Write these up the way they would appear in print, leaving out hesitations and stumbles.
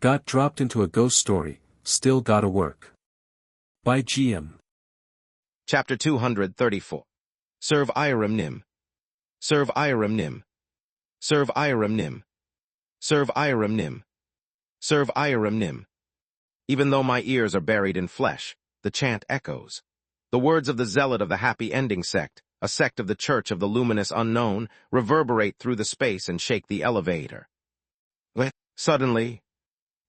Got dropped into a ghost story, still gotta work. By GM. Chapter 234. Serve Iram Nim. Serve Iram Nim. Serve Iram Nim. Serve Iram Nim. Serve Iram Nim. Even though my ears are buried in flesh, the chant echoes. The words of the zealot of the Happy Ending sect, a sect of the Church of the Luminous Unknown, reverberate through the space and shake the elevator. Suddenly,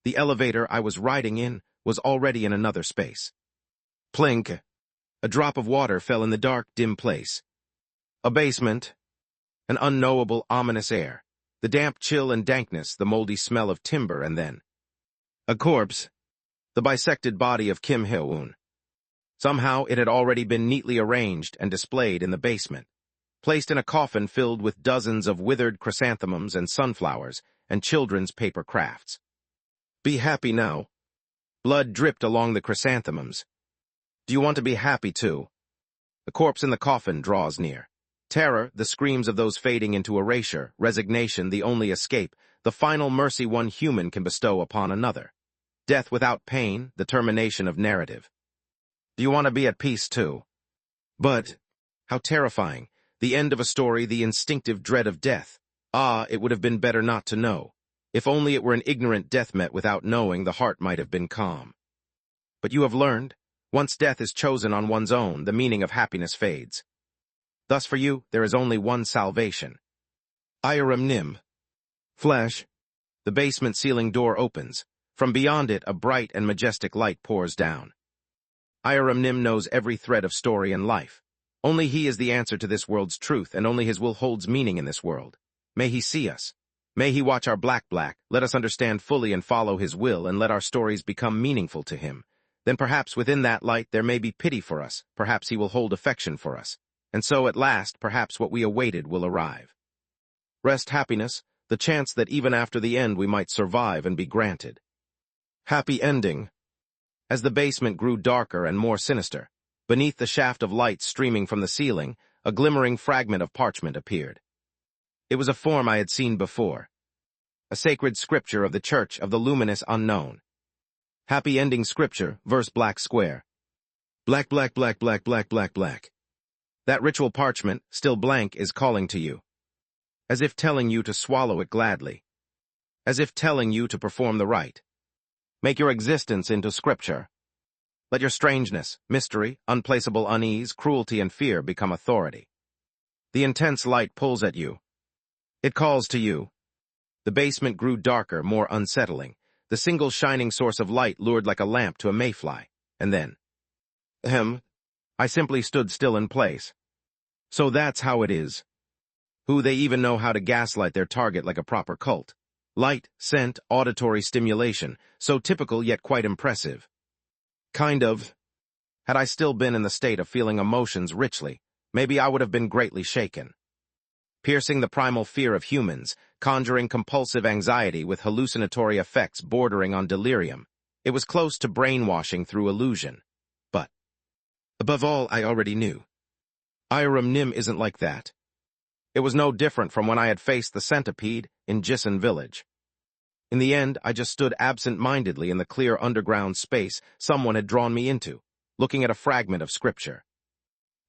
the elevator I was riding in was already in another space. Plink! A drop of water fell in the dark, dim place. A basement. An unknowable, ominous air. The damp chill and dankness, the moldy smell of timber, and then a corpse. The bisected body of Kim Hyo-un. Somehow it had already been neatly arranged and displayed in the basement, placed in a coffin filled with dozens of withered chrysanthemums and sunflowers and children's paper crafts. Be happy now. Blood dripped along the chrysanthemums. Do you want to be happy too? The corpse in the coffin draws near. Terror, the screams of those fading into erasure, resignation, the only escape, the final mercy one human can bestow upon another. Death without pain, the termination of narrative. Do you want to be at peace too? But, how terrifying, the end of a story, the instinctive dread of death. Ah, it would have been better not to know. If only it were an ignorant death met without knowing, the heart might have been calm. But you have learned, once death is chosen on one's own, the meaning of happiness fades. Thus for you, there is only one salvation. Iram Nim. Flash. The basement ceiling door opens. From beyond it, a bright and majestic light pours down. Iram Nim knows every thread of story and life. Only he is the answer to this world's truth, and only his will holds meaning in this world. May he see us. May he watch our black, let us understand fully and follow his will, and let our stories become meaningful to him. Then perhaps within that light there may be pity for us, perhaps he will hold affection for us. And so at last, perhaps what we awaited will arrive. Rest happiness, the chance that even after the end we might survive and be granted. Happy ending. As the basement grew darker and more sinister, beneath the shaft of light streaming from the ceiling, a glimmering fragment of parchment appeared. It was a form I had seen before. A sacred scripture of the Church of the Luminous Unknown. Happy ending scripture, verse black square. Black. That ritual parchment, still blank, is calling to you. As if telling you to swallow it gladly. As if telling you to perform the rite. Make your existence into scripture. Let your strangeness, mystery, unplaceable unease, cruelty, and fear become authority. The intense light pulls at you. It calls to you. The basement grew darker, more unsettling. The single shining source of light lured like a lamp to a mayfly. And then, I simply stood still in place. So that's how it is. Who they even know how to gaslight their target like a proper cult. Light, scent, auditory stimulation, so typical yet quite impressive. Kind of. Had I still been in the state of feeling emotions richly, maybe I would have been greatly shaken. Piercing the primal fear of humans, conjuring compulsive anxiety with hallucinatory effects bordering on delirium. It was close to brainwashing through illusion. But, above all, I already knew. Iram Nim isn't like that. It was no different from when I had faced the centipede in Jisan village. In the end, I just stood absent-mindedly in the clear underground space someone had drawn me into, looking at a fragment of scripture.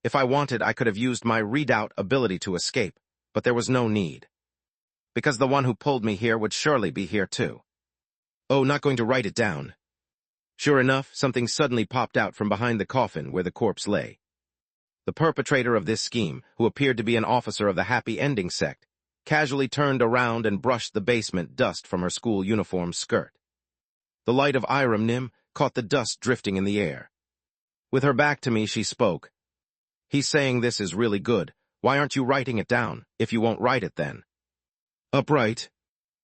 If I wanted, I could have used my redoubt ability to escape, but there was no need. Because the one who pulled me here would surely be here too. Oh, not going to write it down. Sure enough, something suddenly popped out from behind the coffin where the corpse lay. The perpetrator of this scheme, who appeared to be an officer of the Happy Ending sect, casually turned around and brushed the basement dust from her school uniform skirt. The light of Iram Nim caught the dust drifting in the air. With her back to me, she spoke. He's saying this is really good. Why aren't you writing it down? If you won't write it, then. Upright.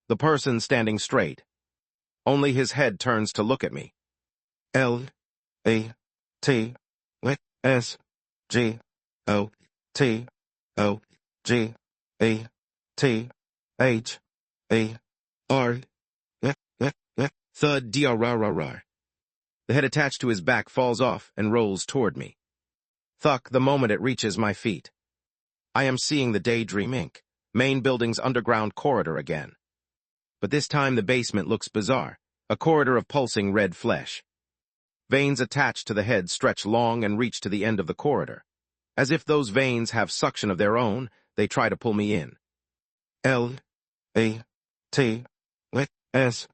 The person standing straight. Only his head turns to look at me. L-A-T-S-G-O-T-O-G-A-T-H-A-R. Thud D-R-R-R-R. The head attached to his back falls off and rolls toward me. Thuck the moment it reaches my feet. I am seeing the Daydream Inc. main building's underground corridor again. But this time the basement looks bizarre. A corridor of pulsing red flesh. Veins attached to the head stretch long and reach to the end of the corridor. As if those veins have suction of their own, they try to pull me in. L A T S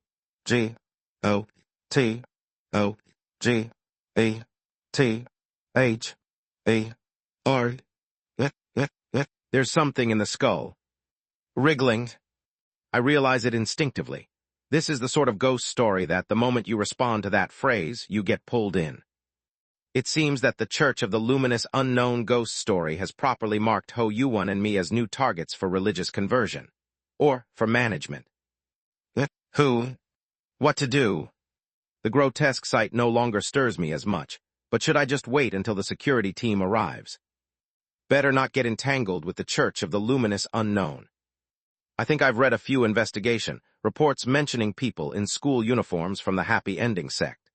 G O T O G A T H A R. There's something in the skull. Wriggling. I realize it instinctively. This is the sort of ghost story that, the moment you respond to that phrase, you get pulled in. It seems that the Church of the Luminous Unknown ghost story has properly marked Ho Yuwon and me as new targets for religious conversion. Or for management. Who? What to do? The grotesque sight no longer stirs me as much, but should I just wait until the security team arrives? Better not get entangled with the Church of the Luminous Unknown. I think I've read a few investigation reports mentioning people in school uniforms from the Happy Ending sect.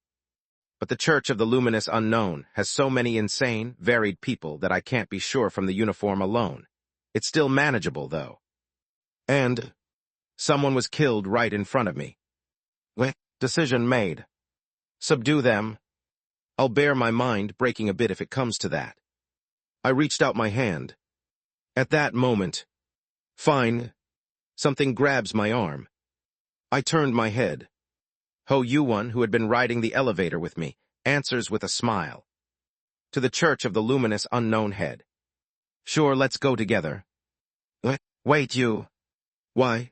But the Church of the Luminous Unknown has so many insane, varied people that I can't be sure from the uniform alone. It's still manageable, though. And someone was killed right in front of me. Decision made. Subdue them. I'll bear my mind breaking a bit if it comes to that. I reached out my hand. At that moment, fine. Something grabs my arm. I turned my head. Ho Yuwon, who had been riding the elevator with me, answers with a smile. To the Church of the Luminous Unknown head. Sure, let's go together. Wait, you. Y.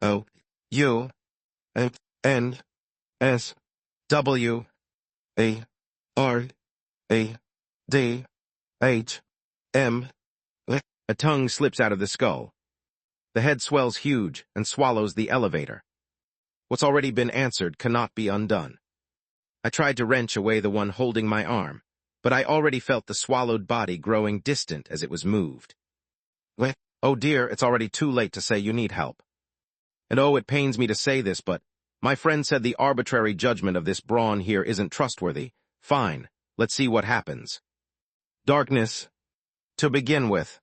O. U. N. S. W. A. R. A. D. H. M. A tongue slips out of the skull. The head swells huge and swallows the elevator. What's already been answered cannot be undone. I tried to wrench away the one holding my arm, but I already felt the swallowed body growing distant as it was moved. Oh dear, it's already too late to say you need help. And oh, it pains me to say this, but my friend said the arbitrary judgment of this brawn here isn't trustworthy. Fine, let's see what happens. Darkness. To begin with,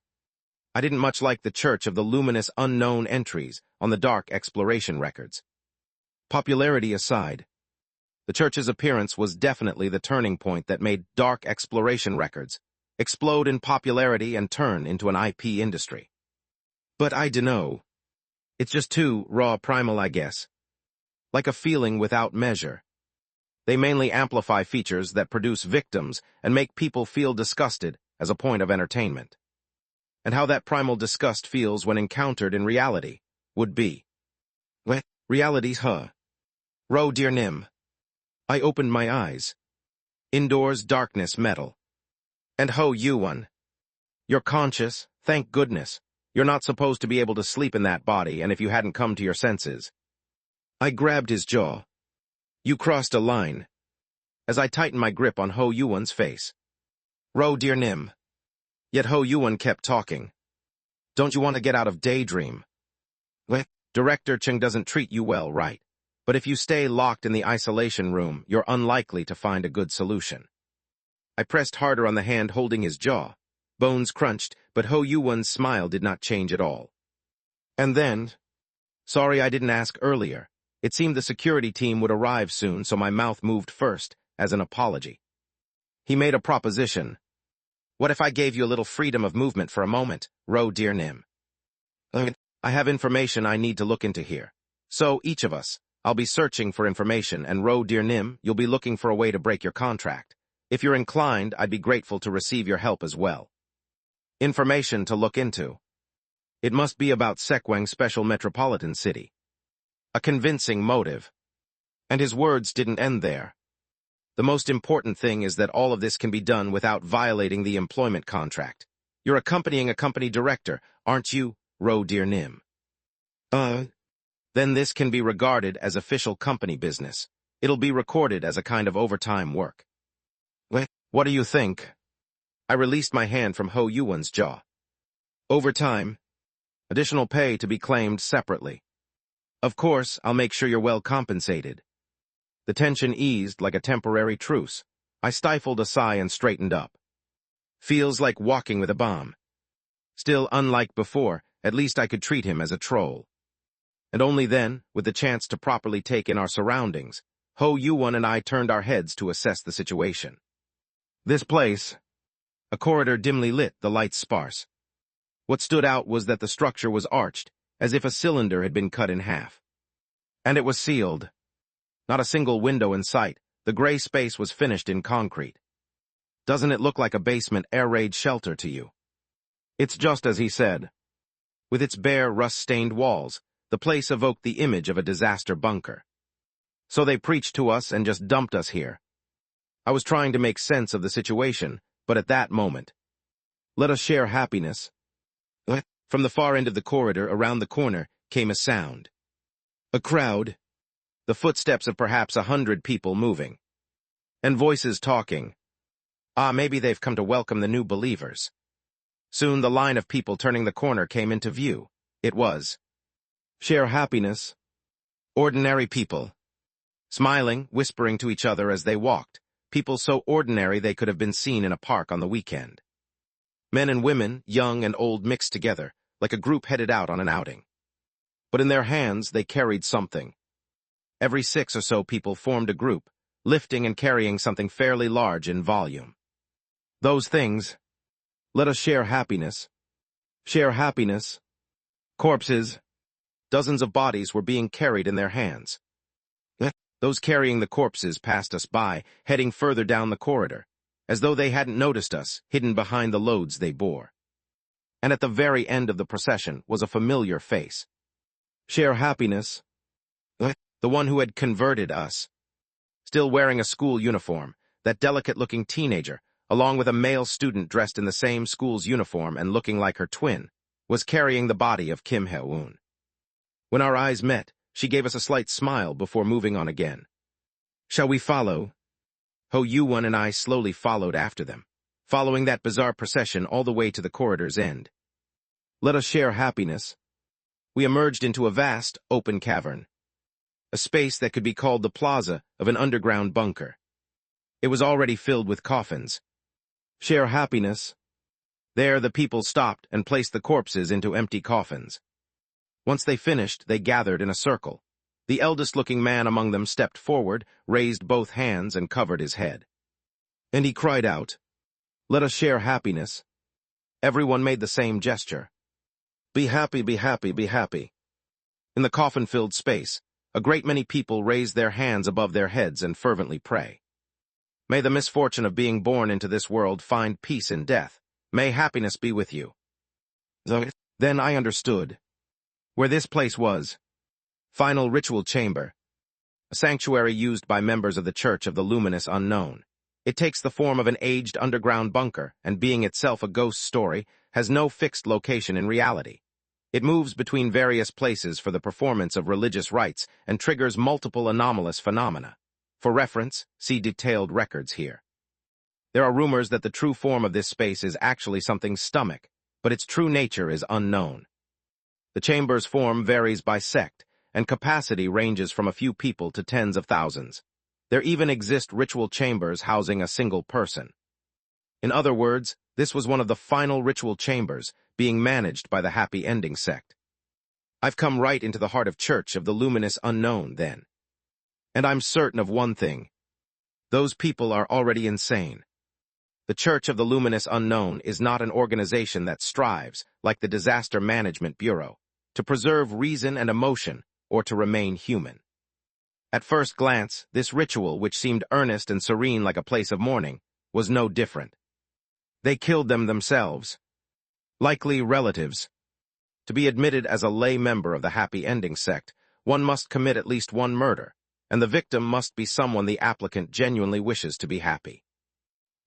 I didn't much like the Church of the Luminous Unknown entries on the Dark Exploration records. Popularity aside, the Church's appearance was definitely the turning point that made Dark Exploration records explode in popularity and turn into an IP industry. But I dunno. It's just too raw primal, I guess. Like a feeling without measure. They mainly amplify features that produce victims and make people feel disgusted as a point of entertainment. And how that primal disgust feels when encountered in reality would be. Reality's Ro dear Nim. I opened my eyes. Indoors darkness metal. And Ho Yuwon. You're conscious, thank goodness. You're not supposed to be able to sleep in that body, and if you hadn't come to your senses. I grabbed his jaw. You crossed a line. As I tightened my grip on Ho Yuwon's face. Ro dear Nim. Yet Ho Yuwon kept talking. Don't you want to get out of daydream? Director Cheng doesn't treat you well, right? But if you stay locked in the isolation room, you're unlikely to find a good solution. I pressed harder on the hand holding his jaw. Bones crunched, but Ho Yuwon's smile did not change at all. And then... Sorry I didn't ask earlier. It seemed the security team would arrive soon, so my mouth moved first, as an apology. He made a proposition. What if I gave you a little freedom of movement for a moment, Ro dear Nim? I have information I need to look into here. So, each of us, I'll be searching for information, and Ro dear Nim, you'll be looking for a way to break your contract. If you're inclined, I'd be grateful to receive your help as well. Information to look into. It must be about Sekwang Special Metropolitan City. A convincing motive. And his words didn't end there. The most important thing is that all of this can be done without violating the employment contract. You're accompanying a company director, aren't you, Ro dear Nim? Then this can be regarded as official company business. It'll be recorded as a kind of overtime work. What do you think? I released my hand from Ho Yuwon's jaw. Overtime. Additional pay to be claimed separately. Of course, I'll make sure you're well compensated. The tension eased like a temporary truce. I stifled a sigh and straightened up. Feels like walking with a bomb. Still, unlike before, at least I could treat him as a troll. And only then, with the chance to properly take in our surroundings, Ho Yuwon and I turned our heads to assess the situation. This place, a corridor dimly lit, the lights sparse. What stood out was that the structure was arched, as if a cylinder had been cut in half. And it was sealed. Not a single window in sight, the gray space was finished in concrete. Doesn't it look like a basement air raid shelter to you? It's just as he said. With its bare, rust-stained walls, the place evoked the image of a disaster bunker. So they preached to us and just dumped us here. I was trying to make sense of the situation, but at that moment, let us share happiness. From the far end of the corridor, around the corner, came a sound. A crowd. The footsteps of perhaps 100 people moving. And voices talking. Maybe they've come to welcome the new believers. Soon the line of people turning the corner came into view. It was share happiness. Ordinary people. Smiling, whispering to each other as they walked. People so ordinary they could have been seen in a park on the weekend. Men and women, young and old mixed together, like a group headed out on an outing. But in their hands they carried something. Every 6 or so people formed a group, lifting and carrying something fairly large in volume. Those things. Let us share happiness. Share happiness. Corpses. Dozens of bodies were being carried in their hands. Those carrying the corpses passed us by, heading further down the corridor, as though they hadn't noticed us, hidden behind the loads they bore. And at the very end of the procession was a familiar face. Share happiness. The one who had converted us. Still wearing a school uniform, that delicate-looking teenager, along with a male student dressed in the same school's uniform and looking like her twin, was carrying the body of Kim Hye-woon. When our eyes met, she gave us a slight smile before moving on again. Shall we follow? Ho Yuwon and I slowly followed after them, following that bizarre procession all the way to the corridor's end. Let us share happiness. We emerged into a vast, open cavern. A space that could be called the plaza of an underground bunker. It was already filled with coffins. Share happiness. There the people stopped and placed the corpses into empty coffins. Once they finished, they gathered in a circle. The eldest-looking man among them stepped forward, raised both hands, and covered his head. And he cried out, "Let us share happiness." Everyone made the same gesture. Be happy, be happy, be happy. In the coffin-filled space, a great many people raise their hands above their heads and fervently pray. May the misfortune of being born into this world find peace in death. May happiness be with you. Then I understood where this place was. Final ritual chamber. A sanctuary used by members of the Church of the Luminous Unknown. It takes the form of an aged underground bunker, and being itself a ghost story, has no fixed location in reality. It moves between various places for the performance of religious rites and triggers multiple anomalous phenomena. For reference, see detailed records here. There are rumors that the true form of this space is actually something's stomach, but its true nature is unknown. The chamber's form varies by sect, and capacity ranges from a few people to tens of thousands. There even exist ritual chambers housing a single person. In other words, this was one of the final ritual chambers being managed by the Happy Ending sect. I've come right into the heart of Church of the Luminous Unknown, then. And I'm certain of one thing. Those people are already insane. The Church of the Luminous Unknown is not an organization that strives, like the Disaster Management Bureau, to preserve reason and emotion, or to remain human. At first glance, this ritual, which seemed earnest and serene like a place of mourning, was no different. They killed them themselves. Likely relatives. To be admitted as a lay member of the Happy Ending sect, one must commit at least one murder, and the victim must be someone the applicant genuinely wishes to be happy.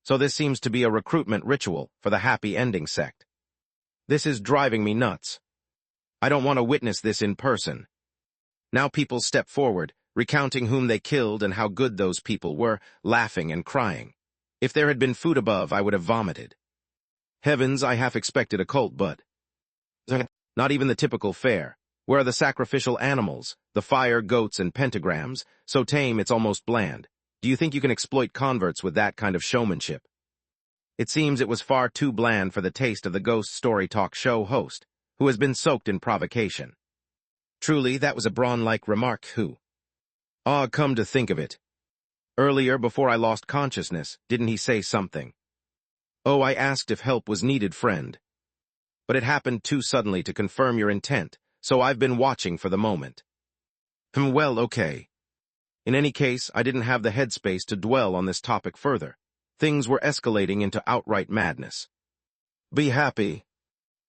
So this seems to be a recruitment ritual for the Happy Ending sect. This is driving me nuts. I don't want to witness this in person. Now people step forward, recounting whom they killed and how good those people were, laughing and crying. If there had been food above, I would have vomited. Heavens, I half expected a cult, but not even the typical fare. Where are the sacrificial animals, the fire, goats, and pentagrams, so tame it's almost bland? Do you think you can exploit converts with that kind of showmanship? It seems it was far too bland for the taste of the ghost story talk show host, who has been soaked in provocation. Truly, that was a Braun-like remark, who? Ah, come to think of it. Earlier, before I lost consciousness, didn't he say something? Oh, I asked if help was needed, friend. But it happened too suddenly to confirm your intent, so I've been watching for the moment. Well, okay. In any case, I didn't have the headspace to dwell on this topic further. Things were escalating into outright madness. Be happy.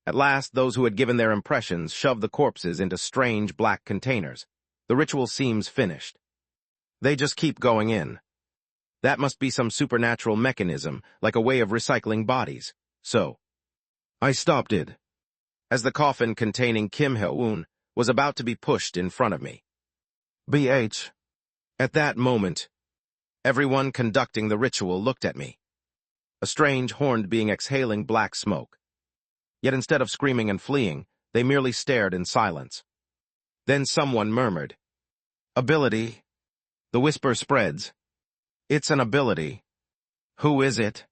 At last, those who had given their impressions shoved the corpses into strange black containers. The ritual seems finished. They just keep going in. That must be some supernatural mechanism, like a way of recycling bodies. So, I stopped it, as the coffin containing Kim Hyo-eun was about to be pushed in front of me. BH. At that moment, everyone conducting the ritual looked at me. A strange horned being exhaling black smoke. Yet instead of screaming and fleeing, they merely stared in silence. Then someone murmured, "Ability." The whisper spreads. "It's an ability. Who is it?"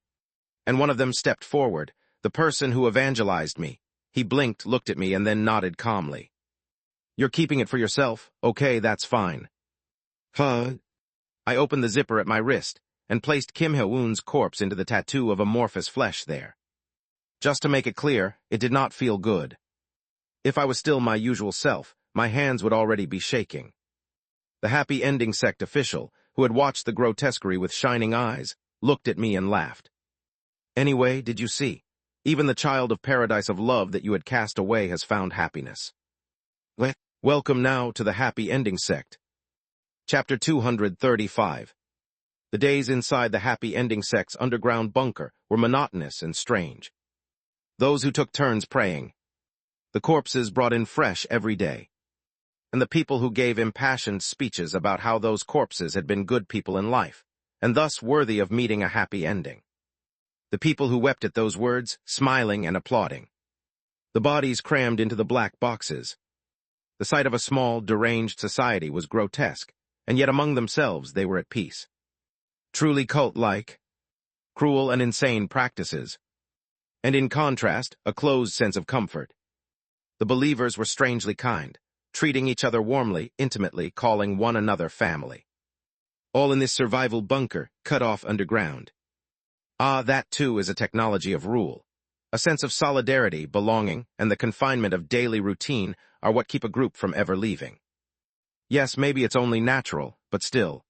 And one of them stepped forward, the person who evangelized me. He blinked, looked at me, and then nodded calmly. "You're keeping it for yourself? Okay, that's fine." Huh? I opened the zipper at my wrist and placed Kim Hyo-eun's corpse into the tattoo of amorphous flesh there. Just to make it clear, it did not feel good. If I was still my usual self, my hands would already be shaking. The Happy Ending sect official, who had watched the grotesquerie with shining eyes, looked at me and laughed. "Anyway, did you see? Even the child of paradise of love that you had cast away has found happiness. Welcome now to the Happy Ending sect." Chapter 235. The days inside the Happy Ending sect's underground bunker were monotonous and strange. Those who took turns praying. The corpses brought in fresh every day. And the people who gave impassioned speeches about how those corpses had been good people in life, and thus worthy of meeting a happy ending. The people who wept at those words, smiling and applauding. The bodies crammed into the black boxes. The sight of a small, deranged society was grotesque, and yet among themselves they were at peace. Truly cult-like, cruel and insane practices, and in contrast, a closed sense of comfort. The believers were strangely kind, treating each other warmly, intimately, calling one another family. All in this survival bunker, cut off underground. Ah, that too is a technology of rule. A sense of solidarity, belonging, and the confinement of daily routine are what keep a group from ever leaving. Yes, maybe it's only natural, but still.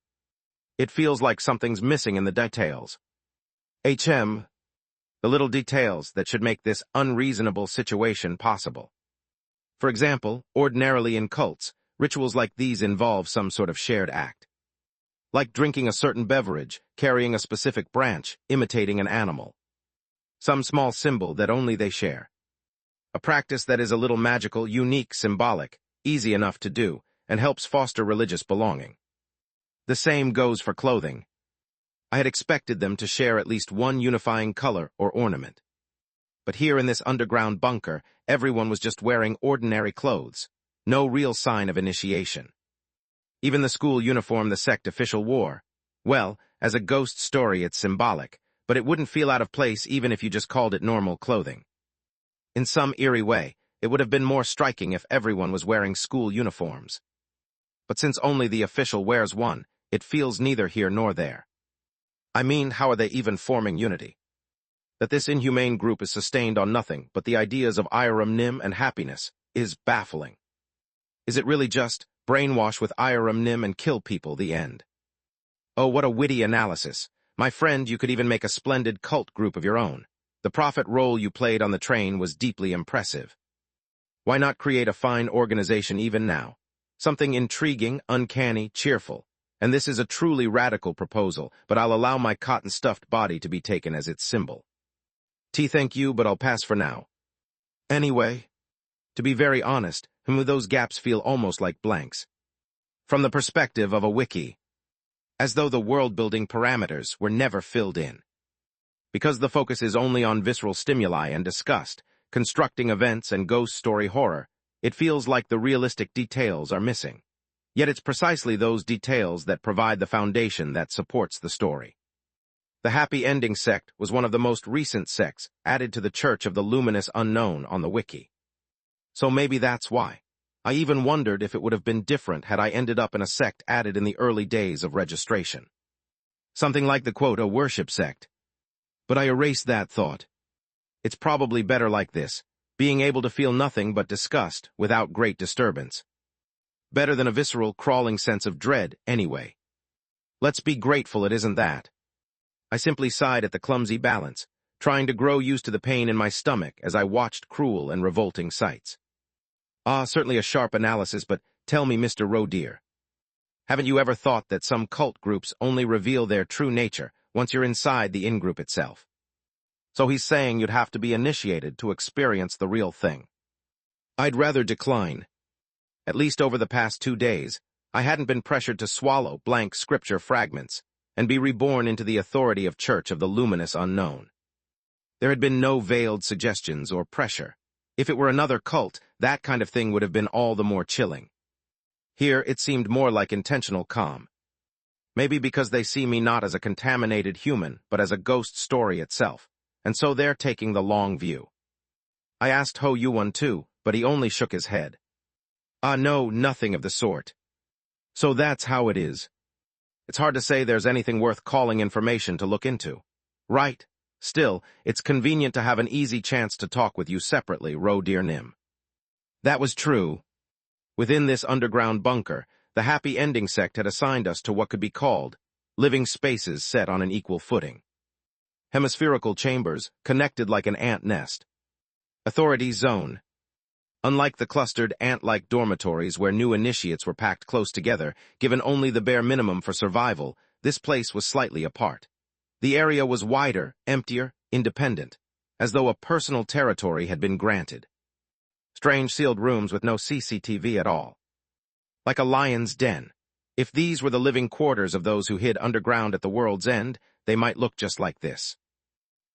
It feels like something's missing in the details. The little details that should make this unreasonable situation possible. For example, ordinarily in cults, rituals like these involve some sort of shared act. Like drinking a certain beverage, carrying a specific branch, imitating an animal. Some small symbol that only they share. A practice that is a little magical, unique, symbolic, easy enough to do, and helps foster religious belonging. The same goes for clothing. I had expected them to share at least one unifying color or ornament. But here in this underground bunker, everyone was just wearing ordinary clothes, no real sign of initiation. Even the school uniform the sect official wore. Well, as a ghost story it's symbolic, but it wouldn't feel out of place even if you just called it normal clothing. In some eerie way, it would have been more striking if everyone was wearing school uniforms. But since only the official wears one, it feels neither here nor there. I mean, how are they even forming unity? That this inhumane group is sustained on nothing but the ideas of Iram Nim and happiness is baffling. Is it really just brainwash with Iram Nim and kill people the end? Oh, what a witty analysis. My friend, you could even make a splendid cult group of your own. The prophet role you played on the train was deeply impressive. Why not create a fine organization even now? Something intriguing, uncanny, cheerful. And this is a truly radical proposal, but I'll allow my cotton-stuffed body to be taken as its symbol. Thank you, but I'll pass for now. Anyway, to be very honest, those gaps feel almost like blanks. From the perspective of a wiki. As though the world-building parameters were never filled in. Because the focus is only on visceral stimuli and disgust, constructing events and ghost story horror, it feels like the realistic details are missing. Yet it's precisely those details that provide the foundation that supports the story. The Happy Ending sect was one of the most recent sects added to the Church of the Luminous Unknown on the wiki. So maybe that's why. I even wondered if it would have been different had I ended up in a sect added in the early days of registration. Something like the quote, a worship sect. But I erased that thought. It's probably better like this, being able to feel nothing but disgust without great disturbance. Better than a visceral, crawling sense of dread, anyway. Let's be grateful it isn't that. I simply sighed at the clumsy balance, trying to grow used to the pain in my stomach as I watched cruel and revolting sights. Certainly a sharp analysis, but tell me, Mr. Rodeer, haven't you ever thought that some cult groups only reveal their true nature once you're inside the in-group itself? So he's saying you'd have to be initiated to experience the real thing. I'd rather decline. At least over the past 2 days, I hadn't been pressured to swallow blank scripture fragments and be reborn into the authority of Church of the Luminous Unknown. There had been no veiled suggestions or pressure. If it were another cult, that kind of thing would have been all the more chilling. Here, it seemed more like intentional calm. Maybe because they see me not as a contaminated human, but as a ghost story itself, and so they're taking the long view. I asked Ho Yuan too, but he only shook his head. No, nothing of the sort. So that's how it is. It's hard to say there's anything worth calling information to look into. Right. Still, it's convenient to have an easy chance to talk with you separately, Rodeer Nim. That was true. Within this underground bunker, the Happy Ending sect had assigned us to what could be called living spaces set on an equal footing. Hemispherical chambers, connected like an ant nest. Authority zone. Unlike the clustered ant-like dormitories where new initiates were packed close together, given only the bare minimum for survival, this place was slightly apart. The area was wider, emptier, independent, as though a personal territory had been granted. Strange sealed rooms with no CCTV at all. Like a lion's den. If these were the living quarters of those who hid underground at the world's end, they might look just like this.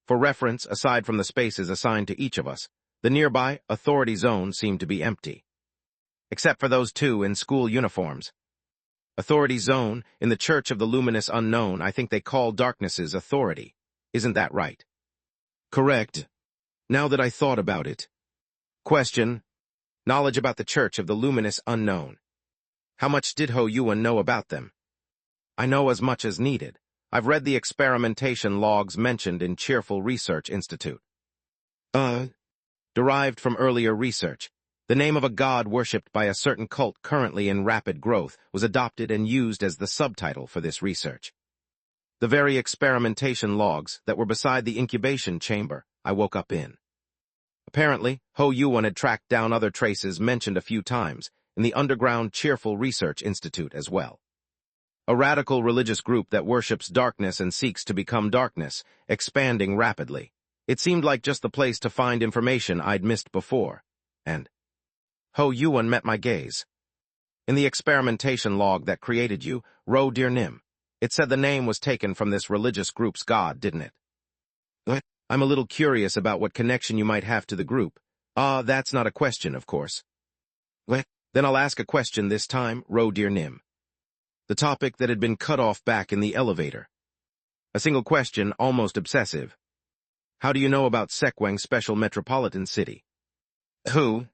For reference, aside from the spaces assigned to each of us, the nearby authority zone seemed to be empty. Except for those 2 in school uniforms. Authority zone, in the Church of the Luminous Unknown, I think they call darkness's authority. Isn't that right? Correct. Now that I thought about it. Question. Knowledge about the Church of the Luminous Unknown. How much did Ho Yuan know about them? I know as much as needed. I've read the experimentation logs mentioned in Cheerful Research Institute. Derived from earlier research. The name of a god worshipped by a certain cult currently in rapid growth was adopted and used as the subtitle for this research. The very experimentation logs that were beside the incubation chamber I woke up in. Apparently, Ho Yuan had tracked down other traces mentioned a few times in the underground Cheerful Research Institute as well. A radical religious group that worships darkness and seeks to become darkness, expanding rapidly. It seemed like just the place to find information I'd missed before. And Ho Yuan met my gaze. In the experimentation log that created you, Rodeer Nim, it said the name was taken from this religious group's god, didn't it? What? I'm a little curious about what connection you might have to the group. That's not a question, of course. What? Then I'll ask a question this time, Rodeer Nim. The topic that had been cut off back in the elevator. A single question, almost obsessive. How do you know about Sekwang Special Metropolitan City? Who?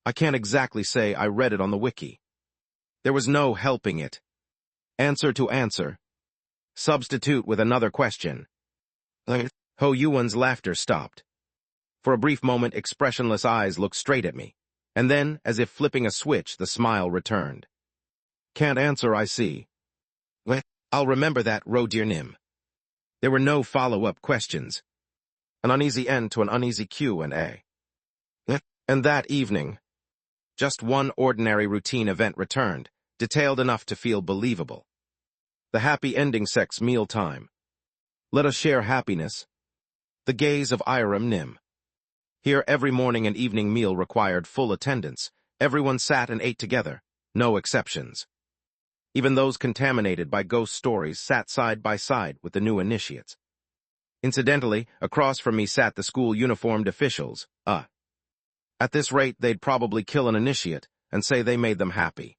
I can't exactly say I read it on the wiki. There was no helping it. Answer to answer. Substitute with another question. Ho Yuan's laughter stopped. For a brief moment, expressionless eyes looked straight at me, and then, as if flipping a switch, the smile returned. Can't answer, I see. I'll remember that, Rodeer Nim. There were no follow-up questions. An uneasy end to an uneasy Q&A. And that evening, just one ordinary routine event returned, detailed enough to feel believable. The Happy Ending sect's meal time. Let us share happiness. The gaze of Iram Nim. Here every morning and evening meal required full attendance. Everyone sat and ate together, no exceptions. Even those contaminated by ghost stories sat side by side with the new initiates. Incidentally, across from me sat the school uniformed officials. At this rate, they'd probably kill an initiate and say they made them happy.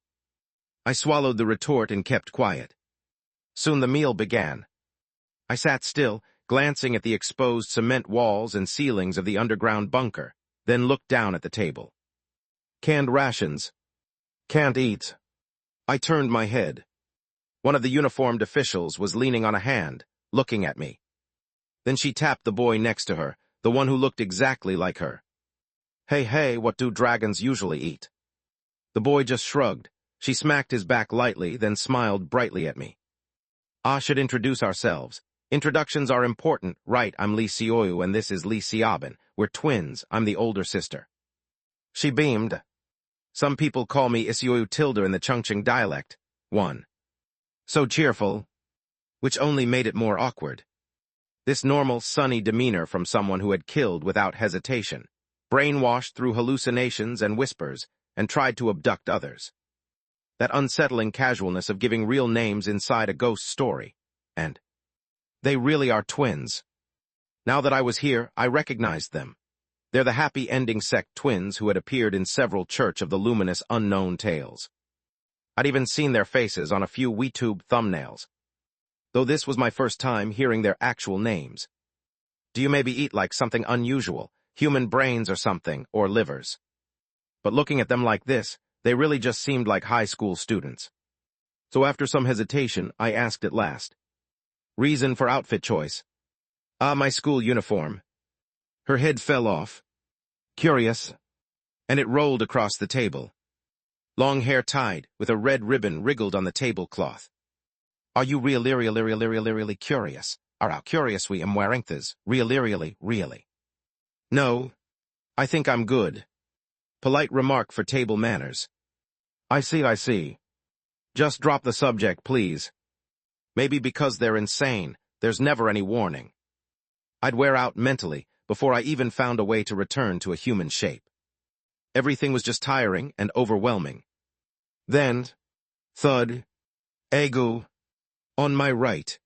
I swallowed the retort and kept quiet. Soon the meal began. I sat still, glancing at the exposed cement walls and ceilings of the underground bunker, then looked down at the table. Canned rations, Can't eat. I turned my head. One of the uniformed officials was leaning on a hand, looking at me. Then she tapped the boy next to her, the one who looked exactly like her. Hey, what do dragons usually eat? The boy just shrugged. She smacked his back lightly, then smiled brightly at me. Should introduce ourselves. Introductions are important, right? I'm Lee Seoyu and this is Lee Seobin. We're twins. I'm the older sister. She beamed. Some people call me Iseoyu Tilda in the Chungcheong dialect. 1. So cheerful. Which only made it more awkward. This normal, sunny demeanor from someone who had killed without hesitation, brainwashed through hallucinations and whispers, and tried to abduct others. That unsettling casualness of giving real names inside a ghost story. And they really are twins. Now that I was here, I recognized them. They're the happy ending sect twins who had appeared in several Church of the Luminous Unknown tales. I'd even seen their faces on a few WeTube thumbnails. Though this was my first time hearing their actual names. Do you maybe eat like something unusual, human brains or something, or livers? But looking at them like this, they really just seemed like high school students. So after some hesitation, I asked at last. Reason for outfit choice? My school uniform. Her head fell off. Curious. And it rolled across the table. Long hair tied, with a red ribbon wriggled on the tablecloth. Are you really curious? Are how curious we am wearing this? Really? No. I think I'm good. Polite remark for table manners. I see. Just drop the subject, please. Maybe because they're insane, there's never any warning. I'd wear out mentally before I even found a way to return to a human shape. Everything was just tiring and overwhelming. Then, thud, egu. On my right,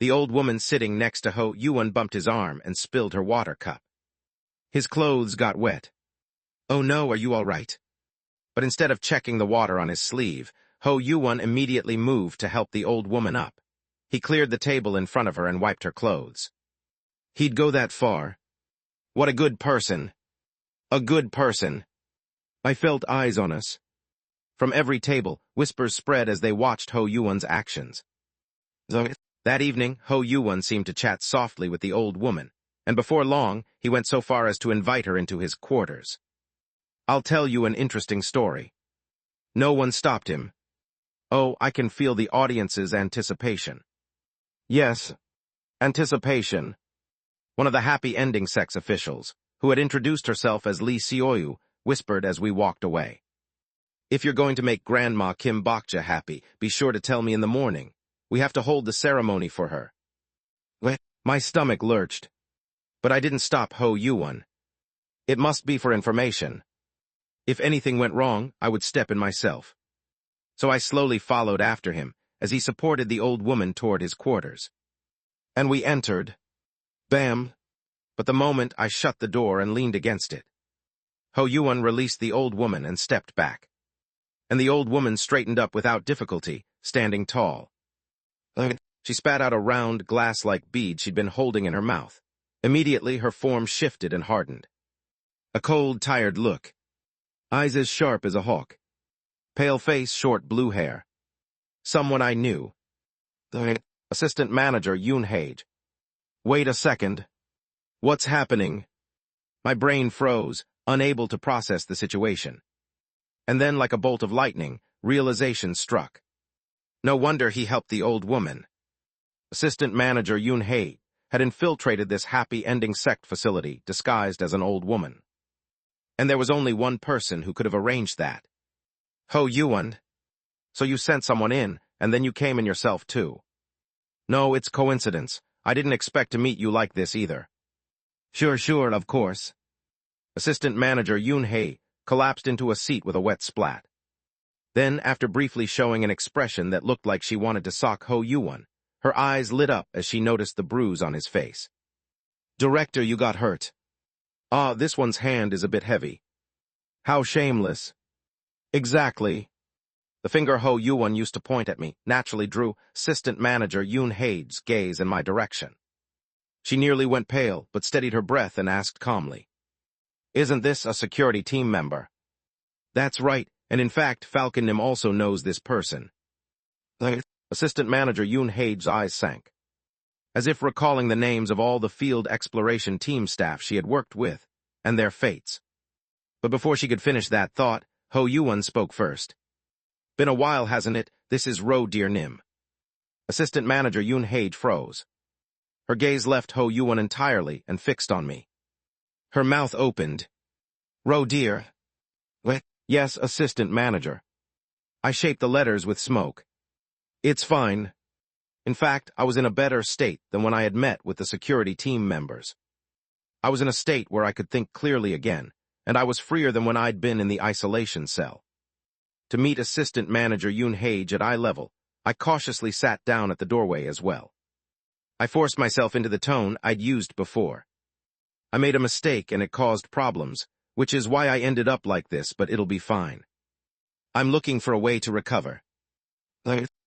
the old woman sitting next to Ho Yuan bumped his arm and spilled her water cup. His clothes got wet. Oh no, are you all right? But instead of checking the water on his sleeve, Ho Yuan immediately moved to help the old woman up. He cleared the table in front of her and wiped her clothes. He'd go that far. What a good person. A good person. I felt eyes on us. From every table, whispers spread as they watched Ho Yuan's actions. That evening, Ho Yuan seemed to chat softly with the old woman, and before long, he went so far as to invite her into his quarters. I'll tell you an interesting story. No one stopped him. Oh, I can feel the audience's anticipation. Yes, anticipation. One of the happy ending sex officials, who had introduced herself as Lee Seoyu, whispered as we walked away. If you're going to make Grandma Kim Bokja happy, be sure to tell me in the morning. We have to hold the ceremony for her. My stomach lurched. But I didn't stop Ho Yuan. It must be for information. If anything went wrong, I would step in myself. So I slowly followed after him, as he supported the old woman toward his quarters. And we entered. Bam! But the moment I shut the door and leaned against it. Ho Yuan released the old woman and stepped back. And the old woman straightened up without difficulty, standing tall. She spat out a round, glass-like bead she'd been holding in her mouth. Immediately, her form shifted and hardened. A cold, tired look. Eyes as sharp as a hawk. Pale face, short blue hair. Someone I knew. The assistant manager, Yoon Hage. Wait a second. What's happening? My brain froze, unable to process the situation. And then, like a bolt of lightning, realization struck. No wonder he helped the old woman. Assistant manager Yoon Hage had infiltrated this happy ending sect facility disguised as an old woman. And there was only one person who could have arranged that. Ho Yuan. So you sent someone in, and then you came in yourself too. No, it's coincidence. I didn't expect to meet you like this either. Sure, of course. Assistant manager Yoon Hage collapsed into a seat with a wet splat. Then, after briefly showing an expression that looked like she wanted to sock Ho Yuan, her eyes lit up as she noticed the bruise on his face. Director, you got hurt. This one's hand is a bit heavy. How shameless. Exactly. The finger Ho Yuan used to point at me naturally drew assistant manager Yoon Hage's gaze in my direction. She nearly went pale, but steadied her breath and asked calmly. Isn't this a security team member? That's right, And in fact, Falcon Nim also knows this person. Assistant Manager Yoon Hae's eyes sank, as if recalling the names of all the field exploration team staff she had worked with, and their fates. But before she could finish that thought, Ho Yuan spoke first. Been a while, hasn't it? This is Ro Dear Nim. Assistant Manager Yoon Hae froze. Her gaze left Ho Yuan entirely and fixed on me. Her mouth opened. Ro Dear. What? Yes, Assistant Manager. I shaped the letters with smoke. It's fine. In fact, I was in a better state than when I had met with the security team members. I was in a state where I could think clearly again, and I was freer than when I'd been in the isolation cell. To meet Assistant Manager Yoon Hae at eye level, I cautiously sat down at the doorway as well. I forced myself into the tone I'd used before. I made a mistake and it caused problems, which is why I ended up like this, but it'll be fine. I'm looking for a way to recover.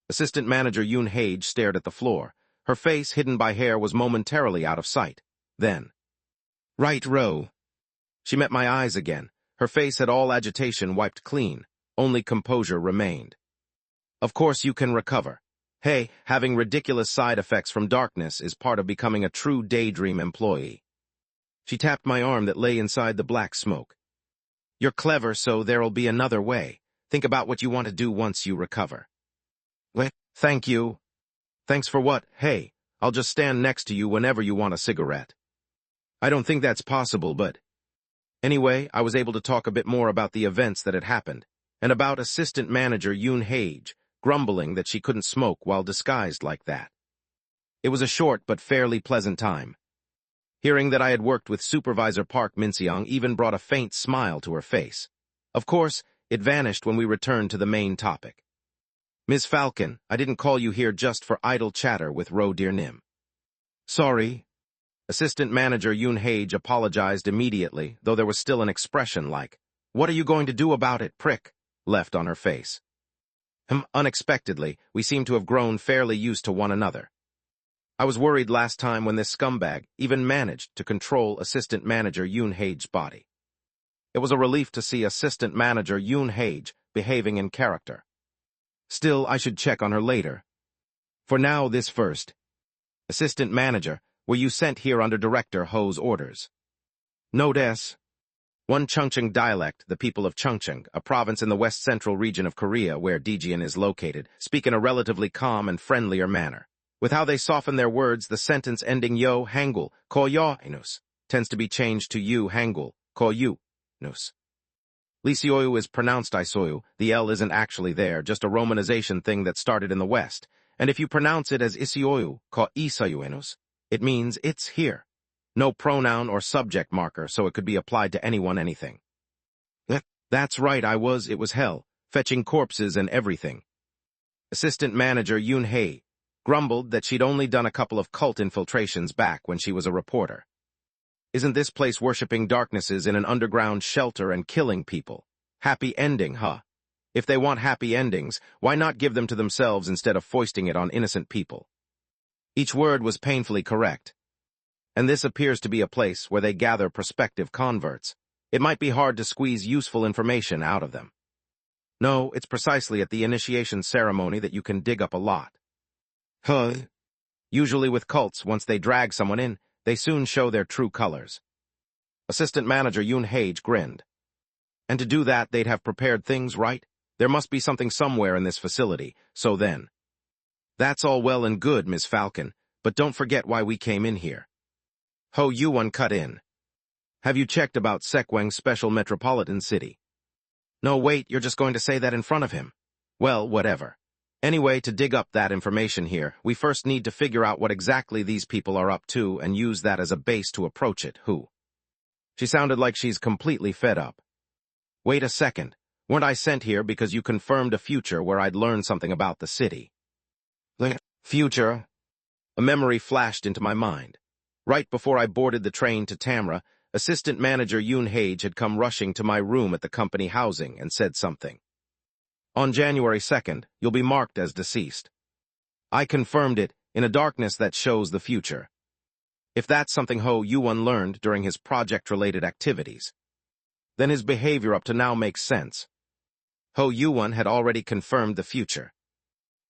Assistant Manager Yoon Hae stared at the floor. Her face, hidden by hair, was momentarily out of sight. Then, right, Ro. She met my eyes again. Her face had all agitation wiped clean. Only composure remained. Of course you can recover. Hey, having ridiculous side effects from darkness is part of becoming a true daydream employee. She tapped my arm that lay inside the black smoke. You're clever, so there'll be another way. Think about what you want to do once you recover. Well, thank you. Thanks for what? Hey, I'll just stand next to you whenever you want a cigarette. I don't think that's possible, but... Anyway, I was able to talk a bit more about the events that had happened, and about Assistant Manager Yoon Hae, grumbling that she couldn't smoke while disguised like that. It was a short but fairly pleasant time. Hearing that I had worked with Supervisor Park Min-seong even brought a faint smile to her face. Of course, it vanished when we returned to the main topic. Ms. Falcon, I didn't call you here just for idle chatter with Ro Dear Nim. Sorry. Assistant Manager Yoon Hae apologized immediately, though there was still an expression like, "What are you going to do about it, prick?" left on her face. Unexpectedly, we seemed to have grown fairly used to one another. I was worried last time when this scumbag even managed to control Assistant Manager Yoon Hae's body. It was a relief to see Assistant Manager Yoon Hae behaving in character. Still, I should check on her later. For now, this first. Assistant Manager, were you sent here under Director Ho's orders? Note S. One Chungcheong dialect, the people of Chungcheong, a province in the west-central region of Korea where Daejeon is located, speak in a relatively calm and friendlier manner. With how they soften their words, the sentence ending yo hangul, ko yo inus, tends to be changed to you hangul, ko you nus. Lisioyu is pronounced Isoyu. The L isn't actually there, just a romanization thing that started in the West. And if you pronounce it as Isioyu, ko isayuenus, it means it's here. No pronoun or subject marker, so it could be applied to anyone, anything. That's right, it was hell, fetching corpses and everything. Assistant Manager Yoon Hae grumbled that she'd only done a couple of cult infiltrations back when she was a reporter. Isn't this place worshipping darknesses in an underground shelter and killing people? Happy ending, huh? If they want happy endings, why not give them to themselves instead of foisting it on innocent people? Each word was painfully correct. And this appears to be a place where they gather prospective converts. It might be hard to squeeze useful information out of them. No, it's precisely at the initiation ceremony that you can dig up a lot. Usually with cults, once they drag someone in, they soon show their true colors. Assistant Manager Yoon Hae grinned. And to do that, they'd have prepared things, right? There must be something somewhere in this facility, so then. That's all well and good, Ms. Falcon, but don't forget why we came in here. Ho Yuan cut in. Have you checked about Sekwang's special metropolitan city? No, wait, you're just going to say that in front of him. Well, whatever. Anyway, to dig up that information here, we first need to figure out what exactly these people are up to and use that as a base to approach it. Who? She sounded like she's completely fed up. Wait a second. Weren't I sent here because you confirmed a future where I'd learn something about the city? The future? A memory flashed into my mind. Right before I boarded the train to Tamra, Assistant Manager Yoon Hae had come rushing to my room at the company housing and said something. On January 2nd, you'll be marked as deceased. I confirmed it in a darkness that shows the future. If that's something Ho Yuan learned during his project-related activities, then his behavior up to now makes sense. Ho Yuan had already confirmed the future.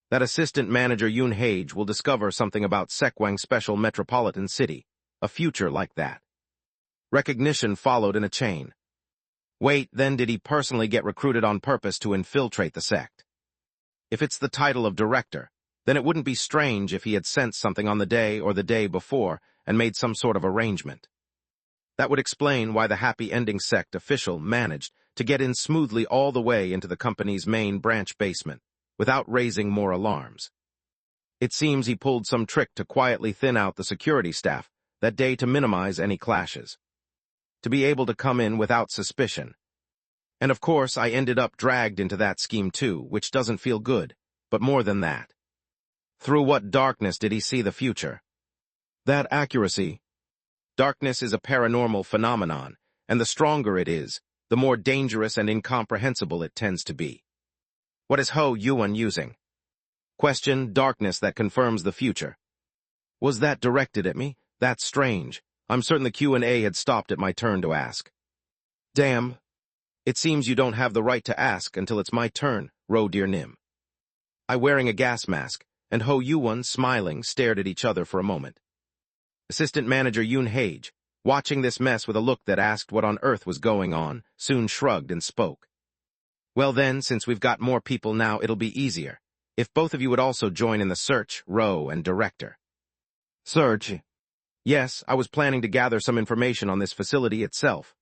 That assistant manager Yoon Hage will discover something about Sekwang Special Metropolitan City, a future like that. Recognition followed in a chain. Wait, then did he personally get recruited on purpose to infiltrate the sect? If it's the title of director, then it wouldn't be strange if he had sensed something on the day or the day before and made some sort of arrangement. That would explain why the Happy Ending sect official managed to get in smoothly all the way into the company's main branch basement, without raising more alarms. It seems he pulled some trick to quietly thin out the security staff that day to minimize any clashes. To be able to come in without suspicion. And of course, I ended up dragged into that scheme too, which doesn't feel good, but more than that. Through what darkness did he see the future? That accuracy. Darkness is a paranormal phenomenon, and the stronger it is, the more dangerous and incomprehensible it tends to be. What is Ho Yuan using? Question, darkness that confirms the future. Was that directed at me? That's strange. I'm certain the Q&A had stopped at my turn to ask. Damn. It seems you don't have the right to ask until it's my turn, Ro dear Nim. I wearing a gas mask, and Ho Yuan, smiling, stared at each other for a moment. Assistant Manager Yoon Hage, watching this mess with a look that asked what on earth was going on, soon shrugged and spoke. Well then, since we've got more people now, it'll be easier. If both of you would also join in the search, Ro and Director. Search? Yes, I was planning to gather some information on this facility itself.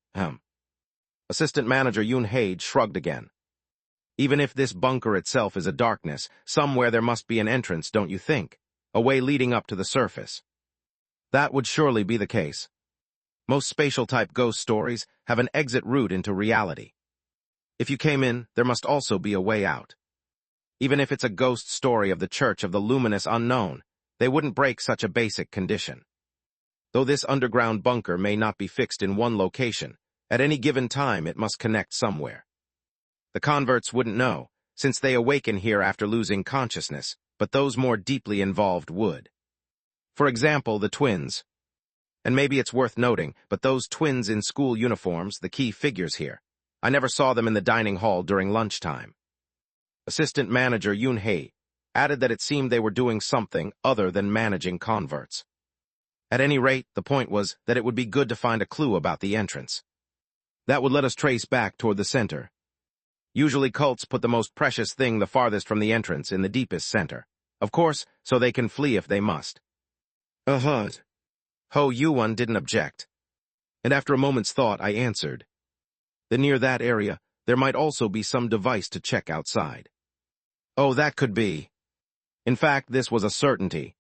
Assistant Manager Yoon Hage shrugged again. Even if this bunker itself is a darkness, somewhere there must be an entrance, don't you think? A way leading up to the surface. That would surely be the case. Most spatial-type ghost stories have an exit route into reality. If you came in, there must also be a way out. Even if it's a ghost story of the Church of the Luminous Unknown, they wouldn't break such a basic condition. Though this underground bunker may not be fixed in one location, at any given time it must connect somewhere. The converts wouldn't know, since they awaken here after losing consciousness, but those more deeply involved would. For example, the twins. And maybe it's worth noting, but those twins in school uniforms, the key figures here. I never saw them in the dining hall during lunchtime. Assistant Manager Yoon Hye added that it seemed they were doing something other than managing converts. At any rate, the point was that it would be good to find a clue about the entrance. That would let us trace back toward the center. Usually cults put the most precious thing the farthest from the entrance in the deepest center. Of course, so they can flee if they must. Ho Yuan didn't object. And after a moment's thought, I answered. Then near that area, there might also be some device to check outside. Oh, that could be. In fact, this was a certainty.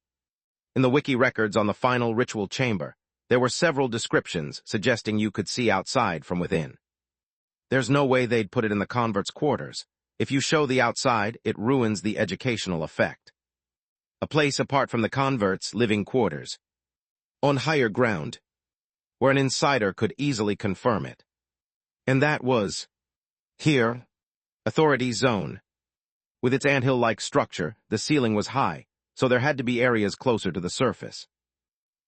In the wiki records on the final ritual chamber, there were several descriptions suggesting you could see outside from within. There's no way they'd put it in the convert's quarters. If you show the outside, it ruins the educational effect. A place apart from the convert's living quarters. On higher ground, where an insider could easily confirm it. And that was here, Authority Zone. With its anthill-like structure, the ceiling was high, so there had to be areas closer to the surface.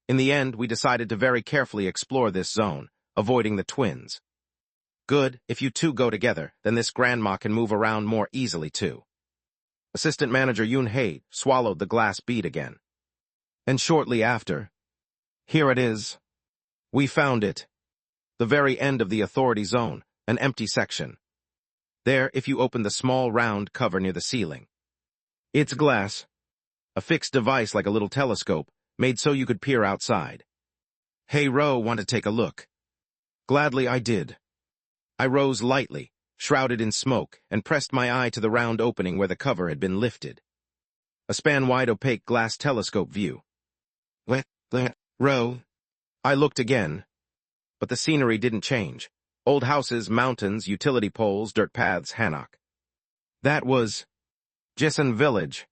In the end, we decided to very carefully explore this zone, avoiding the twins. Good, if you two go together, then this grandma can move around more easily too. Assistant Manager Yoon Hye swallowed the glass bead again. And shortly after, here it is. We found it. The very end of the Authority Zone, an empty section. There, if you open the small round cover near the ceiling. It's glass. A fixed device like a little telescope, made so you could peer outside. Hey Ro, want to take a look? Gladly I did. I rose lightly, shrouded in smoke, and pressed my eye to the round opening where the cover had been lifted. A span-wide opaque glass telescope view. Ro. I looked again. But the scenery didn't change. Old houses, mountains, utility poles, dirt paths, Hanok. That was Jisan Village.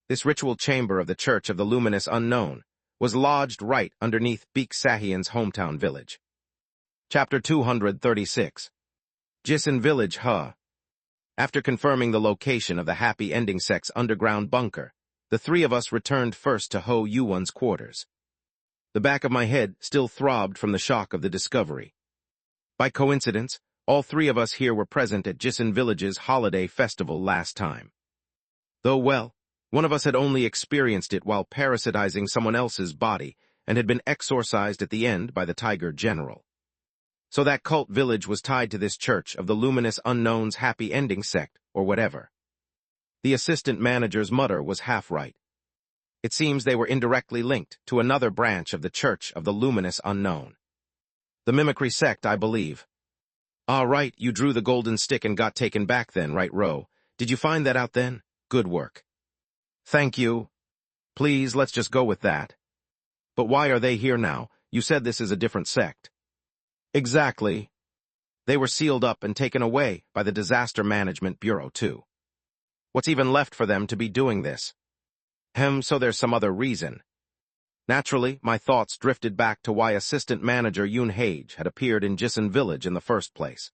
This ritual chamber of the Church of the Luminous Unknown was lodged right underneath Baek Sahian's hometown village. Chapter 236. Jisan Village, Huh. After confirming the location of the Happy Ending sect's underground bunker, the three of us returned first to Ho Yuan's quarters. The back of my head still throbbed from the shock of the discovery. By coincidence, All three of us here were present at Jisan Village's holiday festival last time. Though, well, one of us had only experienced it while parasitizing someone else's body and had been exorcised at the end by the Tiger General. So that cult village was tied to this church of the luminous unknown's happy ending sect, or whatever. The assistant manager's mutter was half right. It seems they were indirectly linked to another branch of the Church of the Luminous Unknown. The mimicry sect, I believe. Ah, right, you drew the golden stick and got taken back then, right, Ro? Did you find that out then? Good work. Thank you. Please, let's just go with that. But why are they here now? You said this is a different sect. Exactly. They were sealed up and taken away by the Disaster Management Bureau, too. What's even left for them to be doing this? So there's some other reason. Naturally, my thoughts drifted back to why Assistant Manager Yoon Hage had appeared in Jisan Village in the first place.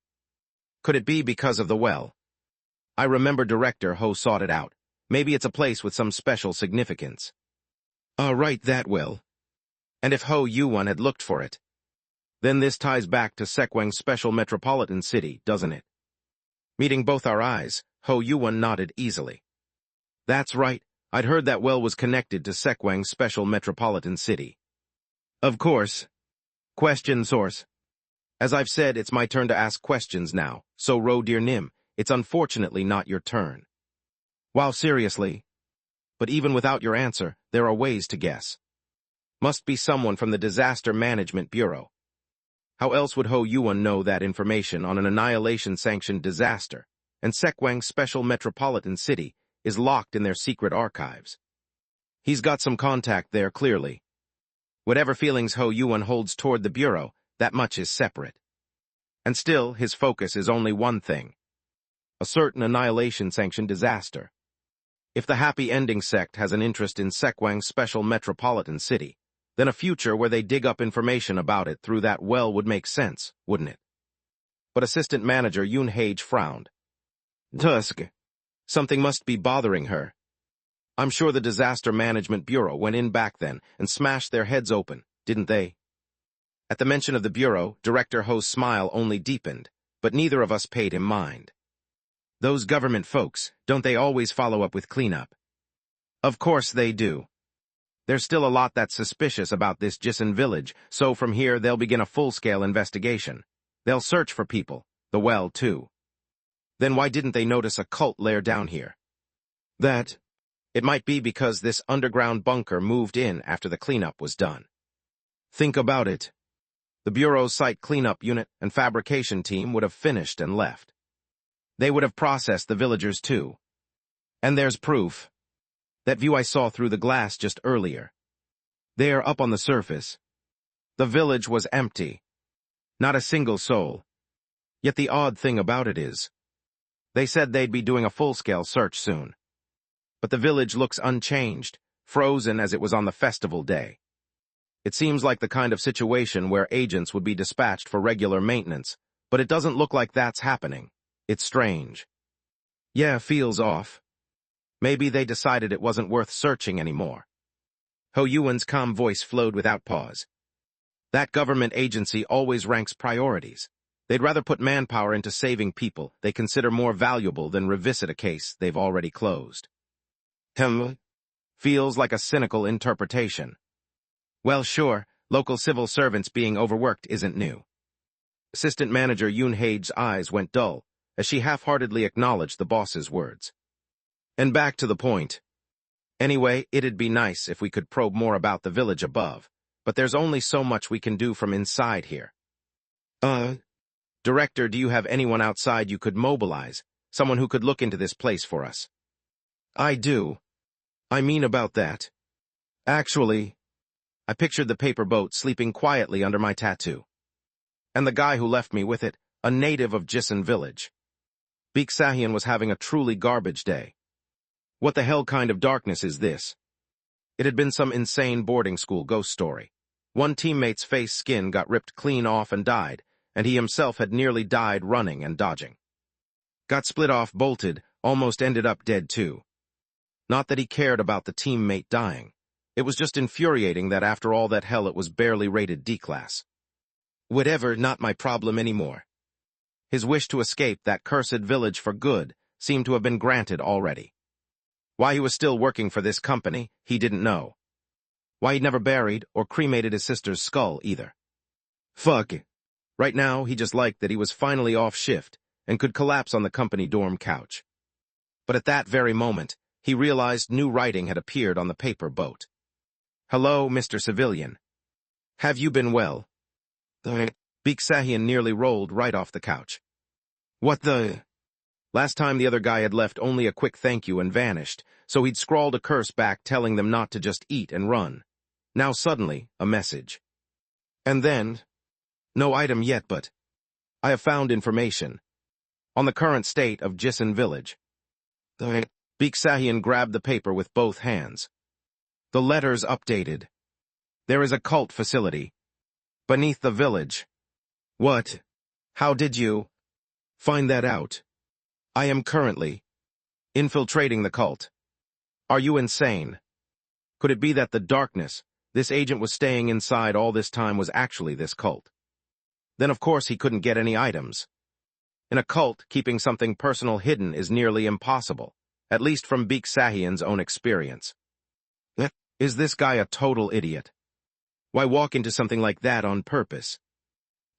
Could it be because of the well? I remember Director Ho sought it out. Maybe it's a place with some special significance. Right, that well. And if Ho Yuan had looked for it, then this ties back to Sekwang's special metropolitan city, doesn't it? Meeting both our eyes, Ho Yuan nodded easily. That's right. I'd heard that well was connected to Sekwang's special metropolitan city. Of course. Question source. As I've said, it's my turn to ask questions now, so Ro dear Nim, it's unfortunately not your turn. Wow, seriously? But even without your answer, there are ways to guess. Must be someone from the Disaster Management Bureau. How else would Ho Yuan know that information on an annihilation-sanctioned disaster, and Sekwang's special metropolitan city is locked in their secret archives? He's got some contact there, clearly. Whatever feelings Ho Yuan holds toward the Bureau, that much is separate. And still, his focus is only one thing. A certain annihilation-sanctioned disaster. If the Happy Ending sect has an interest in Sekwang's special metropolitan city, then a future where they dig up information about it through that well would make sense, wouldn't it? But Assistant Manager Yoon Hage frowned. Tusk. Something must be bothering her. I'm sure the Disaster Management Bureau went in back then and smashed their heads open, didn't they? At the mention of the Bureau, Director Ho's smile only deepened, but neither of us paid him mind. Those government folks, don't they always follow up with cleanup? Of course they do. There's still a lot that's suspicious about this Jisan village, so from here they'll begin a full-scale investigation. They'll search for people, the well too. Then why didn't they notice a cult lair down here? It might be because this underground bunker moved in after the cleanup was done. Think about it. The Bureau's site cleanup unit and fabrication team would have finished and left. They would have processed the villagers too. And there's proof. That view I saw through the glass just earlier. There, up on the surface. The village was empty. Not a single soul. Yet the odd thing about it is, they said they'd be doing a full-scale search soon. But the village looks unchanged, frozen as it was on the festival day. It seems like the kind of situation where agents would be dispatched for regular maintenance, but it doesn't look like that's happening. It's strange. Yeah, feels off. Maybe they decided it wasn't worth searching anymore. Ho Yuan's calm voice flowed without pause. That government agency always ranks priorities. They'd rather put manpower into saving people they consider more valuable than revisit a case they've already closed. Feels like a cynical interpretation. Well, sure, local civil servants being overworked isn't new. Assistant Manager Yoon Hage's eyes went dull as she half-heartedly acknowledged the boss's words. And back to the point. Anyway, it'd be nice if we could probe more about the village above, but there's only so much we can do from inside here. Director, do you have anyone outside you could mobilize? Someone who could look into this place for us? I do. I mean about that. Actually, I pictured the paper boat sleeping quietly under my tattoo. And the guy who left me with it, a native of Jisan Village. Baek Sahian was having a truly garbage day. What the hell kind of darkness is this? It had been some insane boarding school ghost story. One teammate's face skin got ripped clean off and died, and he himself had nearly died running and dodging. Got split off, bolted, almost ended up dead too. Not that he cared about the teammate dying. It was just infuriating that after all that hell it was barely rated D-class. Whatever, not my problem anymore. His wish to escape that cursed village for good seemed to have been granted already. Why he was still working for this company, he didn't know. Why he'd never buried or cremated his sister's skull, either. Fuck. Right now, he just liked that he was finally off shift and could collapse on the company dorm couch. But at that very moment, he realized new writing had appeared on the paper boat. Hello, Mr. Civilian. Have you been well? The Baek Deoksu nearly rolled right off the couch. What the? Last time the other guy had left only a quick thank you and vanished, so he'd scrawled a curse back telling them not to just eat and run. Now suddenly, a message. And then, no item yet, but I have found information on the current state of Jisan village. The Baek Deoksu grabbed the paper with both hands. The letters updated. There is a cult facility beneath the village. What? How did you find that out? I am currently infiltrating the cult. Are you insane? Could it be that the darkness this agent was staying inside all this time was actually this cult? Then of course he couldn't get any items. In a cult, keeping something personal hidden is nearly impossible, at least from Baek Deoksu's own experience. Is this guy a total idiot? Why walk into something like that on purpose?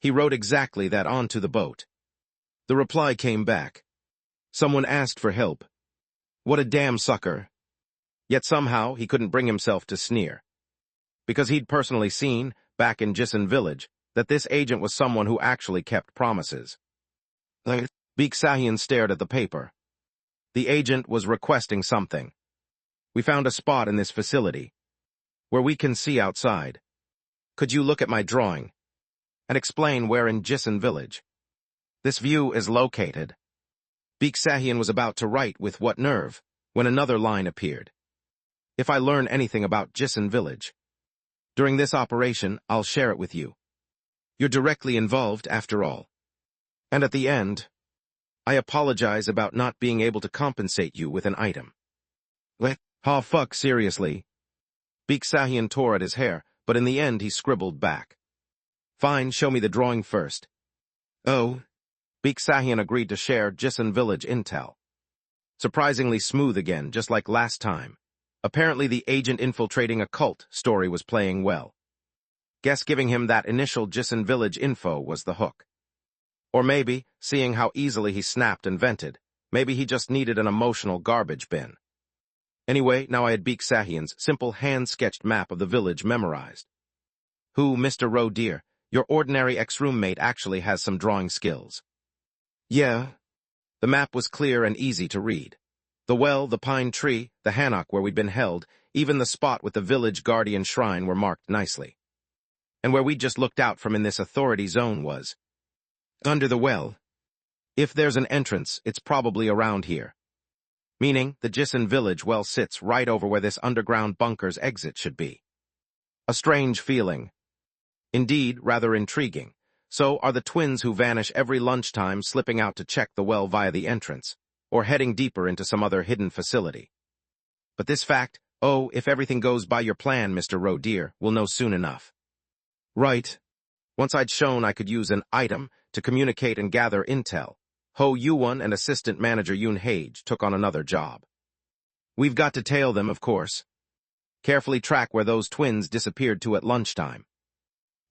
He wrote exactly that onto the boat. The reply came back. Someone asked for help. What a damn sucker. Yet somehow he couldn't bring himself to sneer. Because he'd personally seen, back in Jisan village, that this agent was someone who actually kept promises. Baek Deoksu stared at the paper. The agent was requesting something. We found a spot in this facility where we can see outside. Could you look at my drawing and explain where in Jisan village this view is located? Baek Deoksu was about to write with what nerve when another line appeared. If I learn anything about Jisan village during this operation, I'll share it with you. You're directly involved after all. And at the end, I apologize about not being able to compensate you with an item. What? Oh fuck, seriously? Baek Deoksu tore at his hair, but in the end he scribbled back. Fine, show me the drawing first. Oh. Baek Deoksu agreed to share Jisan village intel. Surprisingly smooth again, just like last time. Apparently the agent infiltrating a cult story was playing well. Guess giving him that initial Jisan village info was the hook. Or maybe, seeing how easily he snapped and vented, maybe he just needed an emotional garbage bin. Anyway, now I had Baek Deoksu's simple hand-sketched map of the village memorized. Who, Mr. Roe dear, your ordinary ex-roommate actually has some drawing skills. Yeah. The map was clear and easy to read. The well, the pine tree, the hanok where we'd been held, even the spot with the village guardian shrine were marked nicely. And where we'd just looked out from in this authority zone was under the well. If there's an entrance, it's probably around here. Meaning, the Jisan village well sits right over where this underground bunker's exit should be. A strange feeling. Indeed, rather intriguing. So are the twins who vanish every lunchtime slipping out to check the well via the entrance, or heading deeper into some other hidden facility. But this fact, oh, if everything goes by your plan, Mr. Roe dear, we'll know soon enough. Right. Once I'd shown I could use an item to communicate and gather intel, Ho Yuwon and assistant manager Yoon Hage took on another job. We've got to tail them, of course. Carefully track where those twins disappeared to at lunchtime.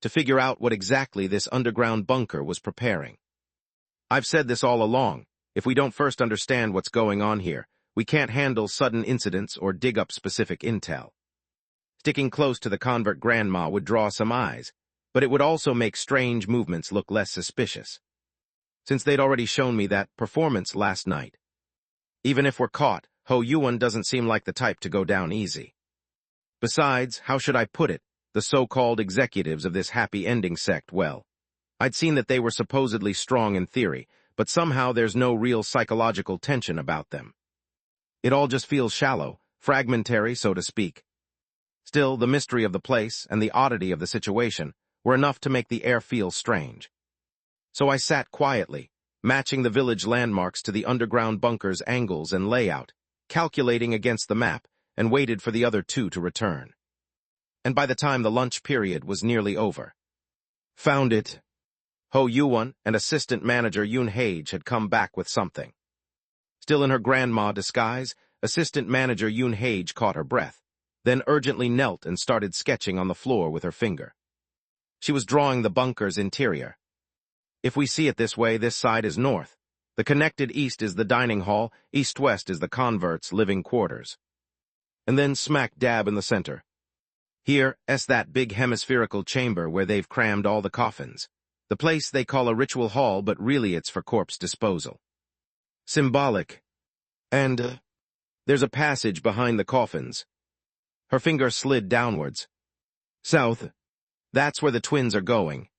To figure out what exactly this underground bunker was preparing. I've said this all along. If we don't first understand what's going on here, we can't handle sudden incidents or dig up specific intel. Sticking close to the convert grandma would draw some eyes, but it would also make strange movements look less suspicious. Since they'd already shown me that performance last night. Even if we're caught, Ho Yuwon doesn't seem like the type to go down easy. Besides, how should I put it, the so-called executives of this happy ending sect, well, I'd seen that they were supposedly strong in theory, but somehow there's no real psychological tension about them. It all just feels shallow, fragmentary, so to speak. Still, the mystery of the place and the oddity of the situation were enough to make the air feel strange. So I sat quietly, matching the village landmarks to the underground bunker's angles and layout, calculating against the map, and waited for the other two to return. And by the time the lunch period was nearly over. Found it. Ho Yuan and assistant manager Yoon Hage had come back with something. Still in her grandma disguise, assistant manager Yoon Hage caught her breath, then urgently knelt and started sketching on the floor with her finger. She was drawing the bunker's interior. If we see it this way, this side is north. The connected east is the dining hall, east-west is the converts' living quarters. And then smack dab in the center. Here's that big hemispherical chamber where they've crammed all the coffins. The place they call a ritual hall, but really it's for corpse disposal. Symbolic. And, there's a passage behind the coffins. Her finger slid downwards. South. That's where the twins are going.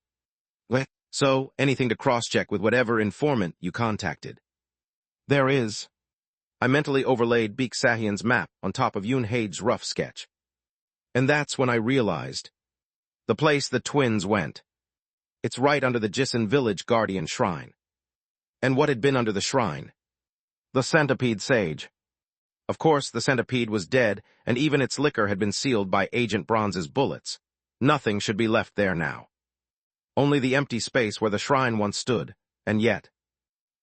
So, anything to cross-check with whatever informant you contacted. There is. I mentally overlaid Baek Sahian's map on top of Yoon Hage's rough sketch. And that's when I realized. The place the twins went. It's right under the Jisan village guardian shrine. And what had been under the shrine? The centipede sage. Of course, the centipede was dead, and even its liquor had been sealed by Agent Bronze's bullets. Nothing should be left there now. Only the empty space where the shrine once stood, and yet.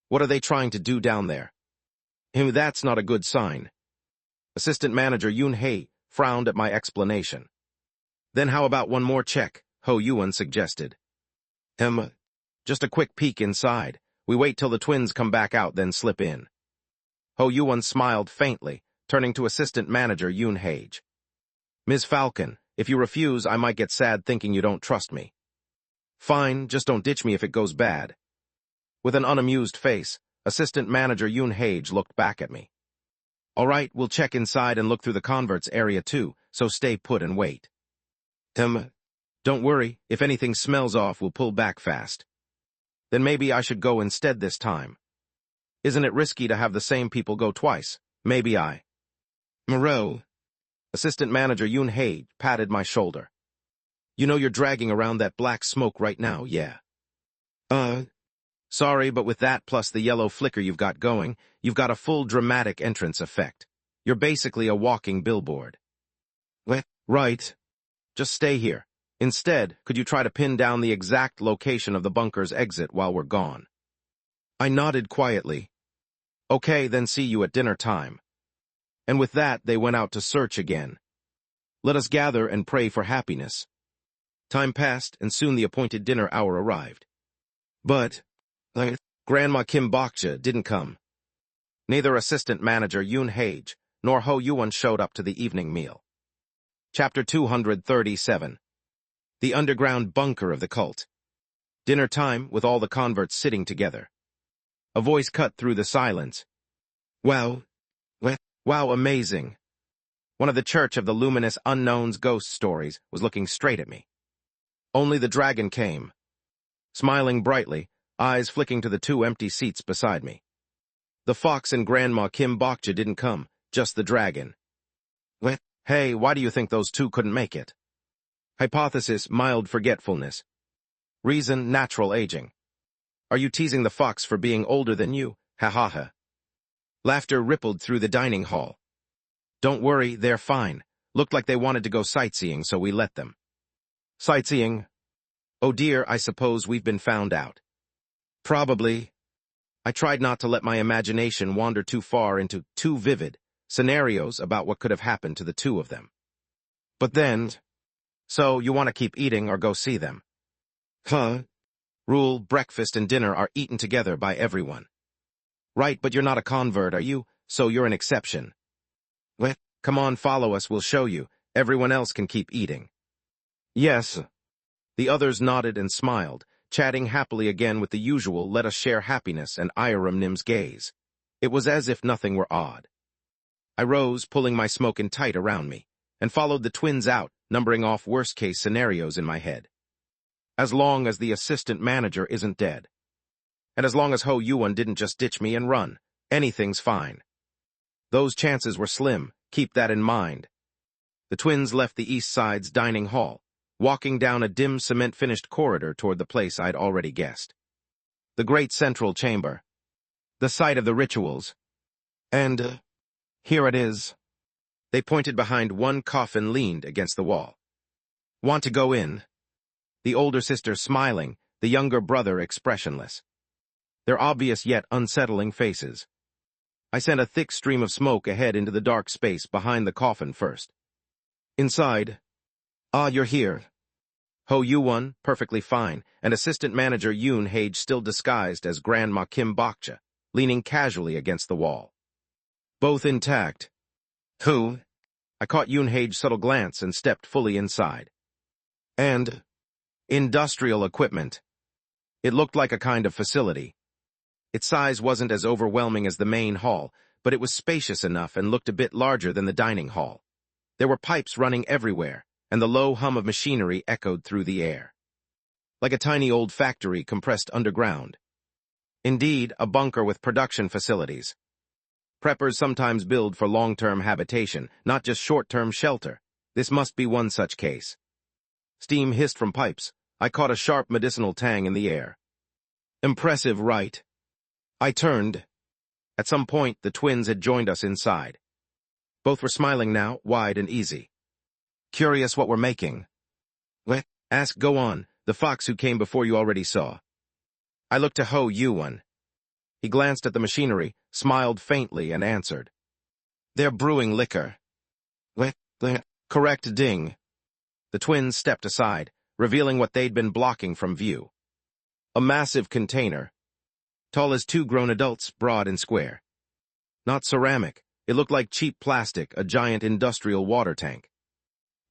What are they trying to do down there? That's not a good sign. Assistant manager Yoon Hae frowned at my explanation. Then how about one more check, Ho Yuan suggested. Just a quick peek inside. We wait till the twins come back out, then slip in. Ho Yuan smiled faintly, turning to assistant manager Yoon Hage. Ms. Falcon, if you refuse, I might get sad thinking you don't trust me. Fine, just don't ditch me if it goes bad. With an unamused face, assistant manager Yoon Hage looked back at me. All right, we'll check inside and look through the converts area too, so stay put and wait. Don't worry, if anything smells off, we'll pull back fast. Then maybe I should go instead this time. Isn't it risky to have the same people go twice? Maybe I. Moreau. Assistant manager Yoon Hae patted my shoulder. You know you're dragging around that black smoke right now, yeah. Sorry, but with that plus the yellow flicker you've got going, you've got a full dramatic entrance effect. You're basically a walking billboard. Right. Just stay here. Instead, could you try to pin down the exact location of the bunker's exit while we're gone? I nodded quietly. Okay, then see you at dinner time. And with that, they went out to search again. Let us gather and pray for happiness. Time passed, and soon the appointed dinner hour arrived. But, Grandma Kim Bokja didn't come. Neither assistant manager Yoon Hage nor Ho Yuan showed up to the evening meal. Chapter 237. The underground bunker of the cult. Dinner time with all the converts sitting together. A voice cut through the silence. Wow, amazing. One of the Church of the Luminous Unknown's ghost stories was looking straight at me. Only the dragon came. Smiling brightly, eyes flicking to the two empty seats beside me. The fox and Grandma Kim Bokja didn't come, just the dragon. Hey, why do you think those two couldn't make it? Hypothesis, mild forgetfulness. Reason, natural aging. Are you teasing the fox for being older than you? Ha ha ha. Laughter rippled through the dining hall. Don't worry, they're fine. Looked like they wanted to go sightseeing, so we let them. Sightseeing? Oh dear, I suppose we've been found out. Probably. I tried not to let my imagination wander too far into too vivid scenarios about what could have happened to the two of them. But then, so you want to keep eating or go see them? Rule, breakfast and dinner are eaten together by everyone. Right, but you're not a convert, are you? So you're an exception. Come on, follow us, we'll show you. Everyone else can keep eating. Yes. The others nodded and smiled, chatting happily again with the usual let us share happiness and Iram Nim's gaze. It was as if nothing were odd. I rose, pulling my smoke-in tight around me, and followed the twins out, numbering off worst-case scenarios in my head. As long as the assistant manager isn't dead. And as long as Ho Yuan didn't just ditch me and run, anything's fine. Those chances were slim, keep that in mind. The twins left the east side's dining hall, walking down a dim cement-finished corridor toward the place I'd already guessed. The great central chamber. The site of the rituals. And, here it is. They pointed behind one coffin leaned against the wall. Want to go in? The older sister smiling, the younger brother expressionless. Their obvious yet unsettling faces. I sent a thick stream of smoke ahead into the dark space behind the coffin first. Inside. Ah, you're here. Ho Yoo-won, perfectly fine, and assistant manager Yoon Hage still disguised as Grandma Kim Bokcha, leaning casually against the wall. Both intact. Who? I caught Yoon Hage's subtle glance and stepped fully inside. And industrial equipment. It looked like a kind of facility. Its size wasn't as overwhelming as the main hall, but it was spacious enough and looked a bit larger than the dining hall. There were pipes running everywhere, and the low hum of machinery echoed through the air. Like a tiny old factory compressed underground. Indeed, a bunker with production facilities. Preppers sometimes build for long-term habitation, not just short-term shelter. This must be one such case. Steam hissed from pipes. I caught a sharp medicinal tang in the air. Impressive, right? I turned. At some point, the twins had joined us inside. Both were smiling now, wide and easy. Curious what we're making. What? Ask, go on. The fox who came before you already saw. I looked to Ho Yoo-won. He glanced at the machinery, smiled faintly, and answered. They're brewing liquor. What? Correct, ding. The twins stepped aside, revealing what they'd been blocking from view. A massive container. Tall as two grown adults, broad and square. Not ceramic. It looked like cheap plastic, a giant industrial water tank.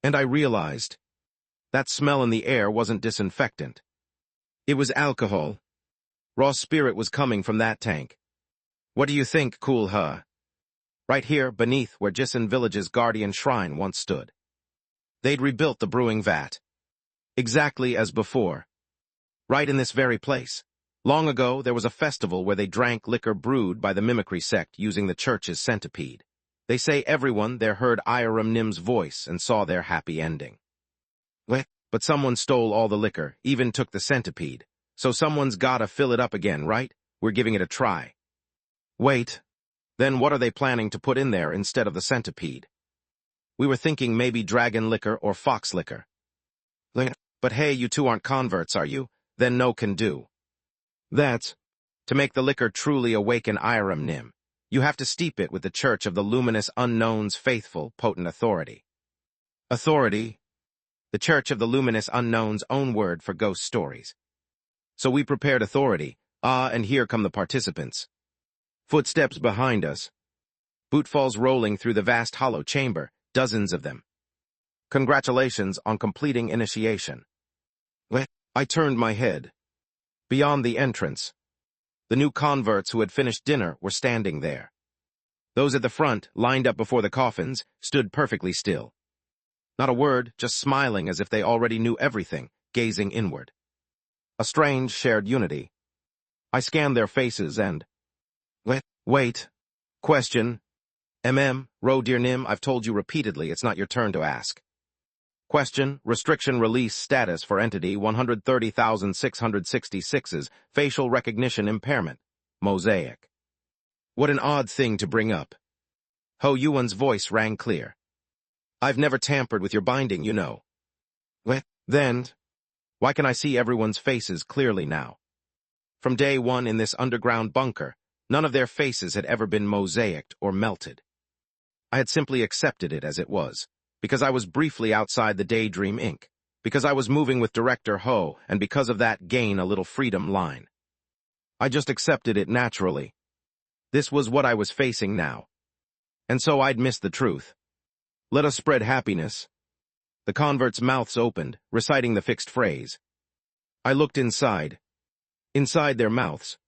And I realized. That smell in the air wasn't disinfectant. It was alcohol. Raw spirit was coming from that tank. What do you think, cool huh? Right here, beneath where Jisan Village's guardian shrine once stood. They'd rebuilt the brewing vat. Exactly as before. Right in this very place. Long ago, there was a festival where they drank liquor brewed by the mimicry sect using the church's centipede. They say everyone there heard Iram Nim's voice and saw their happy ending. But someone stole all the liquor, even took the centipede. So someone's gotta fill it up again, right? We're giving it a try. Wait. Then what are they planning to put in there instead of the centipede? We were thinking maybe dragon liquor or fox liquor. But hey, you two aren't converts, are you? Then no can do. That's to make the liquor truly awaken Iram Nim. You have to steep it with the Church of the Luminous Unknown's faithful, potent authority. Authority? The Church of the Luminous Unknown's own word for ghost stories. So we prepared authority. And here come the participants. Footsteps behind us. Bootfalls rolling through the vast hollow chamber, dozens of them. Congratulations on completing initiation. I turned my head. Beyond the entrance, the new converts who had finished dinner were standing there. Those at the front, lined up before the coffins, stood perfectly still. Not a word, just smiling as if they already knew everything, gazing inward. A strange shared unity. I scanned their faces and... Wait. Question. Ro dear Nim, I've told you repeatedly it's not your turn to ask. Question, restriction release status for entity 130,666's facial recognition impairment. Mosaic. What an odd thing to bring up. Ho Yoo-won's voice rang clear. I've never tampered with your binding, you know. Then, why can I see everyone's faces clearly now? From day one in this underground bunker, none of their faces had ever been mosaicked or melted. I had simply accepted it as it was. Because I was briefly outside the Daydream Inc., because I was moving with Director Ho, and because of that gain a little freedom line. I just accepted it naturally. This was what I was facing now. And so I'd miss the truth. Let us spread happiness. The converts' mouths opened, reciting the fixed phrase. I looked inside. Inside their mouths.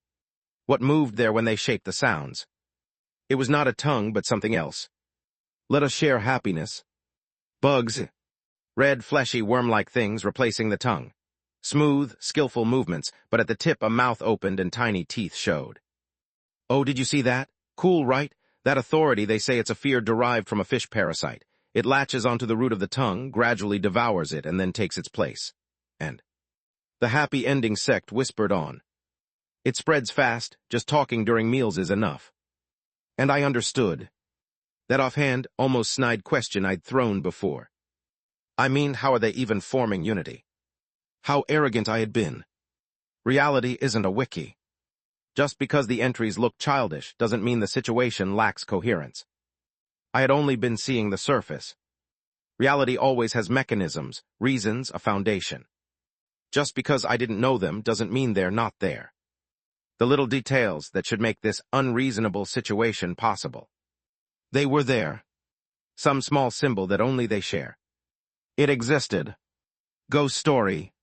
What moved there when they shaped the sounds? It was not a tongue, but something else. Let us share happiness. Bugs. Red, fleshy, worm-like things replacing the tongue. Smooth, skillful movements, but at the tip a mouth opened and tiny teeth showed. Oh, did you see that? Cool, right? That authority, they say it's a fear derived from a fish parasite. It latches onto the root of the tongue, gradually devours it, and then takes its place. And the happy ending sect whispered on. It spreads fast, just talking during meals is enough. And I understood. That offhand, almost snide question I'd thrown before. I mean, how are they even forming unity? How arrogant I had been. Reality isn't a wiki. Just because the entries look childish doesn't mean the situation lacks coherence. I had only been seeing the surface. Reality always has mechanisms, reasons, a foundation. Just because I didn't know them doesn't mean they're not there. The little details that should make this unreasonable situation possible. They were there. Some small symbol that only they share. It existed. Ghost story.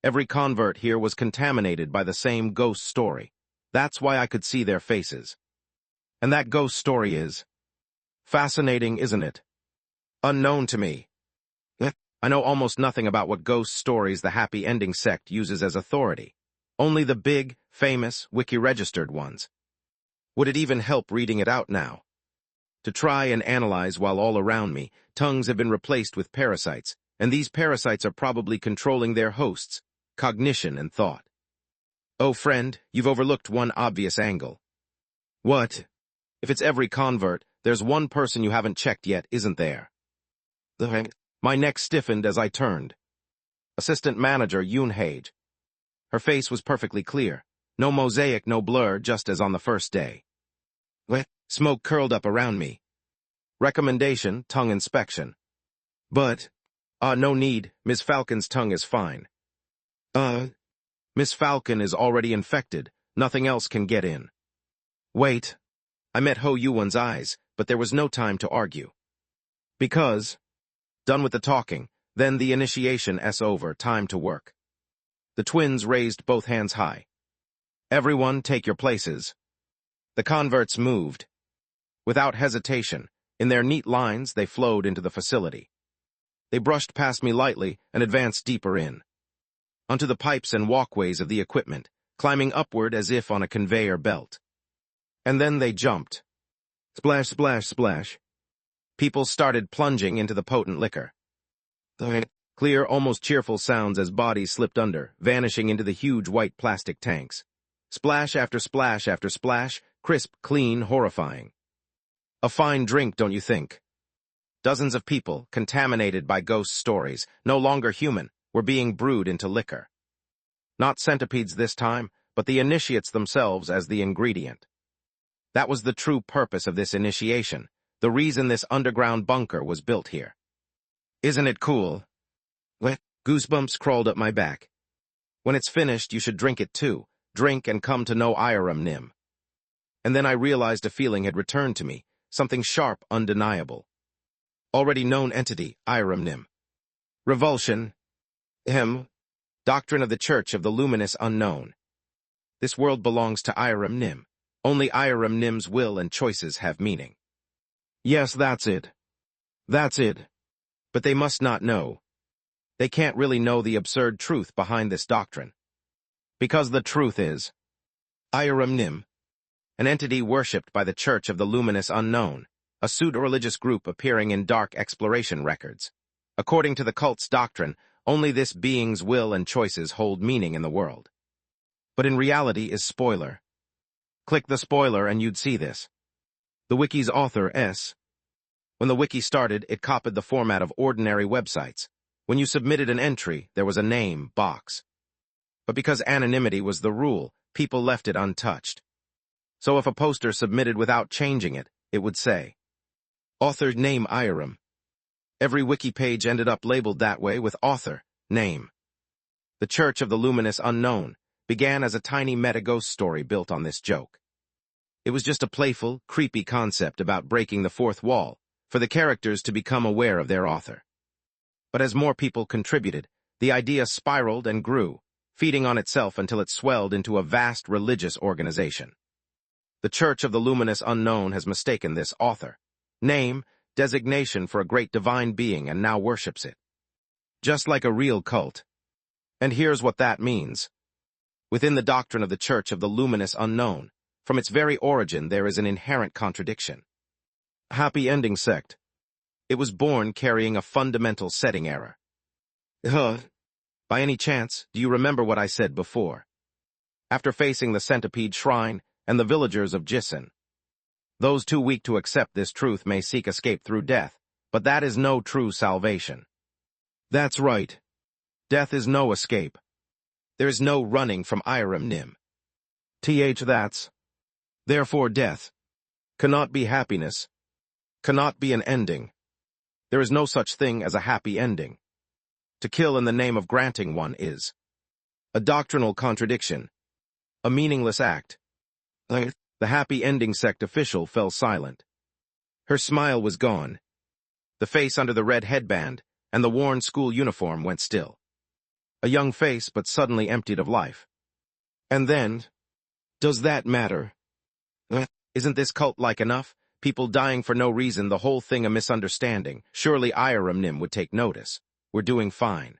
Every convert here was contaminated by the same ghost story. That's why I could see their faces. And that ghost story is fascinating, isn't it? Unknown to me. I know almost nothing about what ghost stories the Happy Ending sect uses as authority. Only the big, famous, wiki-registered ones. Would it even help reading it out now? To try and analyze while all around me, tongues have been replaced with parasites, and these parasites are probably controlling their hosts, cognition and thought. Oh, friend, you've overlooked one obvious angle. What? If it's every convert, there's one person you haven't checked yet, isn't there? My neck stiffened as I turned. Assistant Manager Yoon Hage. Her face was perfectly clear. No mosaic, no blur, just as on the first day. Smoke curled up around me. Recommendation, tongue inspection. But, no need, Miss Falcon's tongue is fine. Miss Falcon is already infected, nothing else can get in. Wait. I met Ho Yuwon's eyes, but there was no time to argue. Because, done with the talking, then the initiation over, time to work. The twins raised both hands high. Everyone take your places. The converts moved. Without hesitation, in their neat lines they flowed into the facility. They brushed past me lightly and advanced deeper in. Onto the pipes and walkways of the equipment, climbing upward as if on a conveyor belt. And then they jumped. Splash, splash, splash. People started plunging into the potent liquor. Clear, almost cheerful sounds as bodies slipped under, vanishing into the huge white plastic tanks. Splash after splash after splash, crisp, clean, horrifying. A fine drink, don't you think? Dozens of people, contaminated by ghost stories, no longer human, were being brewed into liquor. Not centipedes this time, but the initiates themselves as the ingredient. That was the true purpose of this initiation, the reason this underground bunker was built here. Isn't it cool? Goosebumps crawled up my back. When it's finished, you should drink it too. Drink and come to know Iram Nim. And then I realized a feeling had returned to me, something sharp, undeniable. Already known entity, Iram Nim. Revulsion. Doctrine of the Church of the Luminous Unknown. This world belongs to Iram Nim. Only Iram Nim's will and choices have meaning. Yes, that's it. That's it. But they must not know. They can't really know the absurd truth behind this doctrine. Because the truth is, Iram Nim, an entity worshipped by the Church of the Luminous Unknown, a pseudo-religious group appearing in dark exploration records. According to the cult's doctrine, only this being's will and choices hold meaning in the world. But in reality is spoiler. Click the spoiler and you'd see this. The wiki's author, S. When the wiki started, it copied the format of ordinary websites. When you submitted an entry, there was a name box. But because anonymity was the rule, people left it untouched. So if a poster submitted without changing it, it would say, Author name Iram. Every wiki page ended up labeled that way with author, name. The Church of the Luminous Unknown began as a tiny meta-ghost story built on this joke. It was just a playful, creepy concept about breaking the fourth wall, for the characters to become aware of their author. But as more people contributed, the idea spiraled and grew, feeding on itself until it swelled into a vast religious organization. The Church of the Luminous Unknown has mistaken this author, name, designation for a great divine being and now worships it. Just like a real cult. And here's what that means. Within the doctrine of the Church of the Luminous Unknown, from its very origin there is an inherent contradiction. Happy Ending sect. It was born carrying a fundamental setting error. By any chance, do you remember what I said before? After facing the Centipede Shrine and the villagers of Jisan, those too weak to accept this truth may seek escape through death, but that is no true salvation. That's right. Death is no escape. There is no running from Iram Nim. That's. Therefore death cannot be happiness, cannot be an ending. There is no such thing as a happy ending. To kill in the name of granting one is a doctrinal contradiction, a meaningless act. The happy ending sect official fell silent. Her smile was gone. The face under the red headband and the worn school uniform went still. A young face, but suddenly emptied of life. And then, does that matter? Isn't this cult-like enough? People dying for no reason, the whole thing a misunderstanding. Surely Iram Nim would take notice. We're doing fine.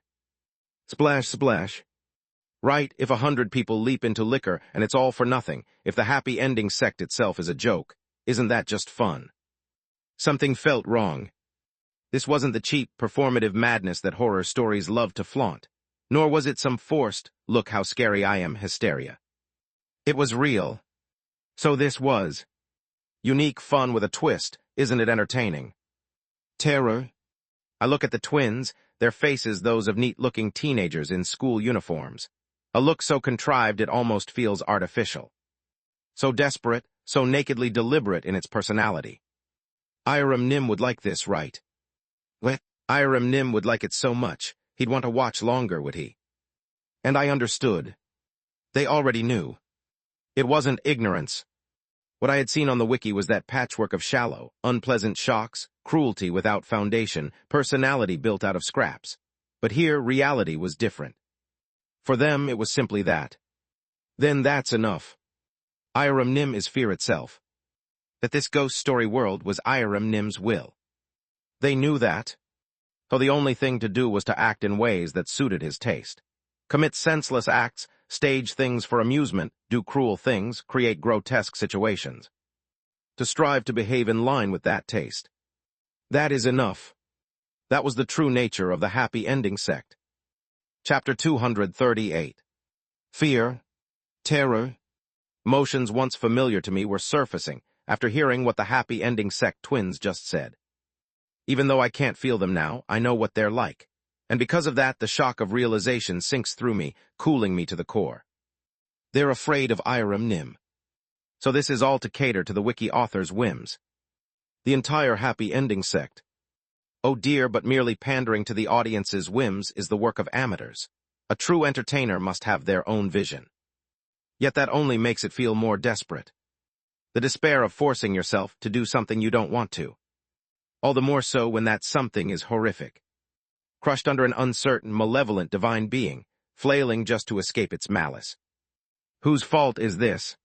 Splash, splash. Right, if 100 people leap into liquor and it's all for nothing, if the happy ending sect itself is a joke, isn't that just fun? Something felt wrong. This wasn't the cheap, performative madness that horror stories love to flaunt, nor was it some forced, look how scary I am, hysteria. It was real. So this was unique fun with a twist, isn't it entertaining? Terror. I look at the twins, their faces those of neat-looking teenagers in school uniforms. A look so contrived it almost feels artificial. So desperate, so nakedly deliberate in its personality. Iram Nim would like this, right? Iram Nim would like it so much, he'd want to watch longer, would he? And I understood. They already knew. It wasn't ignorance. What I had seen on the wiki was that patchwork of shallow, unpleasant shocks, cruelty without foundation, personality built out of scraps. But here, reality was different. For them, it was simply that. Then that's enough. Iram Nim is fear itself. That this ghost story world was Iram Nim's will. They knew that. So the only thing to do was to act in ways that suited his taste. Commit senseless acts, stage things for amusement, do cruel things, create grotesque situations. To strive to behave in line with that taste. That is enough. That was the true nature of the happy ending sect. Chapter 238. Fear, terror, emotions once familiar to me were surfacing after hearing what the happy ending sect twins just said. Even though I can't feel them now, I know what they're like. And because of that, the shock of realization sinks through me, cooling me to the core. They're afraid of Iram Nim. So this is all to cater to the wiki author's whims. The entire happy ending sect. Oh dear, but merely pandering to the audience's whims is the work of amateurs. A true entertainer must have their own vision. Yet that only makes it feel more desperate. The despair of forcing yourself to do something you don't want to. All the more so when that something is horrific. Crushed under an uncertain, malevolent divine being, flailing just to escape its malice. Whose fault is this?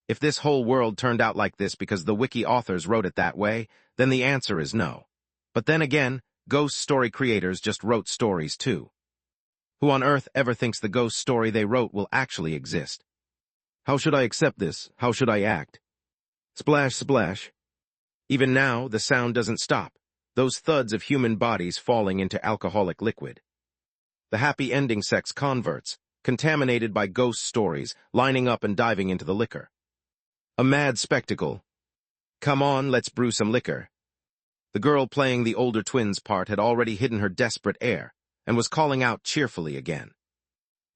If this whole world turned out like this because the wiki authors wrote it that way, then the answer is no. But then again, ghost story creators just wrote stories too. Who on earth ever thinks the ghost story they wrote will actually exist? How should I accept this? How should I act? Splash, splash. Even now, the sound doesn't stop. Those thuds of human bodies falling into alcoholic liquid. The happy ending sect's converts, contaminated by ghost stories, lining up and diving into the liquor. A mad spectacle. Come on, let's brew some liquor. The girl playing the older twins' part had already hidden her desperate air, and was calling out cheerfully again.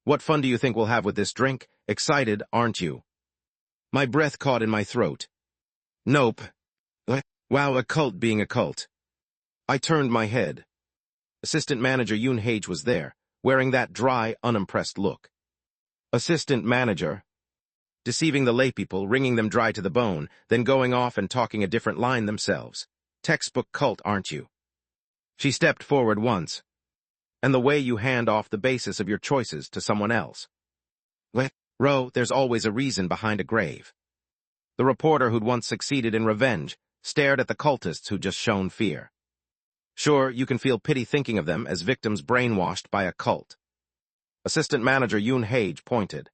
What fun do you think we'll have with this drink? Excited, aren't you? My breath caught in my throat. Nope. Wow, a cult being a cult. I turned my head. Assistant Manager Yoon Hage was there, wearing that dry, unimpressed look. Assistant Manager. Deceiving the laypeople, wringing them dry to the bone, then going off and talking a different line themselves. Textbook cult, aren't you? She stepped forward once. And the way you hand off the basis of your choices to someone else. Ro, there's always a reason behind a grave. The reporter who'd once succeeded in revenge stared at the cultists who'd just shown fear. Sure, you can feel pity thinking of them as victims brainwashed by a cult. Assistant Manager Yoon Hage pointed.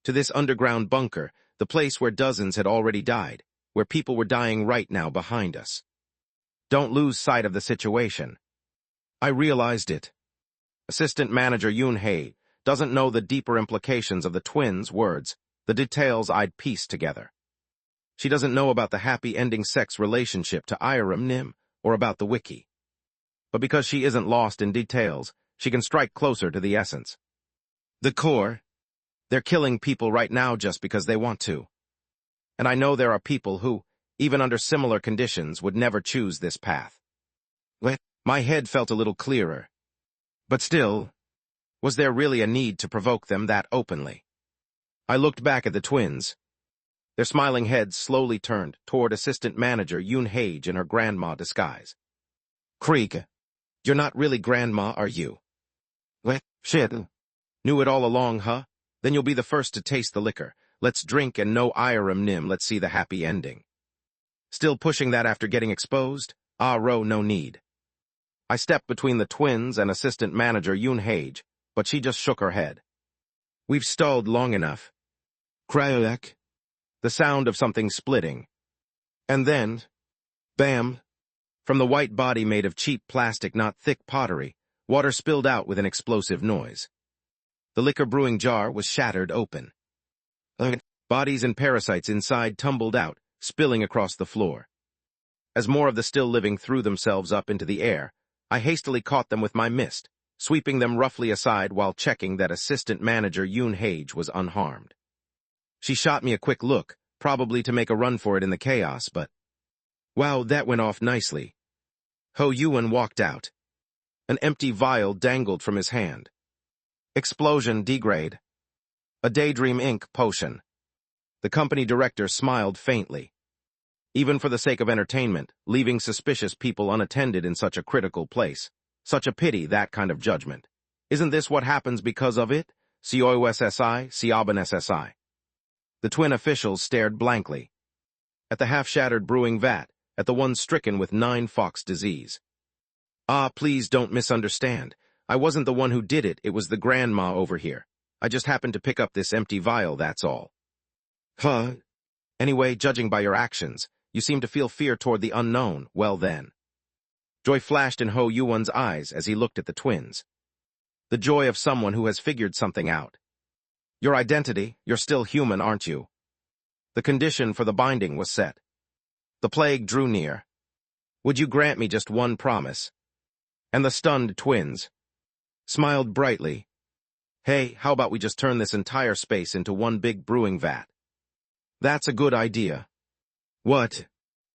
To this underground bunker, the place where dozens had already died, where people were dying right now behind us. Don't lose sight of the situation. I realized it. Assistant Manager Yoon Hage doesn't know the deeper implications of the twins' words, the details I'd pieced together. She doesn't know about the happy ending sect's relationship to Iram Nim or about the wiki. But because she isn't lost in details, she can strike closer to the essence. The core. They're killing people right now just because they want to. And I know there are people who, even under similar conditions, would never choose this path. My head felt a little clearer. But still, was there really a need to provoke them that openly? I looked back at the twins. Their smiling heads slowly turned toward Assistant Manager Yoon Hage in her grandma disguise. Creek, you're not really grandma, are you? Shit. Knew it all along, huh? Then you'll be the first to taste the liquor. Let's drink and no Iram Nim, let's see the happy ending. Still pushing that after getting exposed? Ah, Ro, no need. I stepped between the twins and Assistant Manager Yoon Hage, but she just shook her head. We've stalled long enough. Crack. The sound of something splitting. And then, bam! From the white body made of cheap plastic, not thick pottery, water spilled out with an explosive noise. The liquor brewing jar was shattered open. Bodies and parasites inside tumbled out, spilling across the floor. As more of the still living threw themselves up into the air, I hastily caught them with my mist, sweeping them roughly aside while checking that Assistant Manager Yoon Hage was unharmed. She shot me a quick look, probably to make a run for it in the chaos, but... wow, that went off nicely. Ho Yuan walked out. An empty vial dangled from his hand. Explosion degrade. A Daydream Inc. potion. The company director smiled faintly. Even for the sake of entertainment, leaving suspicious people unattended in such a critical place. Such a pity, that kind of judgment. Isn't this what happens because of it? SSI, Siaban SSI. The twin officials stared blankly. At the half-shattered brewing vat, at the one stricken with 9-fox disease. Ah, please don't misunderstand. I wasn't the one who did it, it was the grandma over here. I just happened to pick up this empty vial, that's all. Huh? Anyway, judging by your actions, you seem to feel fear toward the unknown. Well then. Joy flashed in Ho Yuan's eyes as he looked at the twins. The joy of someone who has figured something out. Your identity, you're still human, aren't you? The condition for the binding was set. The plague drew near. Would you grant me just one promise? And the stunned twins smiled brightly. Hey, how about we just turn this entire space into one big brewing vat? That's a good idea. What?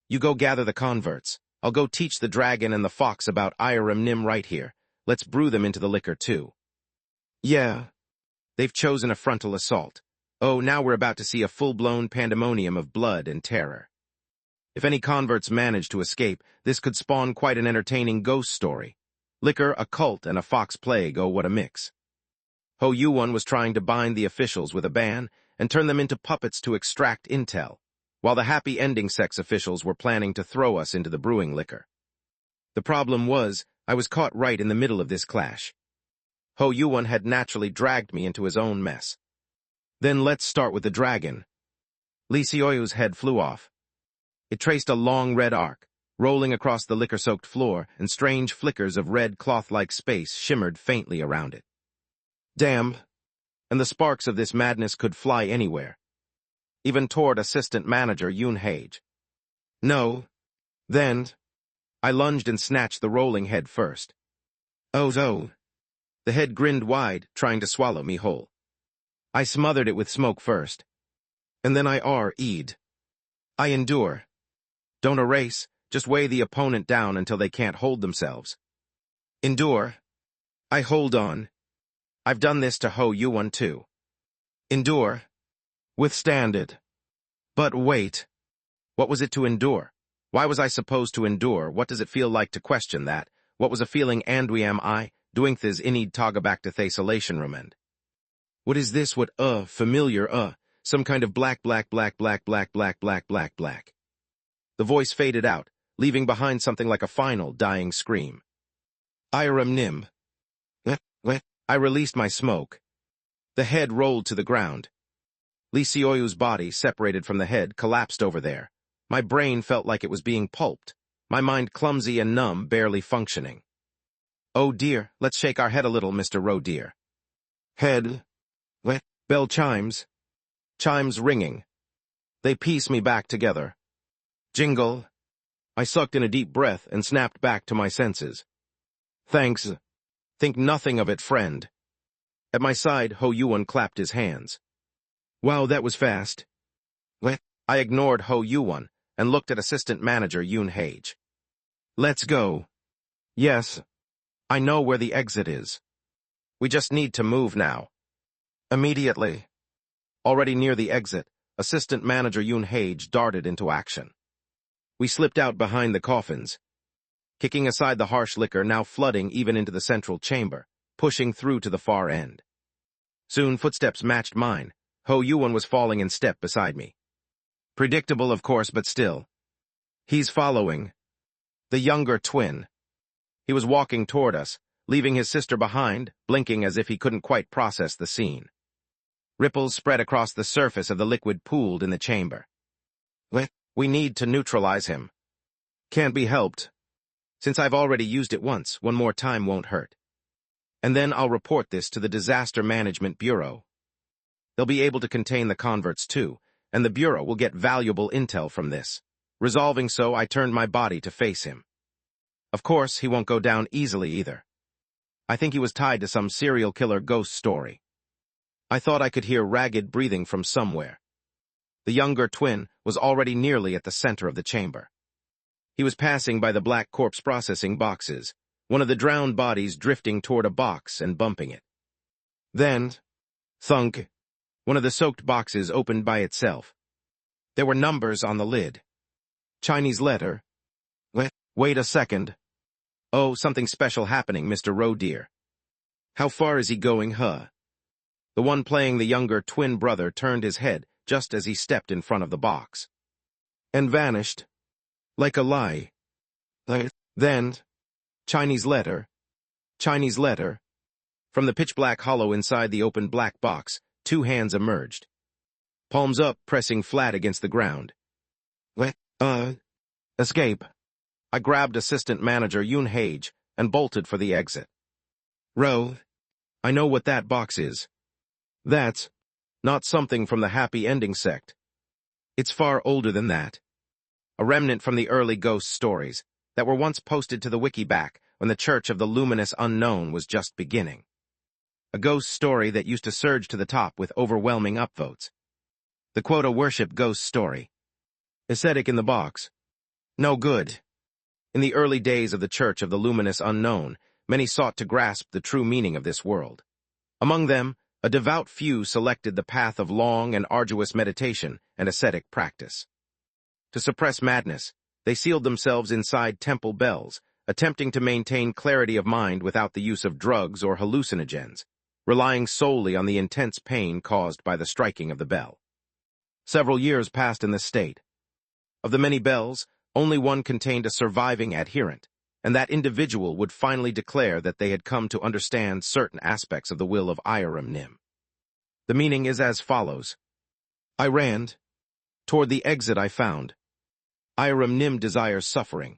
You go gather the converts. I'll go teach the dragon and the fox about Iram Nim right here. Let's brew them into the liquor too. Yeah. They've chosen a frontal assault. Oh, now we're about to see a full-blown pandemonium of blood and terror. If any converts manage to escape, this could spawn quite an entertaining ghost story. Liquor, a cult, and a fox plague, oh what a mix. Ho Yuan was trying to bind the officials with a ban and turn them into puppets to extract intel, while the happy ending sex officials were planning to throw us into the brewing liquor. The problem was, I was caught right in the middle of this clash. Ho Yuan had naturally dragged me into his own mess. Then let's start with the dragon. Li Xiaoyu's head flew off. It traced a long red arc, rolling across the liquor-soaked floor, and strange flickers of red cloth-like space shimmered faintly around it. Damn! And the sparks of this madness could fly anywhere. Even toward Assistant Manager Yoon Hage. No. Then, I lunged and snatched the rolling head first. Oh no. The head grinned wide, trying to swallow me whole. I smothered it with smoke first. And then I R-E'd. I endure. Don't erase, just weigh the opponent down until they can't hold themselves. Endure. I hold on. I've done this to Ho Yuan too. Endure. Withstand it. But wait. What was it to endure? Why was I supposed to endure? What does it feel like to question that? What was a feeling andwi am I? Duingthas inid tagaback to Thessalation rumend. What is this? What familiar some kind of black. The voice faded out, leaving behind something like a final, dying scream. Iram Nim. I released my smoke. The head rolled to the ground. Li Xiaoyu's body, separated from the head, collapsed over there. My brain felt like it was being pulped. My mind clumsy and numb, barely functioning. Oh dear, let's shake our head a little, Mr. Roe dear. Head. Bell chimes. Chimes ringing. They piece me back together. Jingle. I sucked in a deep breath and snapped back to my senses. Thanks. Think nothing of it, friend. At my side, Ho Yuan clapped his hands. Wow, that was fast. What? I ignored Ho Yuan and looked at assistant manager Yoon Hage. Let's go. Yes. I know where the exit is. We just need to move now. Immediately. Already near the exit, assistant manager Yoon Hage darted into action. We slipped out behind the coffins, kicking aside the harsh liquor now flooding even into the central chamber, pushing through to the far end. Soon footsteps matched mine. Ho Yuan was falling in step beside me. Predictable, of course, but still. He's following. The younger twin. He was walking toward us, leaving his sister behind, blinking as if he couldn't quite process the scene. Ripples spread across the surface of the liquid pooled in the chamber. We need to neutralize him. Can't be helped. Since I've already used it once, one more time won't hurt. And then I'll report this to the Disaster Management Bureau. They'll be able to contain the converts too, and the Bureau will get valuable intel from this. Resolving so, I turned my body to face him. Of course, he won't go down easily either. I think he was tied to some serial killer ghost story. I thought I could hear ragged breathing from somewhere. The younger twin was already nearly at the center of the chamber. He was passing by the black corpse processing boxes, one of the drowned bodies drifting toward a box and bumping it. Then, thunk, one of the soaked boxes opened by itself. There were numbers on the lid. Chinese letter. Wait a second. Oh, something special happening, Mr. Roe dear. How far is he going, huh? The one playing the younger twin brother turned his head just as he stepped in front of the box. And vanished. Like a lie. Then, Chinese letter. Chinese letter. From the pitch-black hollow inside the open black box, two hands emerged. Palms up, pressing flat against the ground. Escape. I grabbed assistant manager Yoon Hage and bolted for the exit. Ro, I know what that box is. That's not something from the Happy Ending sect. It's far older than that. A remnant from the early ghost stories that were once posted to the wiki back when the Church of the Luminous Unknown was just beginning. A ghost story that used to surge to the top with overwhelming upvotes. The quota worship ghost story. Ascetic in the box. No good. In the early days of the Church of the Luminous Unknown, many sought to grasp the true meaning of this world. Among them, a devout few selected the path of long and arduous meditation and ascetic practice. To suppress madness, they sealed themselves inside temple bells, attempting to maintain clarity of mind without the use of drugs or hallucinogens, relying solely on the intense pain caused by the striking of the bell. Several years passed in this state. Of the many bells, only one contained a surviving adherent, and that individual would finally declare that they had come to understand certain aspects of the will of Iram Nim. The meaning is as follows. I ran. Toward the exit I found. Iram Nim desires suffering.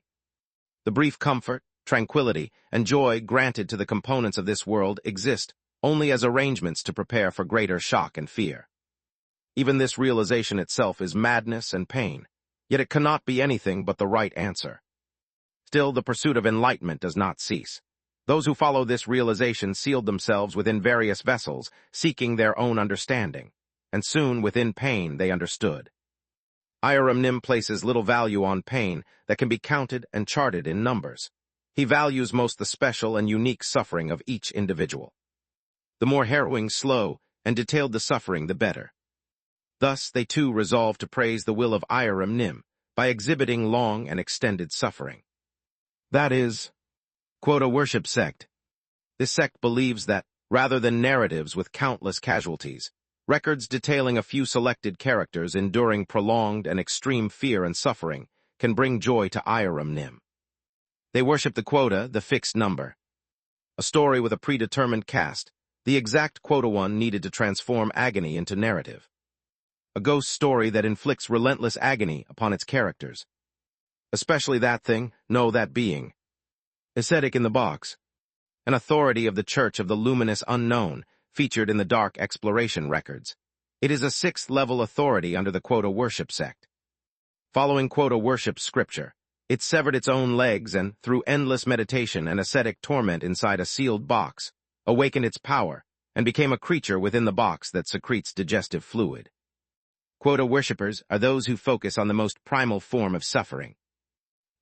The brief comfort, tranquility, and joy granted to the components of this world exist only as arrangements to prepare for greater shock and fear. Even this realization itself is madness and pain, yet it cannot be anything but the right answer. Still, the pursuit of enlightenment does not cease. Those who follow this realization sealed themselves within various vessels, seeking their own understanding, and soon, within pain, they understood. Iram Nim places little value on pain that can be counted and charted in numbers. He values most the special and unique suffering of each individual. The more harrowing, slow, and detailed the suffering, the better. Thus, they too resolve to praise the will of Iram Nim by exhibiting long and extended suffering. That is, quota worship sect. This sect believes that, rather than narratives with countless casualties, records detailing a few selected characters enduring prolonged and extreme fear and suffering can bring joy to Iram Nim. They worship the quota, the fixed number. A story with a predetermined cast, the exact quota one needed to transform agony into narrative. A ghost story that inflicts relentless agony upon its characters. Especially that thing, no, that being. Ascetic in the box. An authority of the Church of the Luminous Unknown, featured in the Dark Exploration records. It is a 6th-level authority under the quota worship sect. Following quota worship scripture, it severed its own legs and, through endless meditation and ascetic torment inside a sealed box, awakened its power and became a creature within the box that secretes digestive fluid. Quota worshippers are those who focus on the most primal form of suffering.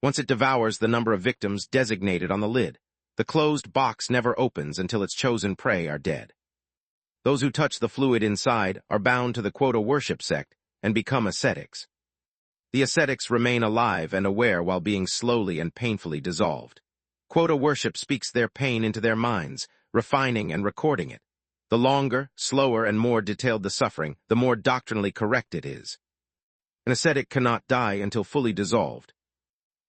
Once it devours the number of victims designated on the lid, the closed box never opens until its chosen prey are dead. Those who touch the fluid inside are bound to the quota worship sect and become ascetics. The ascetics remain alive and aware while being slowly and painfully dissolved. Quota worship speaks their pain into their minds, refining and recording it. The longer, slower, and more detailed the suffering, the more doctrinally correct it is. An ascetic cannot die until fully dissolved.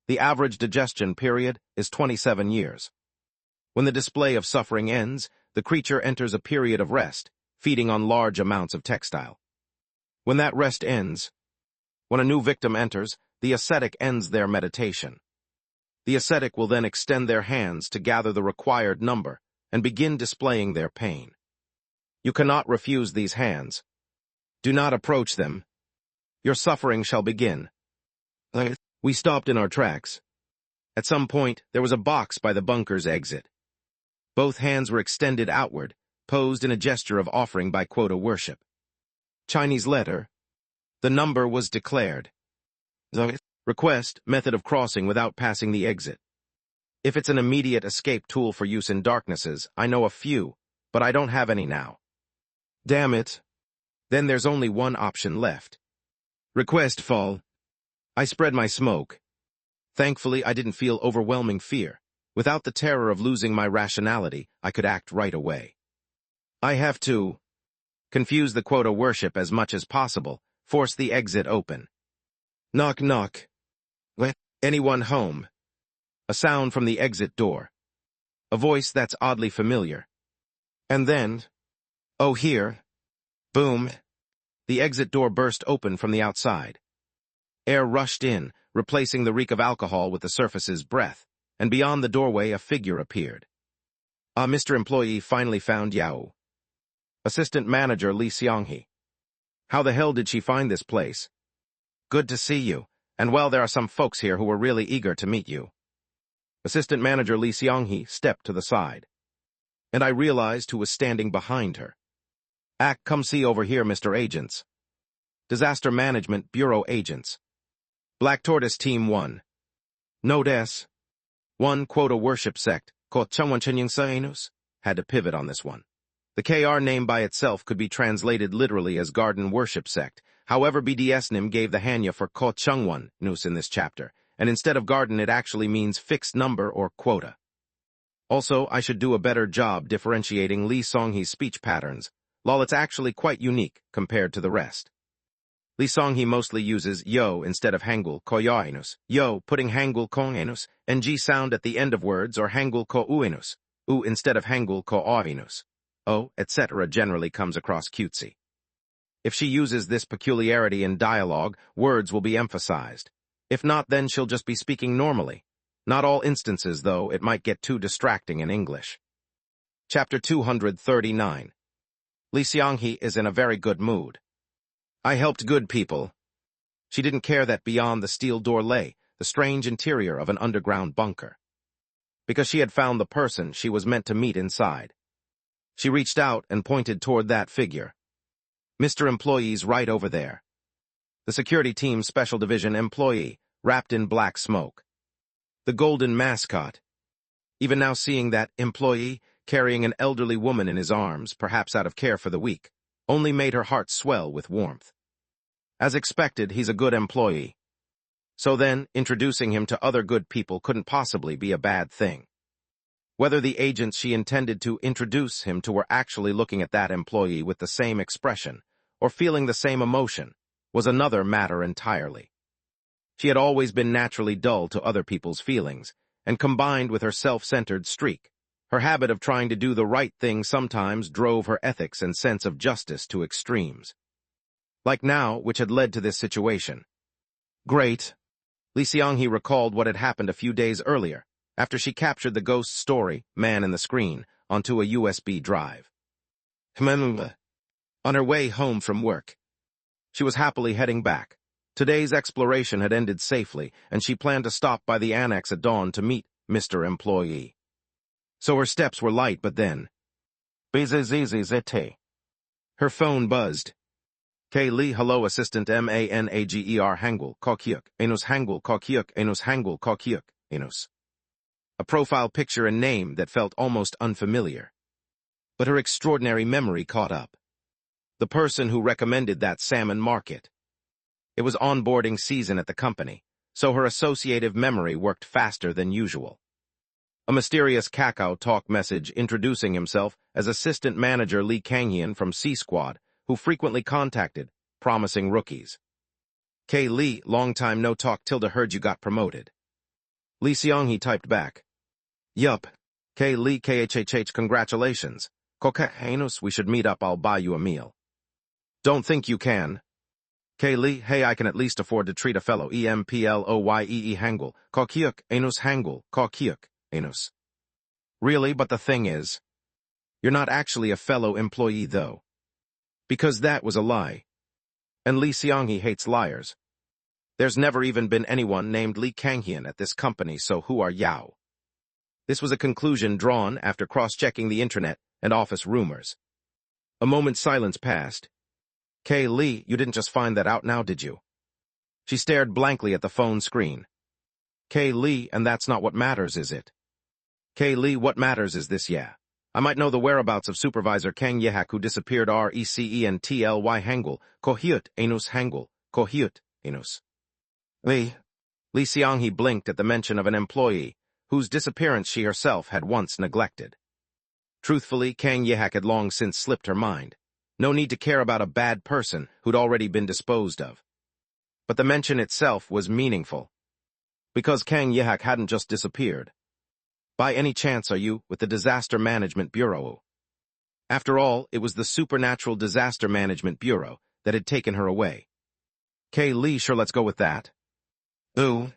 The average digestion period is 27 years. When the display of suffering ends, the creature enters a period of rest, feeding on large amounts of textile. When that rest ends, when a new victim enters, the ascetic ends their meditation. The ascetic will then extend their hands to gather the required number and begin displaying their pain. You cannot refuse these hands. Do not approach them. Your suffering shall begin. We stopped in our tracks. At some point, there was a box by the bunker's exit. Both hands were extended outward, posed in a gesture of offering by quota worship. Chinese letter. The number was declared. Request, method of crossing without passing the exit. If it's an immediate escape tool for use in darknesses, I know a few, but I don't have any now. Damn it. Then there's only one option left. Request fall. I spread my smoke. Thankfully, I didn't feel overwhelming fear. Without the terror of losing my rationality, I could act right away. I have to confuse the quota worship as much as possible, force the exit open. Knock, knock. Anyone home? A sound from the exit door. A voice that's oddly familiar. And then, oh, here. Boom. The exit door burst open from the outside. Air rushed in, replacing the reek of alcohol with the surface's breath, and beyond the doorway a figure appeared. Mr. Employee finally found Yao. Assistant Manager Lee Seong-hee. How the hell did she find this place? Good to see you, and well, there are some folks here who were really eager to meet you. Assistant Manager Lee Seong-hee stepped to the side, and I realized who was standing behind her. Come see over here, Mr. Agents. Disaster Management Bureau Agents. Black Tortoise Team 1. Note S. 1 Quota Worship Sect, called Chungwanchenyingsaenus, had to pivot on this one. The KR name by itself could be translated literally as Garden Worship Sect. However, BDSnim gave the Hanya for Ko Chungwan Nus in this chapter, and instead of garden it actually means fixed number or quota. Also, I should do a better job differentiating Lee Song-hee's speech patterns. Lol, it's actually quite unique compared to the rest. Lee Song-hee mostly uses yo instead of Hangul ko yaenus, yo putting Hangul ko enus, ng sound at the end of words, or Hangul ko uenus, u instead of Hangul ko aenus. O, etc. generally comes across cutesy. If she uses this peculiarity in dialogue, words will be emphasized. If not, then she'll just be speaking normally. Not all instances, though, it might get too distracting in English. Chapter 239. Lee Seong-hee is in a very good mood. I helped good people. She didn't care that beyond the steel door lay the strange interior of an underground bunker. Because she had found the person she was meant to meet inside. She reached out and pointed toward that figure. Mr. Employee's right over there. The security team's special division employee, wrapped in black smoke. The golden mascot. Even now seeing that employee carrying an elderly woman in his arms, perhaps out of care for the weak, only made her heart swell with warmth. As expected, he's a good employee. So then, introducing him to other good people couldn't possibly be a bad thing. Whether the agents she intended to introduce him to were actually looking at that employee with the same expression, or feeling the same emotion, was another matter entirely. She had always been naturally dull to other people's feelings, and combined with her self-centered streak, her habit of trying to do the right thing sometimes drove her ethics and sense of justice to extremes. Like now, which had led to this situation. Great. Lee Seong-hee recalled what had happened a few days earlier, after she captured the ghost story, Man in the Screen, onto a USB drive. On her way home from work. She was happily heading back. Today's exploration had ended safely, and she planned to stop by the annex at dawn to meet Mr. Employee. So her steps were light, but then... BZZZZT. Her phone buzzed. K. Lee, hello, assistant MANAGER Hangul, Kokyuk, Anus Hangul, Kokyuk, Anus Hangul, Kokyuk, Anus. A profile picture and name that felt almost unfamiliar. But her extraordinary memory caught up. The person who recommended that salmon market. It was onboarding season at the company, so her associative memory worked faster than usual. A mysterious Kakao Talk message introducing himself as assistant manager Lee Kanghyun from C-Squad, who frequently contacted promising rookies. K. Lee, long time no talk, tilde heard you got promoted. Lee Seong-hee typed back. Yup. K. Lee KHHH, congratulations. Kokahanus, we should meet up, I'll buy you a meal. Don't think you can. K. Lee, hey, I can at least afford to treat a fellow EMPLOYEE Hangul, Kokyuk, Anus Hangul, Kokyuk, Anus. Really, but the thing is, you're not actually a fellow employee though. Because that was a lie. And Lee Seong-hee hates liars. There's never even been anyone named Lee Kanghyun at this company, so who are Yao? This was a conclusion drawn after cross-checking the internet and office rumors. A moment's silence passed. K. Lee, you didn't just find that out now, did you? She stared blankly at the phone screen. K. Lee, and that's not what matters, is it? K. Lee, what matters is this, yeah. I might know the whereabouts of Supervisor Kang Yehak who disappeared RECENTLY Hangul, Kohyut, Anus Hangul, Kohyut, Anus. Lee Seong-hee blinked at the mention of an employee whose disappearance she herself had once neglected. Truthfully, Kang Yehak had long since slipped her mind. No need to care about a bad person who'd already been disposed of. But the mention itself was meaningful. Because Kang Yehak hadn't just disappeared. By any chance are you with the Disaster Management Bureau? After all, it was the Supernatural Disaster Management Bureau that had taken her away. K. Lee, sure, let's go with that. Ooh.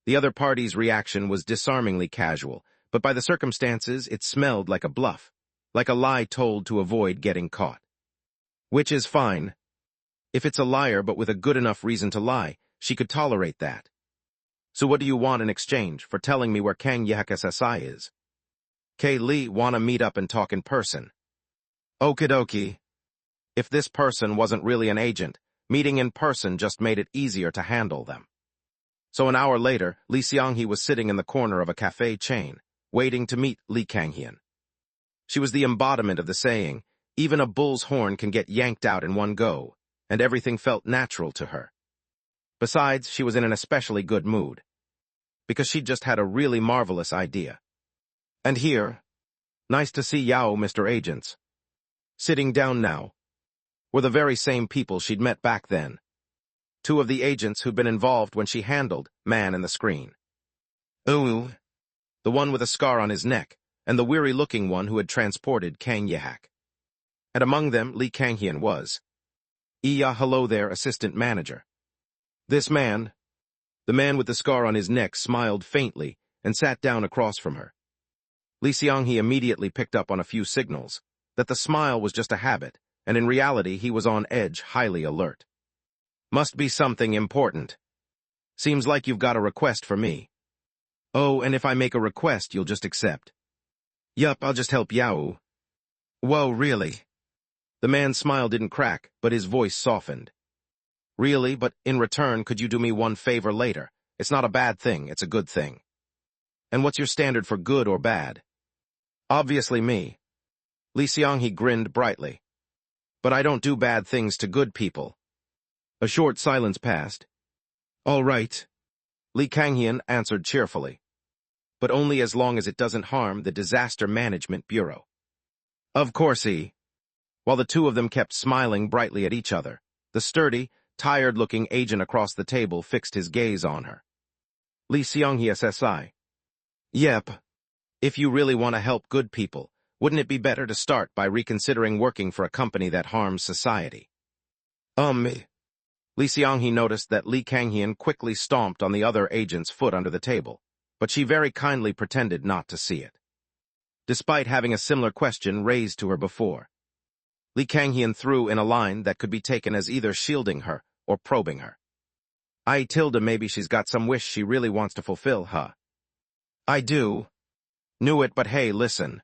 The other party's reaction was disarmingly casual, but by the circumstances it smelled like a bluff, like a lie told to avoid getting caught. Which is fine. If it's a liar but with a good enough reason to lie, she could tolerate that. So what do you want in exchange for telling me where Kang Yehak SSI is? K. Lee, wanna meet up and talk in person. Okidoki. If this person wasn't really an agent, meeting in person just made it easier to handle them. So an hour later, Lee Seong-hee was sitting in the corner of a cafe chain, waiting to meet Lee Kanghyun. She was the embodiment of the saying, even a bull's horn can get yanked out in one go, and everything felt natural to her. Besides, she was in an especially good mood, because she'd just had a really marvelous idea. And here, nice to see Yao, Mr. Agents. Sitting down now, were the very same people she'd met back then. Two of the agents who'd been involved when she handled Man in the Screen. Ooh, the one with a scar on his neck, and the weary-looking one who had transported Kang Yehak. And among them, Lee Kanghyun was. Iya, hello there, assistant manager. This man, the man with the scar on his neck, smiled faintly and sat down across from her. Lee Seong-hee immediately picked up on a few signals, that the smile was just a habit, and in reality he was on edge, highly alert. Must be something important. Seems like you've got a request for me. Oh, and if I make a request, you'll just accept. Yup, I'll just help Yao. Whoa, really? The man's smile didn't crack, but his voice softened. Really, but in return, could you do me one favor later? It's not a bad thing, it's a good thing. And what's your standard for good or bad? Obviously me. Lee Seong-hee grinned brightly. But I don't do bad things to good people. A short silence passed. All right. Lee Kanghyun answered cheerfully. But only as long as it doesn't harm the Disaster Management Bureau. Of course, While the two of them kept smiling brightly at each other, the sturdy, tired-looking agent across the table fixed his gaze on her. Lee Seong-hee SSI. Yep. If you really want to help good people, wouldn't it be better to start by reconsidering working for a company that harms society? Lee Seong-hee noticed that Lee Kanghyun quickly stomped on the other agent's foot under the table, but she very kindly pretended not to see it. Despite having a similar question raised to her before, Lee Kanghyun threw in a line that could be taken as either shielding her or probing her. Maybe she's got some wish she really wants to fulfill, huh? I do. Knew it, but hey, listen.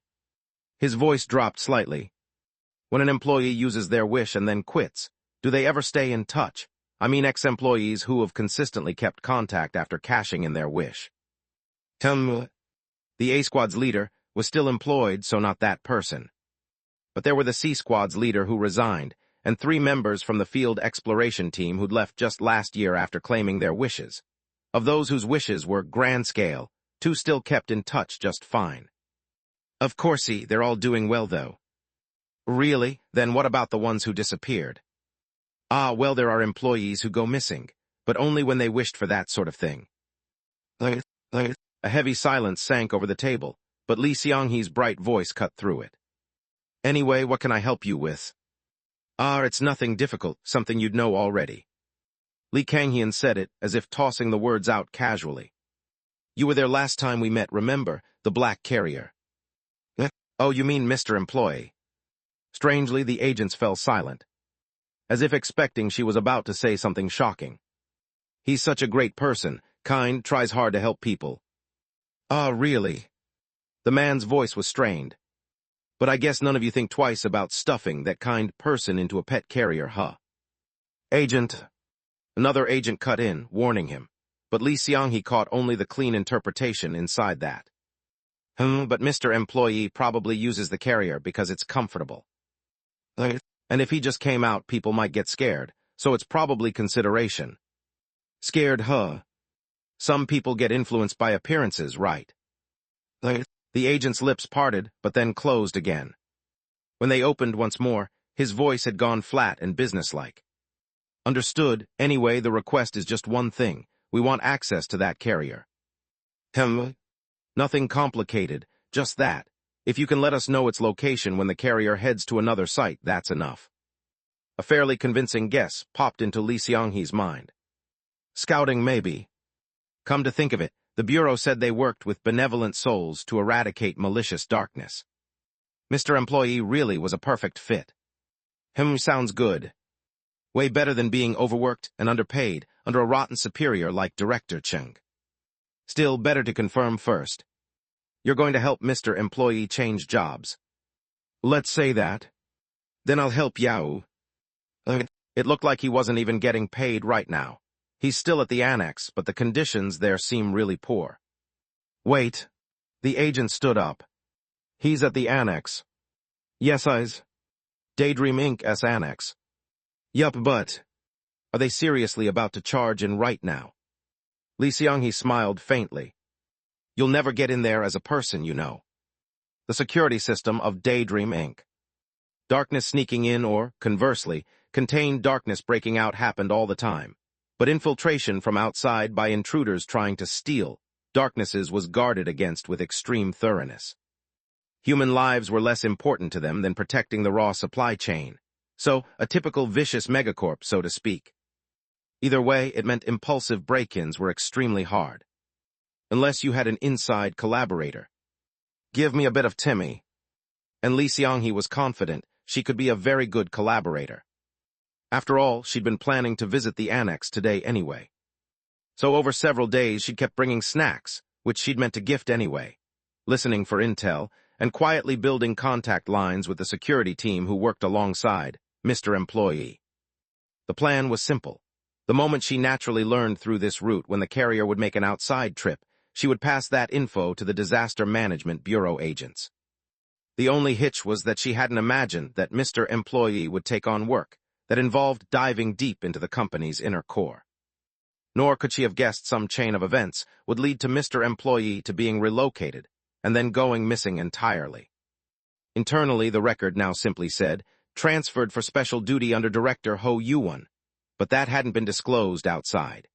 His voice dropped slightly, When an employee uses their wish and then quits, do they ever stay in touch? I mean ex-employees who have consistently kept contact after cashing in their wish. The A Squad's leader was still employed, so not that person. But there were the C Squad's leader who resigned, and 3 members from the field exploration team who'd left just last year after claiming their wishes. Of those whose wishes were grand scale, 2 still kept in touch just fine. Of course, they're all doing well, though. Really? Then what about the ones who disappeared? Well, there are employees who go missing, but only when they wished for that sort of thing. A heavy silence sank over the table, but Lee Seong-hee's bright voice cut through it. Anyway, what can I help you with? It's nothing difficult, something you'd know already. Lee Kang-hyun said it, as if tossing the words out casually. You were there last time we met, remember, the black carrier. Oh, you mean Mr. Employee. Strangely, the agents fell silent, as if expecting she was about to say something shocking. He's such a great person, kind, tries hard to help people. Really? The man's voice was strained. But I guess none of you think twice about stuffing that kind person into a pet carrier, huh? Agent. Another agent cut in, warning him, but Lee Seong-hee caught only the clean interpretation inside that. But Mr. Employee probably uses the carrier because it's comfortable. And if he just came out, people might get scared, so it's probably consideration. Scared, huh? Some people get influenced by appearances, right? The agent's lips parted, but then closed again. When they opened once more, his voice had gone flat and businesslike. Understood. Anyway, the request is just one thing. We want access to that carrier. Nothing complicated, just that. If you can let us know its location when the carrier heads to another site, that's enough. A fairly convincing guess popped into Lee Seong-hee's mind. Scouting, maybe. Come to think of it, the Bureau said they worked with benevolent souls to eradicate malicious darkness. Mr. Employee really was a perfect fit. Sounds good. Way better than being overworked and underpaid under a rotten superior like Director Chung. Still, better to confirm first. You're going to help Mr. Employee change jobs. Let's say that. Then I'll help Yao. It looked like he wasn't even getting paid right now. He's still at the annex, but the conditions there seem really poor. Wait. The agent stood up. He's at the annex. Yes, I's. Daydream Inc.'s annex. Yup, but... Are they seriously about to charge in right now? Lee Seong-hee smiled faintly. You'll never get in there as a person, you know. The security system of Daydream Inc. Darkness sneaking in or, conversely, contained darkness breaking out happened all the time. But infiltration from outside by intruders trying to steal darknesses was guarded against with extreme thoroughness. Human lives were less important to them than protecting the raw supply chain. So, a typical vicious megacorp, so to speak. Either way, it meant impulsive break-ins were extremely hard. Unless you had an inside collaborator. Give me a bit of Timmy. And Lee Seong-hee was confident she could be a very good collaborator. After all, she'd been planning to visit the annex today anyway. So over several days, she'd kept bringing snacks, which she'd meant to gift anyway, listening for intel, and quietly building contact lines with the security team who worked alongside Mr. Employee. The plan was simple. The moment she naturally learned through this route when the carrier would make an outside trip, she would pass that info to the Disaster Management Bureau agents. The only hitch was that she hadn't imagined that Mr. Employee would take on work that involved diving deep into the company's inner core. Nor could she have guessed some chain of events would lead to Mr. Employee to being relocated and then going missing entirely. Internally, the record now simply said, transferred for special duty under Director Ho Yoo-won, but that hadn't been disclosed outside.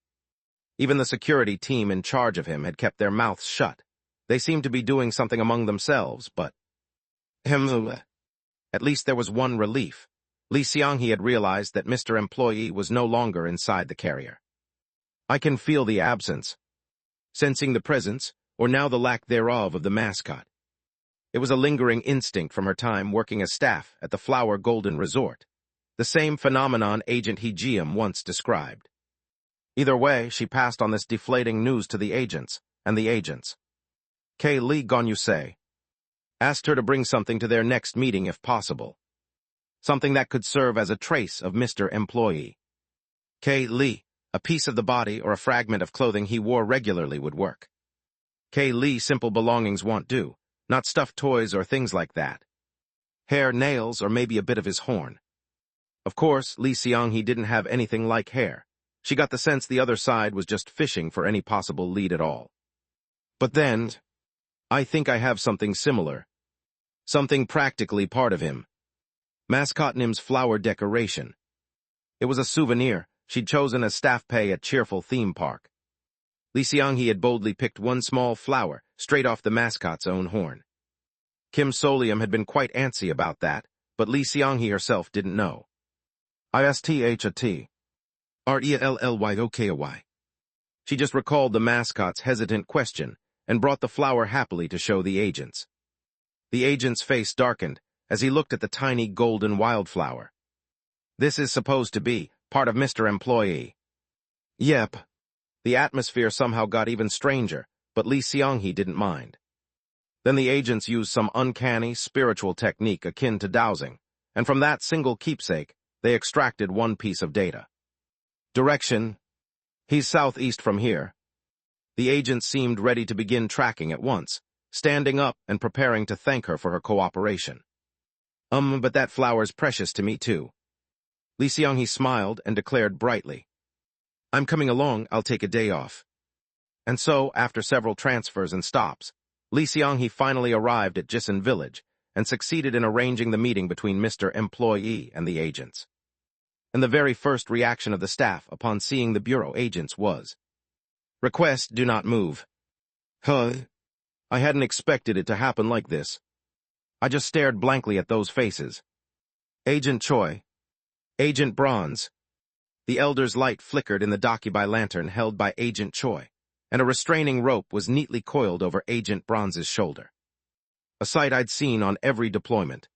Even the security team in charge of him had kept their mouths shut. They seemed to be doing something among themselves, but... At least there was one relief. Lee Seong-hee had realized that Mr. Employee was no longer inside the carrier. I can feel the absence. Sensing the presence, or now the lack thereof of the mascot. It was a lingering instinct from her time working as staff at the Flower Golden Resort. The same phenomenon Agent Hee-jeum once described. Either way, she passed on this deflating news to the agents, and the agents. K. Lee Gon-yu-se asked her to bring something to their next meeting if possible. something that could serve as a trace of Mr. Employee. K. Lee, a piece of the body or a fragment of clothing he wore regularly would work. K. Lee simple belongings won't do, not stuffed toys or things like that. Hair, nails, or maybe a bit of his horn. Of course, Lee Seong-hee didn't have anything like hair. She got the sense the other side was just fishing for any possible lead at all. But then, I think I have something similar. Something practically part of him. Mascot Nim's flower decoration. It was a souvenir she'd chosen as staff pay at cheerful theme park. Lee Seong-hee had boldly picked one small flower straight off the mascot's own horn. Kim Solium had been quite antsy about that, but Lee Seong-hee herself didn't know. ISTHAT. She just recalled the mascot's hesitant question and brought the flower happily to show the agents. The agent's face darkened as he looked at the tiny golden wildflower. This is supposed to be part of Mr. Employee. Yep. The atmosphere somehow got even stranger, but Lee Seong-hee didn't mind. Then the agents used some uncanny, spiritual technique akin to dowsing, and from that single keepsake, they extracted one piece of data. Direction: he's southeast from here. The agent seemed ready to begin tracking at once, standing up and preparing to thank her for her cooperation. But that flower's precious to me too. Lee Seong-hee smiled and declared brightly, I'm coming along, I'll take a day off. And so, after several transfers and stops, Lee Seong-hee finally arrived at Jisan Village and succeeded in arranging the meeting between Mr. Employee and the agents. And the very first reaction of the staff upon seeing the bureau agents was, Request do not move. Huh? I hadn't expected it to happen like this. I just stared blankly at those faces. Agent Choi. Agent Bronze. The elder's light flickered in the Dakibai lantern held by Agent Choi, and a restraining rope was neatly coiled over Agent Bronze's shoulder. A sight I'd seen on every deployment.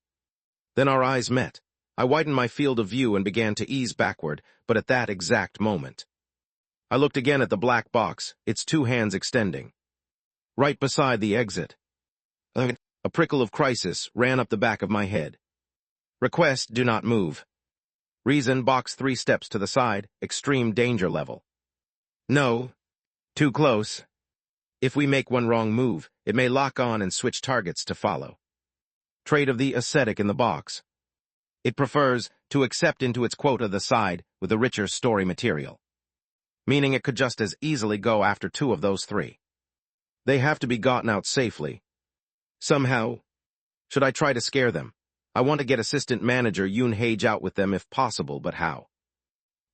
Then our eyes met. I widened my field of view and began to ease backward, but at that exact moment, I looked again at the black box, its two hands extending. Right beside the exit. A prickle of crisis ran up the back of my head. Request do not move. Reason box 3 steps to the side, extreme danger level. No. Too close. If we make one wrong move, it may lock on and switch targets to follow. Trait of the ascetic in the box. It prefers to accept into its quota the side with the richer story material. Meaning it could just as easily go after 2 of those 3. They have to be gotten out safely. Somehow. Should I try to scare them? I want to get Assistant Manager Yoon Hage out with them if possible, but how?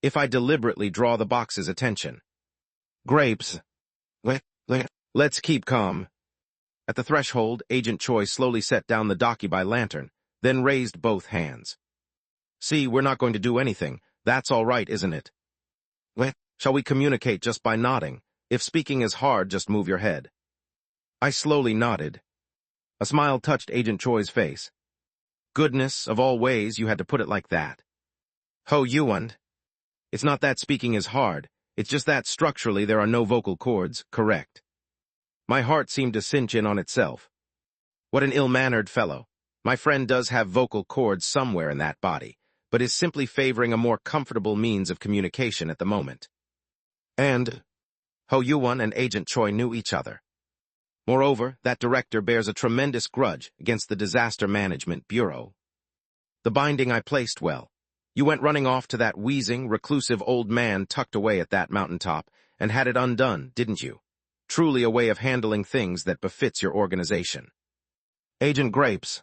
If I deliberately draw the box's attention. Grapes. Let's keep calm. At the threshold, Agent Choi slowly set down the Dakibai lantern, then raised both hands. See, we're not going to do anything. That's all right, isn't it? Shall we communicate just by nodding? If speaking is hard, just move your head. I slowly nodded. A smile touched Agent Choi's face. Goodness, of all ways, you had to put it like that. Ho Yuan. It's not that speaking is hard, it's just that structurally there are no vocal cords, correct. My heart seemed to cinch in on itself. What an ill-mannered fellow. My friend does have vocal cords somewhere in that body, but is simply favoring a more comfortable means of communication at the moment. And Ho Yuan and Agent Choi knew each other. Moreover, that director bears a tremendous grudge against the Disaster Management Bureau. The binding I placed well. You went running off to that wheezing, reclusive old man tucked away at that mountaintop and had it undone, didn't you? Truly a way of handling things that befits your organization. Agent Grapes.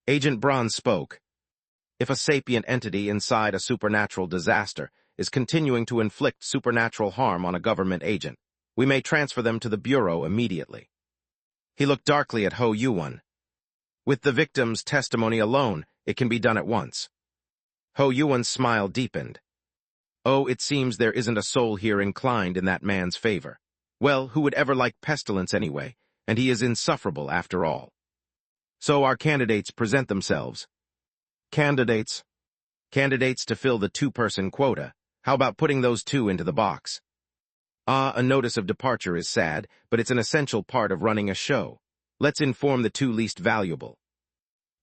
Agent Bronze spoke. If a sapient entity inside a supernatural disaster is continuing to inflict supernatural harm on a government agent, we may transfer them to the Bureau immediately. He looked darkly at Ho Yuan. With the victim's testimony alone, it can be done at once. Ho Yuan's smile deepened. Oh, it seems there isn't a soul here inclined in that man's favor. Well, who would ever like pestilence anyway, and he is insufferable after all. So our candidates present themselves. Candidates? Candidates to fill the 2-person quota. How about putting those 2 into the box? A notice of departure is sad, but it's an essential part of running a show. Let's inform the 2 least valuable.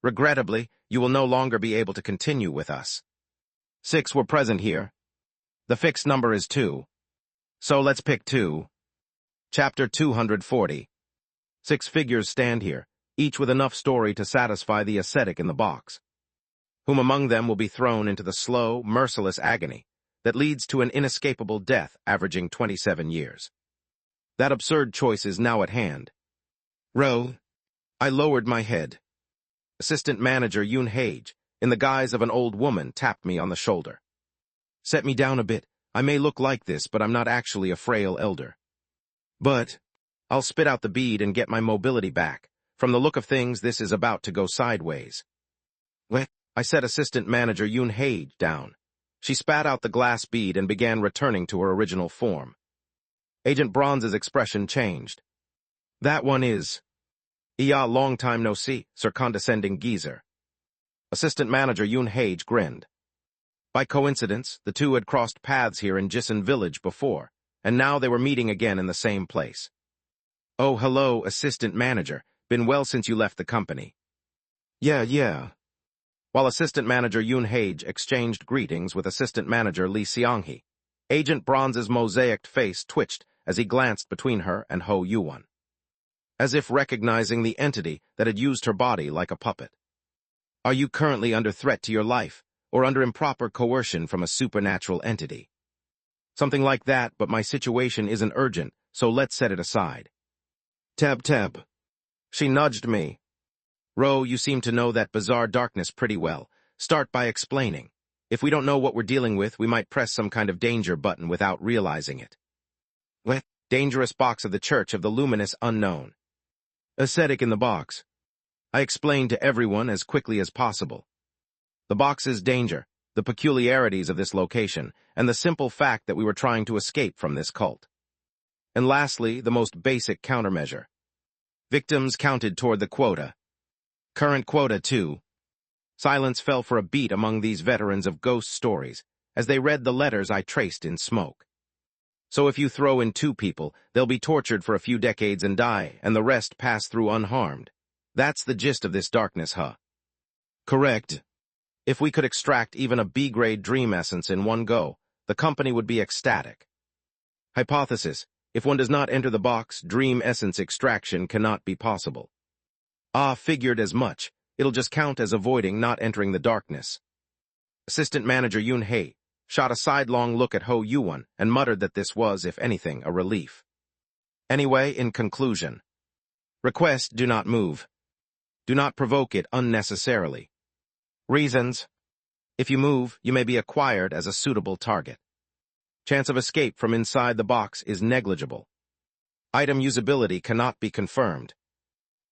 Regrettably, you will no longer be able to continue with us. 6 were present here. The fixed number is 2. So let's pick 2. Chapter 240. 6 figures stand here, each with enough story to satisfy the ascetic in the box. Whom among them will be thrown into the slow, merciless agony that leads to an inescapable death averaging 27 years. That absurd choice is now at hand. Ro. I lowered my head. Assistant Manager Yoon Hage, in the guise of an old woman, tapped me on the shoulder. Set me down a bit. I may look like this, but I'm not actually a frail elder. But I'll spit out the bead and get my mobility back. From the look of things, this is about to go sideways. What? I set Assistant Manager Yoon Hage down. She spat out the glass bead and began returning to her original form. Agent Bronze's expression changed. That one is. "Ya, long time no see, Sir Condescending Geezer." Assistant Manager Yoon Hage grinned. By coincidence, the two had crossed paths here in Jisun Village before, and now they were meeting again in the same place. "Oh, hello, Assistant Manager. Been well since you left the company." Yeah. While Assistant Manager Yoon Hage exchanged greetings with Assistant Manager Lee Seong-hee, Agent Bronze's mosaicked face twitched as he glanced between her and Ho Yuwon, as if recognizing the entity that had used her body like a puppet. "Are you currently under threat to your life, or under improper coercion from a supernatural entity?" "Something like that, but my situation isn't urgent, so let's set it aside." Teb. She nudged me. "Ro, you seem to know that bizarre darkness pretty well. Start by explaining. If we don't know what we're dealing with, we might press some kind of danger button without realizing it." "What? Dangerous box of the Church of the Luminous Unknown." Ascetic in the box. I explained to everyone as quickly as possible. The box's danger, the peculiarities of this location, and the simple fact that we were trying to escape from this cult. And lastly, the most basic countermeasure. Victims counted toward the quota. Current quota 2. Silence fell for a beat among these veterans of ghost stories as they read the letters I traced in smoke. So if you throw in 2 people, they'll be tortured for a few decades and die, and the rest pass through unharmed. That's the gist of this darkness, huh? Correct. If we could extract even a B-grade dream essence in one go, the company would be ecstatic. Hypothesis: if one does not enter the box, dream essence extraction cannot be possible. Figured as much. It'll just count as avoiding not entering the darkness. Assistant Manager Yoon Hee shot a sidelong look at Ho Yuwon and muttered that this was, if anything, a relief. Anyway, in conclusion. Request: do not move. Do not provoke it unnecessarily. Reasons: if you move, you may be acquired as a suitable target. Chance of escape from inside the box is negligible. Item usability cannot be confirmed.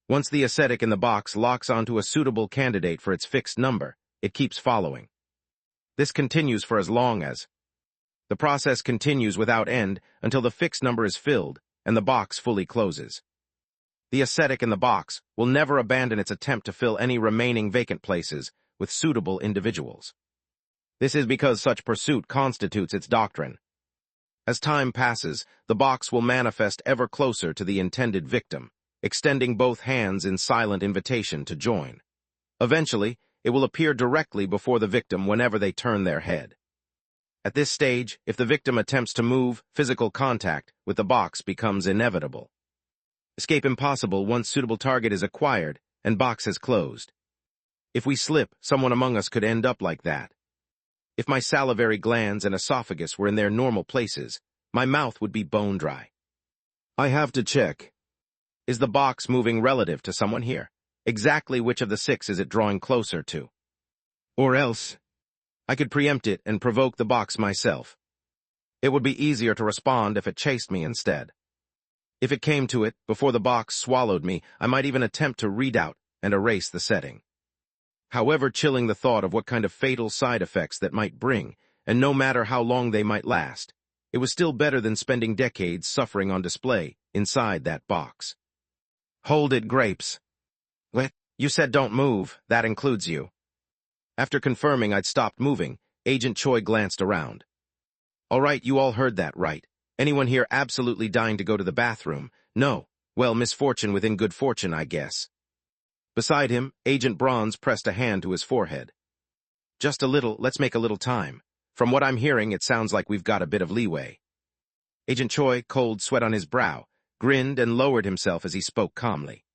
Once the ascetic in the box locks onto a suitable candidate for its fixed number, it keeps following. This continues for as long as. The process continues without end until the fixed number is filled and the box fully closes. The ascetic in the box will never abandon its attempt to fill any remaining vacant places with suitable individuals. This is because such pursuit constitutes its doctrine. As time passes, the box will manifest ever closer to the intended victim, extending both hands in silent invitation to join. Eventually, it will appear directly before the victim whenever they turn their head. At this stage, if the victim attempts to move, physical contact with the box becomes inevitable. Escape impossible once suitable target is acquired and box has closed. If we slip, someone among us could end up like that. If my salivary glands and esophagus were in their normal places, my mouth would be bone dry. I have to check. Is the box moving relative to someone here? Exactly which of the 6 is it drawing closer to? Or else, I could preempt it and provoke the box myself. It would be easier to respond if it chased me instead. If it came to it, before the box swallowed me, I might even attempt to read out and erase the setting. However chilling the thought of what kind of fatal side effects that might bring, and no matter how long they might last, it was still better than spending decades suffering on display inside that box. Hold it, Grapes. What? You said don't move, that includes you. After confirming I'd stopped moving, Agent Choi glanced around. All right, you all heard that right. Anyone here absolutely dying to go to the bathroom? No. Well, misfortune within good fortune, I guess. Beside him, Agent Bronze pressed a hand to his forehead. Just a little, let's make a little time. From what I'm hearing, it sounds like we've got a bit of leeway. Agent Choi, cold sweat on his brow, grinned and lowered himself as he spoke calmly.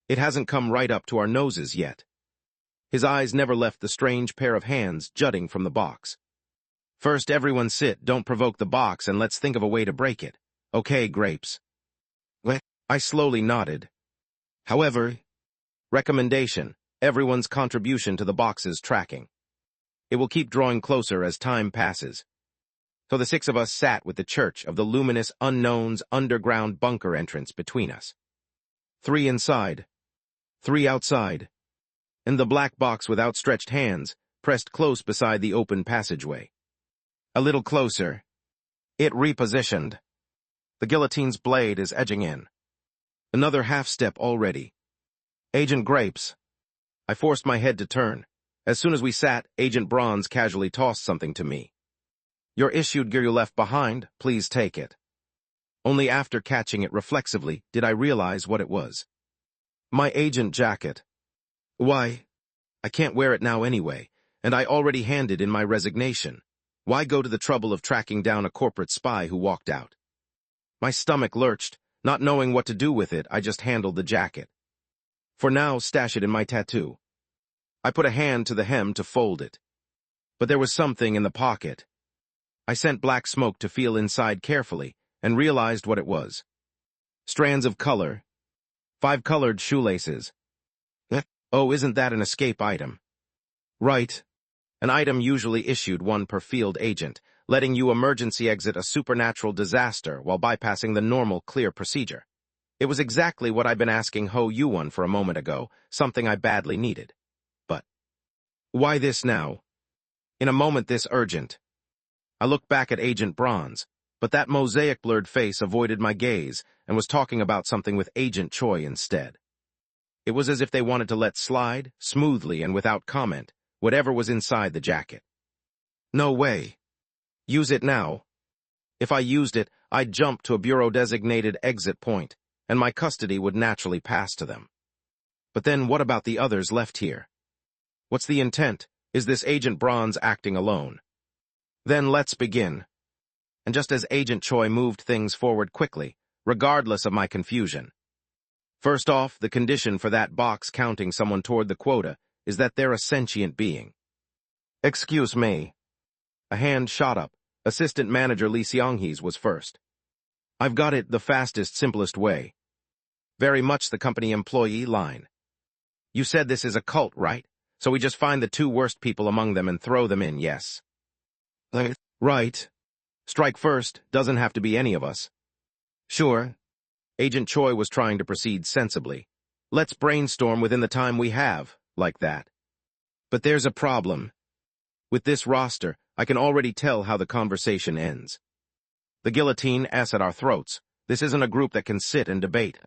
It hasn't come right up to our noses yet. His eyes never left the strange pair of hands jutting from the box. First, everyone sit, don't provoke the box, and let's think of a way to break it. Okay, Grapes. What? I slowly nodded. However, recommendation, everyone's contribution to the box's tracking. It will keep drawing closer as time passes. So the 6 of us sat with the Church of the Luminous Unknown's underground bunker entrance between us. 3 inside, 3 outside, and the black box with outstretched hands, pressed close beside the open passageway. A little closer. It repositioned. The guillotine's blade is edging in. Another half-step already. Agent Grapes. I forced my head to turn. As soon as we sat, Agent Bronze casually tossed something to me. Your issued gear you left behind, please take it. Only after catching it reflexively did I realize what it was. My agent jacket. Why? I can't wear it now anyway, and I already handed in my resignation. Why go to the trouble of tracking down a corporate spy who walked out? My stomach lurched. Not knowing what to do with it, I just handled the jacket. For now, stash it in my tattoo. I put a hand to the hem to fold it. But there was something in the pocket. I sent black smoke to feel inside carefully, and realized what it was. Strands of color. 5 colored shoelaces. Oh, isn't that an escape item? Right. An item usually issued 1 per field agent, letting you emergency exit a supernatural disaster while bypassing the normal clear procedure. It was exactly what I'd been asking Ho Yuan for a moment ago, something I badly needed. But why this now? In a moment this urgent. I looked back at Agent Bronze, but that mosaic-blurred face avoided my gaze and was talking about something with Agent Choi instead. It was as if they wanted to let slide, smoothly and without comment, whatever was inside the jacket. No way. Use it now. If I used it, I'd jump to a bureau-designated exit point, and my custody would naturally pass to them. But then what about the others left here? What's the intent? Is this Agent Bronze acting alone? Then let's begin. And just as Agent Choi moved things forward quickly, regardless of my confusion. First off, the condition for that box counting someone toward the quota is that they're a sentient being. Excuse me. A hand shot up. Assistant Manager Lee Seong-hee's was first. I've got it the fastest, simplest way. Very much the company employee line. You said this is a cult, right? So we just find the 2 worst people among them and throw them in, yes? Right. Strike first, doesn't have to be any of us. Sure. Agent Choi was trying to proceed sensibly. Let's brainstorm within the time we have, like that. But there's a problem. With this roster, I can already tell how the conversation ends. The guillotine S at our throats. This isn't a group that can sit and debate.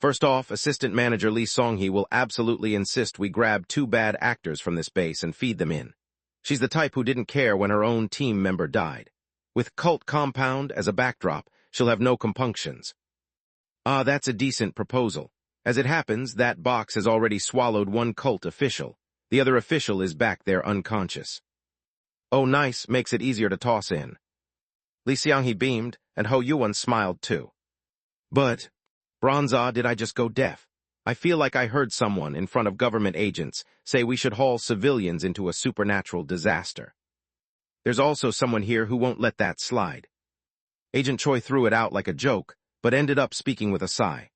First off, Assistant Manager Lee Seong-hee will absolutely insist we grab 2 bad actors from this base and feed them in. She's the type who didn't care when her own team member died. With Cult Compound as a backdrop, she'll have no compunctions. That's a decent proposal. As it happens, that box has already swallowed 1 cult official. The other official is back there unconscious. Oh, nice, makes it easier to toss in. Lee Seong-hee beamed, and Ho Yuan smiled too. But, Bronza, did I just go deaf? I feel like I heard someone in front of government agents say we should haul civilians into a supernatural disaster. There's also someone here who won't let that slide. Agent Choi threw it out like a joke, but ended up speaking with a sigh.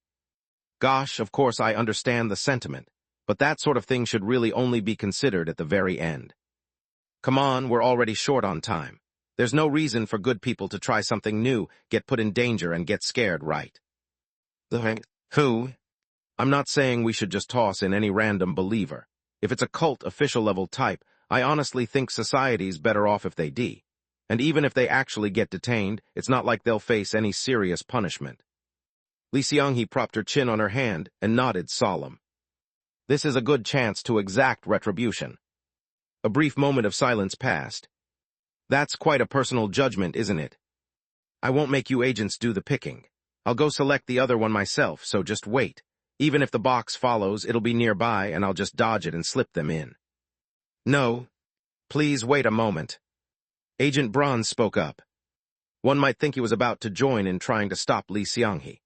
Gosh, of course I understand the sentiment, but that sort of thing should really only be considered at the very end. Come on, we're already short on time. There's no reason for good people to try something new, get put in danger, and get scared, right? Who? I'm not saying we should just toss in any random believer. If it's a cult official-level type, I honestly think society's better off if they do. And even if they actually get detained, it's not like they'll face any serious punishment. Lee Seong-hee propped her chin on her hand and nodded solemn. This is a good chance to exact retribution. A brief moment of silence passed. That's quite a personal judgment, isn't it? I won't make you agents do the picking. I'll go select the other one myself, so just wait. Even if the box follows, it'll be nearby and I'll just dodge it and slip them in. No. Please wait a moment. Agent Bronze spoke up. One might think he was about to join in trying to stop Lee Seong-hee.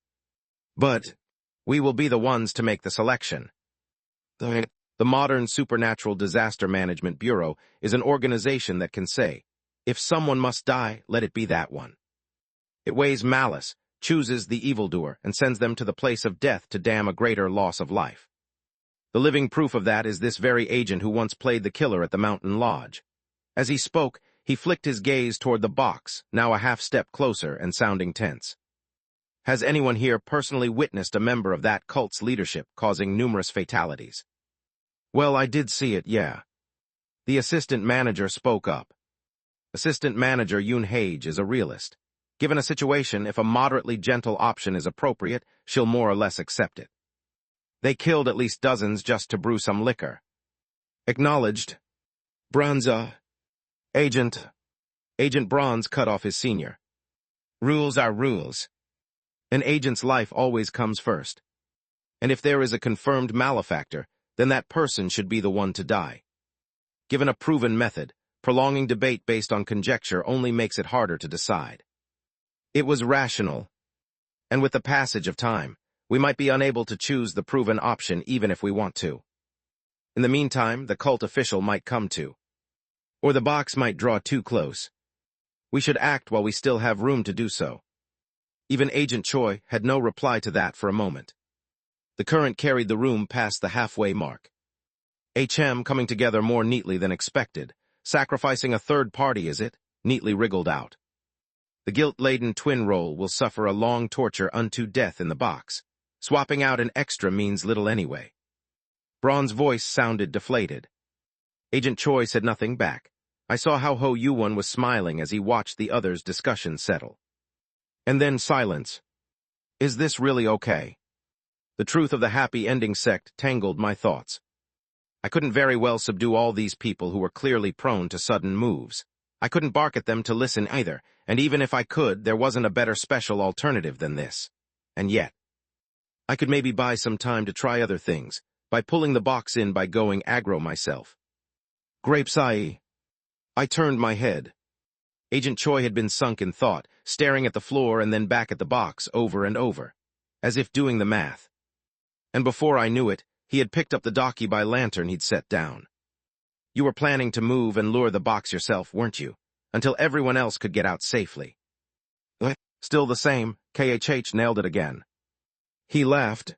But we will be the ones to make the selection. The Modern Supernatural Disaster Management Bureau is an organization that can say, if someone must die, let it be that one. It weighs malice, chooses the evildoer, and sends them to the place of death to damn a greater loss of life. The living proof of that is this very agent who once played the killer at the Mountain Lodge. As he spoke, he flicked his gaze toward the box, now a half-step closer and sounding tense. Has anyone here personally witnessed a member of that cult's leadership causing numerous fatalities? Well, I did see it, yeah. The assistant manager spoke up. Assistant manager Yoon Hage is a realist. Given a situation, if a moderately gentle option is appropriate, she'll more or less accept it. They killed at least dozens just to brew some liquor. Acknowledged. Bronze. Agent. Agent Bronze cut off his senior. Rules are rules. An agent's life always comes first. And if there is a confirmed malefactor, then that person should be the one to die. Given a proven method, prolonging debate based on conjecture only makes it harder to decide. It was rational. And with the passage of time, we might be unable to choose the proven option even if we want to. In the meantime, the cult official might come to. Or the box might draw too close. We should act while we still have room to do so. Even Agent Choi had no reply to that for a moment. The current carried the room past the halfway mark. HM coming together more neatly than expected. Sacrificing a third party, is it? Neatly wriggled out. The guilt-laden twin roll will suffer a long torture unto death in the box. Swapping out an extra means little anyway. Braun's voice sounded deflated. Agent Choi said nothing back. I saw how Ho Yoo-won was smiling as he watched the others' discussion settle. And then silence. Is this really okay? The truth of the happy ending sect tangled my thoughts. I couldn't very well subdue all these people who were clearly prone to sudden moves. I couldn't bark at them to listen either, and even if I could, there wasn't a better special alternative than this. And yet, I could maybe buy some time to try other things, by pulling the box in by going aggro myself. Grapes I turned my head. Agent Choi had been sunk in thought, staring at the floor and then back at the box over and over, as if doing the math. And before I knew it, he had picked up the docky by lantern he'd set down. You were planning to move and lure the box yourself, weren't you? Until everyone else could get out safely. Still the same, KHH nailed it again. He laughed.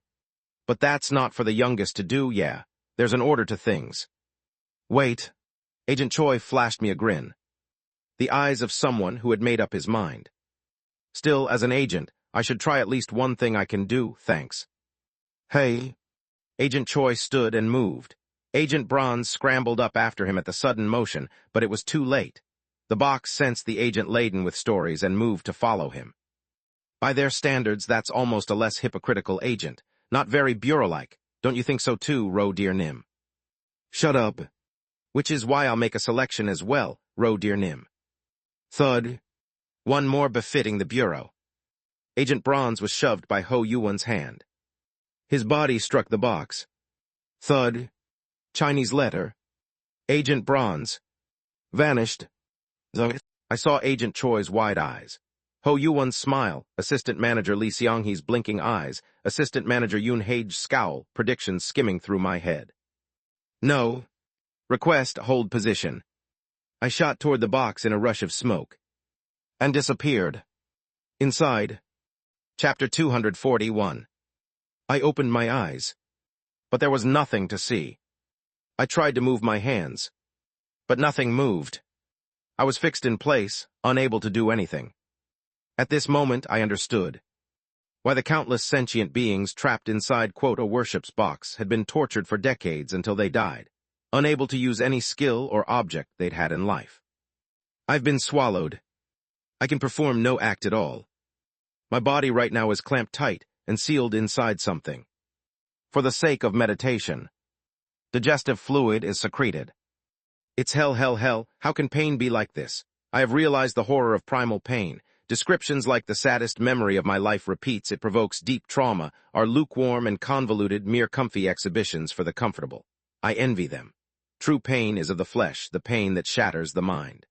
But that's not for the youngest to do, yeah. There's an order to things. Wait. Agent Choi flashed me a grin. The eyes of someone who had made up his mind. Still, as an agent, I should try at least one thing I can do, thanks. Hey. Agent Choi stood and moved. Agent Bronze scrambled up after him at the sudden motion, but it was too late. The box sensed the agent laden with stories and moved to follow him. By their standards, that's almost a less hypocritical agent. Not very bureau-like. Don't you think so too, Ro Dear Nim? Shut up. Which is why I'll make a selection as well, Ro Dear Nim. Thud. One more befitting the bureau. Agent Bronze was shoved by Ho Yoo-won's hand. His body struck the box. Thud. Chinese letter. Agent Bronze. Vanished. I saw Agent Choi's wide eyes. Ho Yoo-won's smile, Assistant Manager Lee Seong-hee's blinking eyes, Assistant Manager Yoon Hage's scowl, predictions skimming through my head. No. Request, hold position. I shot toward the box in a rush of smoke. And disappeared. Inside. Chapter 241. I opened my eyes. But there was nothing to see. I tried to move my hands. But nothing moved. I was fixed in place, unable to do anything. At this moment, I understood why the countless sentient beings trapped inside a worship's box had been tortured for decades until they died, unable to use any skill or object they'd had in life. I've been swallowed. I can perform no act at all. My body right now is clamped tight and sealed inside something. For the sake of meditation, digestive fluid is secreted. It's hell, how can pain be like this? I have realized the horror of primal pain. Descriptions like the saddest memory of my life repeats, it provokes deep trauma, are lukewarm and convoluted, mere comfy exhibitions for the comfortable. I envy them. True pain is of the flesh, the pain that shatters the mind.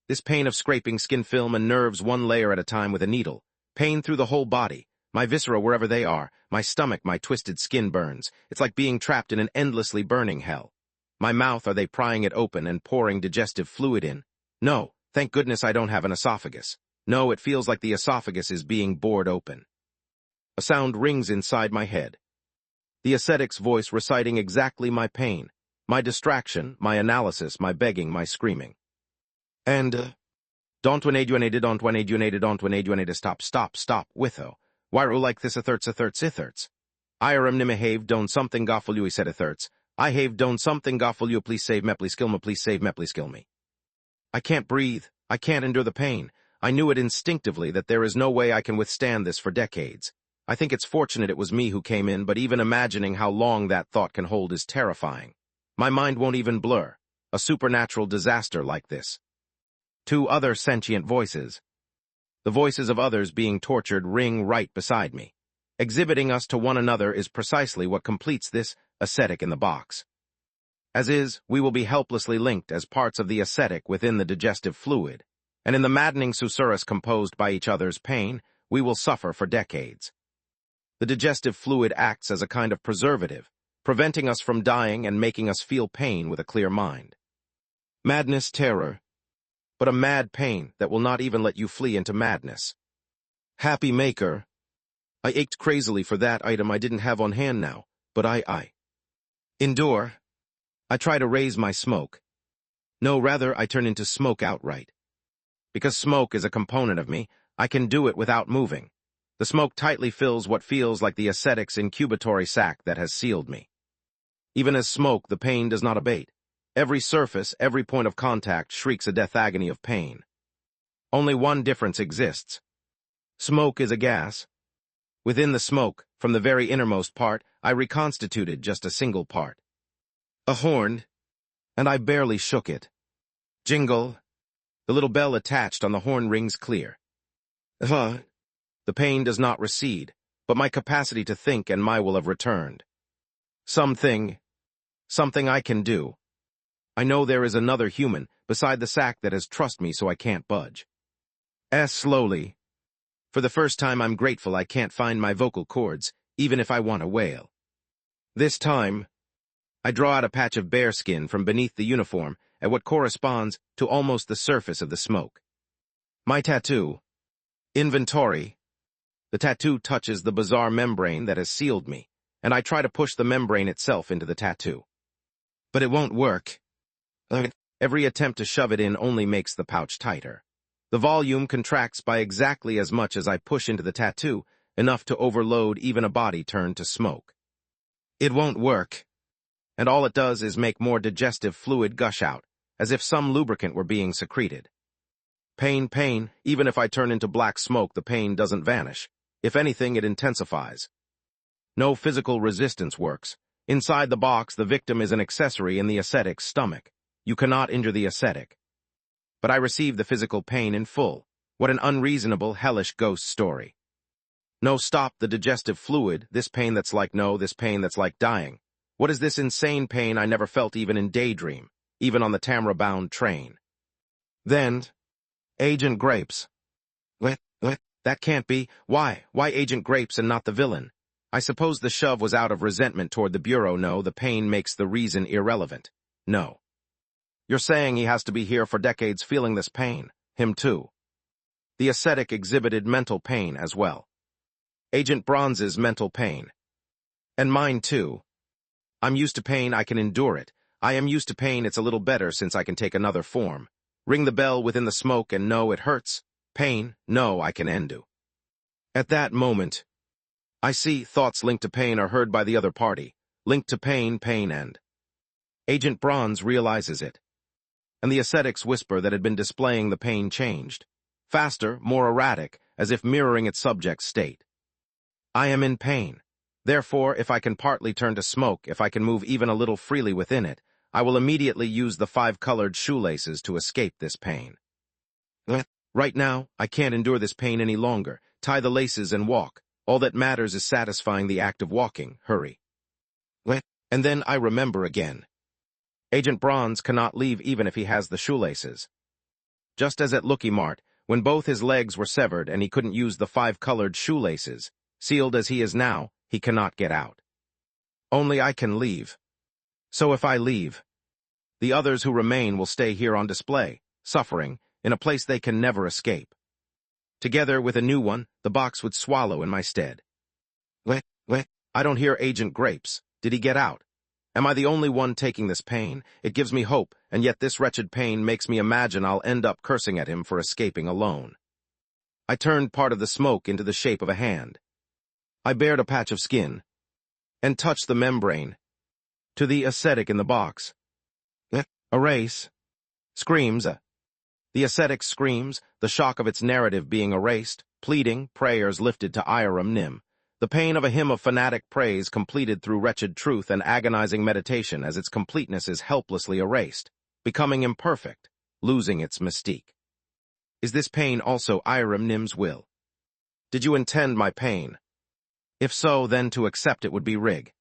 This pain of scraping skin film and nerves one layer at a time with a needle. Pain through the whole body, my viscera wherever they are, my stomach, my twisted skin burns. It's like being trapped in an endlessly burning hell. My mouth, are they prying it open and pouring digestive fluid in? No, thank goodness I don't have an esophagus. No, it feels like the esophagus is being bored open. A sound rings inside my head. The ascetic's voice reciting exactly my pain, my distraction, my analysis, my begging, my screaming. And, don't stop, witho. Whyru like this itherts. Iram nimahave don't something goffulu said itherts. I have don't something goffulu please save me please kill me. I can't breathe, I can't endure the pain. I knew it instinctively that there is no way I can withstand this for decades. I think it's fortunate it was me who came in, but even imagining how long that thought can hold is terrifying. My mind won't even blur. A supernatural disaster like this. Two other sentient voices. The voices of others being tortured ring right beside me. Exhibiting us to one another is precisely what completes this ascetic in the box. As is, we will be helplessly linked as parts of the ascetic within the digestive fluid, and in the maddening susurrus composed by each other's pain, we will suffer for decades. The digestive fluid acts as a kind of preservative, preventing us from dying and making us feel pain with a clear mind. Madness, terror, but a mad pain that will not even let you flee into madness. Happy maker. I ached crazily for that item I didn't have on hand now, but I endure. I try to raise my smoke. No, rather, I turn into smoke outright. Because smoke is a component of me, I can do it without moving. The smoke tightly fills what feels like the ascetic's incubatory sac that has sealed me. Even as smoke, the pain does not abate. Every surface, every point of contact shrieks a death agony of pain. Only one difference exists. Smoke is a gas. Within the smoke, from the very innermost part, I reconstituted just a single part. A horn, and I barely shook it. Jingle. The little bell attached on the horn rings clear. The pain does not recede, but my capacity to think and my will have returned. Something I can do. I know there is another human beside the sack that has trust me so I can't budge. Slowly. For the first time I'm grateful I can't find my vocal cords, even if I want to wail. This time, I draw out a patch of bearskin from beneath the uniform at what corresponds to almost the surface of the smoke. My tattoo. Inventory. The tattoo touches the bizarre membrane that has sealed me, and I try to push the membrane itself into the tattoo. But it won't work. Every attempt to shove it in only makes the pouch tighter. The volume contracts by exactly as much as I push into the tattoo, enough to overload even a body turned to smoke. It won't work. And all it does is make more digestive fluid gush out, as if some lubricant were being secreted. Pain, even if I turn into black smoke, the pain doesn't vanish. If anything, it intensifies. No physical resistance works. Inside the box, the victim is an accessory in the ascetic's stomach. You cannot injure the ascetic. But I receive the physical pain in full. What an unreasonable, hellish ghost story. No, stop the digestive fluid, this pain that's like this pain that's like dying. What is this insane pain I never felt even in daydream, even on the Tamra-bound train? Then, Agent Grapes. What? That can't be. Why Agent Grapes and not the villain? I suppose the shove was out of resentment toward the Bureau. No, the pain makes the reason irrelevant. No. You're saying he has to be here for decades feeling this pain. Him too. The ascetic exhibited mental pain as well. Agent Bronze's mental pain. And mine too. I'm used to pain, I can endure it. I am used to pain, it's a little better since I can take another form. Ring the bell within the smoke and no, it hurts. Pain, no, I can undo. At that moment, I see thoughts linked to pain are heard by the other party. Linked to pain and. Agent Bronze realizes it. And the ascetic's whisper that had been displaying the pain changed. Faster, more erratic, as if mirroring its subject's state. I am in pain. Therefore, if I can partly turn to smoke, if I can move even a little freely within it, I will immediately use the 5-colored shoelaces to escape this pain. Right now, I can't endure this pain any longer. Tie the laces and walk. All that matters is satisfying the act of walking. Hurry. What? And then I remember again. Agent Bronze cannot leave even if he has the shoelaces. Just as at Looky Mart, when both his legs were severed and he couldn't use the 5-colored shoelaces, sealed as he is now, he cannot get out. Only I can leave. So if I leave, the others who remain will stay here on display, suffering, in a place they can never escape. Together with a new one, the box would swallow in my stead. What? I don't hear Agent Grapes. Did he get out? Am I the only one taking this pain? It gives me hope, and yet this wretched pain makes me imagine I'll end up cursing at him for escaping alone. I turned part of the smoke into the shape of a hand. I bared a patch of skin and touched the membrane. To the ascetic in the box. Erase. Screams. The ascetic screams, the shock of its narrative being erased, pleading, prayers lifted to Iram Nim. The pain of a hymn of fanatic praise completed through wretched truth and agonizing meditation as its completeness is helplessly erased, becoming imperfect, losing its mystique. Is this pain also Iram Nim's will? Did you intend my pain? If so, then to accept it would be rig.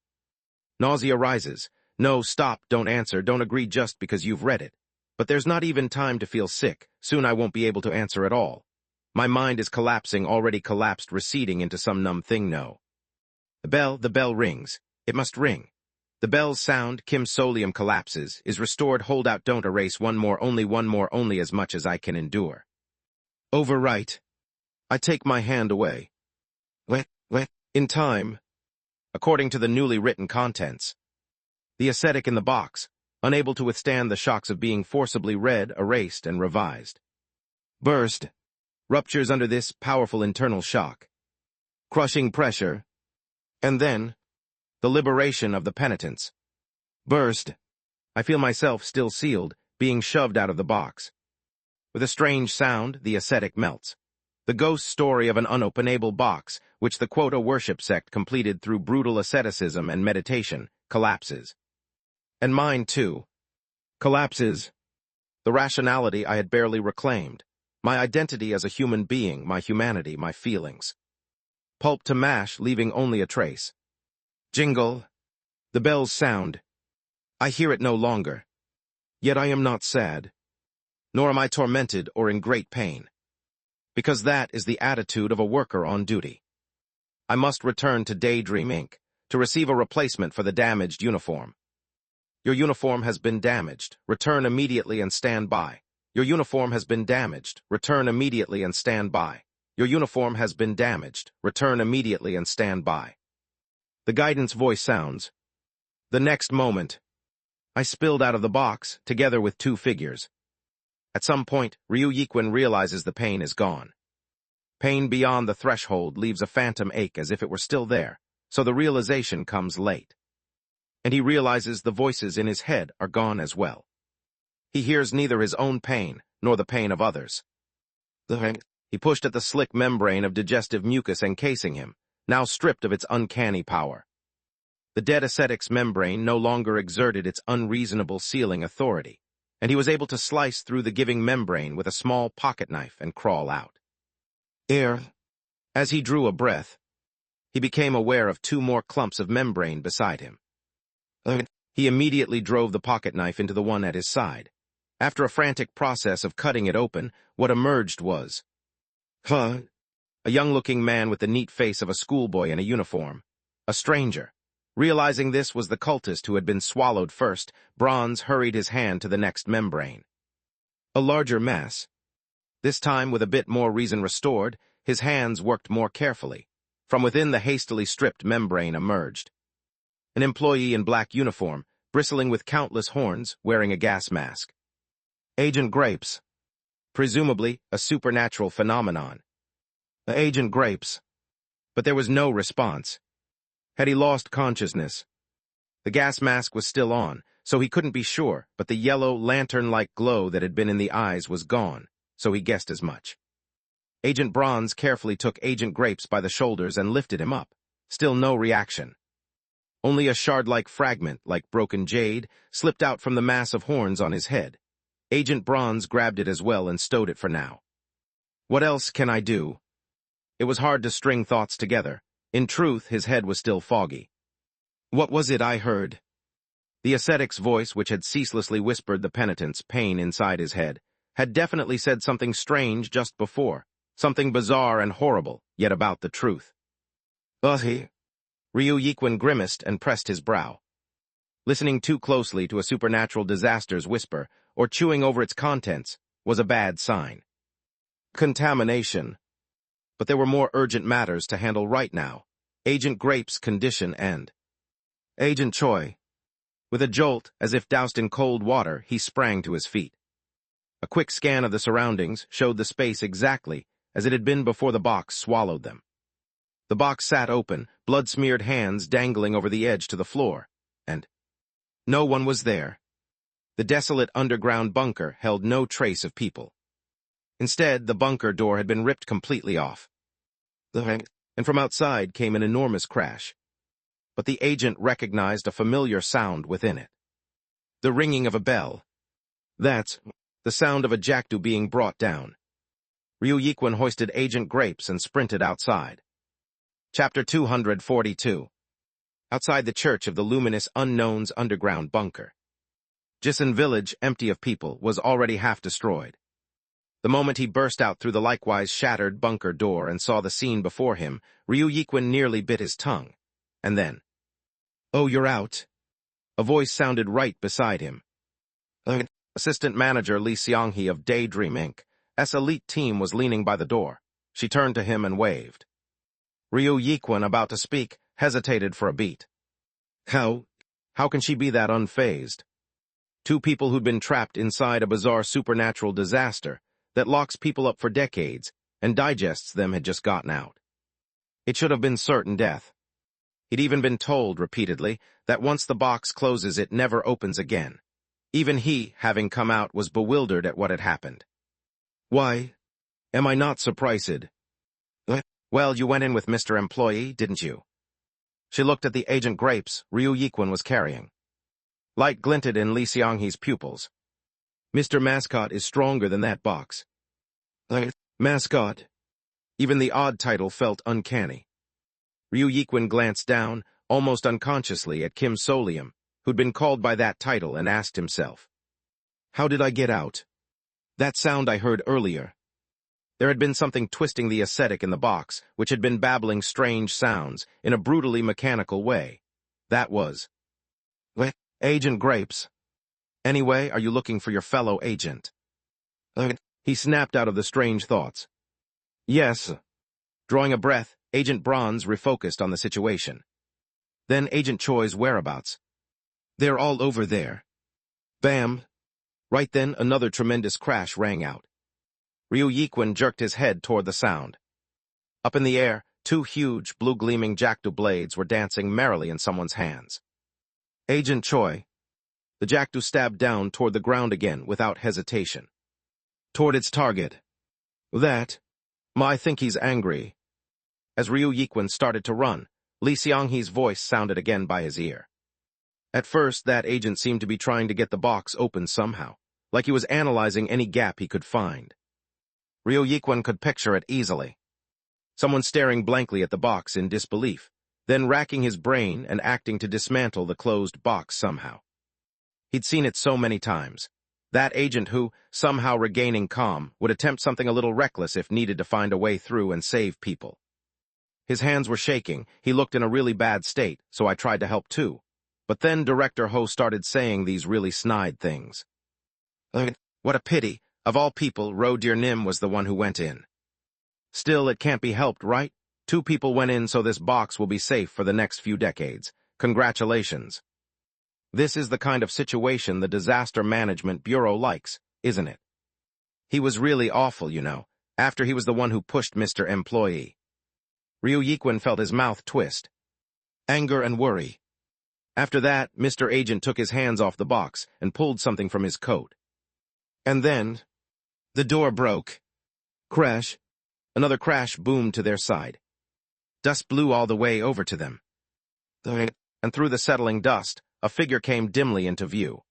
Nausea rises. No, stop, don't answer, don't agree just because you've read it. But there's not even time to feel sick. Soon I won't be able to answer at all. My mind is collapsing, already collapsed, receding into some numb thing. No. The bell rings. It must ring. The bell's sound, Kim Solium collapses, is restored. Hold out, don't erase. One more, only as much as I can endure. Overwrite. I take my hand away. In time. According to the newly written contents. The ascetic in the box, unable to withstand the shocks of being forcibly read, erased, and revised. Burst. Ruptures under this powerful internal shock. Crushing pressure. And then, the liberation of the penitents. Burst. I feel myself still sealed, being shoved out of the box. With a strange sound, the ascetic melts. The ghost story of an unopenable box, which the quota worship sect completed through brutal asceticism and meditation, collapses. And mine, too, collapses. The rationality I had barely reclaimed, my identity as a human being, my humanity, my feelings. Pulp to mash, leaving only a trace. Jingle. The bells sound. I hear it no longer. Yet I am not sad. Nor am I tormented or in great pain. Because that is the attitude of a worker on duty. I must return to Daydream Inc. to receive a replacement for the damaged uniform. Your uniform has been damaged. Return immediately and stand by. Your uniform has been damaged. Return immediately and stand by. Your uniform has been damaged. Return immediately and stand by. The guidance voice sounds. The next moment, I spilled out of the box, together with 2 figures. At some point, Ryu Yiquin realizes the pain is gone. Pain beyond the threshold leaves a phantom ache as if it were still there, so the realization comes late. And he realizes the voices in his head are gone as well. He hears neither his own pain, nor the pain of others. He pushed at the slick membrane of digestive mucus encasing him, now stripped of its uncanny power. The dead ascetic's membrane no longer exerted its unreasonable sealing authority, and he was able to slice through the giving membrane with a small pocket knife and crawl out. As he drew a breath, he became aware of 2 more clumps of membrane beside him. He immediately drove the pocket knife into the one at his side. After a frantic process of cutting it open, what emerged was a young-looking man with the neat face of a schoolboy in a uniform. A stranger. Realizing this was the cultist who had been swallowed first, Bronze hurried his hand to the next membrane. A larger mass. This time, with a bit more reason restored, his hands worked more carefully. From within the hastily stripped membrane emerged an employee in black uniform, bristling with countless horns, wearing a gas mask. Agent Grapes. Presumably, a supernatural phenomenon. Agent Grapes. But there was no response. Had he lost consciousness? The gas mask was still on, so he couldn't be sure, but the yellow, lantern-like glow that had been in the eyes was gone, so he guessed as much. Agent Bronze carefully took Agent Grapes by the shoulders and lifted him up. Still no reaction. Only a shard-like fragment, like broken jade, slipped out from the mass of horns on his head. Agent Bronze grabbed it as well and stowed it for now. What else can I do? It was hard to string thoughts together. In truth, his head was still foggy. What was it I heard? The ascetic's voice, which had ceaselessly whispered the penitent's pain inside his head, had definitely said something strange just before, something bizarre and horrible, yet about the truth. Ugh. Ryu Yiquan grimaced and pressed his brow. Listening too closely to a supernatural disaster's whisper, or chewing over its contents, was a bad sign. Contamination. But there were more urgent matters to handle right now. Agent Grape's condition and Agent Choi. With a jolt, as if doused in cold water, he sprang to his feet. A quick scan of the surroundings showed the space exactly as it had been before the box swallowed them. The box sat open, blood-smeared hands dangling over the edge to the floor, and no one was there. The desolate underground bunker held no trace of people. Instead, the bunker door had been ripped completely off. And from outside came an enormous crash. But the agent recognized a familiar sound within it. The ringing of a bell. That's the sound of a jackdaw being brought down. Ryu Yiquan hoisted Agent Grapes and sprinted outside. Chapter 242. Outside the Church of the Luminous Unknown's underground bunker. Jisan Village, empty of people, was already half destroyed. The moment he burst out through the likewise shattered bunker door and saw the scene before him, Ryu Yiquan nearly bit his tongue. And then, "Oh, you're out." A voice sounded right beside him. Assistant Manager Lee Seonghee of Daydream Inc. S elite team was leaning by the door. She turned to him and waved. Ryu Yiquan, about to speak, hesitated for a beat. How can she be that unfazed? Two people who'd been trapped inside a bizarre supernatural disaster that locks people up for decades and digests them had just gotten out. It should have been certain death. He'd even been told repeatedly that once the box closes it never opens again. Even he, having come out, was bewildered at what had happened. Why am I not surprised? Well, you went in with Mr. Employee, didn't you? She looked at the Agent Grapes Ryu Yiquan was carrying. Light glinted in Lee Seonghee's pupils. Mr. Mascot is stronger than that box. Mascot? Even the odd title felt uncanny. Ryu Yiquan glanced down, almost unconsciously, at Kim Solium, who'd been called by that title, and asked himself, how did I get out? That sound I heard earlier. There had been something twisting the ascetic in the box, which had been babbling strange sounds in a brutally mechanical way. That was Agent Grapes. Anyway, are you looking for your fellow agent? He snapped out of the strange thoughts. Yes. Drawing a breath, Agent Bronze refocused on the situation. Then Agent Choi's whereabouts. They're all over there. Bam! Right then, another tremendous crash rang out. Ryu Yiquan jerked his head toward the sound. Up in the air, two huge, blue-gleaming jackdaw blades were dancing merrily in someone's hands. Agent Choi. The jackdaw stabbed down toward the ground again without hesitation. Toward its target. I think he's angry. As Ryu Yiquan started to run, Lee Seonghee's voice sounded again by his ear. At first, that agent seemed to be trying to get the box open somehow, like he was analyzing any gap he could find. Ryu Yiquan could picture it easily. Someone staring blankly at the box in disbelief, then racking his brain and acting to dismantle the closed box somehow. He'd seen it so many times. That agent who, somehow regaining calm, would attempt something a little reckless if needed to find a way through and save people. His hands were shaking, he looked in a really bad state, so I tried to help too. But then Director Ho started saying these really snide things. What a pity. Of all people, Ro Dear Nim was the one who went in. Still, it can't be helped, right? Two people went in, so this box will be safe for the next few decades. Congratulations. This is the kind of situation the Disaster Management Bureau likes, isn't it? He was really awful, you know, after he was the one who pushed Mr. Employee. Ryu Yiquan felt his mouth twist. Anger and worry. After that, Mr. Agent took his hands off the box and pulled something from his coat. And then, the door broke. Crash. Another crash boomed to their side. Dust blew all the way over to them. And through the settling dust, a figure came dimly into view.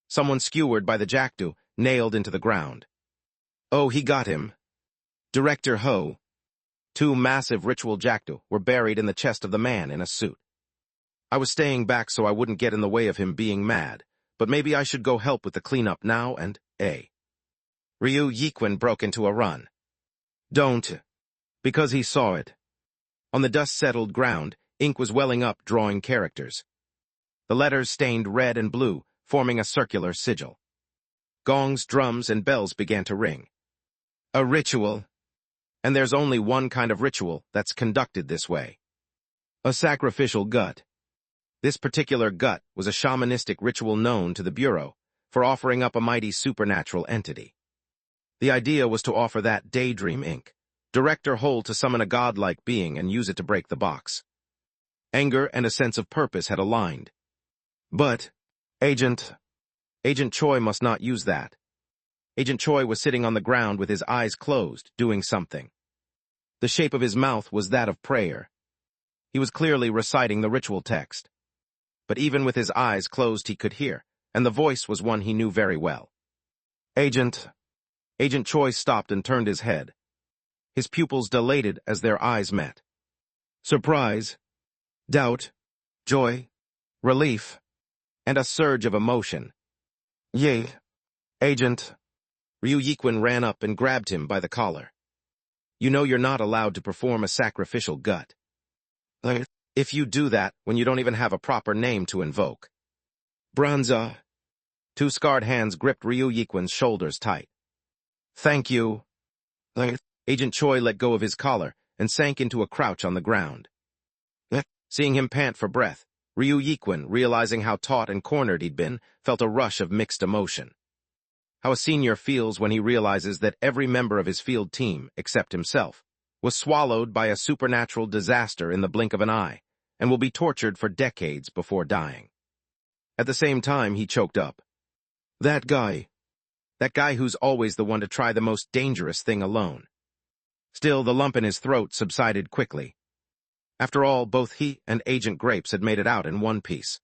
Someone skewered by the jackdaw, nailed into the ground. Oh, he got him. Director Ho. Two massive ritual jackdaw were buried in the chest of the man in a suit. I was staying back so I wouldn't get in the way of him being mad, but maybe I should go help with the cleanup now and, Ryu Yiquin broke into a run. Don't. Because he saw it. On the dust-settled ground, ink was welling up, drawing characters. The letters stained red and blue, forming a circular sigil. Gongs, drums, and bells began to ring. A ritual. And there's only one kind of ritual that's conducted this way. A sacrificial gut. This particular gut was a shamanistic ritual known to the Bureau for offering up a mighty supernatural entity. The idea was to offer that daydream ink, Director Ho, to summon a godlike being and use it to break the box. Anger and a sense of purpose had aligned. But, Agent Choi must not use that. Agent Choi was sitting on the ground with his eyes closed, doing something. The shape of his mouth was that of prayer. He was clearly reciting the ritual text. But even with his eyes closed he could hear, and the voice was one he knew very well. Agent Choi stopped and turned his head. His pupils dilated as their eyes met. Surprise, doubt, joy, relief, and a surge of emotion. Yay, Agent. Ryu Yiquin ran up and grabbed him by the collar. You know you're not allowed to perform a sacrificial gut. If you do that when you don't even have a proper name to invoke. Bronza. Two scarred hands gripped Ryu Yiquin's shoulders tight. Thank you. Agent Choi let go of his collar and sank into a crouch on the ground. Seeing him pant for breath, Ryu Yiquin, realizing how taut and cornered he'd been, felt a rush of mixed emotion. How a senior feels when he realizes that every member of his field team, except himself, was swallowed by a supernatural disaster in the blink of an eye, and will be tortured for decades before dying. At the same time, he choked up. That guy who's always the one to try the most dangerous thing alone. Still, the lump in his throat subsided quickly. After all, both he and Agent Grapes had made it out in one piece.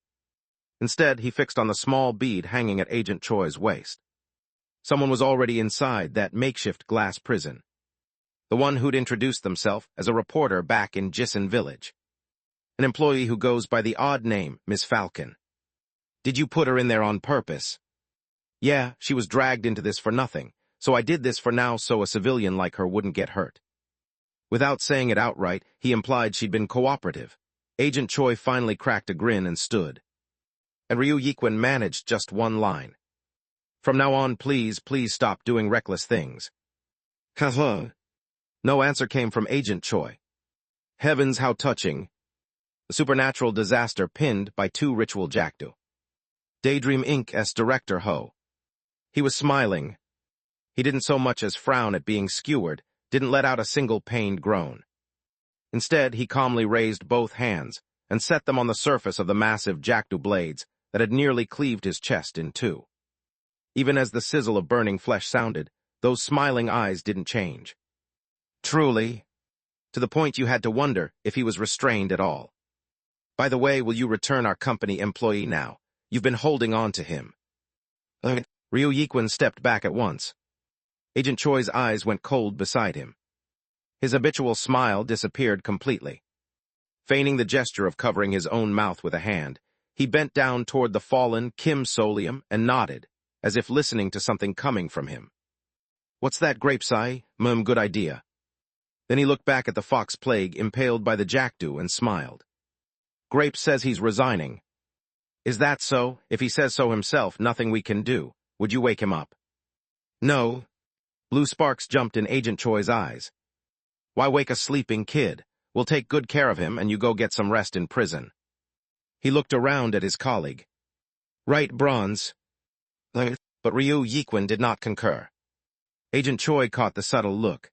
Instead, he fixed on the small bead hanging at Agent Choi's waist. Someone was already inside that makeshift glass prison. The one who'd introduced themselves as a reporter back in Jisan Village. An employee who goes by the odd name, Miss Falcon. Did you put her in there on purpose? Yeah, she was dragged into this for nothing, so I did this for now so a civilian like her wouldn't get hurt. Without saying it outright, he implied she'd been cooperative. Agent Choi finally cracked a grin and stood. And Ryu Yiquin managed just one line. From now on, please stop doing reckless things. Haha. No answer came from Agent Choi. Heavens, how touching. The supernatural disaster pinned by two ritual jackdaw. Daydream Inc.'s Director Ho. He was smiling. He didn't so much as frown at being skewered, didn't let out a single pained groan. Instead, he calmly raised both hands and set them on the surface of the massive jackdaw blades that had nearly cleaved his chest in two. Even as the sizzle of burning flesh sounded, those smiling eyes didn't change. Truly, to the point you had to wonder if he was restrained at all. By the way, will you return our company employee now? You've been holding on to him. Ryu Yiquin stepped back at once. Agent Choi's eyes went cold beside him. His habitual smile disappeared completely. Feigning the gesture of covering his own mouth with a hand, he bent down toward the fallen Kim Solium and nodded, as if listening to something coming from him. What's that, Grapeseye? Good idea. Then he looked back at the fox plague impaled by the jackdaw and smiled. Grape says he's resigning. Is that so? If he says so himself, nothing we can do. Would you wake him up? No. Blue sparks jumped in Agent Choi's eyes. Why wake a sleeping kid? We'll take good care of him and you go get some rest in prison. He looked around at his colleague. Right, Bronze. But Ryu Yiquin did not concur. Agent Choi caught the subtle look.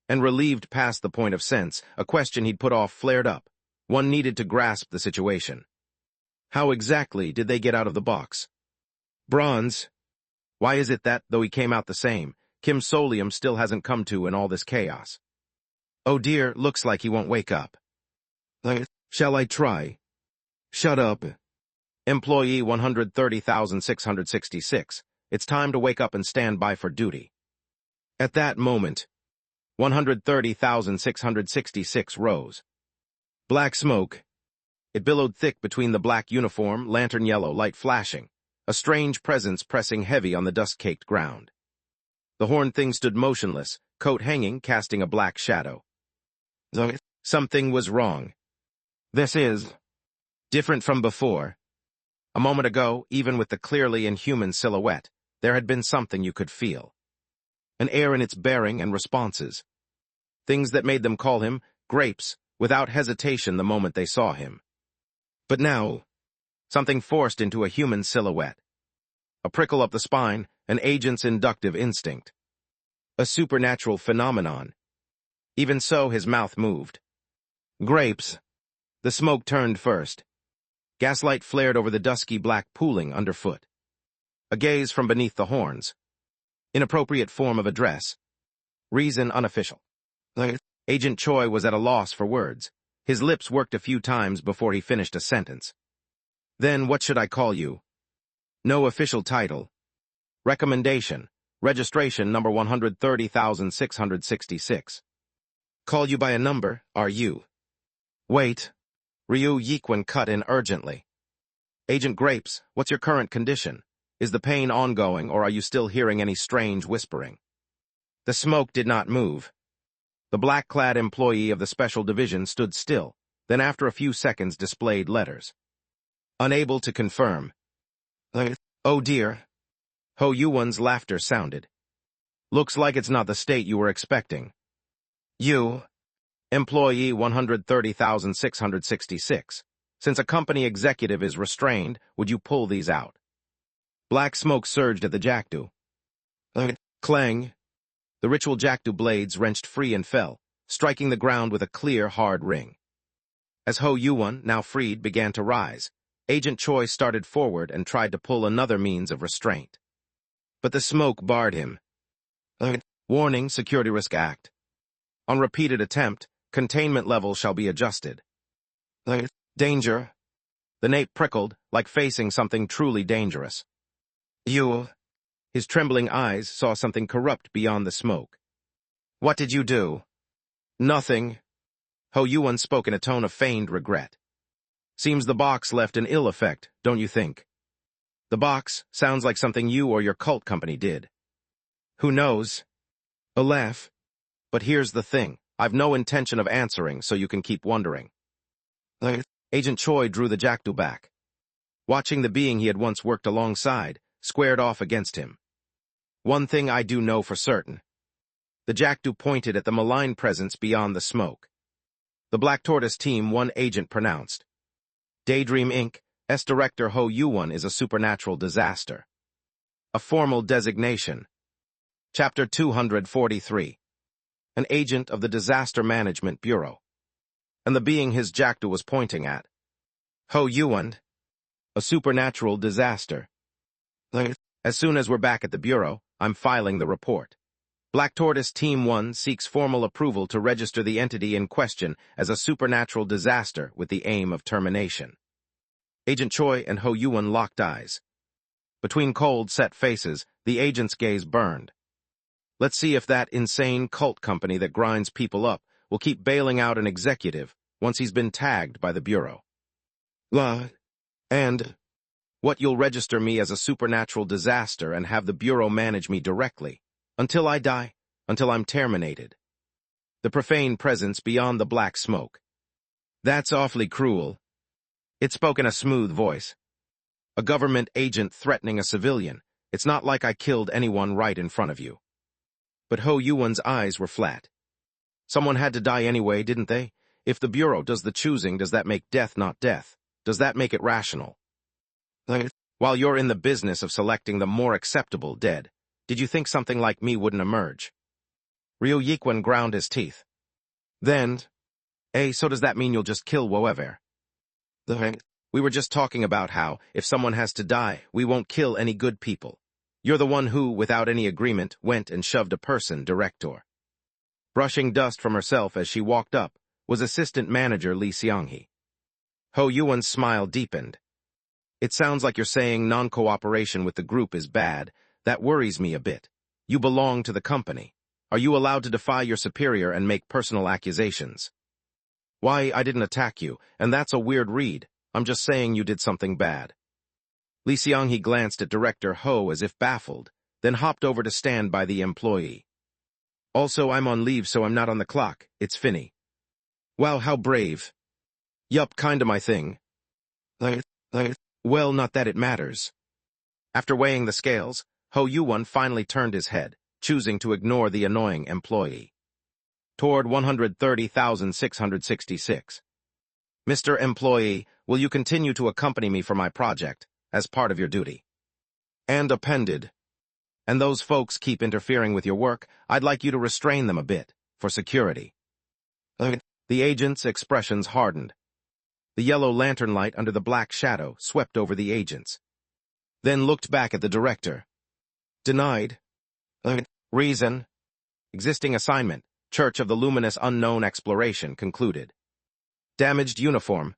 And relieved past the point of sense, a question he'd put off flared up. One needed to grasp the situation. How exactly did they get out of the box? Bronze. Why is it that, though he came out the same, Kim Solium still hasn't come to in all this chaos? Oh dear, looks like he won't wake up. Shall I try? Shut up. Employee 130,666. It's time to wake up and stand by for duty. At that moment, 130,666 rose. Black smoke. It billowed thick between the black uniform, lantern yellow light flashing, a strange presence pressing heavy on the dust-caked ground. The horned thing stood motionless, coat hanging, casting a black shadow. Something was wrong. This is different from before. A moment ago, even with the clearly inhuman silhouette, there had been something you could feel. An air in its bearing and responses. Things that made them call him Grapes without hesitation the moment they saw him. But now, something forced into a human silhouette. A prickle up the spine, an agent's inductive instinct. A supernatural phenomenon. Even so, his mouth moved. Grapes. The smoke turned first. Gaslight flared over the dusky black pooling underfoot. A gaze from beneath the horns. Inappropriate form of address. Reason unofficial. Agent Choi was at a loss for words. His lips worked a few times before he finished a sentence. Then, what should I call you? No official title. Recommendation. Registration number 130,666. Call you by a number, are you? Wait. Ryu Yikwon cut in urgently. Agent Grapes, what's your current condition? Is the pain ongoing, or are you still hearing any strange whispering? The smoke did not move. The black-clad employee of the Special Division stood still, then after a few seconds displayed letters. Unable to confirm. Oh dear. Ho Yuwon's laughter sounded. Looks like it's not the state you were expecting. You, employee 130,666. Since a company executive is restrained, would you pull these out? Black smoke surged at the jackdaw. Clang. The ritual jackdaw blades wrenched free and fell, striking the ground with a clear, hard ring. As Ho Yuwon, now freed, began to rise, Agent Choi started forward and tried to pull another means of restraint. But the smoke barred him. Warning, Security Risk Act. On repeated attempt, containment level shall be adjusted. Danger. The nape prickled, like facing something truly dangerous. You. His trembling eyes saw something corrupt beyond the smoke. What did you do? Nothing. Ho Yuwon spoke in a tone of feigned regret. Seems the box left an ill effect, don't you think? The box sounds like something you or your cult company did. Who knows? A laugh. But here's the thing. I've no intention of answering, so you can keep wondering. Agent Choi drew the jackdaw back. Watching the being he had once worked alongside, squared off against him. One thing I do know for certain. The jackdaw pointed at the malign presence beyond the smoke. The Black Tortoise Team 1 agent pronounced. Daydream Inc. S. Director Ho Yuwon is a supernatural disaster. A formal designation. Chapter 243. An agent of the Disaster Management Bureau. And the being his jackdaw was pointing at. Ho Yuwon. A supernatural disaster. As soon as we're back at the Bureau, I'm filing the report. Black Tortoise Team 1 seeks formal approval to register the entity in question as a supernatural disaster with the aim of termination. Agent Choi and Ho Yuwon locked eyes. Between cold, set faces, the agent's gaze burned. Let's see if that insane cult company that grinds people up will keep bailing out an executive once he's been tagged by the Bureau. And what you'll register me as a supernatural disaster and have the Bureau manage me directly. Until I die, until I'm terminated. The profane presence beyond the black smoke. That's awfully cruel. It spoke in a smooth voice. A government agent threatening a civilian. It's not like I killed anyone right in front of you. But Ho Yuwon's eyes were flat. Someone had to die anyway, didn't they? If the Bureau does the choosing, does that make death not death? Does that make it rational? While you're in the business of selecting the more acceptable dead, did you think something like me wouldn't emerge? Ryu Yikwon ground his teeth. Then, so does that mean you'll just kill whoever? We were just talking about how, if someone has to die, we won't kill any good people. You're the one who, without any agreement, went and shoved a person, Director. Brushing dust from herself as she walked up, was Assistant Manager Lee Seong-hee. Ho Yuwon's smile deepened. It sounds like you're saying non-cooperation with the group is bad. That worries me a bit. You belong to the company. Are you allowed to defy your superior and make personal accusations? Why, I didn't attack you, and that's a weird read. I'm just saying you did something bad. Lee Seong-hee glanced at Director Ho as if baffled, then hopped over to stand by the employee. Also, I'm on leave, so I'm not on the clock. It's Finny. Wow, how brave. Yup, kinda my thing. Well, not that it matters. After weighing the scales, Ho Yu-won finally turned his head, choosing to ignore the annoying employee. Toward 130,666. Mr. Employee, will you continue to accompany me for my project, as part of your duty? And appended. And those folks keep interfering with your work, I'd like you to restrain them a bit, for security. The agent's expressions hardened. The yellow lantern light under the black shadow swept over the agents. Then looked back at the director. Denied. Reason. Existing assignment, Church of the Luminous Unknown Exploration concluded. Damaged uniform.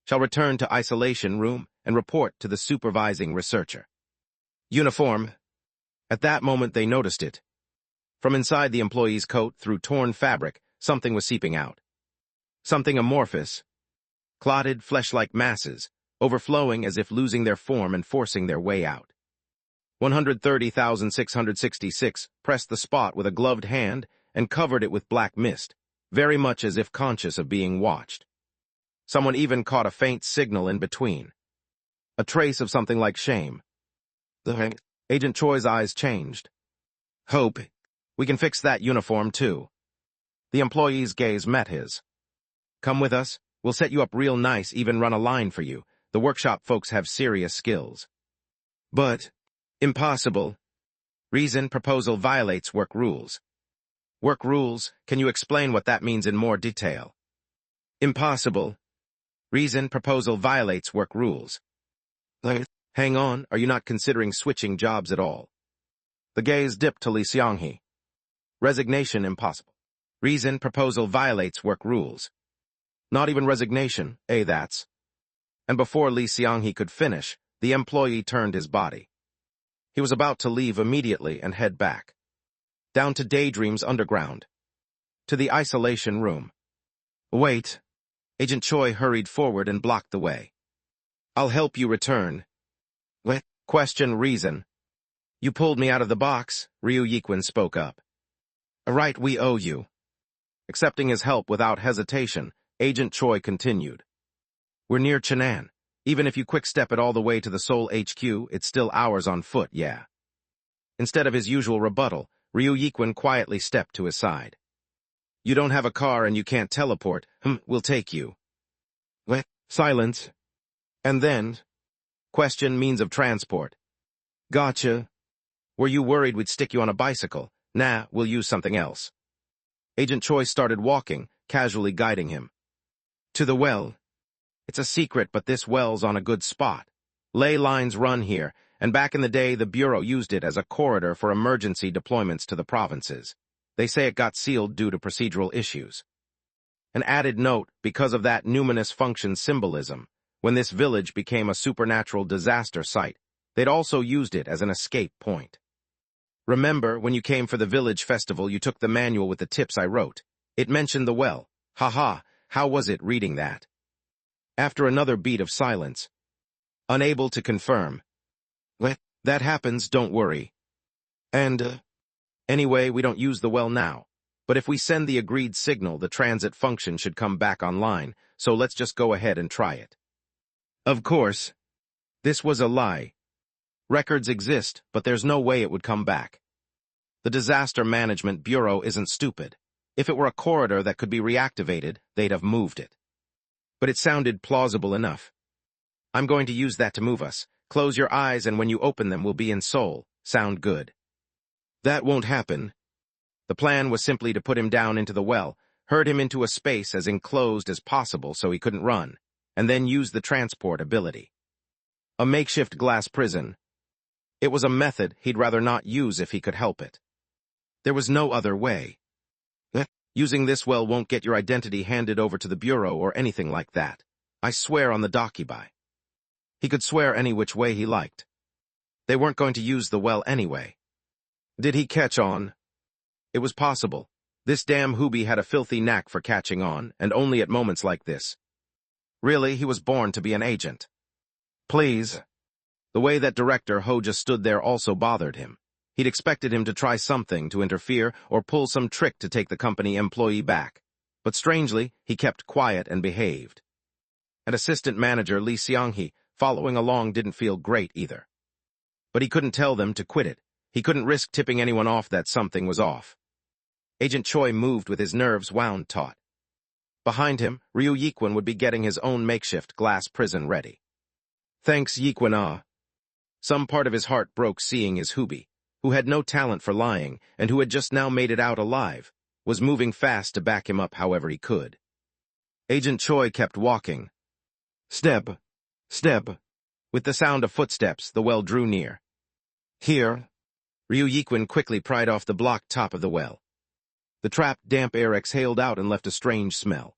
Shall return to isolation room and report to the supervising researcher. Uniform. At that moment they noticed it. From inside the employee's coat, through torn fabric, something was seeping out. Something amorphous. Clotted, flesh-like masses, overflowing as if losing their form and forcing their way out. 130,666 pressed the spot with a gloved hand and covered it with black mist, very much as if conscious of being watched. Someone even caught a faint signal in between. A trace of something like shame. Agent Choi's eyes changed. Hope, we can fix that uniform too. The employee's gaze met his. Come with us, we'll set you up real nice, even run a line for you. The workshop folks have serious skills. But, impossible. Reason proposal violates work rules. Work rules, can you explain what that means in more detail? Impossible. Reason proposal violates work rules. Hang on, are you not considering switching jobs at all? The gaze dipped to Lee Seong-hee. Resignation impossible. Reason proposal violates work rules. Not even resignation, that's. And before Lee Seong-hee could finish, the employee turned his body. He was about to leave immediately and head back. Down to Daydream's underground. To the isolation room. Wait. Agent Choi hurried forward and blocked the way. I'll help you return. What? Question reason. You pulled me out of the box, Ryu Yikwin spoke up. A right we owe you. Accepting his help without hesitation, Agent Choi continued. We're near Chenan. Even if you quick-step it all the way to the Seoul HQ, it's still hours on foot, yeah. Instead of his usual rebuttal, Ryu Yikwin quietly stepped to his side. You don't have a car and you can't teleport. We'll take you. What? Silence. And then? Question means of transport. Gotcha. Were you worried we'd stick you on a bicycle? Nah, we'll use something else. Agent Choi started walking, casually guiding him. To the well. It's a secret, but this well's on a good spot. Ley lines run here, and back in the day the Bureau used it as a corridor for emergency deployments to the provinces. They say it got sealed due to procedural issues. An added note, because of that numinous function symbolism, when this village became a supernatural disaster site, they'd also used it as an escape point. Remember, when you came for the village festival, you took the manual with the tips I wrote. It mentioned the well. Haha, how was it reading that? After another beat of silence. Unable to confirm. That happens, don't worry. And, anyway, we don't use the well now. But if we send the agreed signal, the transit function should come back online, so let's just go ahead and try it. Of course. This was a lie. Records exist, but there's no way it would come back. The Disaster Management Bureau isn't stupid. If it were a corridor that could be reactivated, they'd have moved it. But it sounded plausible enough. I'm going to use that to move us. Close your eyes and when you open them we'll be in Seoul. Sound good? That won't happen. The plan was simply to put him down into the well, herd him into a space as enclosed as possible so he couldn't run, and then use the transport ability. A makeshift glass prison. It was a method he'd rather not use if he could help it. There was no other way. Using this well won't get your identity handed over to the Bureau or anything like that. I swear on the Dokibai. He could swear any which way he liked. They weren't going to use the well anyway. Did he catch on? It was possible. This damn Hubie had a filthy knack for catching on, and only at moments like this. Really, he was born to be an agent. Please. The way that director Ho just stood there also bothered him. He'd expected him to try something to interfere or pull some trick to take the company employee back. But strangely, he kept quiet and behaved. And assistant manager Lee Seong-hee, following along, didn't feel great either. But he couldn't tell them to quit it. He couldn't risk tipping anyone off that something was off. Agent Choi moved with his nerves wound taut. Behind him, Ryu Yikwon would be getting his own makeshift glass prison ready. Thanks, Yikwon. Some part of his heart broke seeing his Hubie, who had no talent for lying and who had just now made it out alive, was moving fast to back him up however he could. Agent Choi kept walking. Step. Step. With the sound of footsteps, the well drew near. Here. Ryu Yikwon quickly pried off the blocked top of the well. The trapped damp air exhaled out and left a strange smell.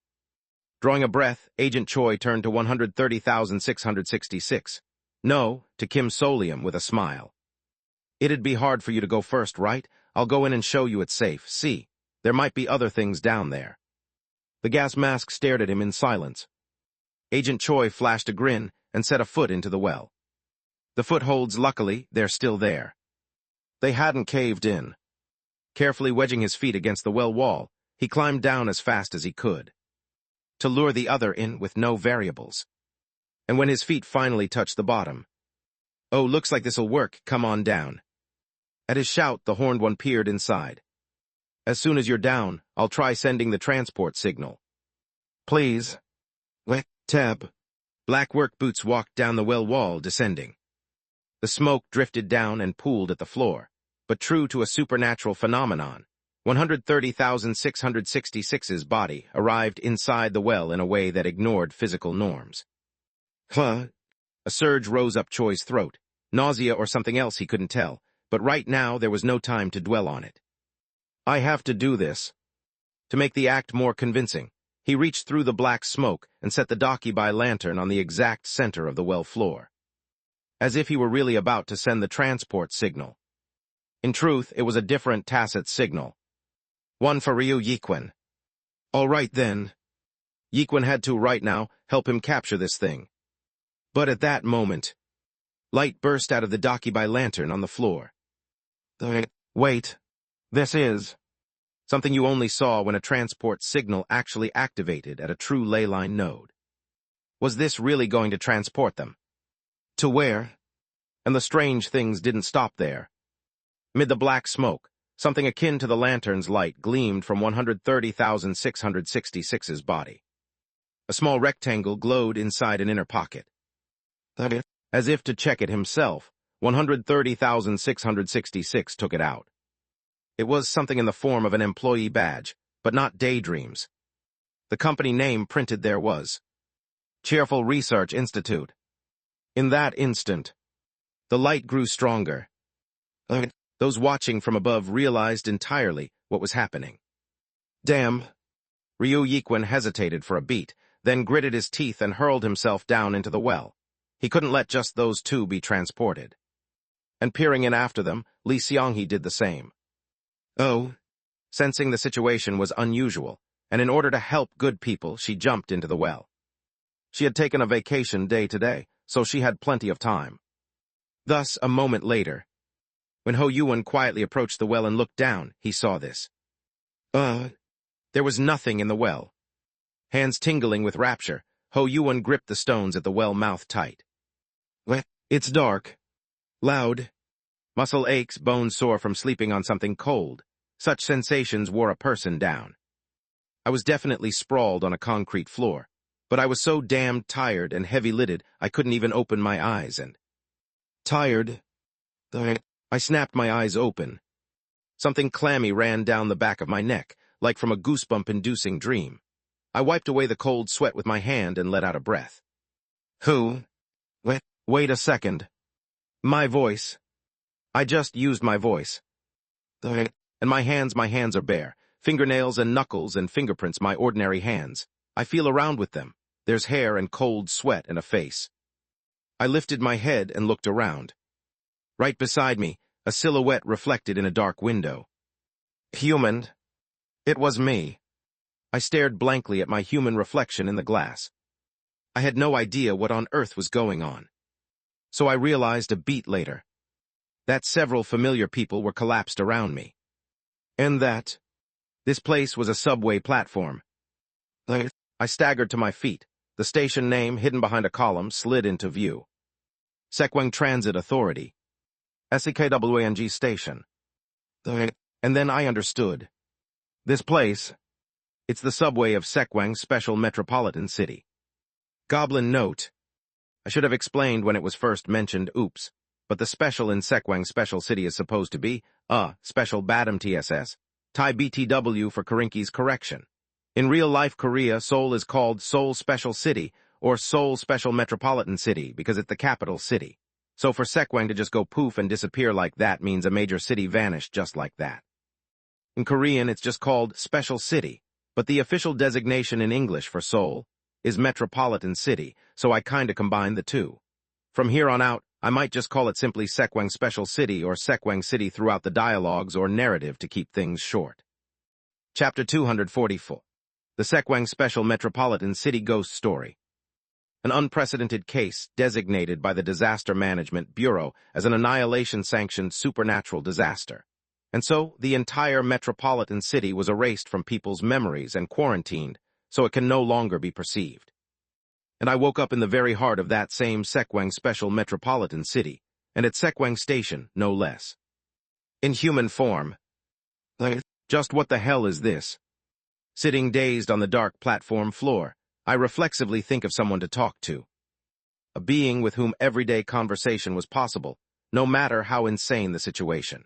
Drawing a breath, Agent Choi turned to 130,666. No, to Kim Solium with a smile. It'd be hard for you to go first, right? I'll go in and show you it's safe. See, there might be other things down there. The gas mask stared at him in silence. Agent Choi flashed a grin and set a foot into the well. The footholds, luckily, they're still there. They hadn't caved in. Carefully wedging his feet against the well wall, he climbed down as fast as he could, to lure the other in with no variables. And when his feet finally touched the bottom, "Oh, looks like this'll work, come on down." At his shout, the horned one peered inside. "As soon as you're down, I'll try sending the transport signal." "Please." "Wet, Teb." Black work boots walked down the well wall, descending. The smoke drifted down and pooled at the floor, but true to a supernatural phenomenon, 130,666's body arrived inside the well in a way that ignored physical norms. Huh? A surge rose up Choi's throat, nausea or something else he couldn't tell, but right now there was no time to dwell on it. I have to do this. To make the act more convincing, he reached through the black smoke and set the Dakibai lantern on the exact center of the well floor, as if he were really about to send the transport signal. In truth, it was a different tacit signal. One for Ryu Yikwon. All right then. Yikwon had to, right now, help him capture this thing. But at that moment, light burst out of the Dakibai lantern on the floor. Wait. This is something you only saw when a transport signal actually activated at a true ley line node. Was this really going to transport them? To where? And the strange things didn't stop there. Mid the black smoke, something akin to the lantern's light gleamed from 130,666's body. A small rectangle glowed inside an inner pocket. As if to check it himself, 130,666 took it out. It was something in the form of an employee badge, but not Daydreams. The company name printed there was Cheerful Research Institute. In that instant, the light grew stronger. Those watching from above realized entirely what was happening. Damn. Ryu Yikwon hesitated for a beat, then gritted his teeth and hurled himself down into the well. He couldn't let just those two be transported. And peering in after them, Lee Seong-hee did the same. Oh. Sensing the situation was unusual, and in order to help good people, she jumped into the well. She had taken a vacation day today, so she had plenty of time. Thus, a moment later, when Ho Yuan quietly approached the well and looked down, he saw this. There was nothing in the well. Hands tingling with rapture, Ho Yuan gripped the stones at the well mouth tight. It's dark. Loud. Muscle aches, bones sore from sleeping on something cold. Such sensations wore a person down. I was definitely sprawled on a concrete floor, but I was so damned tired and heavy-lidded I couldn't even open my eyes and... Tired? I snapped my eyes open. Something clammy ran down the back of my neck, like from a goosebump-inducing dream. I wiped away the cold sweat with my hand and let out a breath. Who? Wait a second. My voice. I just used my voice. And my hands are bare. Fingernails and knuckles and fingerprints, my ordinary hands. I feel around with them. There's hair and cold sweat and a face. I lifted my head and looked around. Right beside me, a silhouette reflected in a dark window. Human. It was me. I stared blankly at my human reflection in the glass. I had no idea what on earth was going on. So I realized a beat later that several familiar people were collapsed around me. And that this place was a subway platform. I staggered to my feet. The station name, hidden behind a column, slid into view. Sekwang Transit Authority. Sekwang Station. And then I understood. This place, it's the subway of Sekwang Special Metropolitan City. Goblin note. I should have explained when it was first mentioned, oops. But the special in Sekwang Special City is supposed to be, Special Badam TSS, Thai BTW for Karinki's correction. In real-life Korea, Seoul is called Seoul Special City, or Seoul Special Metropolitan City, because it's the capital city. So for Sekwang to just go poof and disappear like that means a major city vanished just like that. In Korean, it's just called Special City, but the official designation in English for Seoul is Metropolitan City, so I kinda combined the two. From here on out, I might just call it simply Sekwang Special City or Sekwang City throughout the dialogues or narrative to keep things short. Chapter 244. The Sekwang Special Metropolitan City Ghost Story. An unprecedented case designated by the Disaster Management Bureau as an annihilation-sanctioned supernatural disaster. And so, the entire metropolitan city was erased from people's memories and quarantined, so it can no longer be perceived. And I woke up in the very heart of that same Sekwang Special Metropolitan City, and at Sekwang Station, no less. In human form. Just what the hell is this? Sitting dazed on the dark platform floor, I reflexively think of someone to talk to. A being with whom everyday conversation was possible, no matter how insane the situation.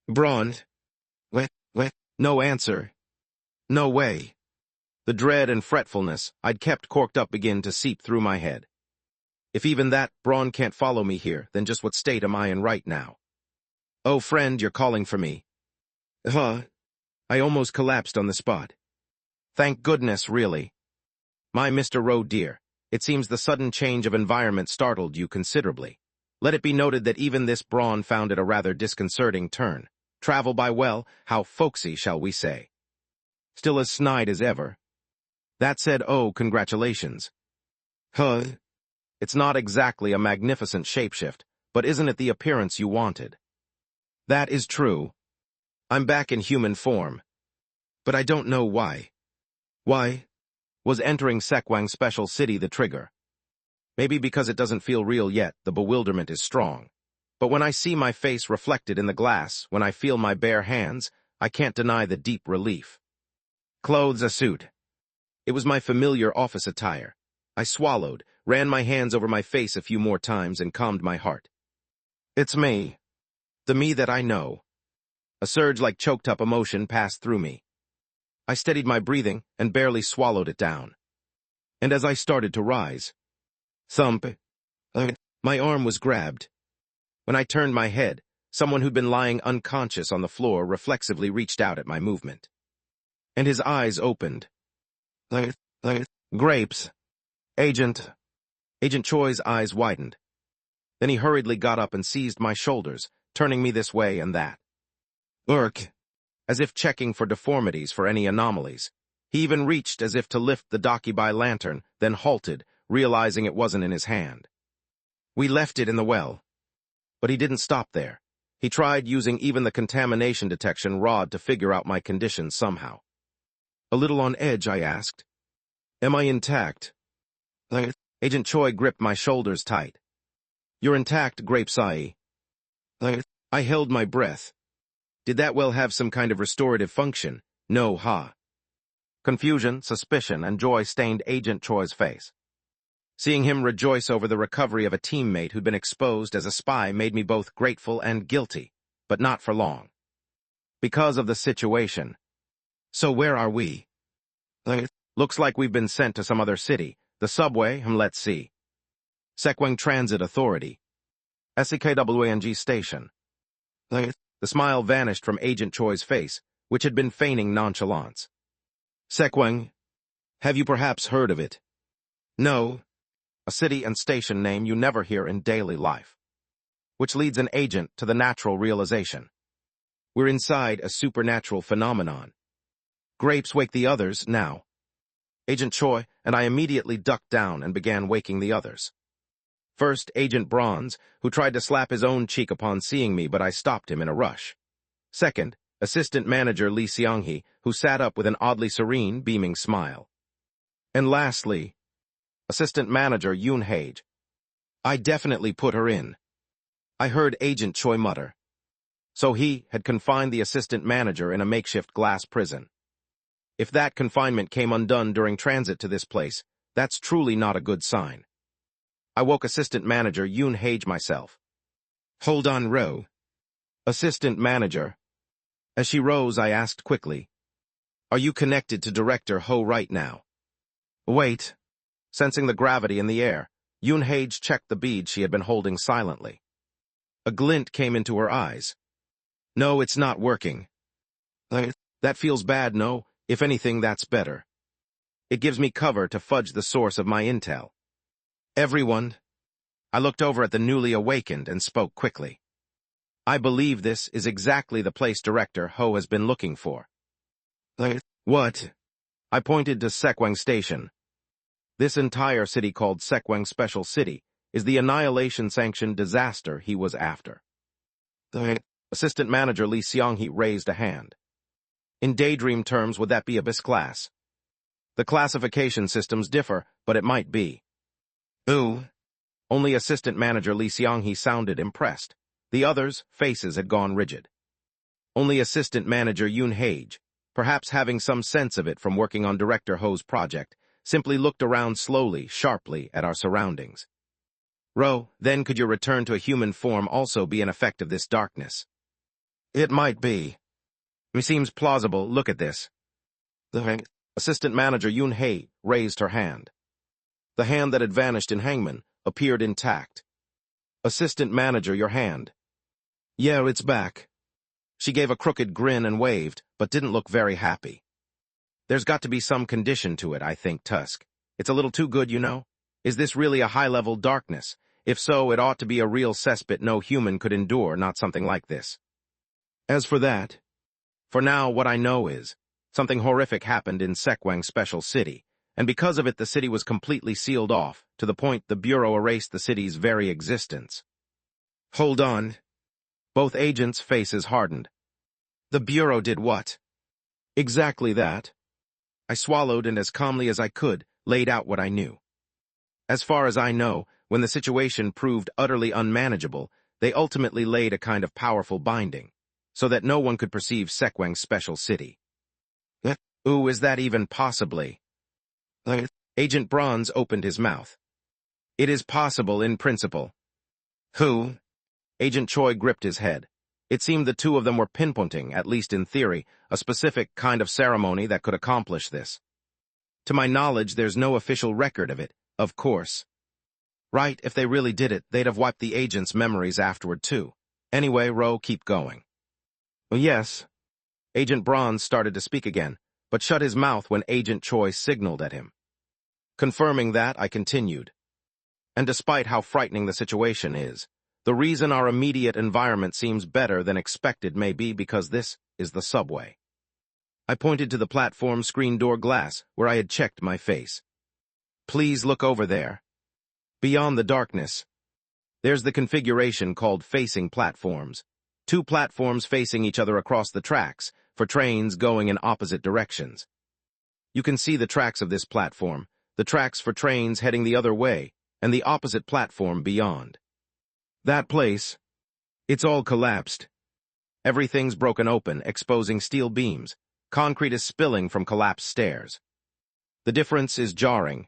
Brond. No answer. No way. The dread and fretfulness I'd kept corked up begin to seep through my head. If even that Braun can't follow me here, then just what state am I in right now? Oh, friend, you're calling for me. I almost collapsed on the spot. Thank goodness, really. My Mr. Roe dear, it seems the sudden change of environment startled you considerably. Let it be noted that even this Braun found it a rather disconcerting turn. Travel by well, how folksy, shall we say. Still as snide as ever. That said, oh, congratulations. It's not exactly a magnificent shapeshift, but isn't it the appearance you wanted? That is true. I'm back in human form. But I don't know why. Why? Was entering Sekwang Special City the trigger? Maybe because it doesn't feel real yet, the bewilderment is strong. But when I see my face reflected in the glass, when I feel my bare hands, I can't deny the deep relief. Clothes, a suit. It was my familiar office attire. I swallowed, ran my hands over my face a few more times, and calmed my heart. It's me. The me that I know. A surge like choked-up emotion passed through me. I steadied my breathing and barely swallowed it down. And as I started to rise, thump, my arm was grabbed. When I turned my head, someone who'd been lying unconscious on the floor reflexively reached out at my movement. And his eyes opened. Grapes. Agent Choi's eyes widened. Then he hurriedly got up and seized my shoulders, turning me this way and that. As if checking for deformities, for any anomalies. He even reached as if to lift the Dakibai lantern, then halted, realizing it wasn't in his hand. We left it in the well. But he didn't stop there. He tried using even the contamination detection rod to figure out my condition somehow. A little on edge, I asked. Am I intact? Agent Choi gripped my shoulders tight. You're intact, Grapesai. I held my breath. Did that well have some kind of restorative function? No, ha. Confusion, suspicion, and joy stained Agent Choi's face. Seeing him rejoice over the recovery of a teammate who'd been exposed as a spy made me both grateful and guilty, but not for long. Because of the situation. So where are we? Looks like we've been sent to some other city. The subway, let's see. Sekwang Transit Authority. Sekwang Station. The smile vanished from Agent Choi's face, which had been feigning nonchalance. Sekwang. Have you perhaps heard of it? No. A city and station name you never hear in daily life. Which leads an agent to the natural realization. We're inside a supernatural phenomenon. Grapes wake the others now. Agent Choi and I immediately ducked down and began waking the others. First, Agent Bronze, who tried to slap his own cheek upon seeing me, but I stopped him in a rush. Second, Assistant Manager Lee Seong-hee, who sat up with an oddly serene, beaming smile. And lastly, Assistant Manager Yoon Hage. I definitely put her in. I heard Agent Choi mutter. So he had confined the assistant manager in a makeshift glass prison. If that confinement came undone during transit to this place, that's truly not a good sign. I woke Assistant Manager Yoon Hage myself. Hold on, Ro. Assistant Manager. As she rose, I asked quickly, are you connected to Director Ho right now? Wait. Sensing the gravity in the air, Yoon Hage checked the bead she had been holding silently. A glint came into her eyes. No, it's not working. That feels bad, no? If anything, that's better. It gives me cover to fudge the source of my intel. Everyone. I looked over at the newly awakened and spoke quickly. I believe this is exactly the place Director Ho has been looking for. What? I pointed to Sekwang Station. This entire city called Sekwang Special City is the annihilation-sanctioned disaster he was after. Assistant Manager Lee Seong-hee raised a hand. In daydream terms, would that be Abyss class? The classification systems differ, but it might be. Ooh. Only Assistant Manager Lee Seong-hee sounded impressed. The others' faces had gone rigid. Only Assistant Manager Yoon Hage, perhaps having some sense of it from working on Director Ho's project, simply looked around slowly, sharply at our surroundings. Ro, then could your return to a human form also be an effect of this darkness? It might be. It seems plausible. Look at this. The Assistant Manager Yoon Hage raised her hand. The hand that had vanished in Hangman appeared intact. Assistant Manager, your hand. Yeah, it's back. She gave a crooked grin and waved, but didn't look very happy. There's got to be some condition to it, I think, Tusk. It's a little too good, you know? Is this really a high-level darkness? If so, it ought to be a real cesspit no human could endure, not something like this. As for that, for now, what I know is, something horrific happened in Sekwang Special City, and because of it the city was completely sealed off, to the point the Bureau erased the city's very existence. Hold on. Both agents' faces hardened. The Bureau did what? Exactly that. I swallowed and as calmly as I could, laid out what I knew. As far as I know, when the situation proved utterly unmanageable, they ultimately laid a kind of powerful binding, so that no one could perceive Sekwang's special city. Ooh, is that even possibly? Agent Bronze opened his mouth. It is possible in principle. Who? Agent Choi gripped his head. It seemed the two of them were pinpointing, at least in theory, a specific kind of ceremony that could accomplish this. To my knowledge, there's no official record of it, of course. Right, if they really did it, they'd have wiped the agent's memories afterward, too. Anyway, Ro, keep going. Yes. Agent Bronze started to speak again, but shut his mouth when Agent Choi signaled at him. Confirming that, I continued. And despite how frightening the situation is, the reason our immediate environment seems better than expected may be because this is the subway. I pointed to the platform screen door glass where I had checked my face. Please look over there. Beyond the darkness, there's the configuration called facing platforms. 2 platforms facing each other across the tracks for trains going in opposite directions. You can see the tracks of this platform, the tracks for trains heading the other way, and the opposite platform beyond. That place, it's all collapsed. Everything's broken open, exposing steel beams. Concrete is spilling from collapsed stairs. The difference is jarring,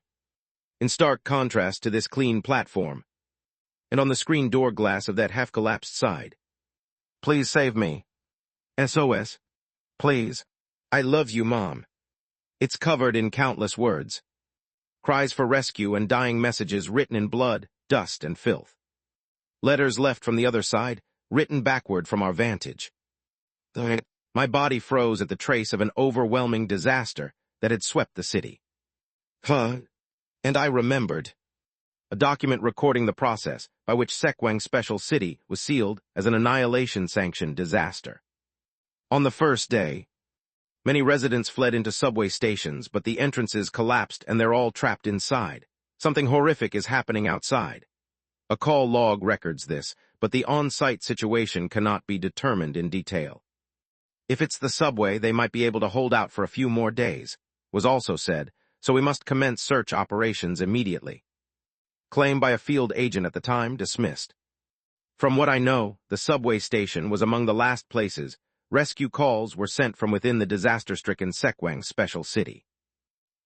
in stark contrast to this clean platform, and on the screen door glass of that half-collapsed side. Please save me. SOS. Please. I love you, Mom. It's covered in countless words. Cries for rescue and dying messages written in blood, dust, and filth. Letters left from the other side, written backward from our vantage. My body froze at the trace of an overwhelming disaster that had swept the city. And I remembered. A document recording the process by which Sekwang Special City was sealed as an annihilation-sanctioned disaster. On the first day, many residents fled into subway stations, but the entrances collapsed and they're all trapped inside. Something horrific is happening outside. A call log records this, but the on-site situation cannot be determined in detail. If it's the subway, they might be able to hold out for a few more days, was also said, so we must commence search operations immediately. Claim by a field agent at the time dismissed. From what I know, the subway station was among the last places rescue calls were sent from within the disaster-stricken Sekwang Special City,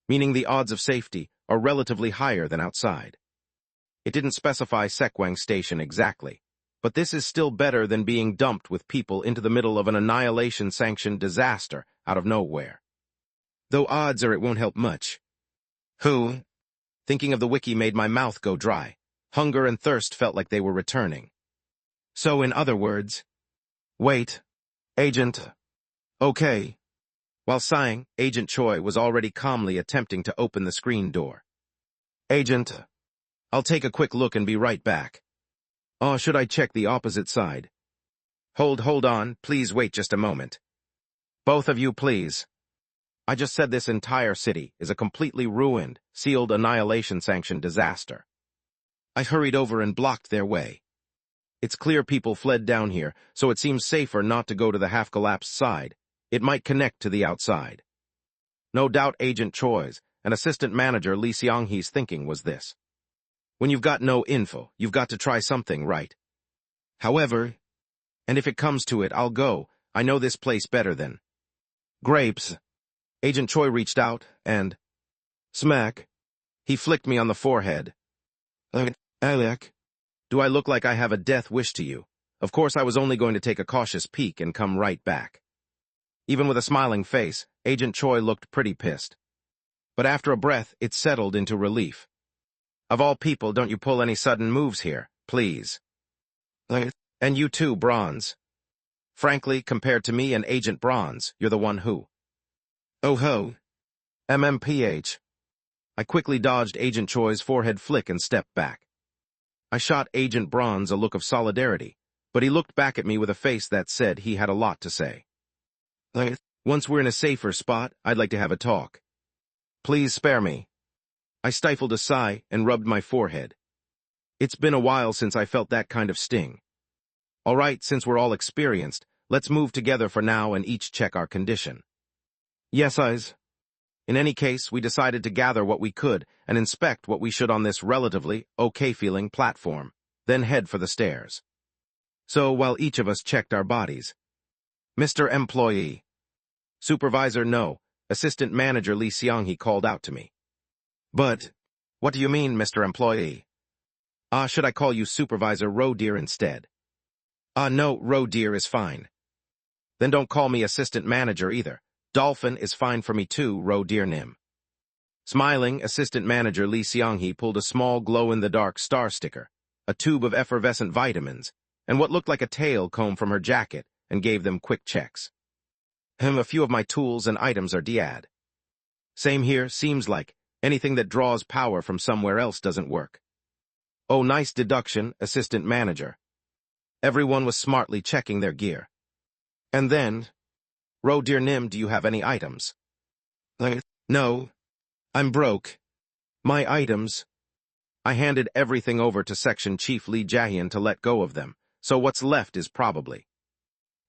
meaning the odds of safety are relatively higher than outside. It didn't specify Sekwang Station exactly, but this is still better than being dumped with people into the middle of an annihilation-sanctioned disaster out of nowhere. Though odds are it won't help much. Thinking of the wiki made my mouth go dry. Hunger and thirst felt like they were returning. So in other words, wait, Agent. Okay. While sighing, Agent Choi was already calmly attempting to open the screen door. Agent, I'll take a quick look and be right back. Oh, should I check the opposite side? Hold on, please wait just a moment. Both of you, please. I just said this entire city is a completely ruined, sealed annihilation-sanctioned disaster. I hurried over and blocked their way. It's clear people fled down here, so it seems safer not to go to the half-collapsed side. It might connect to the outside. No doubt Agent Choi's and Assistant Manager Lee Seong-hee's thinking was this. When you've got no info, you've got to try something, right? However, and if it comes to it, I'll go. I know this place better than grapes. Agent Choi reached out, and smack. He flicked me on the forehead. Alec, do I look like I have a death wish to you? Of course, I was only going to take a cautious peek and come right back. Even with a smiling face, Agent Choi looked pretty pissed. But after a breath, it settled into relief. Of all people, don't you pull any sudden moves here, please. And you too, Bronze. Frankly, compared to me and Agent Bronze, you're the one who. Oh ho. MMPH. I quickly dodged Agent Choi's forehead flick and stepped back. I shot Agent Bronze a look of solidarity, but he looked back at me with a face that said he had a lot to say. Once we're in a safer spot, I'd like to have a talk. Please spare me. I stifled a sigh and rubbed my forehead. It's been a while since I felt that kind of sting. All right, since we're all experienced, let's move together for now and each check our condition. Yes, Eyes. In any case, we decided to gather what we could and inspect what we should on this relatively okay-feeling platform, then head for the stairs. So while each of us checked our bodies, Mr. Employee. Supervisor no, Assistant Manager Lee Seong-hee called out to me. But, what do you mean, Mr. Employee? Should I call you Supervisor Roe Deer instead? No, Roe Deer is fine. Then don't call me Assistant Manager either. Dolphin is fine for me too, Roe Deer Nim. Smiling, Assistant Manager Lee Seong-hee pulled a small glow-in-the-dark star sticker, a tube of effervescent vitamins, and what looked like a tail comb from her jacket, and gave them quick checks. A few of my tools and items are DAD. Same here, seems like. Anything that draws power from somewhere else doesn't work. Oh, nice deduction, Assistant Manager. Everyone was smartly checking their gear. And then, Roe Deer Nim, do you have any items? No. I'm broke. My items. I handed everything over to Section Chief Lee Jae-hyun to let go of them, so what's left is probably.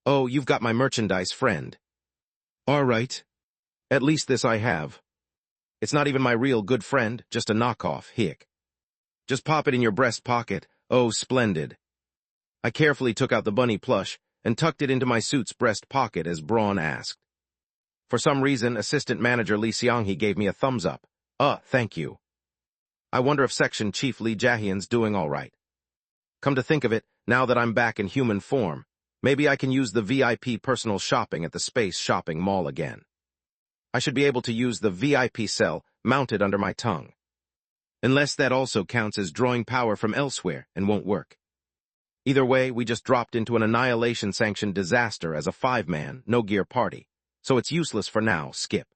Oh, you've got my merchandise, friend. All right. At least this I have. It's not even my real good friend, just a knockoff, hick. Just pop it in your breast pocket. Oh, splendid. I carefully took out the bunny plush and tucked it into my suit's breast pocket as Braun asked. For some reason, Assistant Manager Lee Seong-hee gave me a thumbs up. Thank you. I wonder if Section Chief Lee Jae-hyun's doing all right. Come to think of it, now that I'm back in human form, maybe I can use the VIP personal shopping at the Space Shopping Mall again. I should be able to use the VIP cell mounted under my tongue. Unless that also counts as drawing power from elsewhere and won't work. Either way, we just dropped into an annihilation-sanctioned disaster as a 5-man, no-gear party, so it's useless for now, skip.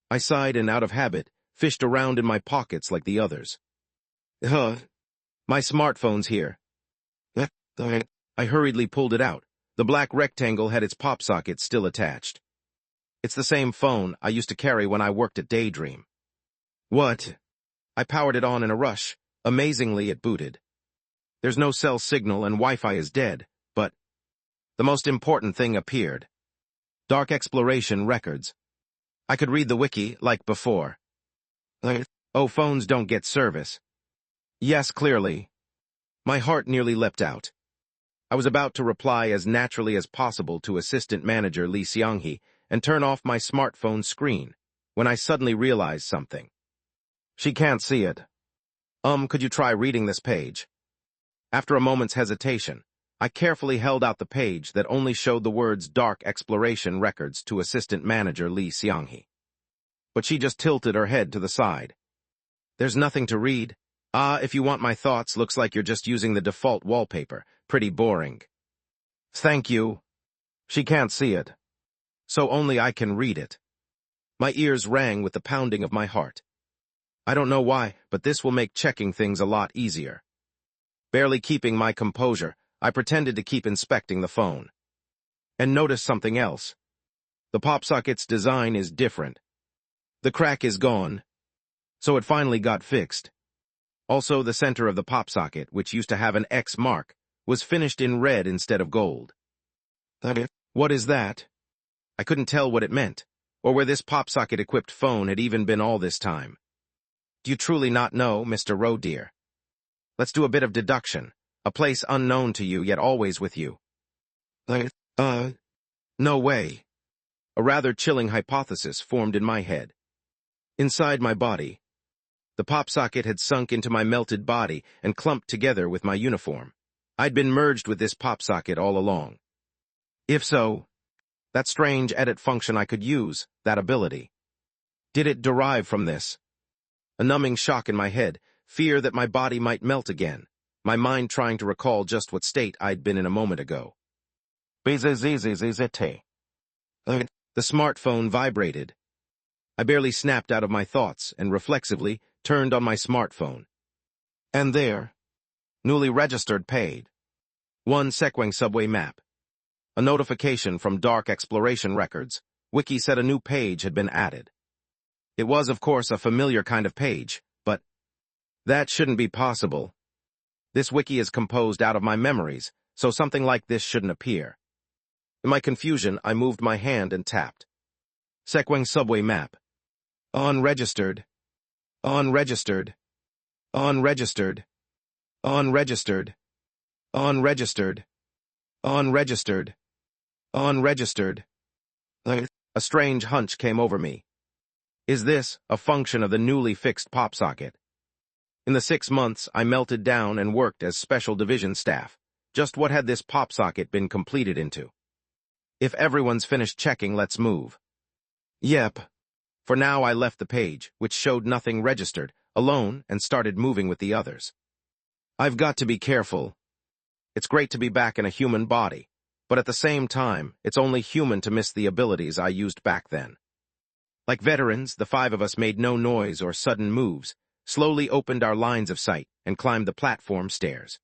I sighed and, out of habit, fished around in my pockets like the others. My smartphone's here. I hurriedly pulled it out, The black rectangle had its pop socket still attached. It's the same phone I used to carry when I worked at Daydream. What? I powered it on in a rush. Amazingly, it booted. There's no cell signal and Wi-Fi is dead, but the most important thing appeared. Dark Exploration Records. I could read the wiki like before. Oh, phones don't get service. Yes, clearly. My heart nearly leapt out. I was about to reply as naturally as possible to Assistant Manager Lee Seong-hee and turn off my smartphone screen, when I suddenly realized something. She can't see it. Could you try reading this page? After a moment's hesitation, I carefully held out the page that only showed the words Dark Exploration Records to Assistant Manager Lee Seong-hee. But she just tilted her head to the side. There's nothing to read. If you want my thoughts, looks like you're just using the default wallpaper. Pretty boring. Thank you. She can't see it. So only I can read it. My ears rang with the pounding of my heart. I don't know why, but this will make checking things a lot easier. Barely keeping my composure, I pretended to keep inspecting the phone. And noticed something else. The pop socket's design is different. The crack is gone. So it finally got fixed. Also, the center of the pop socket, which used to have an X mark, was finished in red instead of gold. What is that? I couldn't tell what it meant, or where this pop socket-equipped phone had even been all this time. Do you truly not know, Mr. Roe dear? Let's do a bit of deduction, a place unknown to you yet always with you. No way. A rather chilling hypothesis formed in my head. Inside my body, the pop socket had sunk into my melted body and clumped together with my uniform. I'd been merged with this pop socket all along. If so, that strange edit function I could use, that ability. Did it derive from this? A numbing shock in my head, fear that my body might melt again, my mind trying to recall just what state I'd been in a moment ago. The smartphone vibrated. I barely snapped out of my thoughts and reflexively turned on my smartphone. And there, newly registered paid. 1 Sekwang subway map. A notification from Dark Exploration Records. Wiki said a new page had been added. It was, of course, a familiar kind of page, but that shouldn't be possible. This wiki is composed out of my memories, so something like this shouldn't appear. In my confusion, I moved my hand and tapped. Sekwang subway map. Unregistered. Unregistered. Unregistered. Unregistered. Unregistered. Unregistered. Unregistered. A strange hunch came over me. Is this a function of the newly fixed pop socket? In the 6 months, I melted down and worked as special division staff. Just what had this pop socket been completed into? If everyone's finished checking, let's move. Yep. For now, I left the page, which showed nothing registered, alone, and started moving with the others. I've got to be careful. It's great to be back in a human body, but at the same time, it's only human to miss the abilities I used back then. Like veterans, the 5 of us made no noise or sudden moves, slowly opened our lines of sight, and climbed the platform stairs.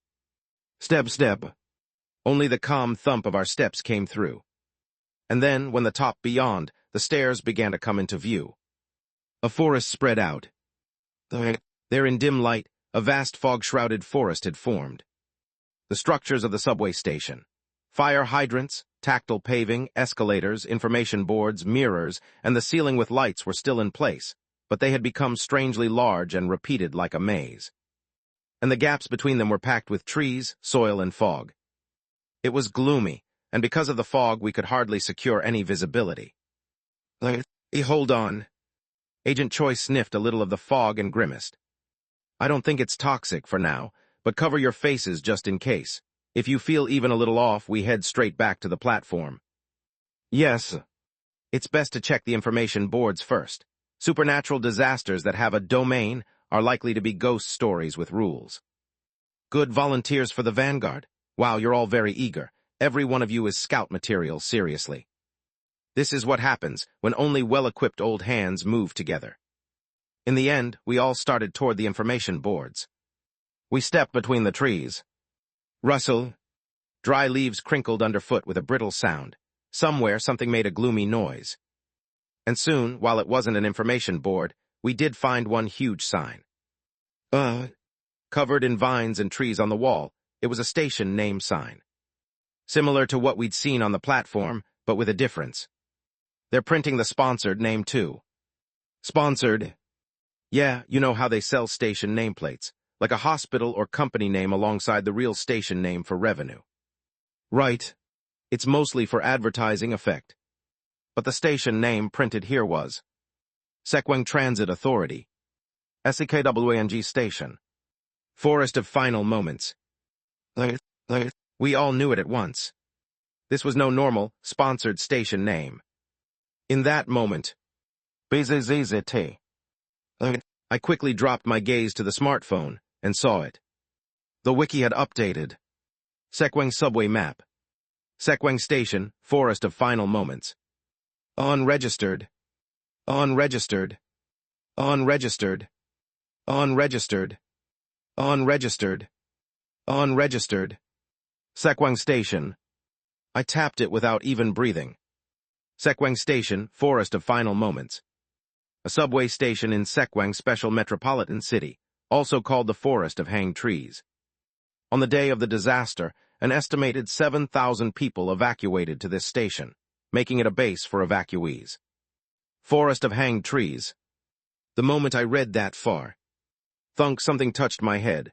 Step, step. Only the calm thump of our steps came through. And then, when the top beyond, the stairs began to come into view. A forest spread out. There in dim light, a vast fog-shrouded forest had formed. The structures of the subway station. Fire hydrants, tactile paving, escalators, information boards, mirrors, and the ceiling with lights were still in place, but they had become strangely large and repeated like a maze. And the gaps between them were packed with trees, soil, and fog. It was gloomy, and because of the fog we could hardly secure any visibility. Hold on. Agent Choi sniffed a little of the fog and grimaced. I don't think it's toxic for now, but cover your faces just in case. If you feel even a little off, we head straight back to the platform. Yes. It's best to check the information boards first. Supernatural disasters that have a domain are likely to be ghost stories with rules. Good volunteers for the Vanguard. Wow, you're all very eager. Every one of you is scout material, seriously. This is what happens when only well-equipped old hands move together. In the end, we all started toward the information boards. We stepped between the trees. Russell, Dry leaves crinkled underfoot with a brittle sound. Somewhere something made a gloomy noise. And soon, while it wasn't an information board, we did find one huge sign. Covered in vines and trees on the wall, it was a station name sign. Similar to what we'd seen on the platform, but with a difference. They're printing the sponsored name too. Sponsored. Yeah, you know how they sell station nameplates, like a hospital or company name alongside the real station name for revenue. Right. It's mostly for advertising effect. But the station name printed here was Sekwang Transit Authority. SEKWANG Station. Forest of Final Moments. We all knew it at once. This was no normal, sponsored station name. In that moment, BZZZT. I quickly dropped my gaze to the smartphone and saw it. The wiki had updated. Sekwang Subway Map. Sekwang Station, Forest of Final Moments. Unregistered. Unregistered. Unregistered. Unregistered. Unregistered. Unregistered. Sekwang Station. I tapped it without even breathing. Sekwang Station, Forest of Final Moments. A subway station in Sekwang Special Metropolitan City, also called the Forest of Hanged Trees. On the day of the disaster, an estimated 7,000 people evacuated to this station, making it a base for evacuees. Forest of Hanged Trees. The moment I read that far, thunk, something touched my head.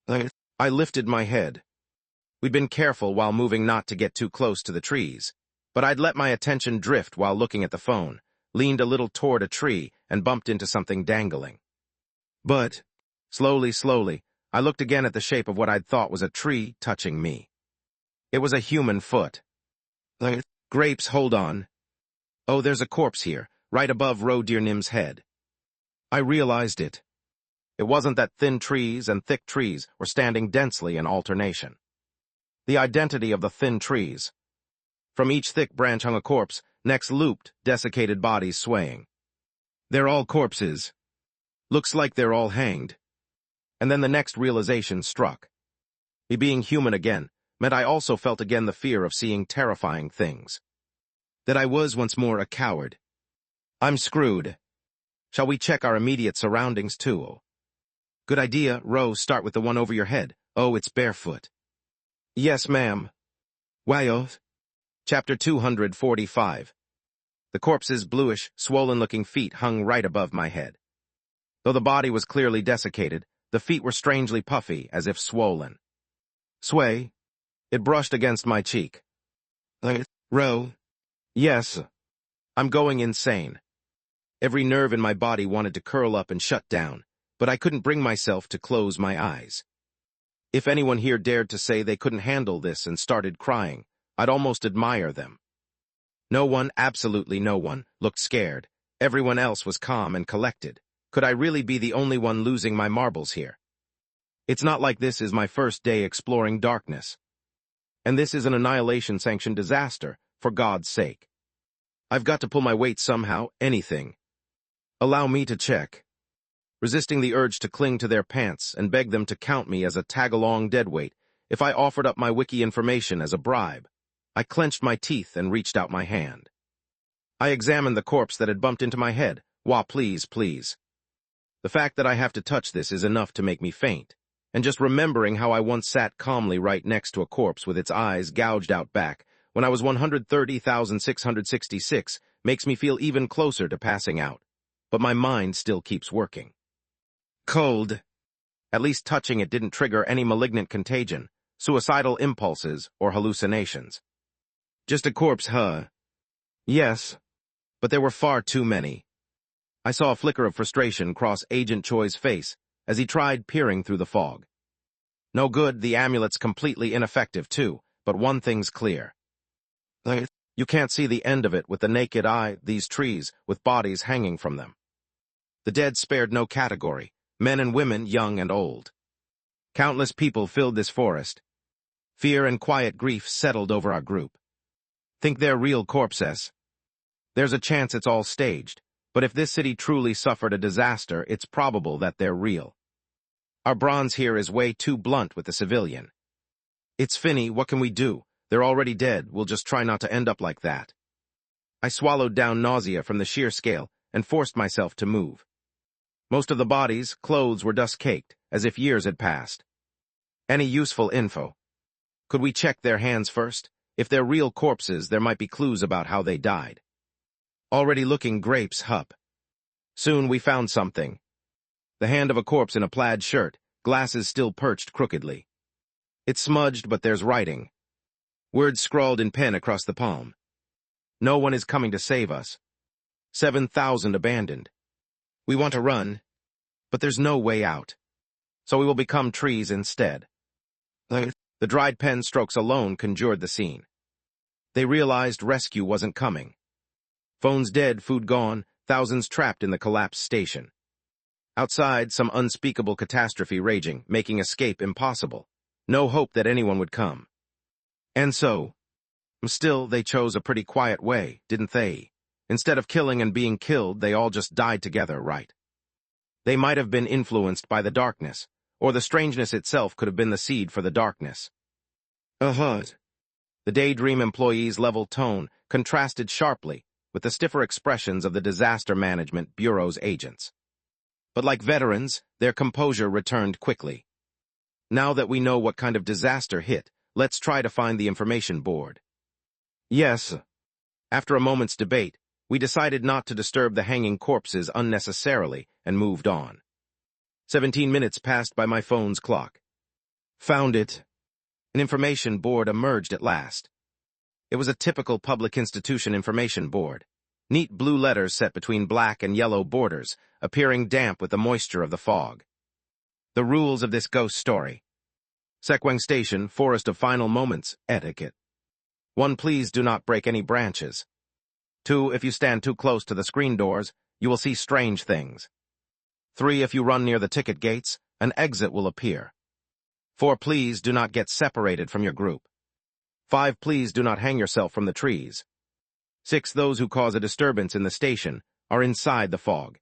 I lifted my head. We'd been careful while moving not to get too close to the trees, but I'd let my attention drift while looking at the phone, leaned a little toward a tree, and bumped into something dangling. But, slowly, I looked again at the shape of what I'd thought was a tree touching me. It was a human foot. Grapes, hold on. Oh, there's a corpse here, right above Nim's head. I realized it. It wasn't that thin trees and thick trees were standing densely in alternation. The identity of the thin trees. From each thick branch hung a corpse, necks looped, desiccated bodies swaying. They're all corpses. Looks like they're all hanged. And then the next realization struck. Me being human again meant I also felt again the fear of seeing terrifying things. That I was once more a coward. I'm screwed. Shall we check our immediate surroundings too? Good idea, Rose, start with the one over your head. Oh, it's barefoot. Yes, ma'am. Wow. Chapter 245. The corpse's bluish, swollen-looking feet hung right above my head. Though the body was clearly desiccated, the feet were strangely puffy, as if swollen. Sway. It brushed against my cheek. Ro. Yes. I'm going insane. Every nerve in my body wanted to curl up and shut down, but I couldn't bring myself to close my eyes. If anyone here dared to say they couldn't handle this and started crying, I'd almost admire them. No one, absolutely no one, looked scared. Everyone else was calm and collected. Could I really be the only one losing my marbles here? It's not like this is my first day exploring darkness. And this is an annihilation-sanctioned disaster, for God's sake. I've got to pull my weight somehow, anything. Allow me to check. Resisting the urge to cling to their pants and beg them to count me as a tag-along deadweight if I offered up my wiki information as a bribe, I clenched my teeth and reached out my hand. I examined the corpse that had bumped into my head. Wah, please. The fact that I have to touch this is enough to make me faint, and just remembering how I once sat calmly right next to a corpse with its eyes gouged out back when I was 130,666 makes me feel even closer to passing out, but my mind still keeps working. Cold. At least touching it didn't trigger any malignant contagion, suicidal impulses, or hallucinations. Just a corpse, huh? Yes, but there were far too many. I saw a flicker of frustration cross Agent Choi's face as he tried peering through the fog. No good, the amulet's completely ineffective too, but one thing's clear. You can't see the end of it with the naked eye, these trees, with bodies hanging from them. The dead spared no category, men and women, young and old. Countless people filled this forest. Fear and quiet grief settled over our group. Think they're real corpses? There's a chance it's all staged, but if this city truly suffered a disaster, it's probable that they're real. Our bronze here is way too blunt with the civilian. It's Finney, what can we do? They're already dead, we'll just try not to end up like that. I swallowed down nausea from the sheer scale and forced myself to move. Most of the bodies' clothes were dust-caked, as if years had passed. Any useful info? Could we check their hands first? If they're real corpses, there might be clues about how they died. Already looking grapes, hup. Soon we found something. The hand of a corpse in a plaid shirt, glasses still perched crookedly. It's smudged, but there's writing. Words scrawled in pen across the palm. No one is coming to save us. 7,000 abandoned. We want to run, but there's no way out. So we will become trees instead. The dried pen strokes alone conjured the scene. They realized rescue wasn't coming. Phones dead, food gone, thousands trapped in the collapsed station. Outside, some unspeakable catastrophe raging, making escape impossible. No hope that anyone would come. And so, still, they chose a pretty quiet way, didn't they? Instead of killing and being killed, they all just died together, right? They might have been influenced by the darkness, or the strangeness itself could have been the seed for the darkness. The Daydream employees' level tone contrasted sharply with the stiffer expressions of the Disaster Management Bureau's agents. But like veterans, their composure returned quickly. Now that we know what kind of disaster hit, let's try to find the information board. Yes. After a moment's debate, we decided not to disturb the hanging corpses unnecessarily and moved on. 17 minutes passed by my phone's clock. Found it. An information board emerged at last. It was a typical public institution information board. Neat blue letters set between black and yellow borders, appearing damp with the moisture of the fog. The rules of this ghost story. Sekwang Station, Forest of Final Moments, etiquette. 1. Please do not break any branches. 2. If you stand too close to the screen doors, you will see strange things. 3. If you run near the ticket gates, an exit will appear. 4. Please do not get separated from your group. 5. Please do not hang yourself from the trees. 6. Those who cause a disturbance in the station are inside the fog.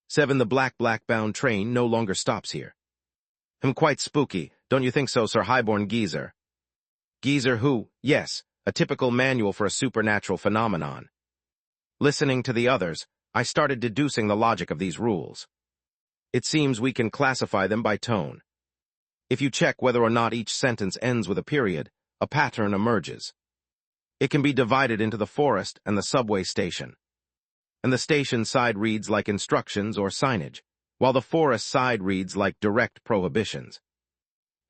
7. The black-bound train no longer stops here. Quite spooky, don't you think so, Sir Highborn Geezer? Geezer who? Yes, a typical manual for a supernatural phenomenon. Listening to the others, I started deducing the logic of these rules. It seems we can classify them by tone. If you check whether or not each sentence ends with a period, a pattern emerges. It can be divided into the forest and the subway station. And the station side reads like instructions or signage, while the forest side reads like direct prohibitions.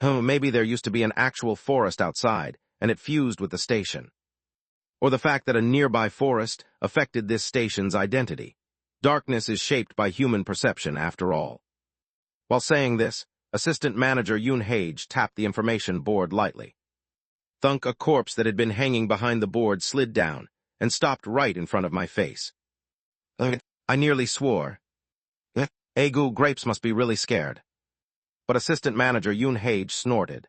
Maybe there used to be an actual forest outside, and it fused with the station. Or the fact that a nearby forest affected this station's identity. Darkness is shaped by human perception, after all. While saying this, Assistant Manager Yoon Hage tapped the information board lightly. Thunk, a corpse that had been hanging behind the board slid down and stopped right in front of my face. I nearly swore. Agu, grapes must be really scared. But Assistant Manager Yoon Hage snorted.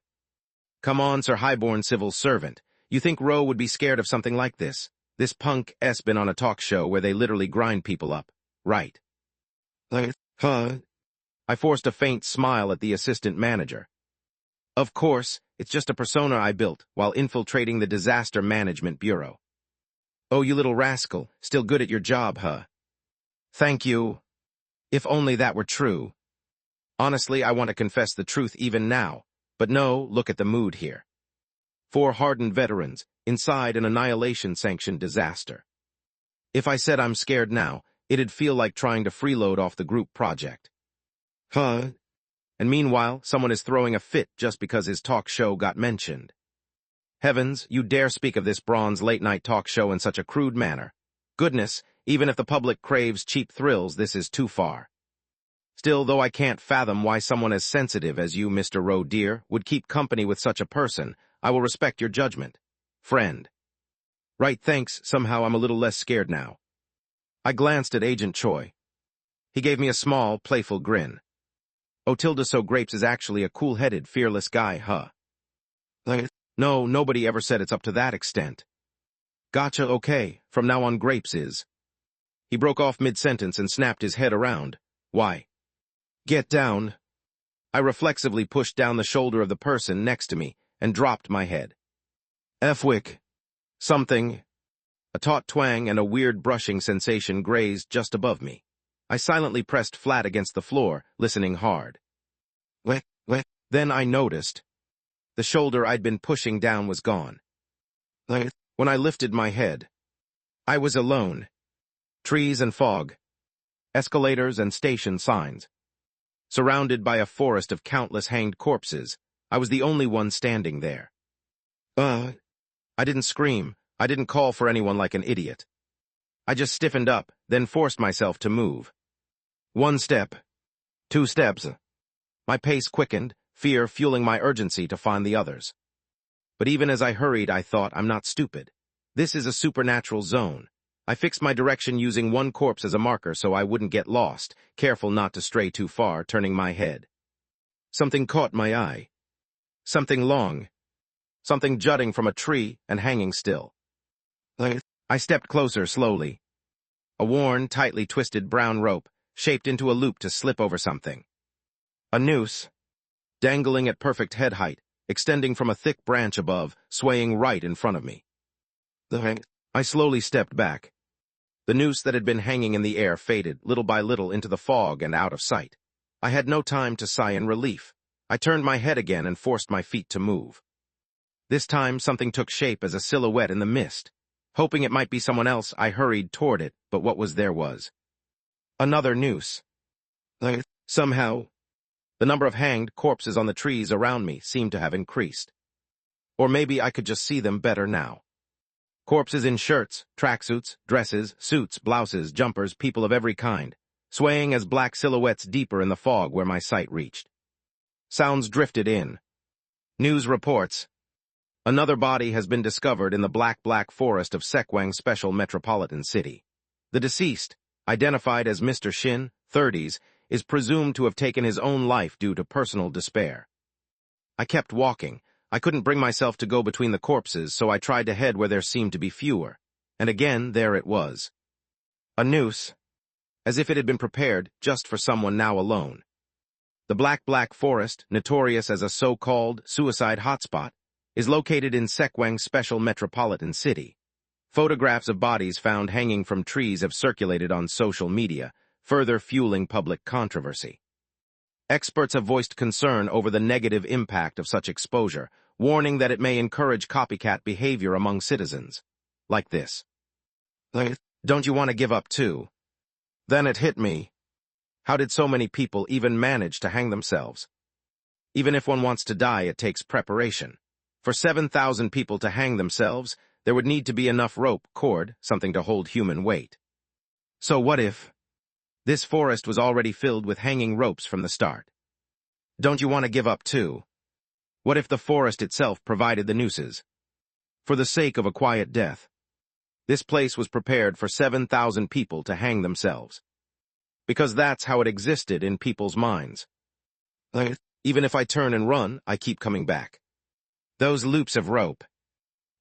Come on, Sir Highborn Civil Servant. You think Roe would be scared of something like this? This punk-'s been on a talk show where they literally grind people up. Right. I forced a faint smile at the assistant manager. Of course, it's just a persona I built while infiltrating the Disaster Management Bureau. Oh, you little rascal, still good at your job, huh? Thank you. If only that were true. Honestly, I want to confess the truth even now, but no, look at the mood here. 4 hardened veterans, inside an annihilation-sanctioned disaster. If I said I'm scared now, it'd feel like trying to freeload off the group project. And meanwhile, someone is throwing a fit just because his talk show got mentioned. Heavens, you dare speak of this bronze late-night talk show in such a crude manner. Goodness, even if the public craves cheap thrills, this is too far. Still, though I can't fathom why someone as sensitive as you, Mr. Roe dear, would keep company with such a person, I will respect your judgment. Friend. Right, thanks, somehow I'm a little less scared now. I glanced at Agent Choi. He gave me a small, playful grin. Otilda So Grapes is actually a cool-headed, fearless guy, huh? No, nobody ever said it's up to that extent. Gotcha, okay, from now on Grapes is. He broke off mid-sentence and snapped his head around. Why? Get down. I reflexively pushed down the shoulder of the person next to me and dropped my head. F-wick. Something. A taut twang and a weird brushing sensation grazed just above me. I silently pressed flat against the floor, listening hard. Wick, wick. Then I noticed. The shoulder I'd been pushing down was gone. When I lifted my head, I was alone. Trees and fog. Escalators and station signs. Surrounded by a forest of countless hanged corpses, I was the only one standing there. I didn't scream. I didn't call for anyone like an idiot. I just stiffened up, then forced myself to move. 1 step. 2 steps. My pace quickened, fear fueling my urgency to find the others. But even as I hurried, I thought, I'm not stupid. This is a supernatural zone. I fixed my direction using one corpse as a marker so I wouldn't get lost, careful not to stray too far, turning my head. Something caught my eye. Something long. Something jutting from a tree and hanging still. I stepped closer slowly. A worn, tightly twisted brown rope, shaped into a loop to slip over something. A noose, dangling at perfect head height, extending from a thick branch above, swaying right in front of me. I slowly stepped back. The noose that had been hanging in the air faded, little by little, into the fog and out of sight. I had no time to sigh in relief. I turned my head again and forced my feet to move. This time, something took shape as a silhouette in the mist. Hoping it might be someone else, I hurried toward it, but what was there was another noose. Somehow, the number of hanged corpses on the trees around me seemed to have increased. Or maybe I could just see them better now. Corpses in shirts, tracksuits, dresses, suits, blouses, jumpers, people of every kind, swaying as black silhouettes deeper in the fog where my sight reached. Sounds drifted in. News reports. Another body has been discovered in the black forest of Sekwang Special Metropolitan City. The deceased, identified as Mr. Shin, 30s, is presumed to have taken his own life due to personal despair. I kept walking. I couldn't bring myself to go between the corpses, so I tried to head where there seemed to be fewer. And again, there it was. A noose, as if it had been prepared just for someone now alone. The black forest, notorious as a so-called suicide hotspot, is located in Sekwang Special Metropolitan City. Photographs of bodies found hanging from trees have circulated on social media, further fueling public controversy. Experts have voiced concern over the negative impact of such exposure, warning that it may encourage copycat behavior among citizens. Like this. Don't you want to give up too? Then it hit me. How did so many people even manage to hang themselves? Even if one wants to die, it takes preparation. For 7,000 people to hang themselves, there would need to be enough rope, cord, something to hold human weight. So what if this forest was already filled with hanging ropes from the start? Don't you want to give up too? What if the forest itself provided the nooses? For the sake of a quiet death, this place was prepared for 7,000 people to hang themselves. Because that's how it existed in people's minds. Even if I turn and run, I keep coming back. Those loops of rope.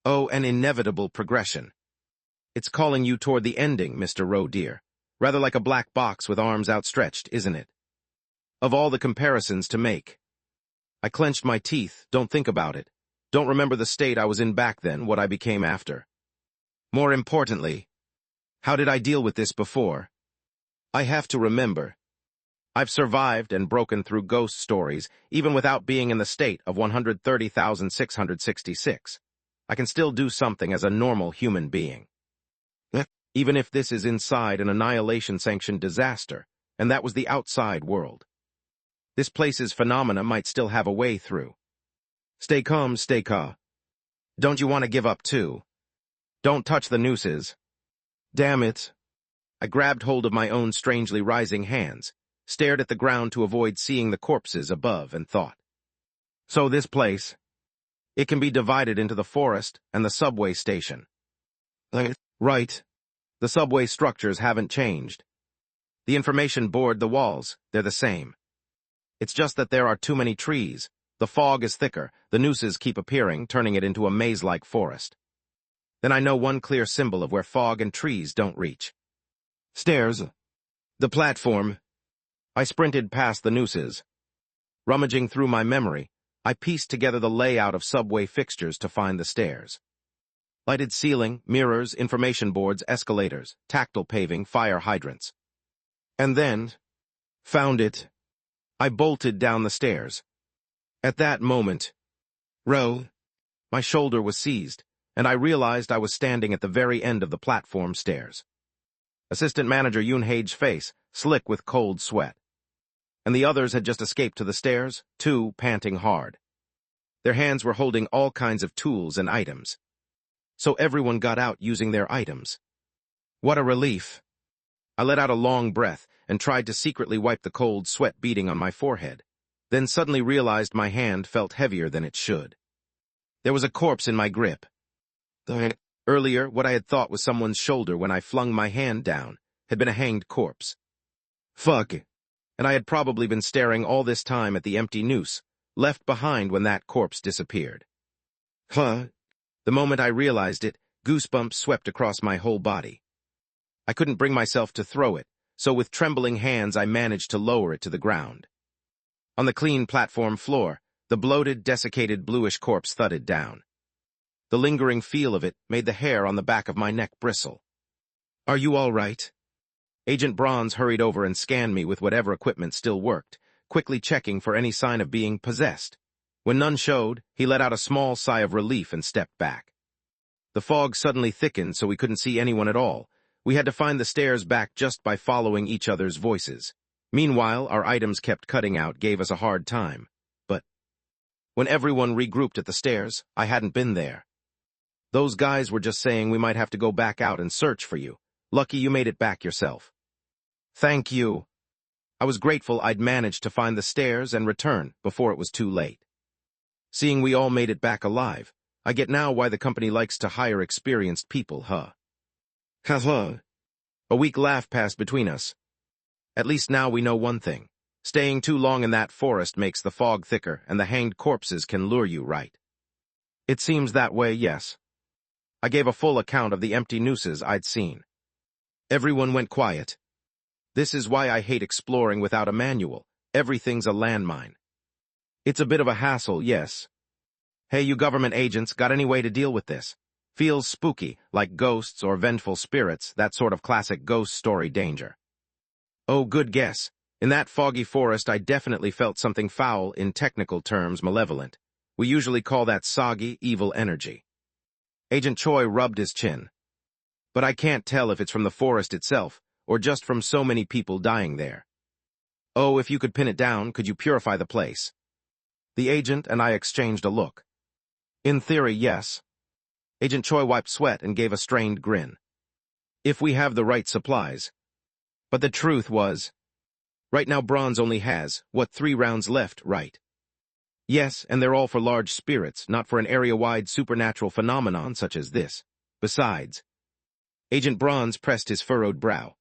Oh, an inevitable progression. It's calling you toward the ending, Mr. Roe dear. Rather like a black box with arms outstretched, isn't it? Of all the comparisons to make. I clenched my teeth. Don't think about it. Don't remember the state I was in back then, what I became after. More importantly, how did I deal with this before? I have to remember. I've survived and broken through ghost stories, even without being in the state of 130,666. I can still do something as a normal human being. Even if this is inside an annihilation-sanctioned disaster, and that was the outside world. This place's phenomena might still have a way through. Stay calm, stay calm. Don't you want to give up too? Don't touch the nooses. Damn it. I grabbed hold of my own strangely rising hands, stared at the ground to avoid seeing the corpses above, and thought. So this place, it can be divided into the forest and the subway station. Right. The subway structures haven't changed. The information board, the walls, they're the same. It's just that there are too many trees. The fog is thicker, the nooses keep appearing, turning it into a maze-like forest. Then I know one clear symbol of where fog and trees don't reach. Stairs. The platform. I sprinted past the nooses. Rummaging through my memory, I pieced together the layout of subway fixtures to find the stairs. Lighted ceiling, mirrors, information boards, escalators, tactile paving, fire hydrants. And then, found it. I bolted down the stairs. At that moment, my shoulder was seized, and I realized I was standing at the very end of the platform stairs. Assistant Manager Yoonhae's face, slick with cold sweat. And the others had just escaped to the stairs, too, panting hard. Their hands were holding all kinds of tools and items. So everyone got out using their items. What a relief. I let out a long breath and tried to secretly wipe the cold sweat beading on my forehead, then suddenly realized my hand felt heavier than it should. There was a corpse in my grip. Earlier, what I had thought was someone's shoulder when I flung my hand down had been a hanged corpse. Fuck. And I had probably been staring all this time at the empty noose, left behind when that corpse disappeared. The moment I realized it, goosebumps swept across my whole body. I couldn't bring myself to throw it, so with trembling hands I managed to lower it to the ground. On the clean platform floor, the bloated, desiccated bluish corpse thudded down. The lingering feel of it made the hair on the back of my neck bristle. Are you all right? Agent Bronze hurried over and scanned me with whatever equipment still worked, quickly checking for any sign of being possessed. When none showed, he let out a small sigh of relief and stepped back. The fog suddenly thickened so we couldn't see anyone at all. We had to find the stairs back just by following each other's voices. Meanwhile, our items kept cutting out gave us a hard time. But when everyone regrouped at the stairs, I hadn't been there. Those guys were just saying we might have to go back out and search for you. Lucky you made it back yourself. Thank you. I was grateful I'd managed to find the stairs and return before it was too late. Seeing we all made it back alive, I get now why the company likes to hire experienced people, huh? A weak laugh passed between us. At least now we know one thing. Staying too long in that forest makes the fog thicker and the hanged corpses can lure you right. It seems that way, yes. I gave a full account of the empty nooses I'd seen. Everyone went quiet. This is why I hate exploring without a manual. Everything's a landmine. It's a bit of a hassle, yes. Hey, you government agents, got any way to deal with this? Feels spooky, like ghosts or vengeful spirits, that sort of classic ghost story danger. Oh, good guess. In that foggy forest, I definitely felt something foul, in technical terms, malevolent. We usually call that soggy, evil energy. Agent Choi rubbed his chin. But I can't tell if it's from the forest itself, or just from so many people dying there. Oh, if you could pin it down, could you purify the place? The agent and I exchanged a look. In theory, yes. Agent Choi wiped sweat and gave a strained grin. If we have the right supplies. But the truth was, right now Bronze only has, 3 rounds left, right? Yes, and they're all for large spirits, not for an area-wide supernatural phenomenon such as this. Besides, Agent Bronze pressed his furrowed brow.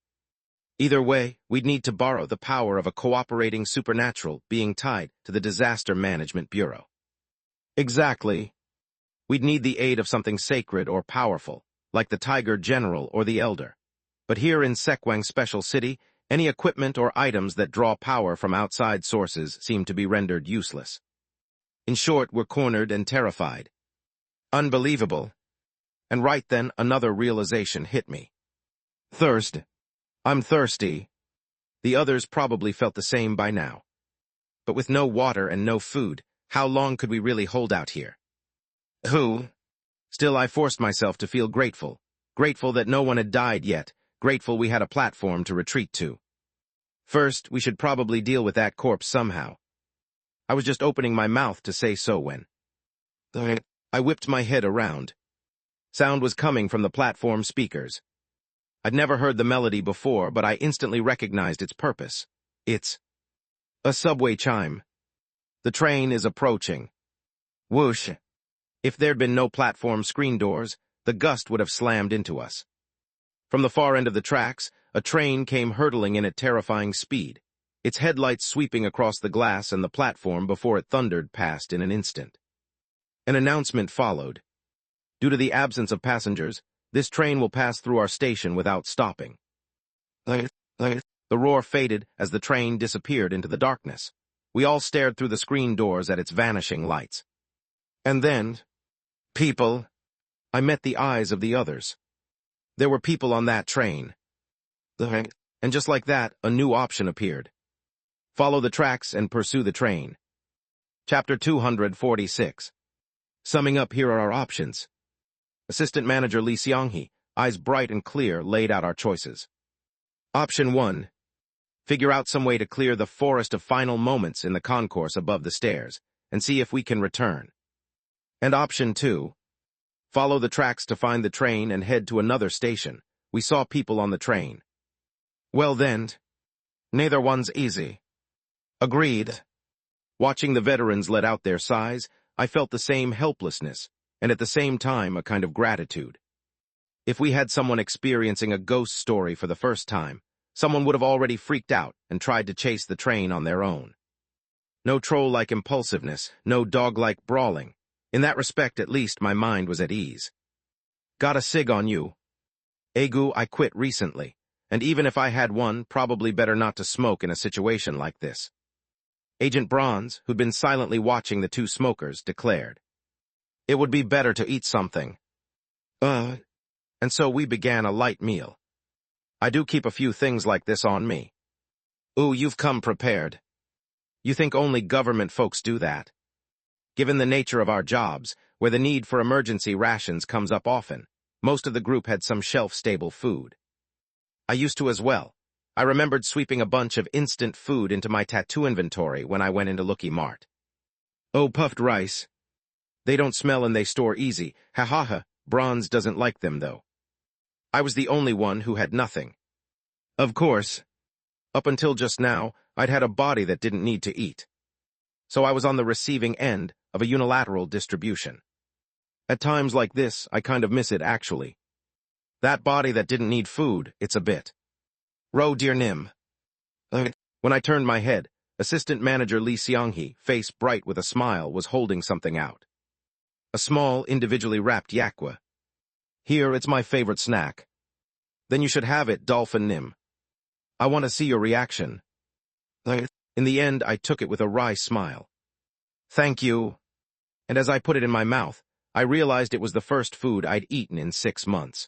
Either way, we'd need to borrow the power of a cooperating supernatural being tied to the Disaster Management Bureau. Exactly. We'd need the aid of something sacred or powerful, like the Tiger General or the Elder. But here in Sekwang Special City, any equipment or items that draw power from outside sources seem to be rendered useless. In short, we're cornered and terrified. Unbelievable. And right then, another realization hit me. Thirst. I'm thirsty. The others probably felt the same by now. But with no water and no food, how long could we really hold out here? Still, I forced myself to feel grateful. Grateful that no one had died yet. Grateful we had a platform to retreat to. First, we should probably deal with that corpse somehow. I was just opening my mouth to say so when I whipped my head around. Sound was coming from the platform speakers. I'd never heard the melody before, but I instantly recognized its purpose. It's a subway chime. The train is approaching. Whoosh. If there'd been no platform screen doors, the gust would have slammed into us. From the far end of the tracks, a train came hurtling in at terrifying speed, its headlights sweeping across the glass and the platform before it thundered past in an instant. An announcement followed. Due to the absence of passengers, this train will pass through our station without stopping. The roar faded as the train disappeared into the darkness. We all stared through the screen doors at its vanishing lights. And then, people, I met the eyes of the others. There were people on that train. And just like that, a new option appeared. Follow the tracks and pursue the train. Chapter 246. Summing up, here are our options. Assistant Manager Lee Seong-hee, eyes bright and clear, laid out our choices. Option 1. Figure out some way to clear the forest of final moments in the concourse above the stairs, and see if we can return. And Option 2. Follow the tracks to find the train and head to another station. We saw people on the train. Well then, neither one's easy. Agreed. Watching the veterans let out their sighs, I felt the same helplessness, and at the same time a kind of gratitude. If we had someone experiencing a ghost story for the first time, someone would have already freaked out and tried to chase the train on their own. No troll-like impulsiveness, no dog-like brawling. In that respect, at least, my mind was at ease. Got a cig on you? Egu, I quit recently, and even if I had one, probably better not to smoke in a situation like this. Agent Bronze, who'd been silently watching the two smokers, declared. It would be better to eat something. And so we began a light meal. I do keep a few things like this on me. Ooh, you've come prepared. You think only government folks do that? Given the nature of our jobs, where the need for emergency rations comes up often, most of the group had some shelf-stable food. I used to as well. I remembered sweeping a bunch of instant food into my tattoo inventory when I went into Lookie Mart. Oh, puffed rice. They don't smell and they store easy. Ha ha ha. Bronze doesn't like them, though. I was the only one who had nothing. Of course. Up until just now, I'd had a body that didn't need to eat. So I was on the receiving end of a unilateral distribution. At times like this, I kind of miss it, actually. That body that didn't need food, it's a bit. Ro dear Nim. When I turned my head, Assistant Manager Lee Seong-hee, face bright with a smile, was holding something out. A small, individually wrapped yakwa. Here, it's my favorite snack. Then you should have it, Dolphin Nim. I want to see your reaction. In the end, I took it with a wry smile. Thank you. And as I put it in my mouth, I realized it was the first food I'd eaten in 6 months.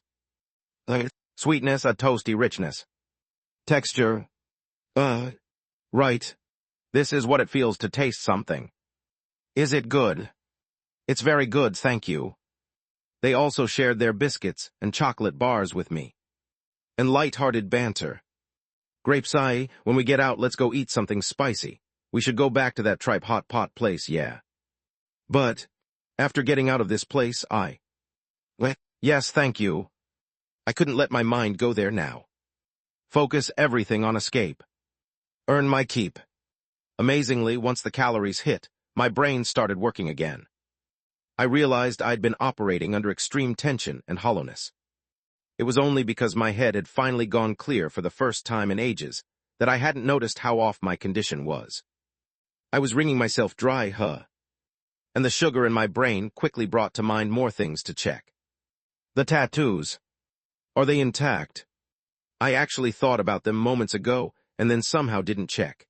Sweetness, a toasty richness. Texture. Right. This is what it feels to taste something. Is it good? It's very good, thank you. They also shared their biscuits and chocolate bars with me. And light-hearted banter. Grapesai, when we get out, let's go eat something spicy. We should go back to that tripe hot pot place, yeah. But, after getting out of this place, Yes, thank you. I couldn't let my mind go there now. Focus everything on escape. Earn my keep. Amazingly, once the calories hit, my brain started working again. I realized I'd been operating under extreme tension and hollowness. It was only because my head had finally gone clear for the first time in ages that I hadn't noticed how off my condition was. I was wringing myself dry, and the sugar in my brain quickly brought to mind more things to check. The tattoos. Are they intact? I actually thought about them moments ago and then somehow didn't check.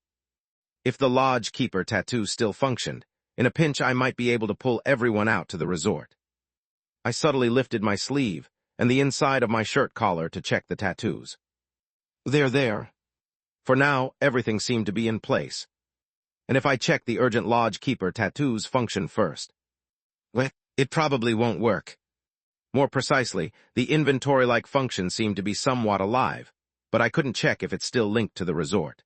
If the lodge keeper tattoos still functioned, in a pinch I might be able to pull everyone out to the resort. I subtly lifted my sleeve and the inside of my shirt collar to check the tattoos. They're there. For now, everything seemed to be in place. And if I check the urgent lodge keeper tattoos function first, it probably won't work. More precisely, the inventory-like function seemed to be somewhat alive, but I couldn't check if it's still linked to the resort.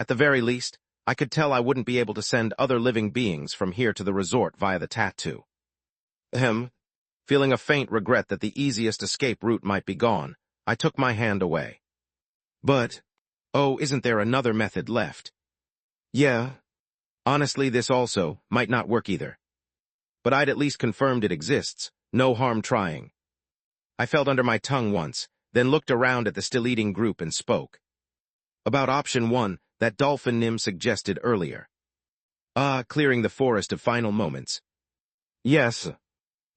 At the very least, I could tell I wouldn't be able to send other living beings from here to the resort via the tattoo. Feeling a faint regret that the easiest escape route might be gone, I took my hand away. But, isn't there another method left? Yeah. Honestly, this also might not work either. But I'd at least confirmed it exists. No harm trying. I felt under my tongue once, then looked around at the still-eating group and spoke. About option 1 that Dolphin Nim suggested earlier. Clearing the forest of final moments. Yes,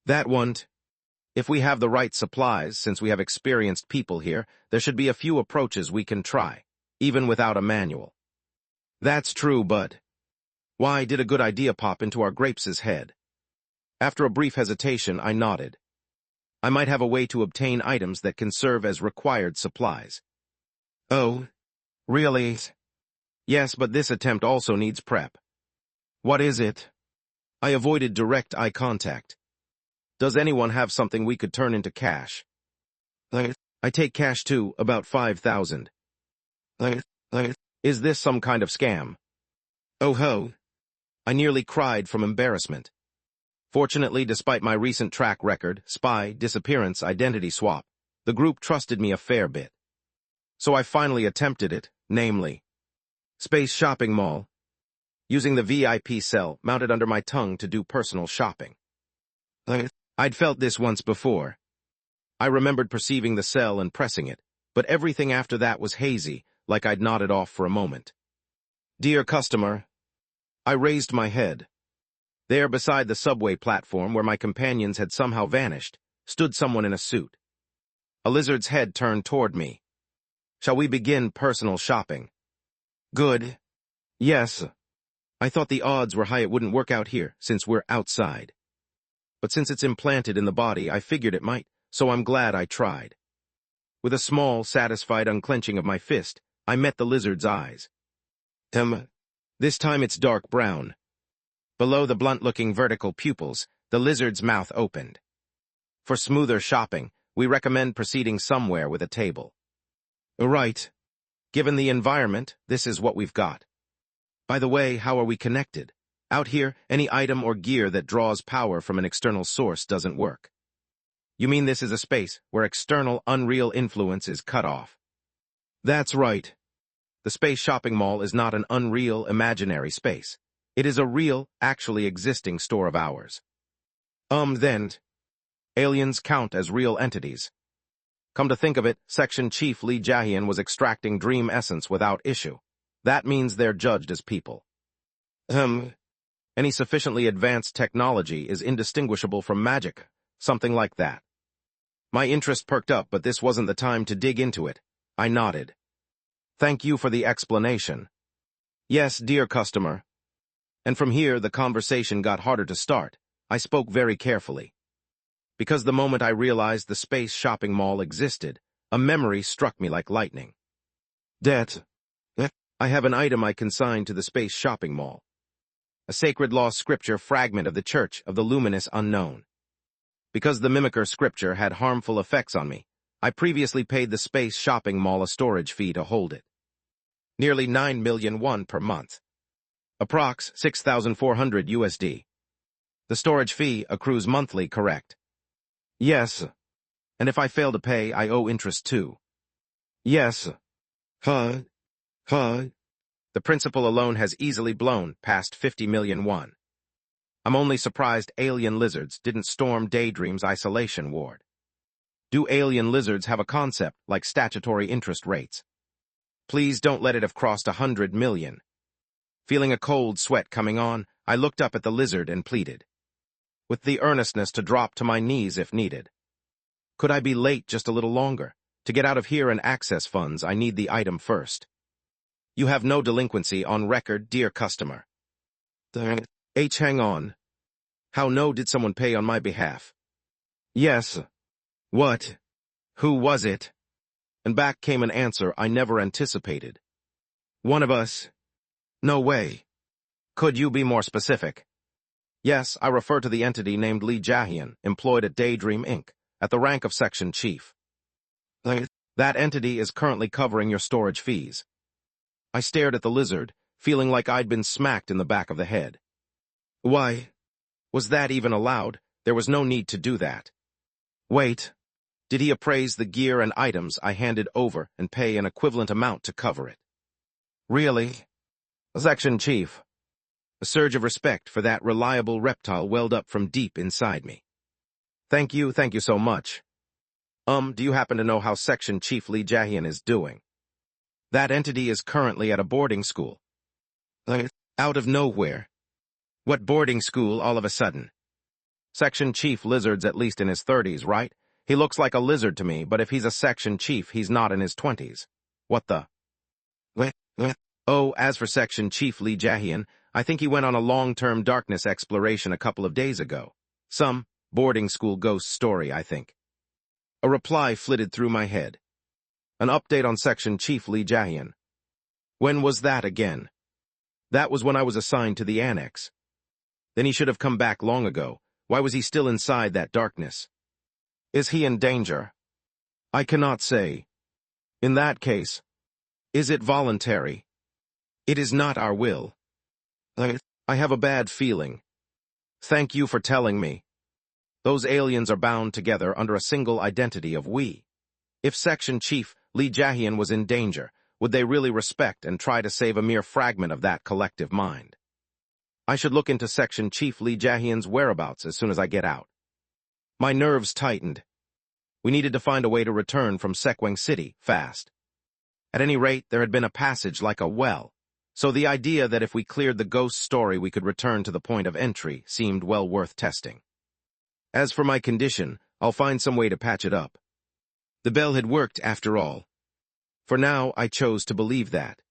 that one. If we have the right supplies, since we have experienced people here, there should be a few approaches we can try, even without a manual. That's true, but Why did a good idea pop into our Grapes' head? After a brief hesitation, I nodded. I might have a way to obtain items that can serve as required supplies. Oh, really? Yes, but this attempt also needs prep. What is it? I avoided direct eye contact. Does anyone have something we could turn into cash? I take cash too, about 5,000. Is this some kind of scam? Oh ho! I nearly cried from embarrassment. Fortunately, despite my recent track record, spy, disappearance, identity swap, the group trusted me a fair bit. So I finally attempted it, namely, Space Shopping Mall, using the VIP cell mounted under my tongue to do personal shopping. I'd felt this once before. I remembered perceiving the cell and pressing it, but everything after that was hazy, like I'd nodded off for a moment. Dear customer, I raised my head. There beside the subway platform where my companions had somehow vanished, stood someone in a suit. A lizard's head turned toward me. Shall we begin personal shopping? Good. Yes. I thought the odds were high it wouldn't work out here, since we're outside. But since it's implanted in the body, I figured it might, so I'm glad I tried. With a small, satisfied unclenching of my fist, I met the lizard's eyes. This time it's dark brown. Below the blunt-looking vertical pupils, the lizard's mouth opened. For smoother shopping, we recommend proceeding somewhere with a table. Right. Given the environment, this is what we've got. By the way, how are we connected? Out here, any item or gear that draws power from an external source doesn't work. You mean this is a space where external, unreal influence is cut off? That's right. The Space Shopping Mall is not an unreal, imaginary space. It is a real, actually existing store of ours. Then, aliens count as real entities. Come to think of it, Section Chief Lee Jae-hyun was extracting dream essence without issue. That means they're judged as people. Any sufficiently advanced technology is indistinguishable from magic, something like that. My interest perked up, but this wasn't the time to dig into it. I nodded. Thank you for the explanation. Yes, dear customer. And from here, the conversation got harder to start. I spoke very carefully. Because the moment I realized the Space Shopping Mall existed, a memory struck me like lightning. I have an item I consigned to the Space Shopping Mall. A sacred law scripture fragment of the Church of the Luminous Unknown. Because the Mimicker scripture had harmful effects on me, I previously paid the Space Shopping Mall a storage fee to hold it. Nearly 9 million won per month. Approx. 6,400 USD. The storage fee accrues monthly, correct? Yes. And if I fail to pay, I owe interest too. Yes. The principal alone has easily blown past 50 million won. I'm only surprised alien lizards didn't storm Daydream's isolation ward. Do alien lizards have a concept like statutory interest rates? Please don't let it have crossed 100 million. Feeling a cold sweat coming on, I looked up at the lizard and pleaded, with the earnestness to drop to my knees if needed. Could I be late just a little longer? To get out of here and access funds, I need the item first. You have no delinquency on record, dear customer. Hang on. How no did someone pay on my behalf? Yes. What? Who was it? And back came an answer I never anticipated. One of us. No way. Could you be more specific? Yes, I refer to the entity named Lee Jae-hyun, employed at Daydream Inc., at the rank of Section Chief. That entity is currently covering your storage fees. I stared at the lizard, feeling like I'd been smacked in the back of the head. Why? Was that even allowed? There was no need to do that. Wait. Did he appraise the gear and items I handed over and pay an equivalent amount to cover it? Really? Section Chief. A surge of respect for that reliable reptile welled up from deep inside me. Thank you so much. Do you happen to know how Section Chief Lee Jae-hyun is doing? That entity is currently at a boarding school. Out of nowhere. What boarding school all of a sudden? Section Chief Lizard's at least in his 30s, right? He looks like a lizard to me, but if he's a Section Chief, he's not in his 20s. What the? Oh, as for Section Chief Lee Jae-hyun, I think he went on a long-term darkness exploration a couple of days ago. Some boarding school ghost story, I think. A reply flitted through my head. An update on Section Chief Lee Jae-hyun. When was that again? That was when I was assigned to the annex. Then he should have come back long ago. Why was he still inside that darkness? Is he in danger? I cannot say. In that case, is it voluntary? It is not our will. I have a bad feeling. Thank you for telling me. Those aliens are bound together under a single identity of we. If Section Chief Lee Jae-hyun was in danger, would they really respect and try to save a mere fragment of that collective mind? I should look into Section Chief Lee Jae-hyun's whereabouts as soon as I get out. My nerves tightened. We needed to find a way to return from Sekwang City fast. At any rate, there had been a passage like a well, so the idea that if we cleared the ghost story we could return to the point of entry seemed well worth testing. As for my condition, I'll find some way to patch it up. The bell had worked after all. For now, I chose to believe that.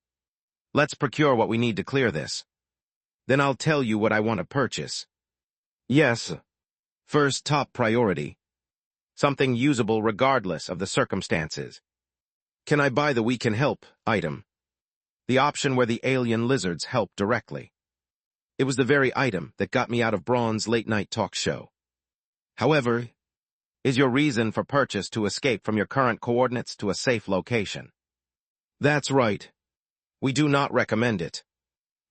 Let's procure what we need to clear this. Then I'll tell you what I want to purchase. Yes. First top priority. Something usable regardless of the circumstances. Can I buy the we can help item? The option where the alien lizards help directly. It was the very item that got me out of Braun's late-night talk show. However, is your reason for purchase to escape from your current coordinates to a safe location? That's right. We do not recommend it.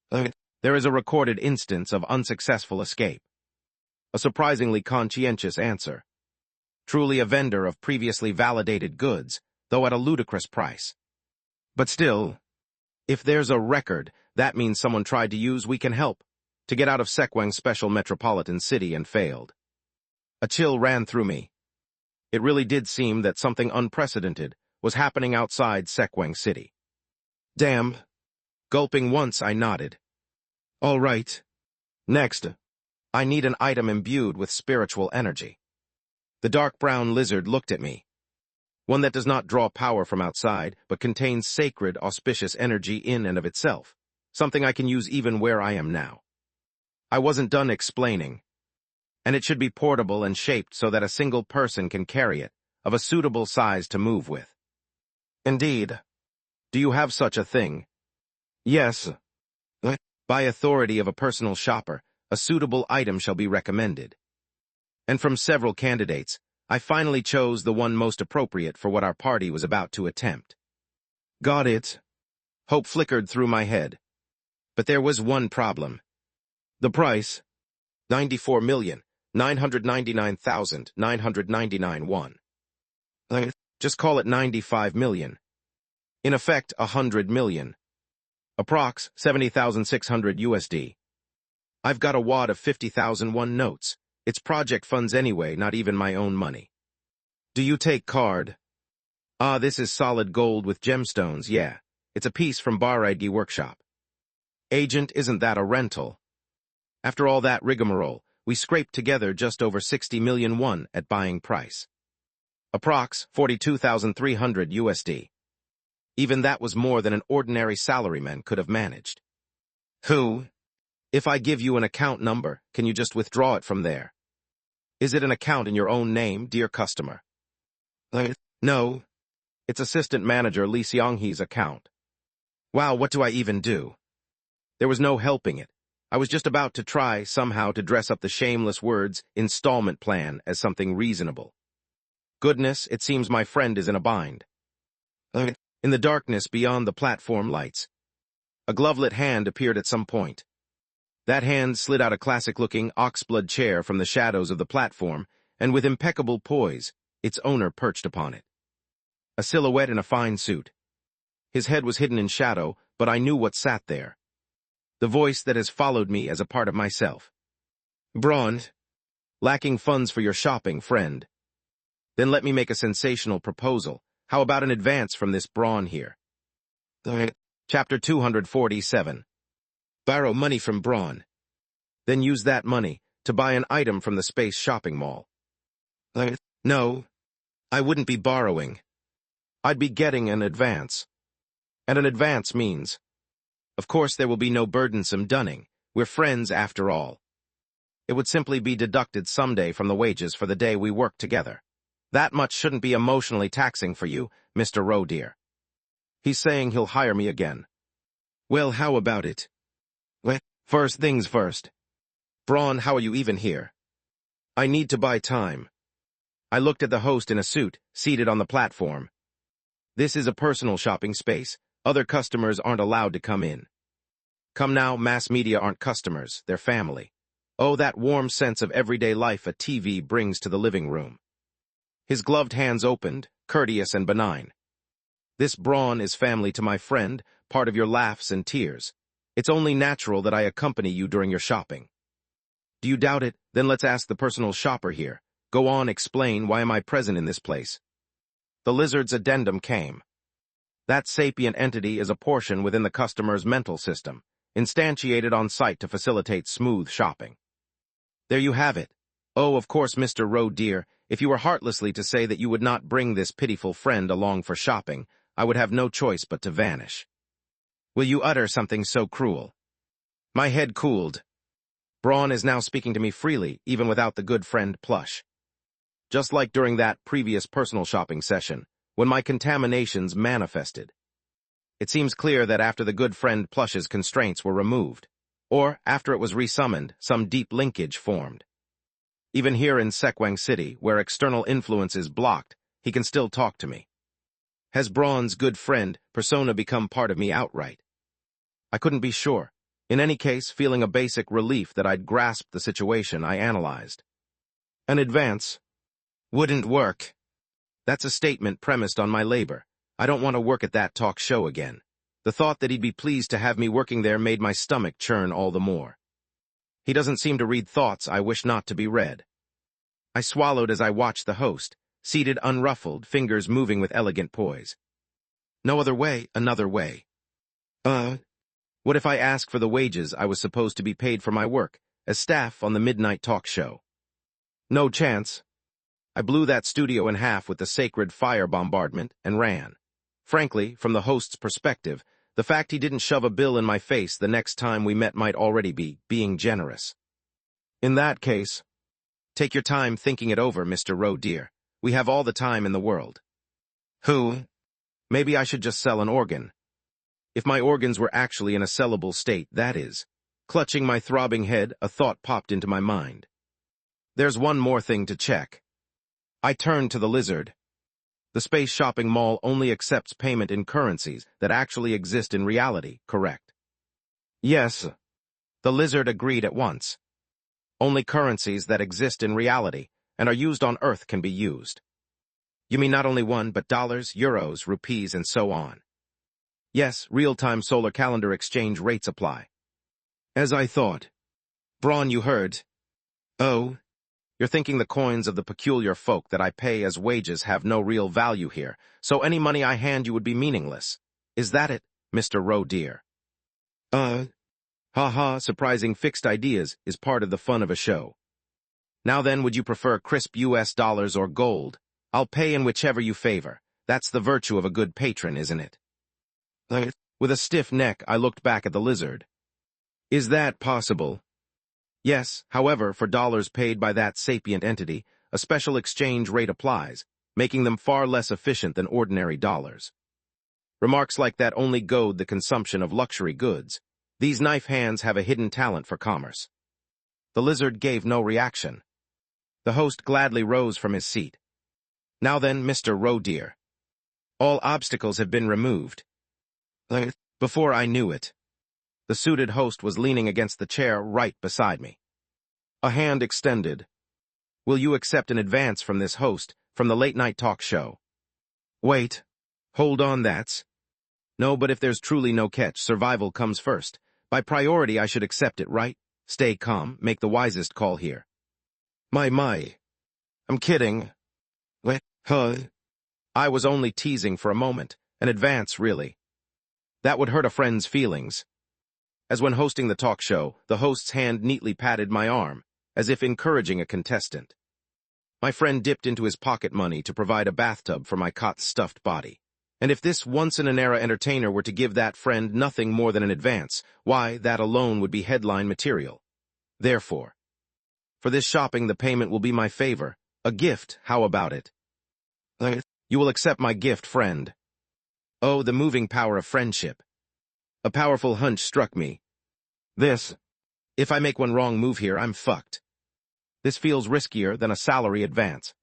There is a recorded instance of unsuccessful escape. A surprisingly conscientious answer. Truly a vendor of previously validated goods, though at a ludicrous price. But still, if there's a record, that means someone tried to use we can help to get out of Sekwang's special metropolitan city and failed. A chill ran through me. It really did seem that something unprecedented was happening outside Sekwang City. Damn. Gulping once, I nodded. All right. Next, I need an item imbued with spiritual energy. The dark brown lizard looked at me. One that does not draw power from outside, but contains sacred, auspicious energy in and of itself, something I can use even where I am now. I wasn't done explaining. And it should be portable and shaped so that a single person can carry it, of a suitable size to move with. Indeed. Do you have such a thing? Yes. By authority of a personal shopper, a suitable item shall be recommended. And from several candidates, I finally chose the one most appropriate for what our party was about to attempt. Got it. Hope flickered through my head. But there was one problem. The price, 94,999,999 won. Just call it 95 million. In effect, 100 million. Approx. 70,600 USD. I've got a wad of 50,001 notes. It's project funds anyway, not even my own money. Do you take card? Ah, this is solid gold with gemstones, yeah. It's a piece from Baek workshop. Agent, isn't that a rental? After all that rigmarole, we scraped together just over 60 million won at buying price. Approx. 42,300 USD. Even that was more than an ordinary salaryman could have managed. Who? If I give you an account number, can you just withdraw it from there? Is it an account in your own name, dear customer? No. It's assistant manager Lee Seong-hee's account. Wow, what do I even do? There was no helping it. I was just about to try somehow to dress up the shameless words installment plan as something reasonable. Goodness, it seems my friend is in a bind. In the darkness beyond the platform lights, a glovelet hand appeared at some point. That hand slid out a classic-looking oxblood chair from the shadows of the platform, and with impeccable poise, its owner perched upon it. A silhouette in a fine suit. His head was hidden in shadow, but I knew what sat there. The voice that has followed me as a part of myself. Braun, lacking funds for your shopping, friend. Then let me make a sensational proposal. How about an advance from this Braun here? Chapter 247. Borrow money from Braun. Then use that money to buy an item from the space shopping mall. No, I wouldn't be borrowing. I'd be getting an advance. And an advance means, of course there will be no burdensome dunning, We're friends after all. It would simply be deducted someday from the wages for the day we work together. That much shouldn't be emotionally taxing for you, Mr. Rowe dear. He's saying he'll hire me again. Well, how about it? Well, first things first. Braun, how are you even here? I need to buy time. I looked at the host in a suit, seated on the platform. This is a personal shopping space. Other customers aren't allowed to come in. Come now, mass media aren't customers, they're family. Oh, that warm sense of everyday life a TV brings to the living room. His gloved hands opened, courteous and benign. This Braun is family to my friend, part of your laughs and tears. It's only natural that I accompany you during your shopping. Do you doubt it? Then let's ask the personal shopper here. Go on, explain, why am I present in this place? The lizard's addendum came. That sapient entity is a portion within the customer's mental system, instantiated on site to facilitate smooth shopping. There you have it. Oh, of course, Mr. Rowe dear, if you were heartlessly to say that you would not bring this pitiful friend along for shopping, I would have no choice but to vanish. Will you utter something so cruel? My head cooled. Braun is now speaking to me freely, even without the good friend plush. Just like during that previous personal shopping session, when my contaminations manifested. It seems clear that after the good friend plush's constraints were removed, or after it was resummoned, some deep linkage formed. Even here in Sekwang City, where external influence is blocked, he can still talk to me. Has Braun's good friend persona become part of me outright? I couldn't be sure. In any case, feeling a basic relief that I'd grasped the situation, I analyzed. An advance wouldn't work. That's a statement premised on my labor. I don't want to work at that talk show again. The thought that he'd be pleased to have me working there made my stomach churn all the more. He doesn't seem to read thoughts I wish not to be read. I swallowed as I watched the host, seated unruffled, fingers moving with elegant poise. No other way, another way. What if I ask for the wages I was supposed to be paid for my work, as staff on the midnight talk show? No chance. I blew that studio in half with the sacred fire bombardment and ran. Frankly, from the host's perspective, the fact he didn't shove a bill in my face the next time we met might already be being generous. In that case, take your time thinking it over, Mr. Rowe dear. We have all the time in the world. Who? Maybe I should just sell an organ. If my organs were actually in a sellable state, that is. Clutching my throbbing head, a thought popped into my mind. There's one more thing to check. I turned to the lizard. The space shopping mall only accepts payment in currencies that actually exist in reality, correct? Yes. The lizard agreed at once. Only currencies that exist in reality and are used on Earth can be used. You mean not only one, but dollars, euros, rupees, and so on? Yes, real-time solar calendar exchange rates apply. As I thought. Braun, you heard. Oh? You're thinking the coins of the peculiar folk that I pay as wages have no real value here, so any money I hand you would be meaningless. Is that it, Mr. Rowe dear? Ha-ha, surprising fixed ideas is part of the fun of a show. Now then, would you prefer crisp US dollars or gold? I'll pay in whichever you favor. That's the virtue of a good patron, isn't it? With a stiff neck, I looked back at the lizard. Is that possible? Yes, however, for dollars paid by that sapient entity, a special exchange rate applies, making them far less efficient than ordinary dollars. Remarks like that only goad the consumption of luxury goods. These knife hands have a hidden talent for commerce. The lizard gave no reaction. The host gladly rose from his seat. Now then, Mr. Rowe dear. All obstacles have been removed. Before I knew it, the suited host was leaning against the chair right beside me. A hand extended. Will you accept an advance from this host, from the late-night talk show? Wait. Hold on, that's. No, but if there's truly no catch, survival comes first. By priority, I should accept it, right? Stay calm, make the wisest call here. My. I'm kidding. What? I was only teasing for a moment. An advance, really. That would hurt a friend's feelings. As when hosting the talk show, the host's hand neatly patted my arm, as if encouraging a contestant. My friend dipped into his pocket money to provide a bathtub for my cot's stuffed body, And if this once-in-an-era entertainer were to give that friend nothing more than an advance, why, that alone would be headline material. Therefore, for this shopping the payment will be my favor. A gift, how about it? You will accept my gift, friend. Oh, the moving power of friendship. A powerful hunch struck me. If I make one wrong move here, I'm fucked. This feels riskier than a salary advance.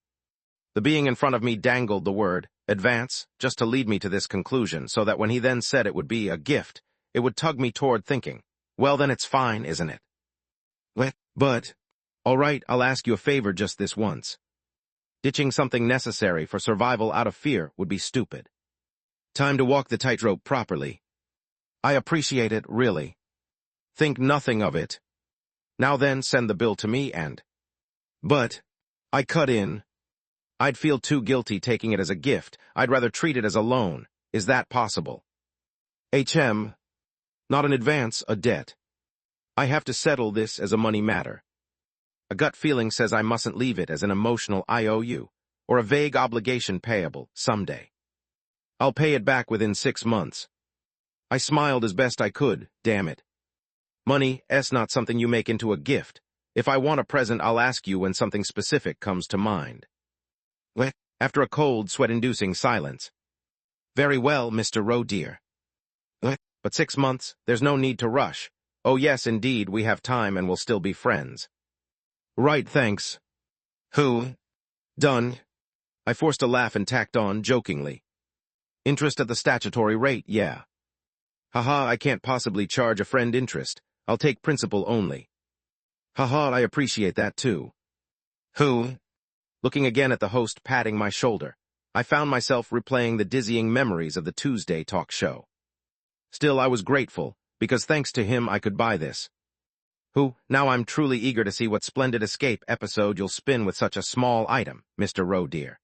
The being in front of me dangled the word, advance, just to lead me to this conclusion, so that when he then said it would be a gift, it would tug me toward thinking, well then it's fine, isn't it? But, all right, I'll ask you a favor just this once. Ditching something necessary for survival out of fear would be stupid. Time to walk the tightrope properly. I appreciate it, really. Think nothing of it. Now then, send the bill to me and... But, I cut in. I'd feel too guilty taking it as a gift. I'd rather treat it as a loan. Is that possible? HM. Not an advance, a debt. I have to settle this as a money matter. A gut feeling says I mustn't leave it as an emotional IOU, or a vague obligation payable, someday. I'll pay it back within 6 months. I smiled as best I could, damn it. Money's not something you make into a gift. If I want a present, I'll ask you when something specific comes to mind. After a cold, sweat-inducing silence. Very well, Mr. Roe dear. But 6 months, there's no need to rush. Oh yes, indeed, we have time and we'll still be friends. Right, thanks. Who? Done. I forced a laugh and tacked on, jokingly. Interest at the statutory rate, yeah. Haha, I can't possibly charge a friend interest. I'll take principal only. Haha, I appreciate that too. Who? Looking again at the host patting my shoulder, I found myself replaying the dizzying memories of the Tuesday talk show. Still, I was grateful, because thanks to him I could buy this. Who, now I'm truly eager to see what splendid escape episode you'll spin with such a small item, Mr. Roe dear.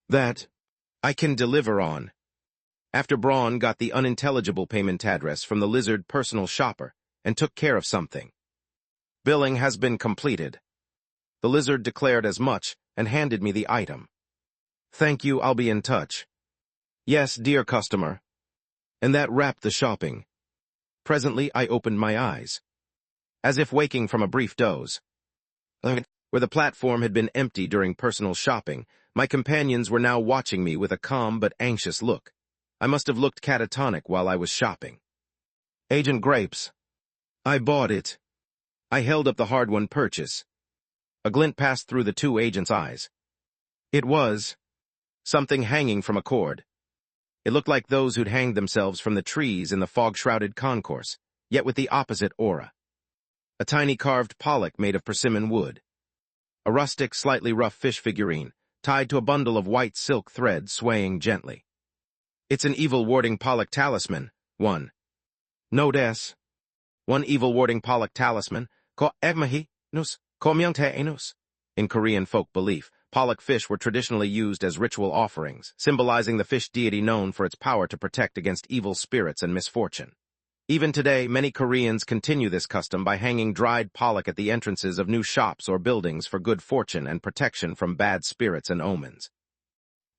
That I can deliver on. After Braun got the unintelligible payment address from the lizard personal shopper and took care of something. Billing has been completed. The lizard declared as much and handed me the item. Thank you, I'll be in touch. Yes, dear customer. And that wrapped the shopping. Presently, I opened my eyes, as if waking from a brief doze. Where the platform had been empty during personal shopping, my companions were now watching me with a calm but anxious look. I must have looked catatonic while I was shopping. Agent Grapes. I bought it. I held up the hard-won purchase. A glint passed through the two agents' eyes. It was something hanging from a cord. It looked like those who'd hanged themselves from the trees in the fog-shrouded concourse, yet with the opposite aura. A tiny carved Pollock made of persimmon wood. A rustic, slightly rough fish figurine, tied to a bundle of white silk thread swaying gently. It's an evil-warding Pollock talisman, one. Note S. One evil-warding Pollock talisman, ko egmahi nus, ko myungte enus. In Korean folk belief, Pollock fish were traditionally used as ritual offerings, symbolizing the fish deity known for its power to protect against evil spirits and misfortune. Even today, many Koreans continue this custom by hanging dried pollock at the entrances of new shops or buildings for good fortune and protection from bad spirits and omens.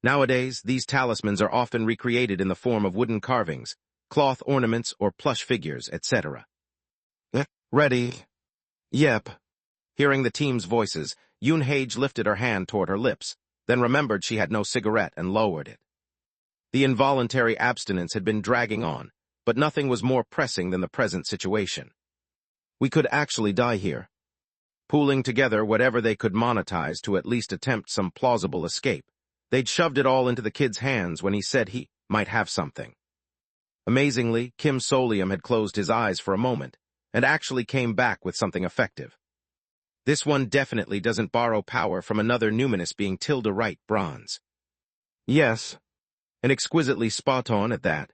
Nowadays, these talismans are often recreated in the form of wooden carvings, cloth ornaments, or plush figures, etc. Ready? Yep. Hearing the team's voices, Yoon-Hage lifted her hand toward her lips, then remembered she had no cigarette and lowered it. The involuntary abstinence had been dragging on, but nothing was more pressing than the present situation. We could actually die here. Pooling together whatever they could monetize to at least attempt some plausible escape, they'd shoved it all into the kid's hands when he said he might have something. Amazingly, Kim Solium had closed his eyes for a moment, and actually came back with something effective. This one definitely doesn't borrow power from another numinous being tilde right bronze. Yes, and exquisitely spot on at that.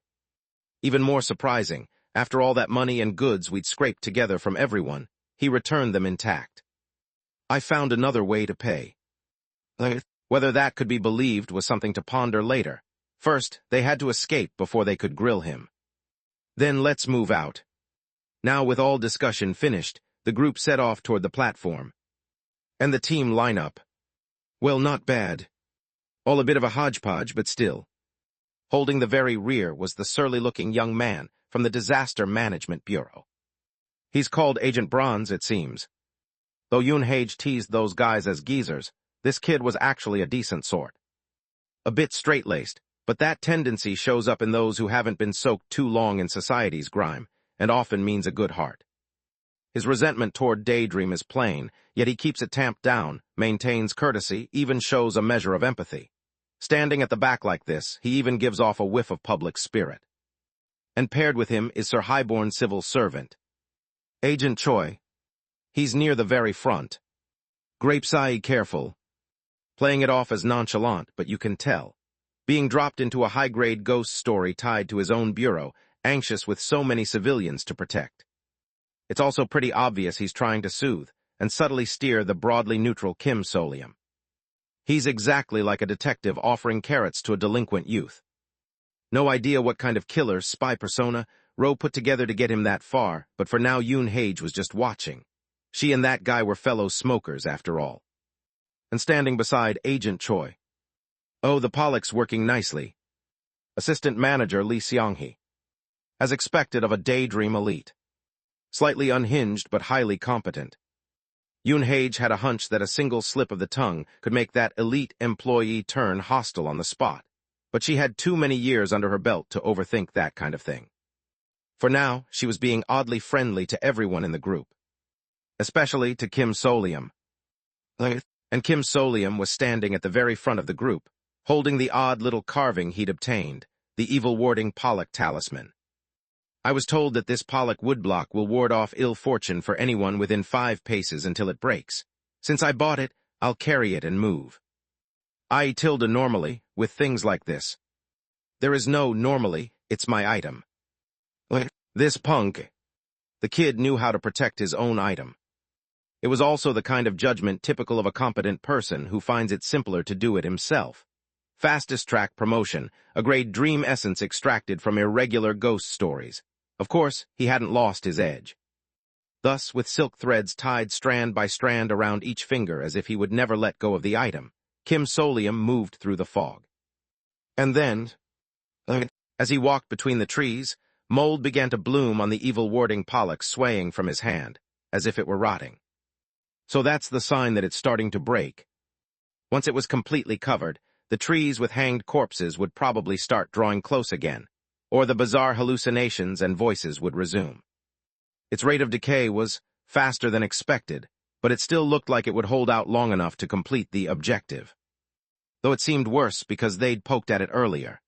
Even more surprising, after all that money and goods we'd scraped together from everyone, he returned them intact. I found another way to pay. Whether that could be believed was something to ponder later. First, they had to escape before they could grill him. Then let's move out. Now, with all discussion finished, the group set off toward the platform. And the team lineup. Well, not bad. All a bit of a hodgepodge, but still. Holding the very rear was the surly-looking young man from the Disaster Management Bureau. He's called Agent Bronze, it seems. Though Yoon-hae teased those guys as geezers, this kid was actually a decent sort. A bit straight-laced, but that tendency shows up in those who haven't been soaked too long in society's grime, and often means a good heart. His resentment toward Daydream is plain, yet he keeps it tamped down, maintains courtesy, even shows a measure of empathy. Standing at the back like this, he even gives off a whiff of public spirit. And paired with him is Sir Highborn Civil Servant, Agent Choi. He's near the very front. Grapeside careful. Playing it off as nonchalant, but you can tell. Being dropped into a high-grade ghost story tied to his own bureau, anxious with so many civilians to protect. It's also pretty obvious he's trying to soothe and subtly steer the broadly neutral Kim Solium. He's exactly like a detective offering carrots to a delinquent youth. No idea what kind of killer, spy persona, Ro put together to get him that far, but for now Yoon-hae was just watching. She and that guy were fellow smokers, after all. And standing beside Agent Choi. Oh, the Pollock's working nicely. Assistant Manager Lee Seong-hee. As expected of a Daydream elite. Slightly unhinged, but highly competent. Yoon-hae had a hunch that a single slip of the tongue could make that elite employee turn hostile on the spot, but she had too many years under her belt to overthink that kind of thing. For now, she was being oddly friendly to everyone in the group. Especially to Kim Solium. And Kim Solium was standing at the very front of the group, holding the odd little carving he'd obtained, the evil-warding Pollock talisman. I was told that this Pollock woodblock will ward off ill fortune for anyone within 5 paces until it breaks. Since I bought it, I'll carry it and move. I tilde normally, with things like this. There is no normally, it's my item. This punk. The kid knew how to protect his own item. It was also the kind of judgment typical of a competent person who finds it simpler to do it himself. Fastest track promotion, a great dream essence extracted from irregular ghost stories. Of course, he hadn't lost his edge. Thus, with silk threads tied strand by strand around each finger as if he would never let go of the item, Kim Solium moved through the fog. And then, as he walked between the trees, mold began to bloom on the evil-warding Pollock swaying from his hand, as if it were rotting. So that's the sign that it's starting to break. Once it was completely covered, the trees with hanged corpses would probably start drawing close again, or the bizarre hallucinations and voices would resume. Its rate of decay was faster than expected, but it still looked like it would hold out long enough to complete the objective. Though it seemed worse because they'd poked at it earlier.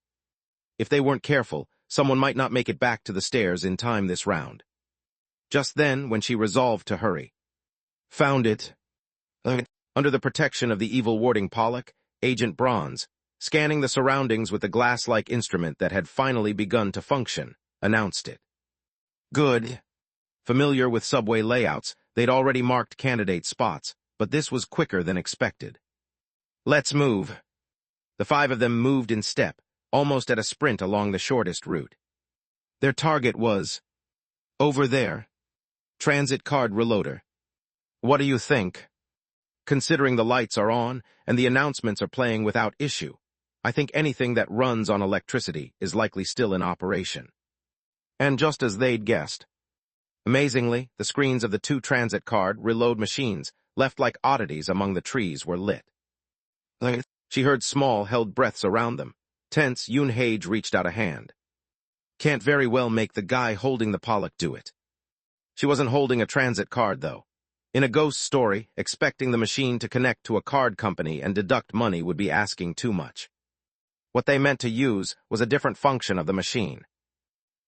If they weren't careful, someone might not make it back to the stairs in time this round. Just then, when she resolved to hurry. Found it. Under the protection of the evil-warding Pollock, Agent Bronze, scanning the surroundings with the glass-like instrument that had finally begun to function, announced it. Good. Familiar with subway layouts, they'd already marked candidate spots, but this was quicker than expected. Let's move. The 5 of them moved in step, almost at a sprint along the shortest route. Their target was over there. Transit card reloader. What do you think? Considering the lights are on and the announcements are playing without issue, I think anything that runs on electricity is likely still in operation. And just as they'd guessed. Amazingly, the screens of the 2 transit card reload machines, left like oddities among the trees, were lit. She heard small, held breaths around them. Tense, Yoon-hae reached out a hand. Can't very well make the guy holding the Pollock do it. She wasn't holding a transit card, though. In a ghost story, expecting the machine to connect to a card company and deduct money would be asking too much. What they meant to use was a different function of the machine.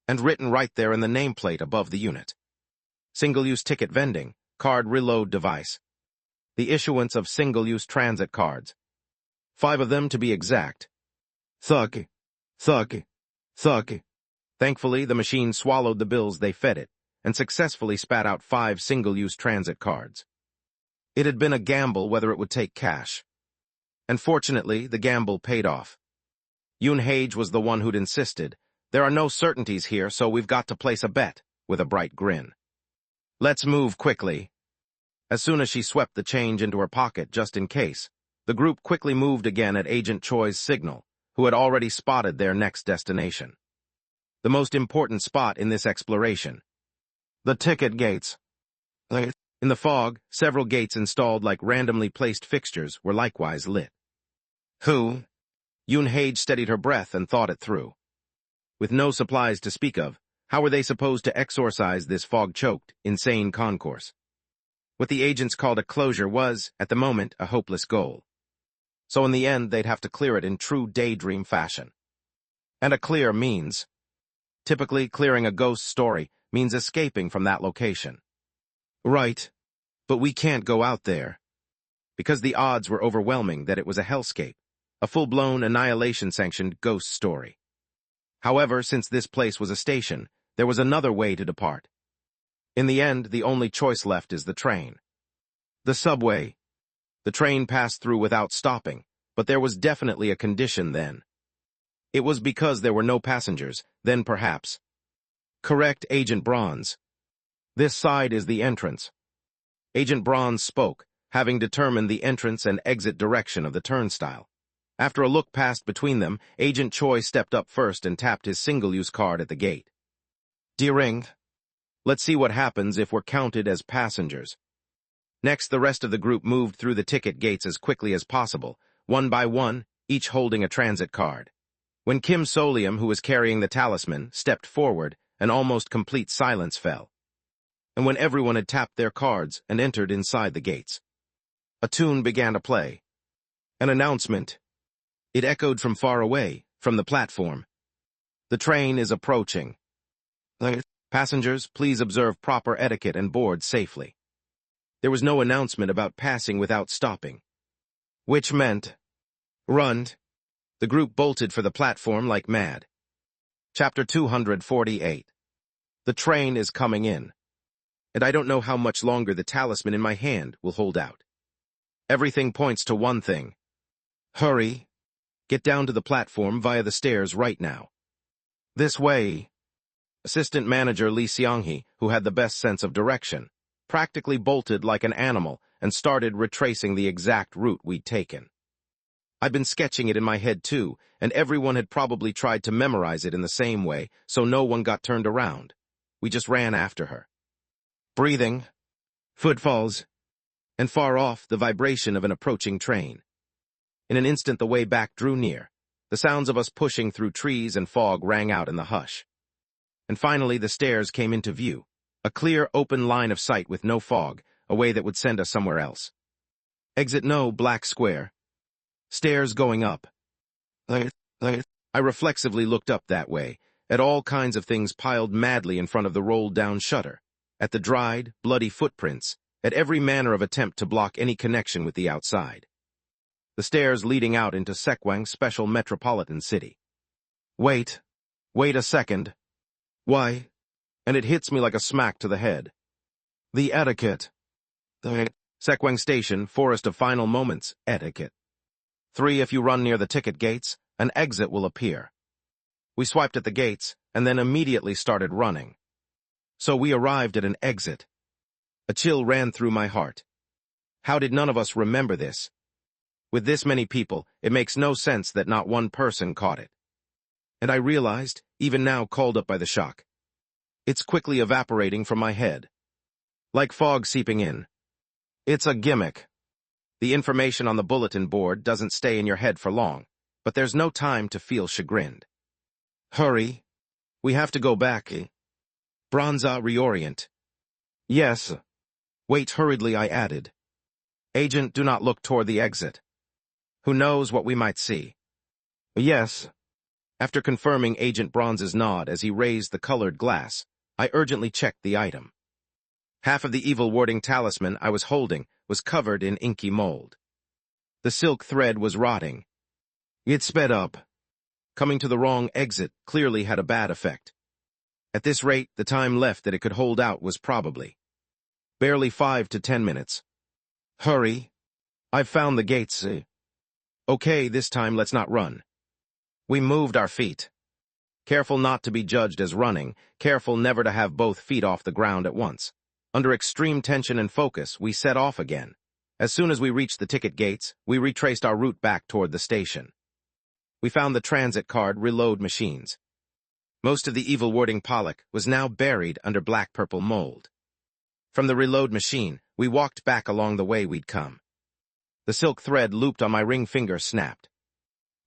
And written right there in the nameplate above the unit. Single-use ticket vending, card reload device. The issuance of single-use transit cards. 5 of them to be exact. Thug, thug, thug. Thankfully, the machine swallowed the bills they fed it, and successfully spat out 5 single-use transit cards. It had been a gamble whether it would take cash. And fortunately, the gamble paid off. Yoon-hae was the one who'd insisted, "There are no certainties here, so we've got to place a bet," with a bright grin. "Let's move quickly." As soon as she swept the change into her pocket just in case, the group quickly moved again at Agent Choi's signal, who had already spotted their next destination. The most important spot in this exploration. The ticket gates. In the fog, several gates installed like randomly placed fixtures were likewise lit. Yoon-hae steadied her breath and thought it through. With no supplies to speak of, how were they supposed to exorcise this fog-choked, insane concourse? What the agents called a closure was, at the moment, a hopeless goal. So in the end, they'd have to clear it in true daydream fashion. And a clear means. Typically, clearing a ghost story means escaping from that location. Right. But we can't go out there. Because the odds were overwhelming that it was a hellscape, a full-blown annihilation-sanctioned ghost story. However, since this place was a station, there was another way to depart. In the end, the only choice left is the train. The subway. The train passed through without stopping, but there was definitely a condition then. It was because there were no passengers, then perhaps. Correct, Agent Bronze. This side is the entrance. Agent Bronze spoke, having determined the entrance and exit direction of the turnstile. After a look passed between them, Agent Choi stepped up first and tapped his single-use card at the gate. "Deering, let's see what happens if we're counted as passengers." Next, the rest of the group moved through the ticket gates as quickly as possible, one by one, each holding a transit card. When Kim Solium, who was carrying the talisman, stepped forward, an almost complete silence fell. And when everyone had tapped their cards and entered inside the gates, a tune began to play. An announcement. It echoed from far away, from the platform. The train is approaching. Passengers, please observe proper etiquette and board safely. There was no announcement about passing without stopping. Which meant, run. The group bolted for the platform like mad. Chapter 248. The train is coming in. And I don't know how much longer the talisman in my hand will hold out. Everything points to one thing. Hurry. Get down to the platform via the stairs right now. This way. Assistant Manager Lee Seong-hee, who had the best sense of direction, practically bolted like an animal and started retracing the exact route we'd taken. I'd been sketching it in my head too, and everyone had probably tried to memorize it in the same way, so no one got turned around. We just ran after her. Breathing, footfalls, and far off the vibration of an approaching train. In an instant the way back drew near. The sounds of us pushing through trees and fog rang out in the hush. And finally the stairs came into view. A clear, open line of sight with no fog, a way that would send us somewhere else. Exit no, black square. Stairs going up. I reflexively looked up that way, at all kinds of things piled madly in front of the rolled-down shutter, at the dried, bloody footprints, at every manner of attempt to block any connection with the outside. The stairs leading out into Sekwang's special metropolitan city. Wait a second. Why? And it hits me like a smack to the head. The etiquette. Sekwang Station, Forest of Final Moments, etiquette. 3. If you run near the ticket gates, an exit will appear. We swiped at the gates, and then immediately started running. So we arrived at an exit. A chill ran through my heart. How did none of us remember this? With this many people, it makes no sense that not one person caught it. And I realized, even now called up by the shock, it's quickly evaporating from my head. Like fog seeping in. It's a gimmick. The information on the bulletin board doesn't stay in your head for long, but there's no time to feel chagrined. Hurry. We have to go back. Bronza, reorient. Yes. Wait, hurriedly I added. Agent, do not look toward the exit. Who knows what we might see? Yes. After confirming Agent Bronze's nod as he raised the colored glass, I urgently checked the item. Half of the evil-warding talisman I was holding was covered in inky mold. The silk thread was rotting. It sped up. Coming to the wrong exit clearly had a bad effect. At this rate, the time left that it could hold out was probably barely 5 to 10 minutes. Hurry. I've found the gates. Okay, this time let's not run. We moved our feet. Careful not to be judged as running, careful never to have both feet off the ground at once. Under extreme tension and focus, we set off again. As soon as we reached the ticket gates, we retraced our route back toward the station. We found the transit card reload machines. Most of the evil warding Pollock was now buried under black-purple mold. From the reload machine, we walked back along the way we'd come. The silk thread looped on my ring finger snapped.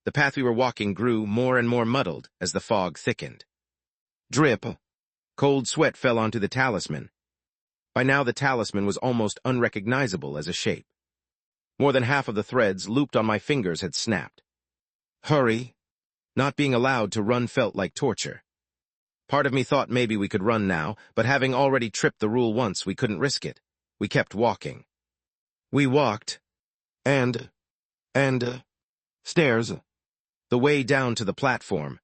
The path we were walking grew more and more muddled as the fog thickened. Drip. Cold sweat fell onto the talisman. By now the talisman was almost unrecognizable as a shape. More than half of the threads looped on my fingers had snapped. Hurry. Not being allowed to run felt like torture. Part of me thought maybe we could run now, but having already tripped the rule once, we couldn't risk it. We kept walking. We walked. And stairs. The way down to the platform.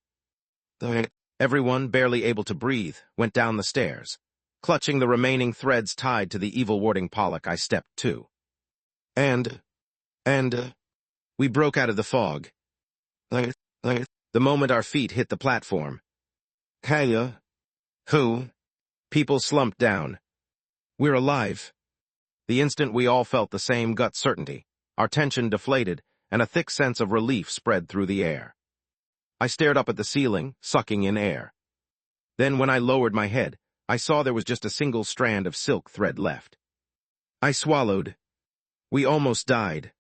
Everyone, barely able to breathe, went down the stairs. Clutching the remaining threads tied to the evil warding Pollock, I stepped too. And we broke out of the fog. The moment our feet hit the platform. Kaya. Who? People slumped down. We're alive. The instant we all felt the same gut certainty, our tension deflated, and a thick sense of relief spread through the air. I stared up at the ceiling, sucking in air. Then when I lowered my head, I saw there was just a single strand of silk thread left. I swallowed. We almost died.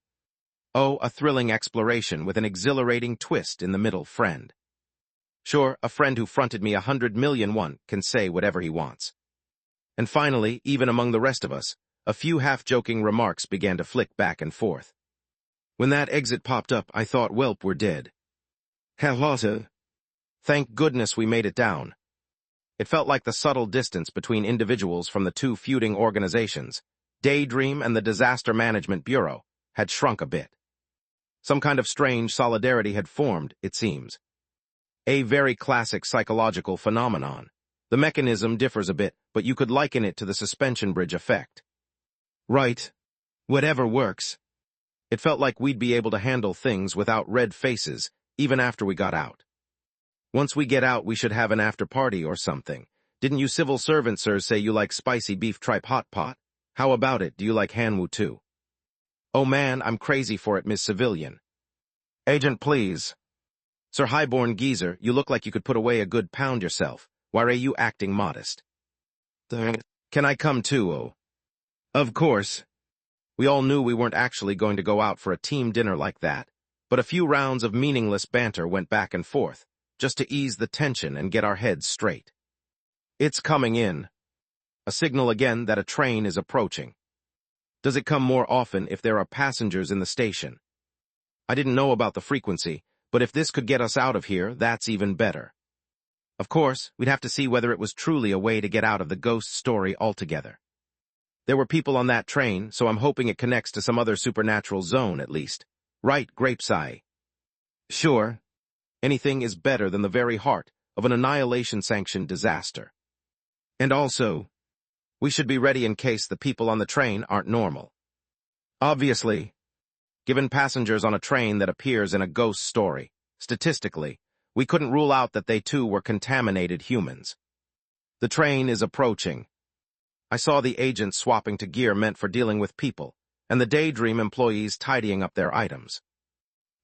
Oh, a thrilling exploration with an exhilarating twist in the middle, friend. Sure, a friend who fronted me 100 million won can say whatever he wants. And finally, even among the rest of us, a few half-joking remarks began to flick back and forth. When that exit popped up, I thought, welp, we're dead. Hello. Thank goodness we made it down. It felt like the subtle distance between individuals from the two feuding organizations, Daydream and the Disaster Management Bureau, had shrunk a bit. Some kind of strange solidarity had formed, it seems. A very classic psychological phenomenon. The mechanism differs a bit, but you could liken it to the suspension bridge effect. Right. Whatever works. It felt like we'd be able to handle things without red faces, even after we got out. Once we get out, we should have an after-party or something. Didn't you civil servants, sir, say you like spicy beef tripe hot pot? How about it, do you like Hanwoo too? Oh man, I'm crazy for it, Miss Civilian. Agent, please. Sir Highborn Geezer, you look like you could put away a good pound yourself. Why are you acting modest? Can I come too, oh? Of course. We all knew we weren't actually going to go out for a team dinner like that, but a few rounds of meaningless banter went back and forth, just to ease the tension and get our heads straight. It's coming in. A signal again that a train is approaching. Does it come more often if there are passengers in the station? I didn't know about the frequency, but if this could get us out of here, that's even better. Of course, we'd have to see whether it was truly a way to get out of the ghost story altogether. There were people on that train, so I'm hoping it connects to some other supernatural zone at least. Right, Grapeseye? Sure. Anything is better than the very heart of an annihilation-sanctioned disaster. And also, we should be ready in case the people on the train aren't normal. Obviously, given passengers on a train that appears in a ghost story, statistically, we couldn't rule out that they too were contaminated humans. The train is approaching. I saw the agents swapping to gear meant for dealing with people, and the Daydream employees tidying up their items.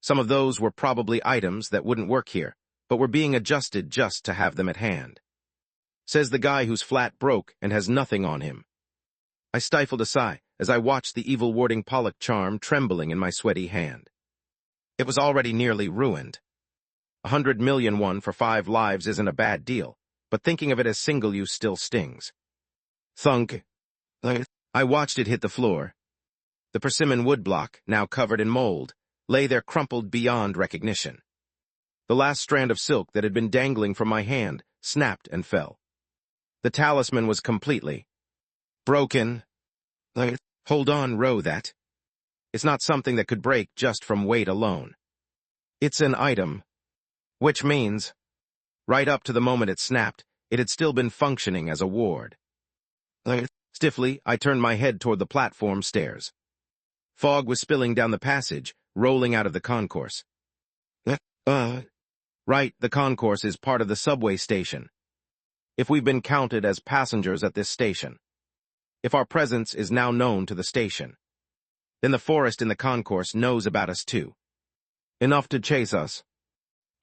Some of those were probably items that wouldn't work here, but were being adjusted just to have them at hand. Says the guy whose flat broke and has nothing on him. I stifled a sigh as I watched the evil warding Pollock charm trembling in my sweaty hand. It was already nearly ruined. 100 million won for 5 lives isn't a bad deal, but thinking of it as single-use still stings. Thunk. I watched it hit the floor. The persimmon woodblock, now covered in mold, lay there crumpled beyond recognition. The last strand of silk that had been dangling from my hand snapped and fell. The talisman was completely broken. Hold on, row that. It's not something that could break just from weight alone. It's an item. Which means, right up to the moment it snapped, it had still been functioning as a ward. Stiffly, I turned my head toward the platform stairs. Fog was spilling down the passage, rolling out of the concourse. Right, the concourse is part of the subway station. If we've been counted as passengers at this station. If our presence is now known to the station. Then the forest in the concourse knows about us too. Enough to chase us.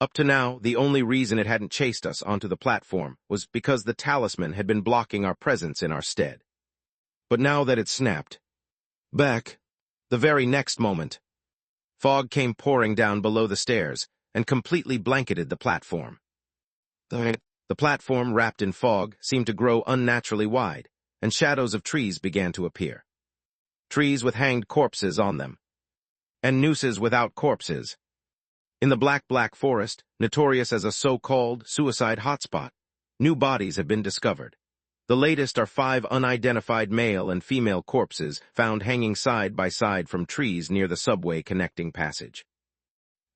Up to now, the only reason it hadn't chased us onto the platform was because the talisman had been blocking our presence in our stead. But now that it snapped back, the very next moment, fog came pouring down below the stairs and completely blanketed the platform. The platform, wrapped in fog, seemed to grow unnaturally wide, and shadows of trees began to appear. Trees with hanged corpses on them, and nooses without corpses. In the black forest, notorious as a so-called suicide hotspot, new bodies have been discovered. The latest are 5 unidentified male and female corpses found hanging side by side from trees near the subway connecting passage.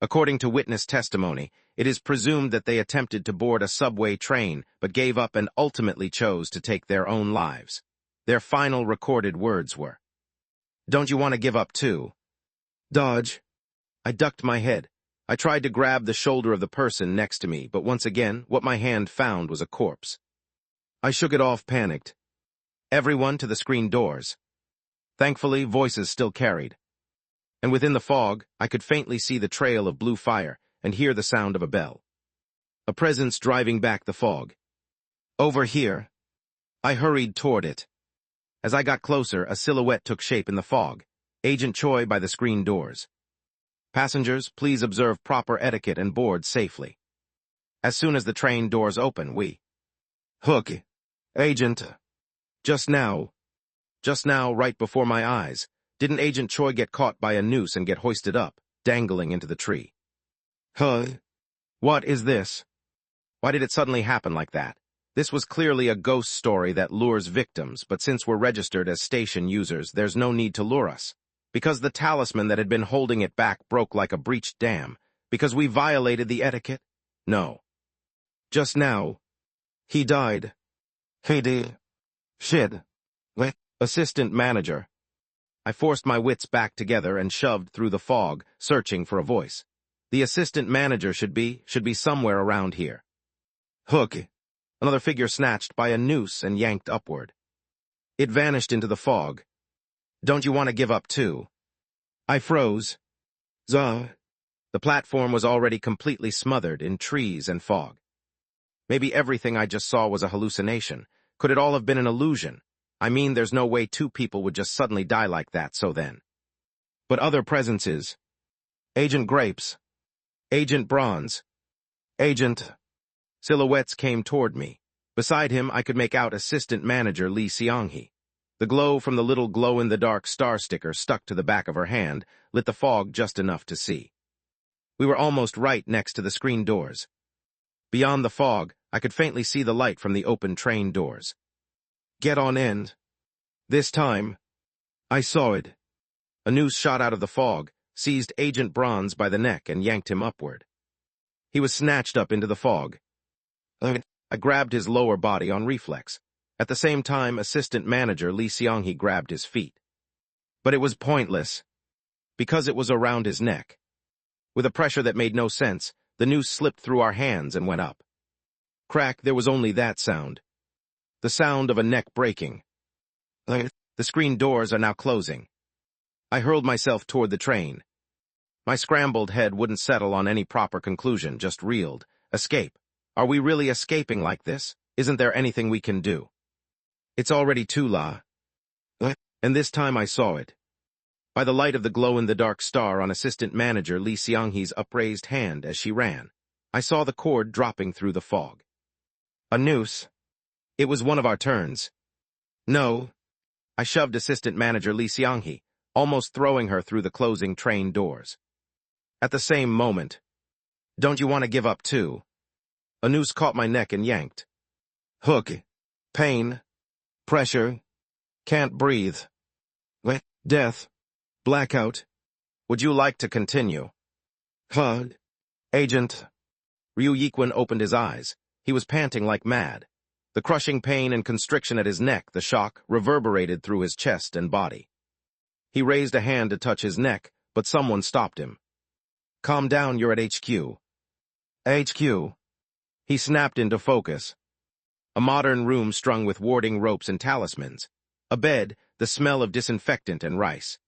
According to witness testimony, it is presumed that they attempted to board a subway train but gave up and ultimately chose to take their own lives. Their final recorded words were, "Don't you want to give up too?" Dodge. I ducked my head. I tried to grab the shoulder of the person next to me, but once again, what my hand found was a corpse. I shook it off, panicked. Everyone to the screen doors. Thankfully, voices still carried. And within the fog, I could faintly see the trail of blue fire and hear the sound of a bell. A presence driving back the fog. Over here. I hurried toward it. As I got closer, a silhouette took shape in the fog. Agent Choi by the screen doors. Passengers, please observe proper etiquette and board safely. As soon as the train doors open, we... Hook. Agent. Just now, right before my eyes, didn't Agent Choi get caught by a noose and get hoisted up, dangling into the tree? Huh? What is this? Why did it suddenly happen like that? This was clearly a ghost story that lures victims, but since we're registered as station users, there's no need to lure us. Because the talisman that had been holding it back broke like a breached dam. Because we violated the etiquette? No. Just now, he died. He did. Shit. What? Assistant manager. I forced my wits back together and shoved through the fog, searching for a voice. The assistant manager should be somewhere around here. Hook. Another figure snatched by a noose and yanked upward. It vanished into the fog. Don't you want to give up too? I froze. The platform was already completely smothered in trees and fog. Maybe everything I just saw was a hallucination. Could it all have been an illusion? I mean, there's no way 2 people would just suddenly die like that, so then. But other presences. Agent Grapes. Agent Bronze. Agent... Silhouettes came toward me. Beside him, I could make out Assistant Manager Lee Seong-hee. The glow from the little glow-in-the-dark star sticker stuck to the back of her hand lit the fog just enough to see. We were almost right next to the screen doors. Beyond the fog, I could faintly see the light from the open train doors. Get on in. This time, I saw it. A noose shot out of the fog, seized Agent Bronze by the neck and yanked him upward. He was snatched up into the fog. I grabbed his lower body on reflex. At the same time, Assistant Manager Lee Seong-hee grabbed his feet. But it was pointless, because it was around his neck. With a pressure that made no sense, the noose slipped through our hands and went up. Crack, there was only that sound. The sound of a neck breaking. The screen doors are now closing. I hurled myself toward the train. My scrambled head wouldn't settle on any proper conclusion, just reeled. Escape. Are we really escaping like this? Isn't there anything we can do? It's already too late. And this time I saw it. By the light of the glow-in-the-dark star on Assistant Manager Lee Seong-hee's upraised hand as she ran, I saw the cord dropping through the fog. A noose. It was one of our turns. No. I shoved Assistant Manager Lee Seong-hee, almost throwing her through the closing train doors. At the same moment, don't you want to give up too? A noose caught my neck and yanked. Hook. Pain. Pressure. Can't breathe. Death. Blackout. Would you like to continue? Agent. Ryu Yikwin opened his eyes. He was panting like mad. The crushing pain and constriction at his neck, the shock, reverberated through his chest and body. He raised a hand to touch his neck, but someone stopped him. Calm down, you're at HQ. HQ. He snapped into focus. A modern room strung with warding ropes and talismans. A bed, the smell of disinfectant and rice.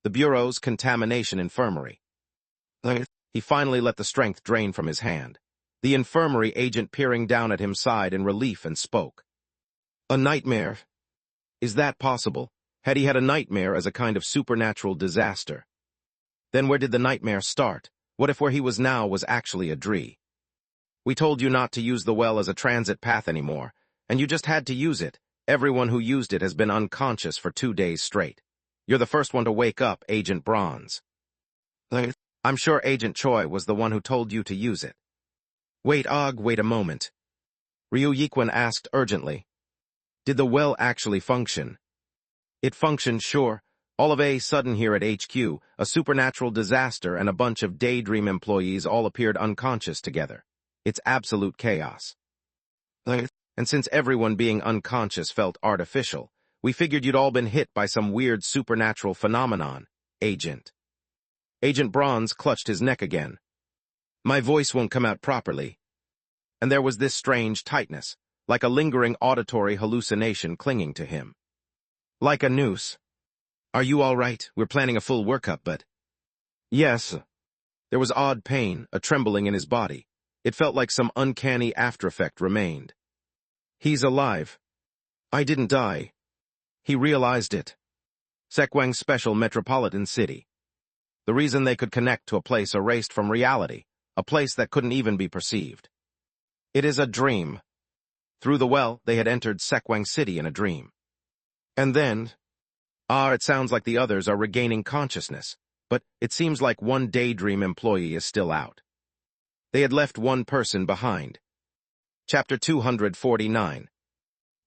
The Bureau's contamination infirmary. He finally let the strength drain from his hand. The infirmary agent peering down at him sighed in relief and spoke. A nightmare? Is that possible? Had he had a nightmare as a kind of supernatural disaster? Then where did the nightmare start? What if where he was now was actually a dree? We told you not to use the well as a transit path anymore, and you just had to use it. Everyone who used it has been unconscious for 2 days straight. You're the first one to wake up, Agent Bronze. I'm sure Agent Choi was the one who told you to use it. Wait a moment. Ryu Yiquan asked urgently. Did the well actually function? It functioned, sure. All of a sudden here at HQ, a supernatural disaster and a bunch of Daydream employees all appeared unconscious together. It's absolute chaos. And since everyone being unconscious felt artificial, we figured you'd all been hit by some weird supernatural phenomenon, Agent. Agent Bronze clutched his neck again. My voice won't come out properly. And there was this strange tightness, like a lingering auditory hallucination clinging to him. Like a noose. Are you all right? We're planning a full workup, but... Yes. There was odd pain, a trembling in his body. It felt like some uncanny aftereffect remained. He's alive. I didn't die. He realized it. Sekwang's special metropolitan city. The reason they could connect to a place erased from reality, a place that couldn't even be perceived. It is a dream. Through the well, they had entered Sekwang City in a dream. And then... it sounds like the others are regaining consciousness, but it seems like one Daydream employee is still out. They had left one person behind. Chapter 249.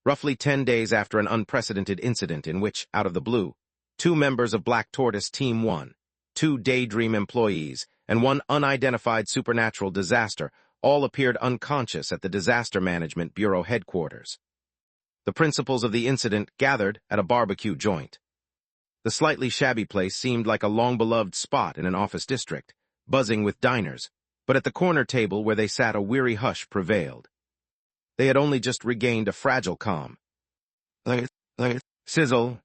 Roughly 10 days after an unprecedented incident in which, out of the blue, 2 members of Black Tortoise Team 1, 2 Daydream employees, and 1 unidentified supernatural disaster all appeared unconscious at the Disaster Management Bureau headquarters. The principals of the incident gathered at a barbecue joint. The slightly shabby place seemed like a long-beloved spot in an office district, buzzing with diners, but at the corner table where they sat a weary hush prevailed. They had only just regained a fragile calm. Sizzle.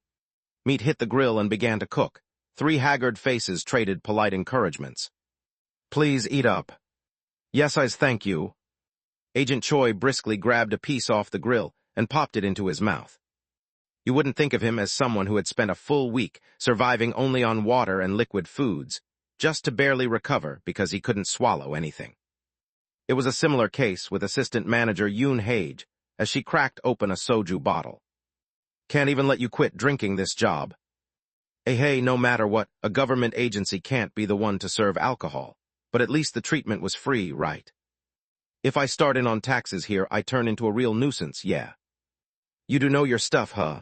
Meat hit the grill and began to cook. 3 haggard faces traded polite encouragements. Please eat up. Yes, I's thank you. Agent Choi briskly grabbed a piece off the grill and popped it into his mouth. You wouldn't think of him as someone who had spent a full week surviving only on water and liquid foods, just to barely recover because he couldn't swallow anything. It was a similar case with assistant manager Yoon Hage, as she cracked open a soju bottle. Can't even let you quit drinking this job. Hey, no matter what, a government agency can't be the one to serve alcohol, but at least the treatment was free, right? If I start in on taxes here, I turn into a real nuisance, yeah. You do know your stuff, huh?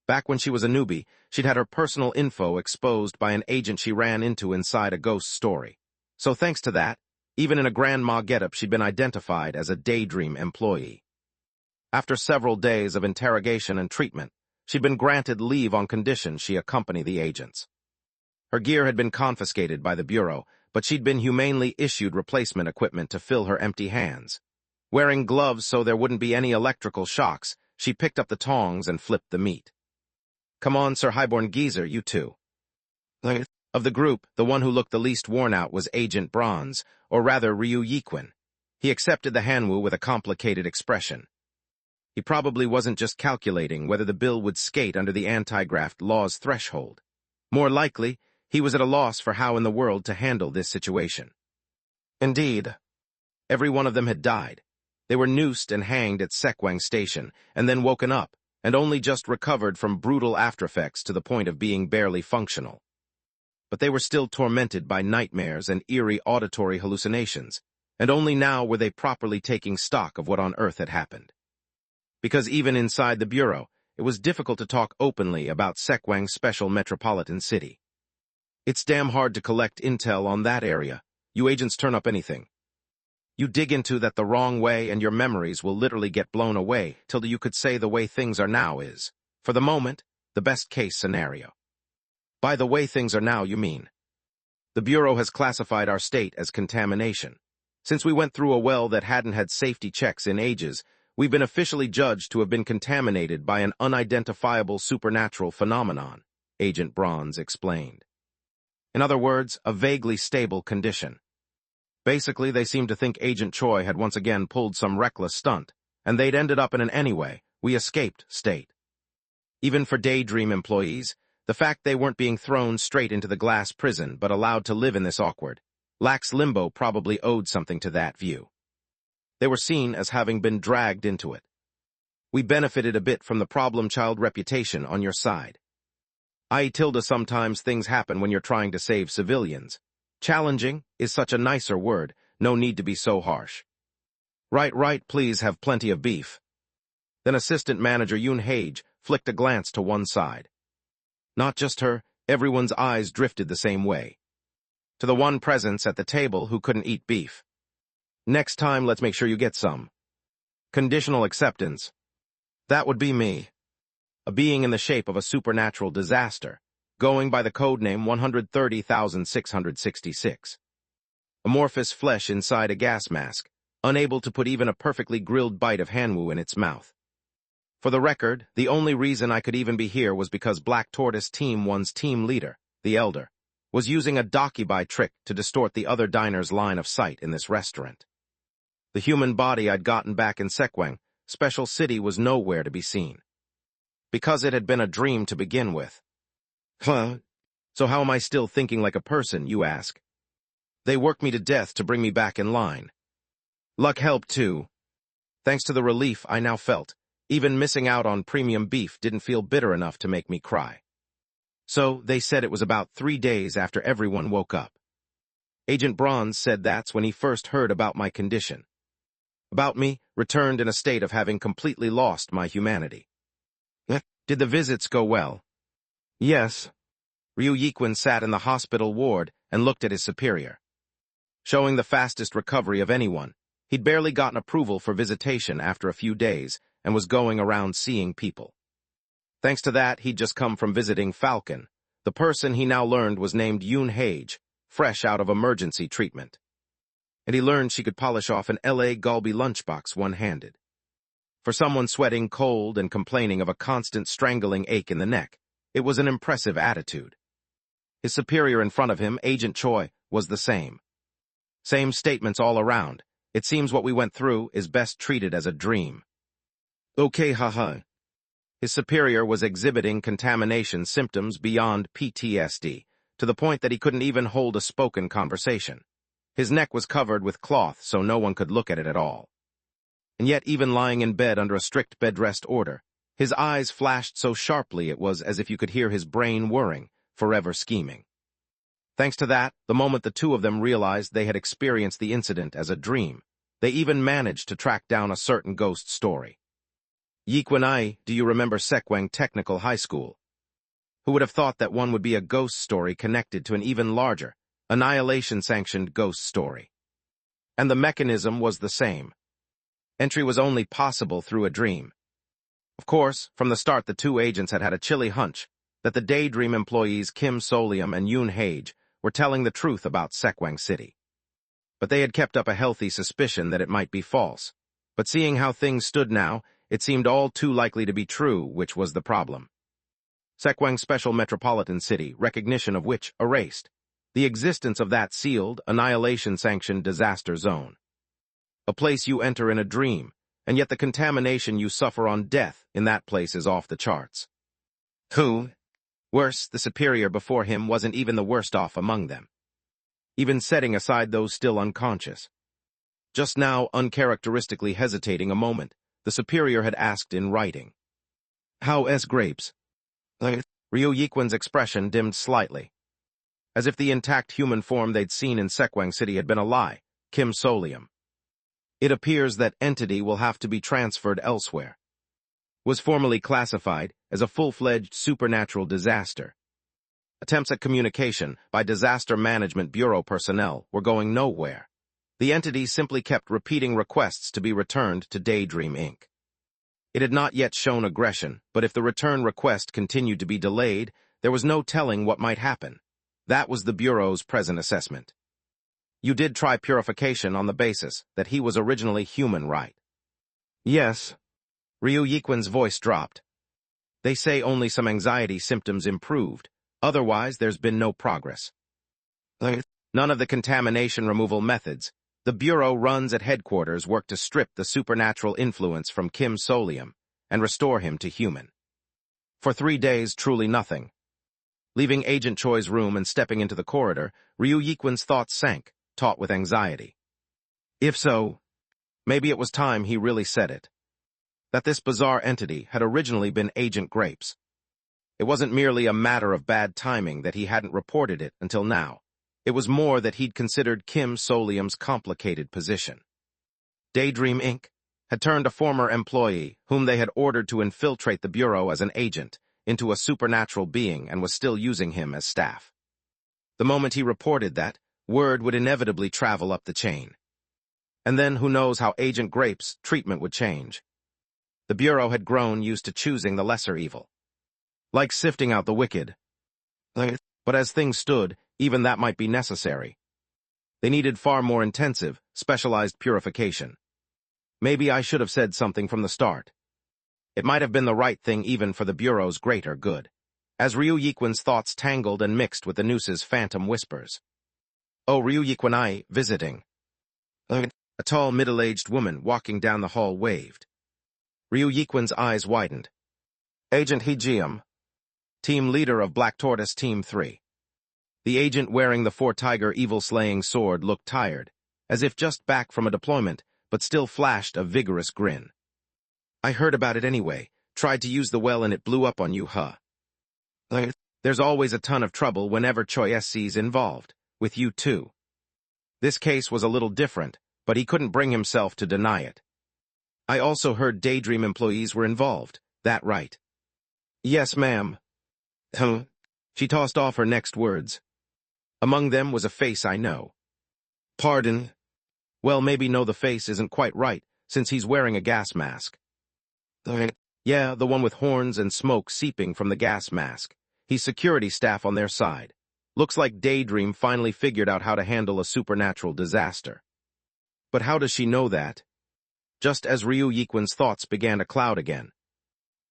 Back when she was a newbie, she'd had her personal info exposed by an agent she ran into inside a ghost story. So thanks to that, even in a grandma getup, she'd been identified as a Daydream employee. After several days of interrogation and treatment, she'd been granted leave on condition she accompany the agents. Her gear had been confiscated by the Bureau, but she'd been humanely issued replacement equipment to fill her empty hands. Wearing gloves so there wouldn't be any electrical shocks, she picked up the tongs and flipped the meat. Come on, Sir Highborn Geezer, you two. Of the group, the one who looked the least worn out was Agent Bronze, or rather Ryu Yiquan. He accepted the Hanwoo with a complicated expression. He probably wasn't just calculating whether the bill would skate under the anti-graft law's threshold. More likely, he was at a loss for how in the world to handle this situation. Indeed, every one of them had died. They were noosed and hanged at Sekwang Station, and then woken up, and only just recovered from brutal aftereffects to the point of being barely functional. But they were still tormented by nightmares and eerie auditory hallucinations, and only now were they properly taking stock of what on earth had happened. Because even inside the Bureau, it was difficult to talk openly about Sekwang's special metropolitan city. It's damn hard to collect intel on that area. You agents turn up anything. You dig into that the wrong way and your memories will literally get blown away till you could say the way things are now is, for the moment, the best case scenario. By the way things are now, you mean. The Bureau has classified our state as contamination. Since we went through a well that hadn't had safety checks in ages, we've been officially judged to have been contaminated by an unidentifiable supernatural phenomenon, Agent Bronze explained. In other words, a vaguely stable condition. Basically, they seemed to think Agent Choi had once again pulled some reckless stunt, and they'd ended up in an anyway, we escaped state. Even for Daydream employees, the fact they weren't being thrown straight into the glass prison but allowed to live in this awkward, lax limbo probably owed something to that view. They were seen as having been dragged into it. We benefited a bit from the problem child reputation on your side. Sometimes things happen when you're trying to save civilians. Challenging is such a nicer word, no need to be so harsh. Right, please have plenty of beef. Then Assistant Manager Yoon Hage flicked a glance to one side. Not just her, everyone's eyes drifted the same way. To the one presence at the table who couldn't eat beef. Next time, let's make sure you get some. Conditional acceptance. That would be me. A being in the shape of a supernatural disaster, going by the codename 130,666. Amorphous flesh inside a gas mask, unable to put even a perfectly grilled bite of hanwoo in its mouth. For the record, the only reason I could even be here was because Black Tortoise Team 1's team leader, the Elder, was using a dokibai trick to distort the other diner's line of sight in this restaurant. The human body I'd gotten back in Sekwang, Special City, was nowhere to be seen. Because it had been a dream to begin with. So how am I still thinking like a person, you ask? They worked me to death to bring me back in line. Luck helped too. Thanks to the relief I now felt, even missing out on premium beef didn't feel bitter enough to make me cry. So, they said it was about 3 days after everyone woke up. Agent Bronze said that's when he first heard about my condition. About me, returned in a state of having completely lost my humanity. Did the visits go well? Yes. Ryu Yiquin sat in the hospital ward and looked at his superior. Showing the fastest recovery of anyone, he'd barely gotten approval for visitation after a few days and was going around seeing people. Thanks to that, he'd just come from visiting Falcon. The person he now learned was named Yoon Hage, fresh out of emergency treatment. And he learned she could polish off an L.A. Galbi lunchbox one-handed. For someone sweating cold and complaining of a constant strangling ache in the neck, it was an impressive attitude. His superior in front of him, Agent Choi, was the same. Same statements all around. It seems what we went through is best treated as a dream. Okay, haha. His superior was exhibiting contamination symptoms beyond PTSD, to the point that he couldn't even hold a spoken conversation. His neck was covered with cloth so no one could look at it at all. And yet, even lying in bed under a strict bed rest order, his eyes flashed so sharply it was as if you could hear his brain whirring, forever scheming. Thanks to that, the moment the two of them realized they had experienced the incident as a dream, they even managed to track down a certain ghost story. Yiquin, do you remember Sekwang Technical High School? Who would have thought that one would be a ghost story connected to an even larger, annihilation-sanctioned ghost story? And the mechanism was the same. Entry was only possible through a dream. Of course, from the start the two agents had a chilly hunch that the Daydream employees Kim Solium and Yoon Hage were telling the truth about Sekwang City. But they had kept up a healthy suspicion that it might be false. But seeing how things stood now, it seemed all too likely to be true, which was the problem. Sekwang Special Metropolitan City, recognition of which erased. The existence of that sealed, annihilation-sanctioned disaster zone. A place you enter in a dream, and yet the contamination you suffer on death in that place is off the charts. Who? Worse, the superior before him wasn't even the worst off among them. Even setting aside those still unconscious. Just now, uncharacteristically hesitating a moment, the superior had asked in writing. How's grapes? Ryu Yiquin's expression dimmed slightly. As if the intact human form they'd seen in Sekwang City had been a lie, Kim Solium. It appears that entity will have to be transferred elsewhere. Was formally classified as a full-fledged supernatural disaster. Attempts at communication by Disaster Management Bureau personnel were going nowhere. The entity simply kept repeating requests to be returned to Daydream Inc. It had not yet shown aggression, but if the return request continued to be delayed, there was no telling what might happen. That was the Bureau's present assessment. You did try purification on the basis that he was originally human, right? Yes. Ryu Yiquin's voice dropped. They say only some anxiety symptoms improved. Otherwise, there's been no progress. None of the contamination removal methods. The bureau runs at headquarters work to strip the supernatural influence from Kim Solium and restore him to human. For 3 days, truly nothing. Leaving Agent Choi's room and stepping into the corridor, Ryu Yiquan's thoughts sank, taut with anxiety. If so, maybe it was time he really said it. That this bizarre entity had originally been Agent Grapes. It wasn't merely a matter of bad timing that he hadn't reported it until now. It was more that he'd considered Kim Solium's complicated position. Daydream Inc. had turned a former employee, whom they had ordered to infiltrate the Bureau as an agent, into a supernatural being and was still using him as staff. The moment he reported that, word would inevitably travel up the chain. And then who knows how Agent Grape's treatment would change. The Bureau had grown used to choosing the lesser evil. Like sifting out the wicked. But as things stood, even that might be necessary. They needed far more intensive, specialized purification. Maybe I should have said something from the start. It might have been the right thing even for the Bureau's greater good. As Ryu Yiquan's thoughts tangled and mixed with the noose's phantom whispers. Oh, Ryu Yiquan, visiting. A tall, middle-aged woman walking down the hall waved. Ryu Yiquan's eyes widened. Agent Hejium, team leader of Black Tortoise Team 3. The agent wearing the four-tiger evil-slaying sword looked tired, as if just back from a deployment, but still flashed a vigorous grin. I heard about it anyway, tried to use the well and it blew up on you, huh? There's always a ton of trouble whenever Choi SC's involved, with you too. This case was a little different, but he couldn't bring himself to deny it. I also heard Daydream employees were involved, that right? Yes, ma'am. She tossed off her next words. Among them was a face I know. Pardon? Well, maybe no, the face isn't quite right, since he's wearing a gas mask. Yeah, the one with horns and smoke seeping from the gas mask. He's security staff on their side. Looks like Daydream finally figured out how to handle a supernatural disaster. But how does she know that? Just as Ryu Yiquan's thoughts began to cloud again.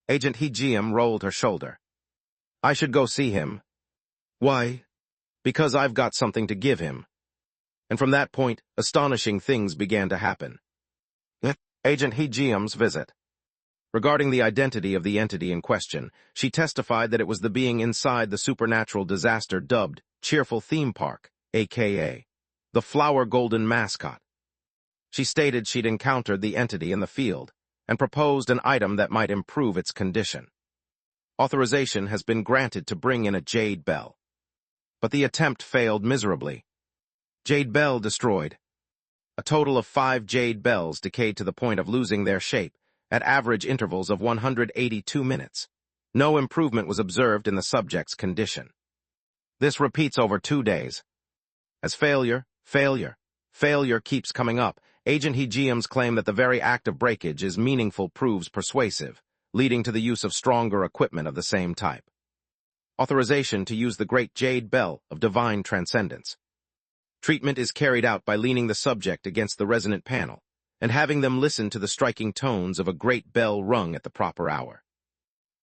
Agent Hejium rolled her shoulder. I should go see him. Why? Because I've got something to give him. And from that point, astonishing things began to happen. Agent Hejium's visit. Regarding the identity of the entity in question, she testified that it was the being inside the supernatural disaster dubbed Cheerful Theme Park, a.k.a. the Flower Golden Mascot. She stated she'd encountered the entity in the field and proposed an item that might improve its condition. Authorization has been granted to bring in a jade bell. But the attempt failed miserably. Jade bell destroyed. A total of 5 jade bells decayed to the point of losing their shape at average intervals of 182 minutes. No improvement was observed in the subject's condition. This repeats over 2 days. As failure keeps coming up, Agent Hejium's claim that the very act of breakage is meaningful proves persuasive, leading to the use of stronger equipment of the same type. Authorization to use the Great Jade Bell of Divine Transcendence. Treatment is carried out by leaning the subject against the resonant panel and having them listen to the striking tones of a great bell rung at the proper hour.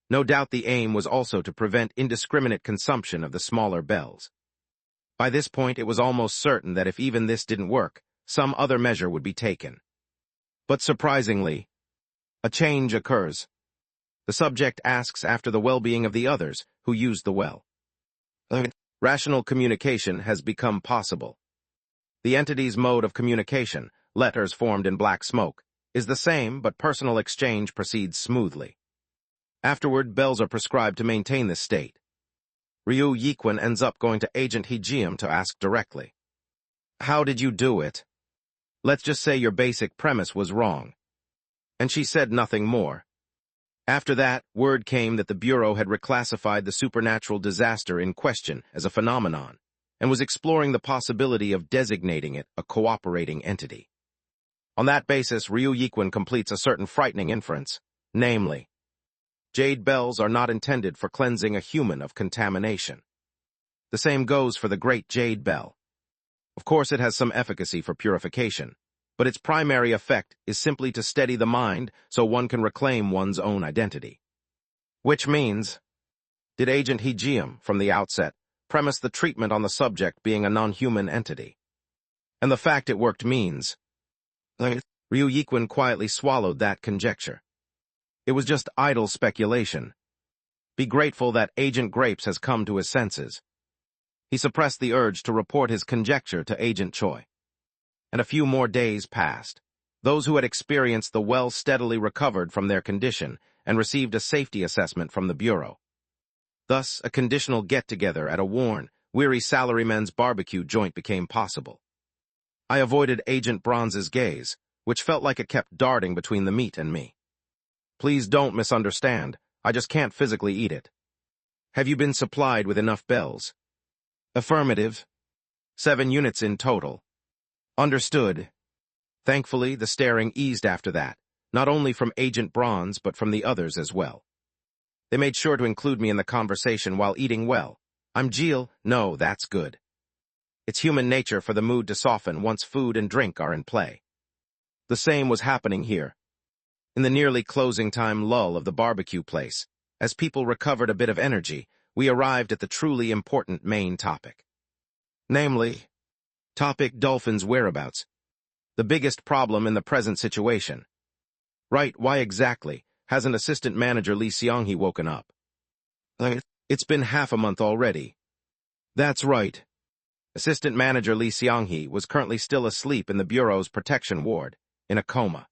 No doubt the aim was also to prevent indiscriminate consumption of the smaller bells. By this point, it was almost certain that if even this didn't work, some other measure would be taken. But surprisingly, a change occurs. The subject asks after the well-being of the others who used the well. Rational communication has become possible. The entity's mode of communication, letters formed in black smoke, is the same, but personal exchange proceeds smoothly. Afterward, bells are prescribed to maintain this state. Ryu Yiquan ends up going to Agent Hejium to ask directly. How did you do it? Let's just say your basic premise was wrong. And she said nothing more. After that, word came that the Bureau had reclassified the supernatural disaster in question as a phenomenon, and was exploring the possibility of designating it a cooperating entity. On that basis, Ryu Yiquan completes a certain frightening inference, namely, jade bells are not intended for cleansing a human of contamination. The same goes for the Great Jade Bell. Of course, it has some efficacy for purification, but its primary effect is simply to steady the mind so one can reclaim one's own identity. Which means, did Agent Hejium, from the outset, premised the treatment on the subject being a non-human entity. And the fact it worked means... Ryu Yiquan quietly swallowed that conjecture. It was just idle speculation. Be grateful that Agent Grapes has come to his senses. He suppressed the urge to report his conjecture to Agent Choi. And a few more days passed. Those who had experienced the well steadily recovered from their condition and received a safety assessment from the Bureau. Thus, a conditional get-together at a worn, weary salaryman's barbecue joint became possible. I avoided Agent Bronze's gaze, which felt like it kept darting between the meat and me. Please don't misunderstand, I just can't physically eat it. Have you been supplied with enough bells? Affirmative. 7 units in total. Understood. Thankfully, the staring eased after that, not only from Agent Bronze but from the others as well. They made sure to include me in the conversation while eating well. I'm Jill. No, that's good. It's human nature for the mood to soften once food and drink are in play. The same was happening here. In the nearly closing time lull of the barbecue place, as people recovered a bit of energy, we arrived at the truly important main topic. Namely, Dolphin's whereabouts. The biggest problem in the present situation. Right, why exactly hasn't Assistant Manager Lee Seong-hee woken up? It's been half a month already. That's right. Assistant Manager Lee Seong-hee was currently still asleep in the Bureau's protection ward, in a coma.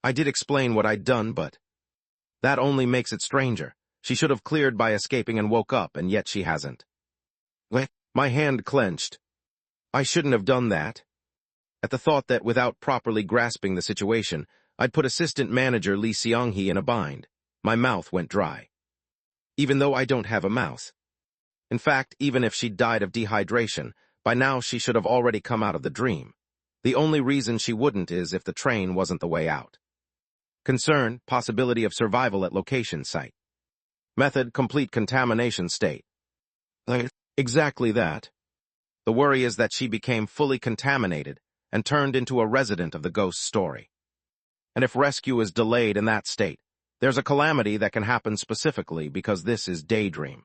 I did explain what I'd done, but that only makes it stranger. She should have cleared by escaping and woke up, and yet she hasn't. My hand clenched. I shouldn't have done that. At the thought that without properly grasping the situation, I'd put Assistant Manager Lee Seong-hee in a bind, my mouth went dry. Even though I don't have a mouth. In fact, even if she died of dehydration, by now she should have already come out of the dream. The only reason she wouldn't is if the train wasn't the way out. Concern, possibility of survival at location site. Method, complete contamination state. Exactly that. The worry is that she became fully contaminated and turned into a resident of the ghost story. And if rescue is delayed in that state, there's a calamity that can happen specifically because this is Daydream.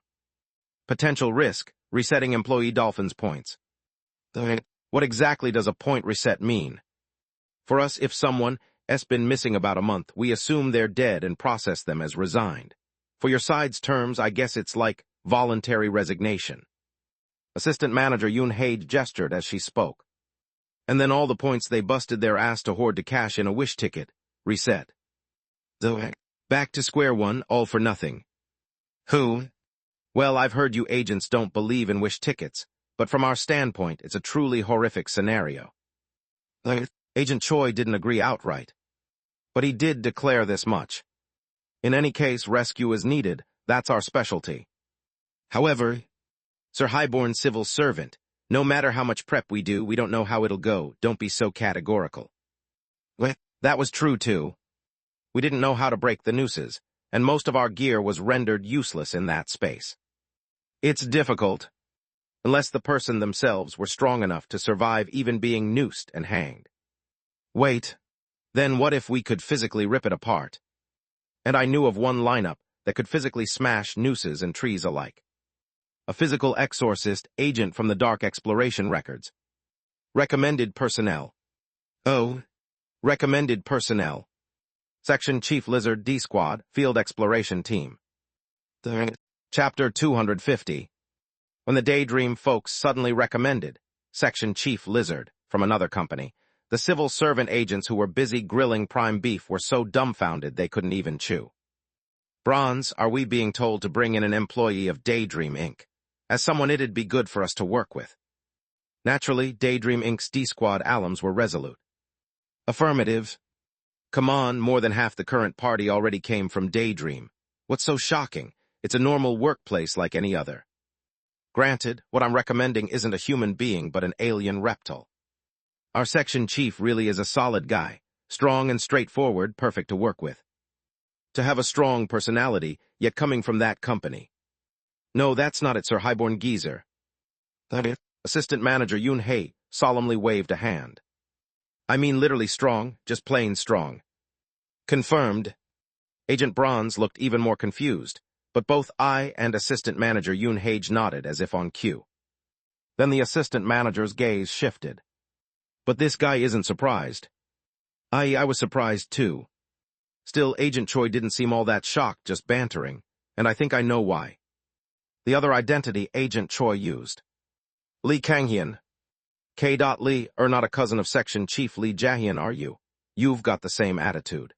Potential risk, resetting employee Dolphin's points. What exactly does a point reset mean? For us, if someone has been missing about a month, we assume they're dead and process them as resigned. For your side's terms, I guess it's like voluntary resignation. Assistant Manager Yoon-hae gestured as she spoke. And then all the points they busted their ass to hoard to cash in a wish ticket, reset. Back to square one, all for nothing. Who? Well, I've heard you agents don't believe in wish tickets, but from our standpoint, it's a truly horrific scenario. Agent Choi didn't agree outright. But he did declare this much. In any case, rescue is needed, that's our specialty. However, Sir Highborn Civil Servant, no matter how much prep we do, we don't know how it'll go, don't be so categorical. That was true too. We didn't know how to break the nooses, and most of our gear was rendered useless in that space. It's difficult, unless the person themselves were strong enough to survive even being noosed and hanged. Wait, then what if we could physically rip it apart? And I knew of one lineup that could physically smash nooses and trees alike. A physical exorcist agent from the Dark Exploration records. Recommended personnel. Oh, recommended personnel. Section Chief Lizard D Squad, Field Exploration Team. Chapter 250. When the Daydream folks suddenly recommended Section Chief Lizard from another company, the civil servant agents who were busy grilling prime beef were so dumbfounded they couldn't even chew. Bronze, are we being told to bring in an employee of Daydream Inc., as someone it'd be good for us to work with? Naturally, Daydream Inc.'s D-Squad alums were resolute. Affirmative. Come on, more than half the current party already came from Daydream. What's so shocking? It's a normal workplace like any other. Granted, what I'm recommending isn't a human being but an alien reptile. Our section chief really is a solid guy, strong and straightforward, perfect to work with. To have a strong personality, yet coming from that company. No, that's not it, Sir Highborn Geezer. That it? Assistant Manager Yoon-hae solemnly waved a hand. I mean literally strong, just plain strong. Confirmed. Agent Bronze looked even more confused, but both I and Assistant Manager Yoon Hage nodded as if on cue. Then the assistant manager's gaze shifted. But this guy isn't surprised. I was surprised too. Still, Agent Choi didn't seem all that shocked, just bantering, and I think I know why. The other identity Agent Choi used. Lee Kang-hyun. K. Lee, not a cousin of Section Chief Lee Jae-hyun, are you? You've got the same attitude.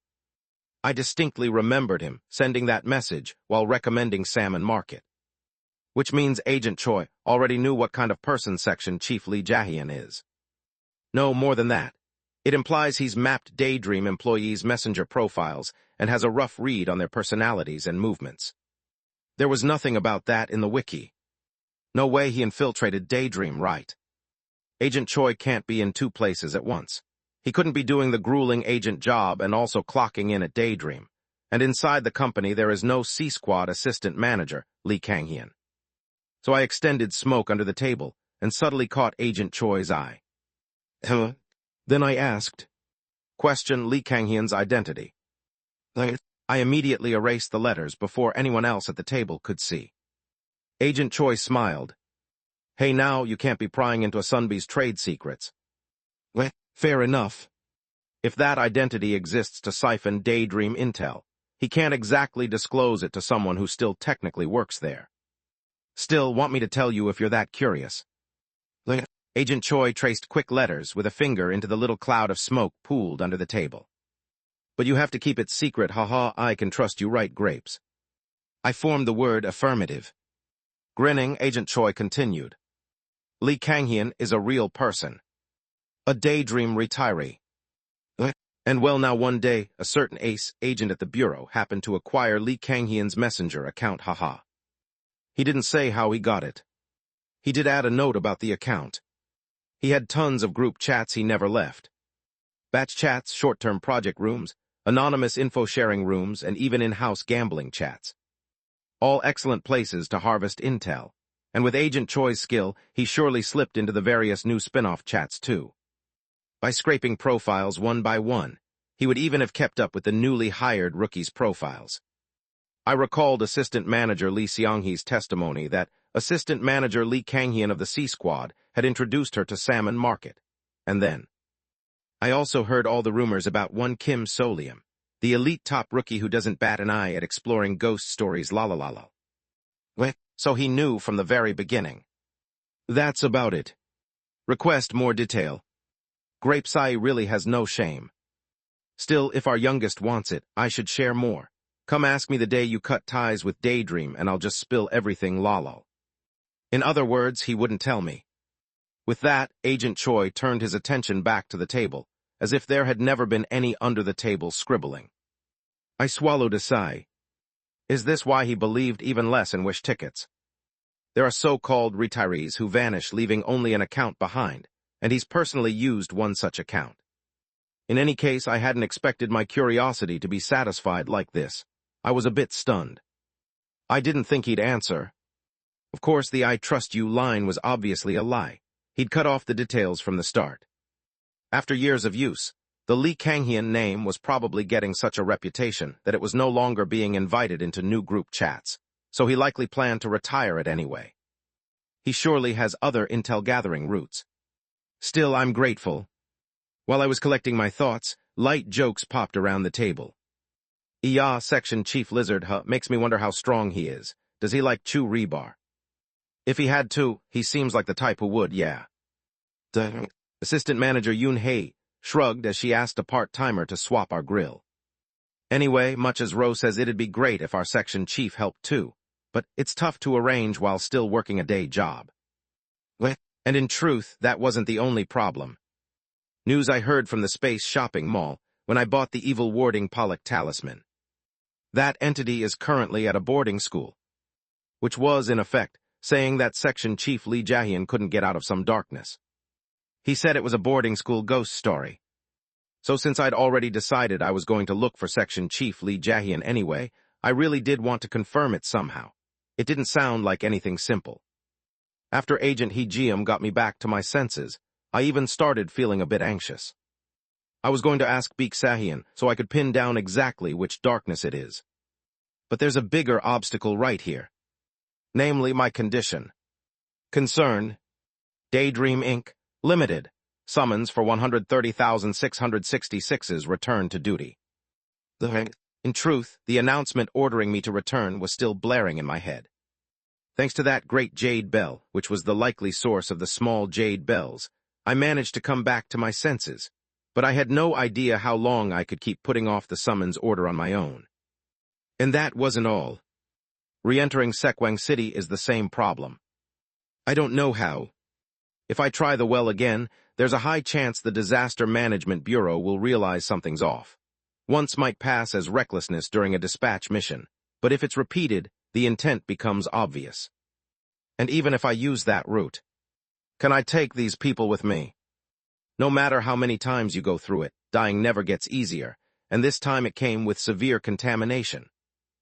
I distinctly remembered him sending that message while recommending Salmon Market. Which means Agent Choi already knew what kind of person Section Chief Lee Jae-hyun is. No, more than that. It implies he's mapped Daydream employees' messenger profiles and has a rough read on their personalities and movements. There was nothing about that in the wiki. No way he infiltrated Daydream, right? Agent Choi can't be in two places at once. He couldn't be doing the grueling agent job and also clocking in at Daydream. And inside the company there is no C-Squad assistant manager, Lee Kang-hyun. So I extended smoke under the table and subtly caught Agent Choi's eye. Then I asked, question Lee Kang-hyun's identity. I immediately erased the letters before anyone else at the table could see. Agent Choi smiled. Hey, now you can't be prying into a Sunbee's trade secrets. Fair enough. If that identity exists to siphon Daydream intel, he can't exactly disclose it to someone who still technically works there. Still, want me to tell you if you're that curious? Agent Choi traced quick letters with a finger into the little cloud of smoke pooled under the table. But you have to keep it secret, haha, I can trust you right, Grapes. I formed the word affirmative. Grinning, Agent Choi continued. Lee Kang-hyun is a real person. A Daydream retiree. And well, now one day, a certain ace agent at the Bureau happened to acquire Lee Kang-hyun's messenger account, haha. He didn't say how he got it. He did add a note about the account. He had tons of group chats he never left. Batch chats, short-term project rooms, anonymous info-sharing rooms, and even in-house gambling chats. All excellent places to harvest intel, and with Agent Choi's skill, he surely slipped into the various new spin-off chats too. By scraping profiles one by one, he would even have kept up with the newly hired rookies' profiles. I recalled Assistant Manager Lee Seong-hee's testimony that Assistant Manager Lee Kang-hyun of the C-Squad had introduced her to Salmon Market, and then I also heard all the rumors about one Kim So-lium, the elite top rookie who doesn't bat an eye at exploring ghost stories, la la la la. So he knew from the very beginning. That's about it. Request more detail. Grapesai really has no shame. Still, if our youngest wants it, I should share more. Come ask me the day you cut ties with Daydream and I'll just spill everything, lol. In other words, he wouldn't tell me. With that, Agent Choi turned his attention back to the table, as if there had never been any under-the-table scribbling. I swallowed a sigh. Is this why he believed even less in wish tickets? There are so-called retirees who vanish leaving only an account behind, and he's personally used one such account. In any case, I hadn't expected my curiosity to be satisfied like this. I was a bit stunned. I didn't think he'd answer. Of course, the I trust you line was obviously a lie. He'd cut off the details from the start. After years of use, the Lee Kang-hyun name was probably getting such a reputation that it was no longer being invited into new group chats, so he likely planned to retire it anyway. He surely has other intel-gathering routes. Still, I'm grateful. While I was collecting my thoughts, light jokes popped around the table. Yeah, Section Chief Lizard makes me wonder how strong he is. Does he like chew rebar? If he had to, he seems like the type who would, yeah. Assistant Manager Yoon Hye shrugged as she asked a part-timer to swap our grill. Anyway, much as Ro says it'd be great if our section chief helped too, but it's tough to arrange while still working a day job. And in truth, that wasn't the only problem. News I heard from the Space Shopping Mall when I bought the evil warding Pollock talisman. That entity is currently at a boarding school, which was, in effect, saying that Section Chief Lee Jae-hyun couldn't get out of some darkness. He said it was a boarding school ghost story. So since I'd already decided I was going to look for Section Chief Lee Jae-hyun anyway, I really did want to confirm it somehow. It didn't sound like anything simple. After Agent Hee-jeum got me back to my senses, I even started feeling a bit anxious. I was going to ask Baek Deoksu so I could pin down exactly which darkness it is. But there's a bigger obstacle right here. Namely, my condition. Concern. Daydream Inc. Limited. Summons for 130,666's return to duty. In truth, the announcement ordering me to return was still blaring in my head. Thanks to that great jade bell, which was the likely source of the small jade bells, I managed to come back to my senses, but I had no idea how long I could keep putting off the summons order on my own. And that wasn't all. Re-entering Sekwang City is the same problem. I don't know how. If I try the well again, there's a high chance the Disaster Management Bureau will realize something's off. Once might pass as recklessness during a dispatch mission, but if it's repeated, the intent becomes obvious. And even if I use that route, can I take these people with me? No matter how many times you go through it, dying never gets easier, and this time it came with severe contamination.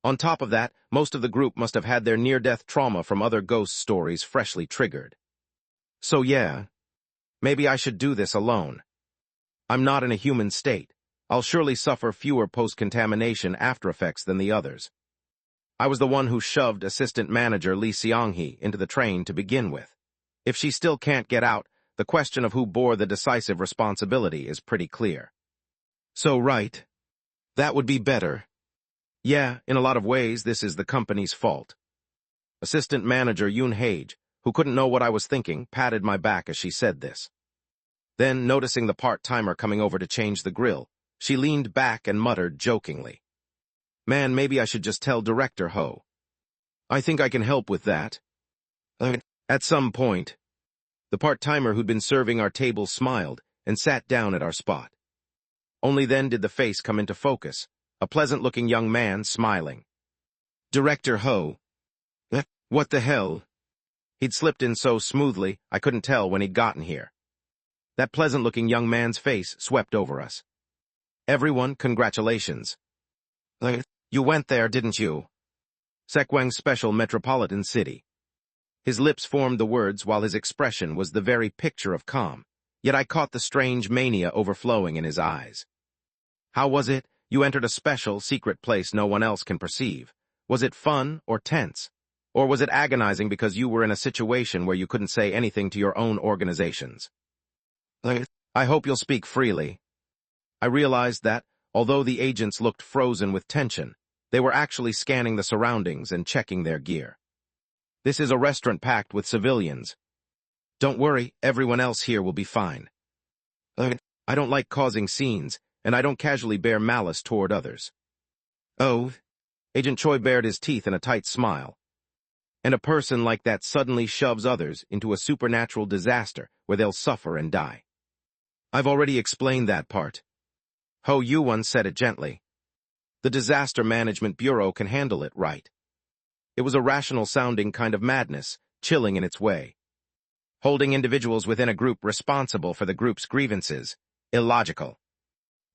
On top of that, most of the group must have had their near-death trauma from other ghost stories freshly triggered. So yeah, maybe I should do this alone. I'm not in a human state. I'll surely suffer fewer post-contamination after-effects than the others. I was the one who shoved Assistant Manager Lee Seong-hee into the train to begin with. If she still can't get out, the question of who bore the decisive responsibility is pretty clear. So right. That would be better. Yeah, in a lot of ways, this is the company's fault. Assistant Manager Yoon Hage, who couldn't know what I was thinking, patted my back as she said this. Then, noticing the part-timer coming over to change the grill, she leaned back and muttered jokingly, "Man, maybe I should just tell Director Ho. I think I can help with that." At some point, the part-timer who'd been serving our table smiled and sat down at our spot. Only then did the face come into focus, a pleasant-looking young man smiling. Director Ho. What the hell? He'd slipped in so smoothly, I couldn't tell when he'd gotten here. That pleasant-looking young man's face swept over us. Everyone, congratulations. You went there, didn't you? Sekwang Special Metropolitan City. His lips formed the words while his expression was the very picture of calm, yet I caught the strange mania overflowing in his eyes. How was it? You entered a special, secret place no one else can perceive. Was it fun or tense? Or was it agonizing because you were in a situation where you couldn't say anything to your own organizations? I hope you'll speak freely. I realized that, although the agents looked frozen with tension, they were actually scanning the surroundings and checking their gear. This is a restaurant packed with civilians. Don't worry, everyone else here will be fine. I don't like causing scenes, and I don't casually bear malice toward others. Oh, Agent Choi bared his teeth in a tight smile. And a person like that suddenly shoves others into a supernatural disaster where they'll suffer and die. I've already explained that part. Ho Yuwon said it gently. The Disaster Management Bureau can handle it, right? It was a rational-sounding kind of madness, chilling in its way. Holding individuals within a group responsible for the group's grievances, illogical.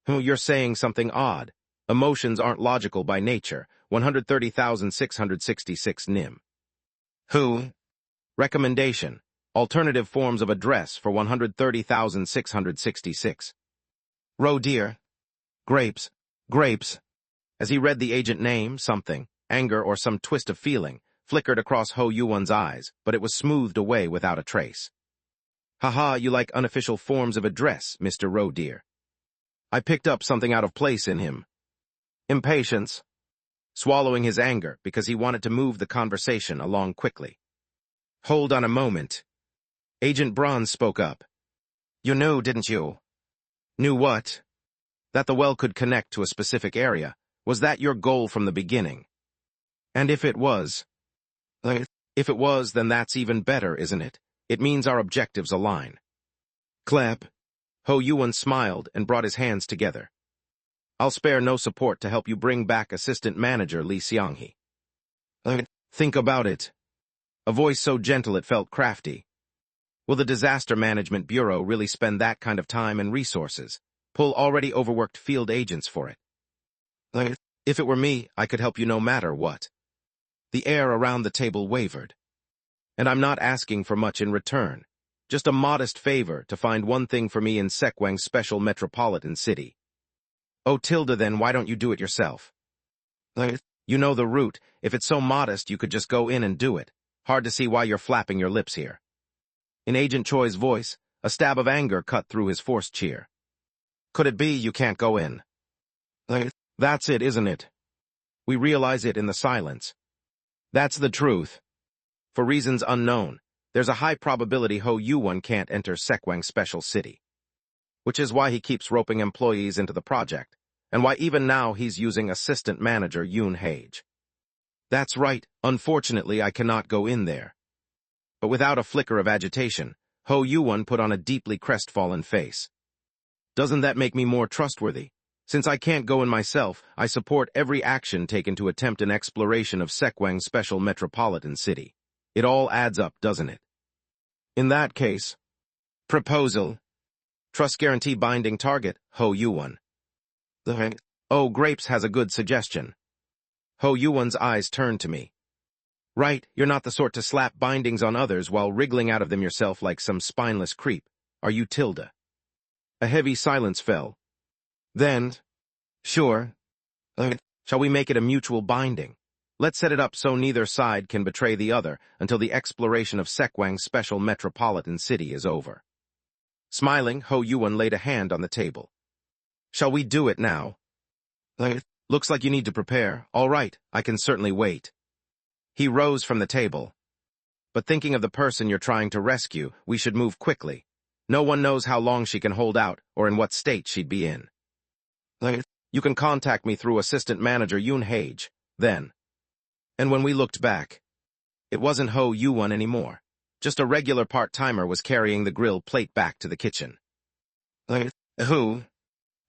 You're saying something odd. Emotions aren't logical by nature. 130,666 nim. Who? Recommendation. Alternative forms of address for 130,666. Roe dear. Grapes. Grapes. As he read the agent name, something, anger or some twist of feeling, flickered across Ho Yuwon's eyes, but it was smoothed away without a trace. Haha, you like unofficial forms of address, Mr. Roe dear. I picked up something out of place in him. Impatience. Swallowing his anger because he wanted to move the conversation along quickly. Hold on a moment. Agent Bronze spoke up. You knew, didn't you? Knew what? That the well could connect to a specific area. Was that your goal from the beginning? And if it was? If it was, then that's even better, isn't it? It means our objectives align. Clap. Ho Yuwon smiled and brought his hands together. I'll spare no support to help you bring back Assistant Manager Lee Seong-hee. Think about it. A voice so gentle it felt crafty. Will the Disaster Management Bureau really spend that kind of time and resources, pull already overworked field agents for it? If it were me, I could help you no matter what. The air around the table wavered. And I'm not asking for much in return, just a modest favor to find one thing for me in Sekwang Special Metropolitan City. Oh, Tilda, then why don't you do it yourself? You know the route. If it's so modest, you could just go in and do it. Hard to see why you're flapping your lips here. In Agent Choi's voice, a stab of anger cut through his forced cheer. Could it be you can't go in? That's it, isn't it? We realize it in the silence. That's the truth. For reasons unknown, there's a high probability Ho Yuwon can't enter Sekwang Special City. Which is why he keeps roping employees into the project, and why even now he's using assistant manager Yoon Hage. That's right, unfortunately I cannot go in there. But without a flicker of agitation, Ho Yuwon put on a deeply crestfallen face. Doesn't that make me more trustworthy? Since I can't go in myself, I support every action taken to attempt an exploration of Sekwang Special Metropolitan City. It all adds up, doesn't it? In that case, proposal. Trust guarantee binding target, Ho Yuwon. Oh, Grapes has a good suggestion. Ho Yuwon's eyes turned to me. Right, you're not the sort to slap bindings on others while wriggling out of them yourself like some spineless creep, are you, Tilda? A heavy silence fell. Then, sure. Shall we make it a mutual binding? Let's set it up so neither side can betray the other until the exploration of Sekwang's Special Metropolitan City is over. Smiling, Ho Yuwon laid a hand on the table. Shall we do it now? Looks like you need to prepare. All right, I can certainly wait. He rose from the table. But thinking of the person you're trying to rescue, we should move quickly. No one knows how long she can hold out or in what state she'd be in. You can contact me through assistant manager Yoon Hage, then. And when we looked back, it wasn't Ho Yuwon anymore. Just a regular part-timer was carrying the grill plate back to the kitchen. Who?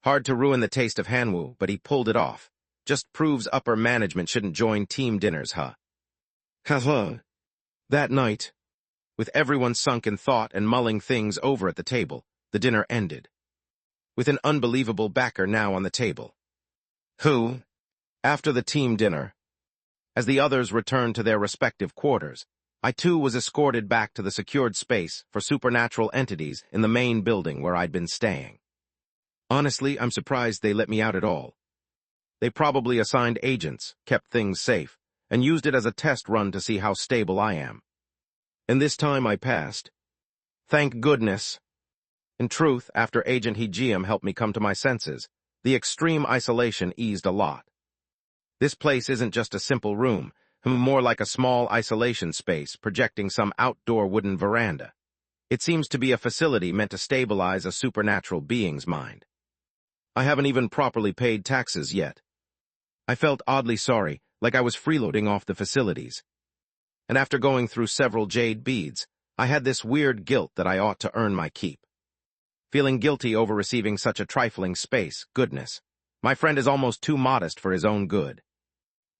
Hard to ruin the taste of Hanwoo, but he pulled it off. Just proves upper management shouldn't join team dinners, huh? That night, with everyone sunk in thought and mulling things over at the table, the dinner ended. With an unbelievable backer now on the table. Who? After the team dinner, as the others returned to their respective quarters, I too was escorted back to the secured space for supernatural entities in the main building where I'd been staying. Honestly, I'm surprised they let me out at all. They probably assigned agents, kept things safe, and used it as a test run to see how stable I am. And this time I passed. Thank goodness. In truth, after Agent Hejiam helped me come to my senses, the extreme isolation eased a lot. This place isn't just a simple room, more like a small isolation space projecting some outdoor wooden veranda. It seems to be a facility meant to stabilize a supernatural being's mind. I haven't even properly paid taxes yet. I felt oddly sorry, like I was freeloading off the facilities. And after going through several jade beads, I had this weird guilt that I ought to earn my keep. Feeling guilty over receiving such a trifling space, goodness. My friend is almost too modest for his own good.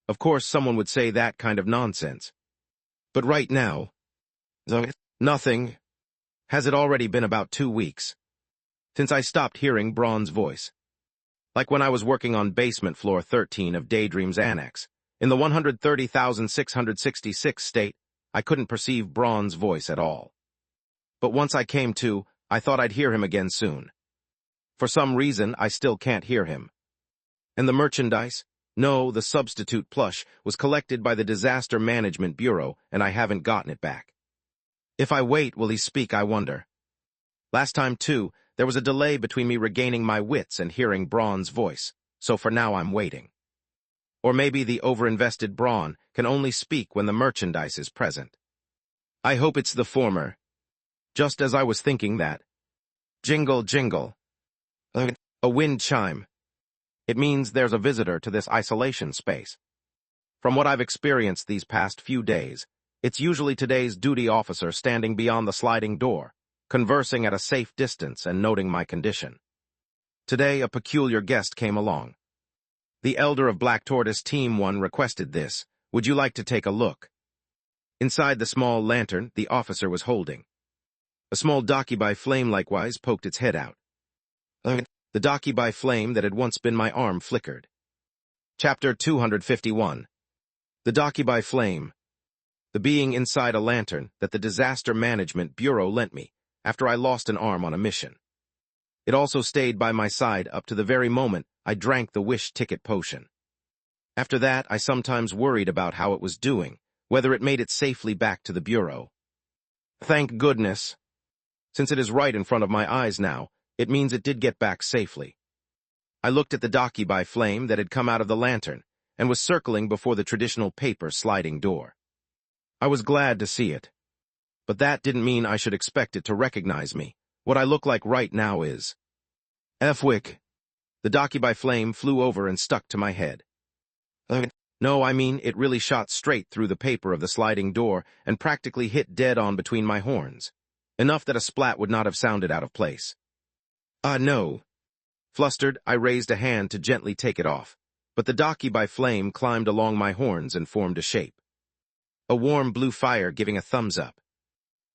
Of course, someone would say that kind of nonsense. But right now, nothing. Has it already been about 2 weeks since I stopped hearing Braun's voice? Like when I was working on basement floor 13 of Daydream's Annex. In the 130,666 state, I couldn't perceive Braun's voice at all. But once I came to, I thought I'd hear him again soon. For some reason, I still can't hear him. And the merchandise? No, the substitute plush was collected by the Disaster Management Bureau, and I haven't gotten it back. If I wait, will he speak, I wonder? Last time, too, there was a delay between me regaining my wits and hearing Braun's voice, so for now I'm waiting. Or maybe the overinvested Braun can only speak when the merchandise is present. I hope it's the former. Just as I was thinking that. Jingle, jingle. A wind chime. It means there's a visitor to this isolation space. From what I've experienced these past few days, it's usually today's duty officer standing beyond the sliding door, conversing at a safe distance and noting my condition. Today, a peculiar guest came along. The elder of Black Tortoise Team 1 requested this. Would you like to take a look? Inside the small lantern the officer was holding. A small Dakibai flame likewise poked its head out. The Dakibai flame that had once been my arm flickered. Chapter 251. The Dakibai flame. The being inside a lantern that the Disaster Management Bureau lent me after I lost an arm on a mission. It also stayed by my side up to the very moment I drank the wish ticket potion. After that, I sometimes worried about how it was doing, whether it made it safely back to the bureau. Thank goodness. Since it is right in front of my eyes now, it means it did get back safely. I looked at the Dakibai flame that had come out of the lantern and was circling before the traditional paper sliding door. I was glad to see it. But that didn't mean I should expect it to recognize me. What I look like right now is... F-wick. The Dakibai flame flew over and stuck to my head. No, I mean, it really shot straight through the paper of the sliding door and practically hit dead on between my horns. Enough that a splat would not have sounded out of place. No. Flustered, I raised a hand to gently take it off, but the Dakibai flame climbed along my horns and formed a shape. A warm blue fire giving a thumbs up.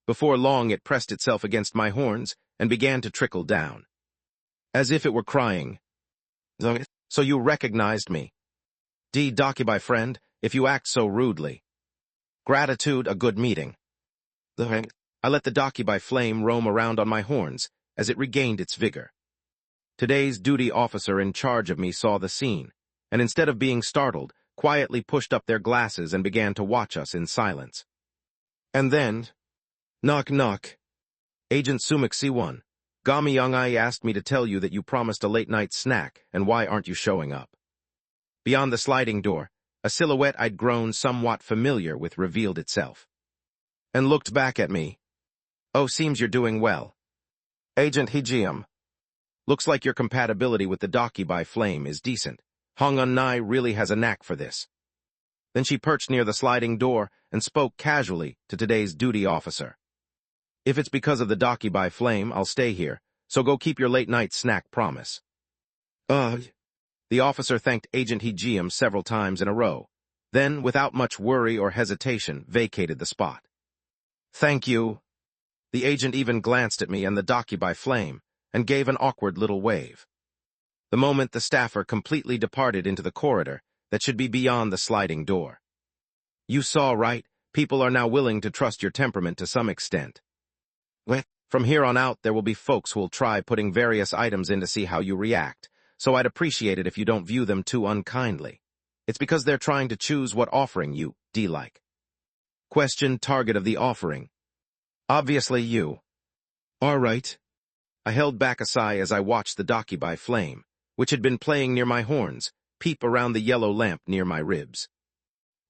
Before long, it pressed itself against my horns and began to trickle down. As if it were crying. So you recognized me. Dakibai friend, if you act so rudely. Gratitude, a good meeting. I let the Dakibai flame roam around on my horns as it regained its vigor. Today's duty officer in charge of me saw the scene, and instead of being startled, quietly pushed up their glasses and began to watch us in silence. And then, knock knock. Agent Sumik C1, Gami Young-ai asked me to tell you that you promised a late-night snack, and why aren't you showing up? Beyond the sliding door, a silhouette I'd grown somewhat familiar with revealed itself. And looked back at me. Oh, seems you're doing well. Agent Hijium. Looks like your compatibility with the Dakibai flame is decent. Hong Un-nai really has a knack for this. Then she perched near the sliding door and spoke casually to today's duty officer. If it's because of the Dakibai flame, I'll stay here, so go keep your late-night snack promise. The officer thanked Agent Hijium several times in a row, then, without much worry or hesitation, vacated the spot. Thank you. The agent even glanced at me and the Dakibai flame, and gave an awkward little wave. The moment the staffer completely departed into the corridor that should be beyond the sliding door. You saw, right? People are now willing to trust your temperament to some extent. From here on out, there will be folks who'll try putting various items in to see how you react, so I'd appreciate it if you don't view them too unkindly. It's because they're trying to choose what offering you like. Question target of the offering. Obviously you. All right. I held back a sigh as I watched the Dakibai flame, which had been playing near my horns, peep around the yellow lamp near my ribs.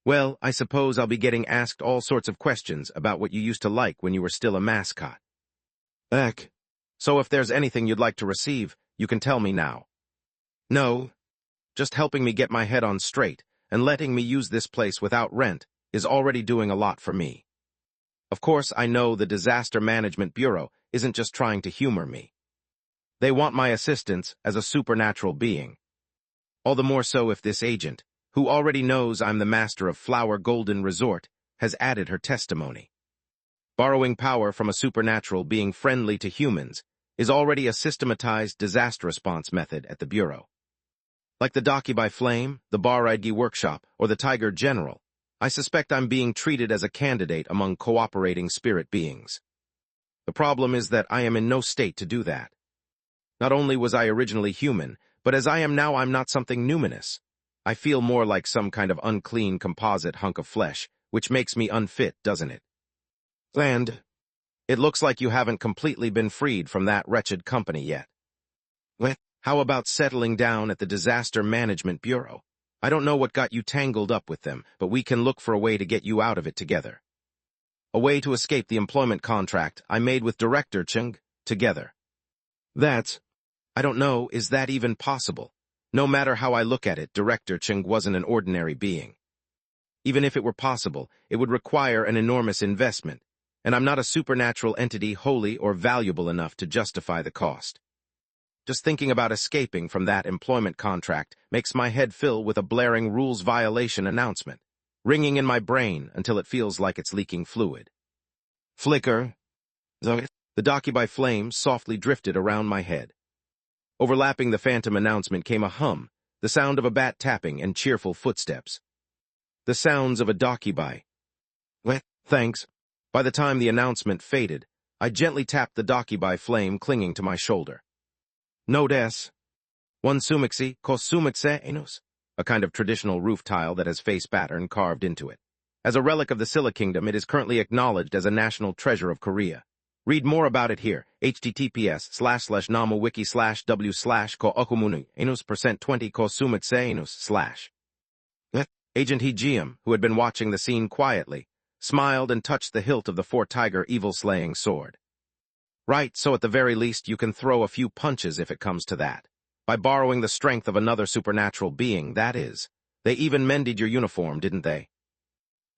Well, I suppose I'll be getting asked all sorts of questions about what you used to like when you were still a mascot. Heck. So if there's anything you'd like to receive, you can tell me now. No. Just helping me get my head on straight and letting me use this place without rent is already doing a lot for me. Of course, I know the Disaster Management Bureau isn't just trying to humor me. They want my assistance as a supernatural being. All the more so if this agent, who already knows I'm the master of Flower Golden Resort, has added her testimony. Borrowing power from a supernatural being friendly to humans is already a systematized disaster response method at the Bureau. Like the Dakibai Flame, the Baraidgi Workshop, or the Tiger General, I suspect I'm being treated as a candidate among cooperating spirit beings. The problem is that I am in no state to do that. Not only was I originally human, but as I am now, I'm not something numinous. I feel more like some kind of unclean composite hunk of flesh, which makes me unfit, doesn't it? And it looks like you haven't completely been freed from that wretched company yet. How about settling down at the Disaster Management Bureau? I don't know what got you tangled up with them, but we can look for a way to get you out of it together. A way to escape the employment contract I made with Director Chung together. I don't know, is that even possible? No matter how I look at it, Director Chung wasn't an ordinary being. Even if it were possible, it would require an enormous investment, and I'm not a supernatural entity holy or valuable enough to justify the cost. Just thinking about escaping from that employment contract makes my head fill with a blaring rules violation announcement, ringing in my brain until it feels like it's leaking fluid. Flicker. The Dakibai flame softly drifted around my head. Overlapping the phantom announcement came a hum, the sound of a bat tapping and cheerful footsteps. The sounds of a Dakibai. Thanks. By the time the announcement faded, I gently tapped the Dakibai flame clinging to my shoulder. No des. One sumixi, ko sumikse enos. a kind of traditional roof tile that has face pattern carved into it. As a relic of the Silla Kingdom, it is currently acknowledged as a national treasure of Korea. Read more about it here. https://namawiki/w/ko okumunu -20 ko sumitse Agent Heejeom, who had been watching the scene quietly, smiled and touched the hilt of the four-tiger evil-slaying sword. Right, so at the very least you can throw a few punches if it comes to that. By borrowing the strength of another supernatural being, that is. They even mended your uniform, didn't they?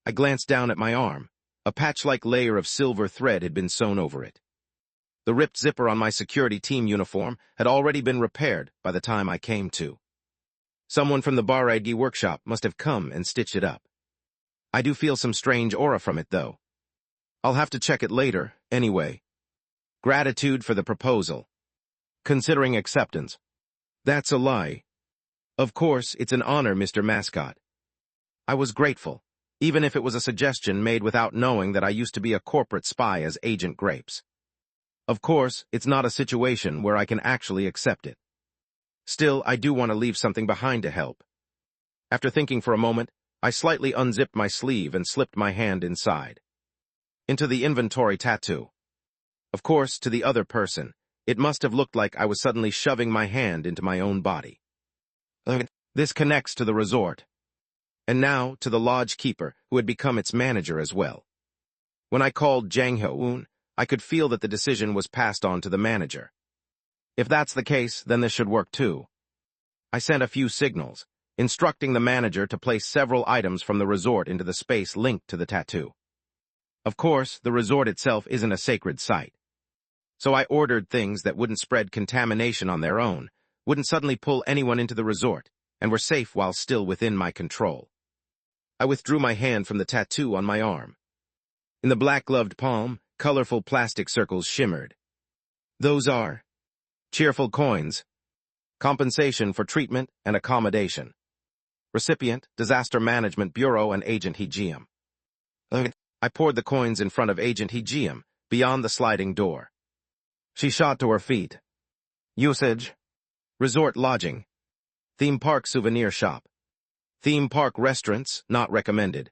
I glanced down at my arm. A patch-like layer of silver thread had been sewn over it. The ripped zipper on my security team uniform had already been repaired by the time I came to. Someone from the Baek workshop must have come and stitched it up. I do feel some strange aura from it, though. I'll have to check it later, anyway. Gratitude for the proposal. Considering acceptance. That's a lie. Of course, it's an honor, Mr. Mascot. I was grateful, even if it was a suggestion made without knowing that I used to be a corporate spy as Agent Grapes. Of course, it's not a situation where I can actually accept it. Still, I do want to leave something behind to help. After thinking for a moment, I slightly unzipped my sleeve and slipped my hand inside. Into the inventory tattoo. Of course, to the other person, it must have looked like I was suddenly shoving my hand into my own body. This connects to the resort. And now to the lodge keeper, who had become its manager as well. When I called Jang Hyo-eun, I could feel that the decision was passed on to the manager. If that's the case, then this should work too. I sent a few signals, instructing the manager to place several items from the resort into the space linked to the tattoo. Of course, the resort itself isn't a sacred site. So I ordered things that wouldn't spread contamination on their own, wouldn't suddenly pull anyone into the resort, and were safe while still within my control. I withdrew my hand from the tattoo on my arm. In the black-gloved palm, colorful plastic circles shimmered. Those are cheerful coins. Compensation for treatment and accommodation. Recipient, Disaster Management Bureau and Agent Heejeom. I poured the coins in front of Agent Heejeom, beyond the sliding door. She shot to her feet. Usage. Resort lodging. Theme park souvenir shop. Theme park restaurants, not recommended.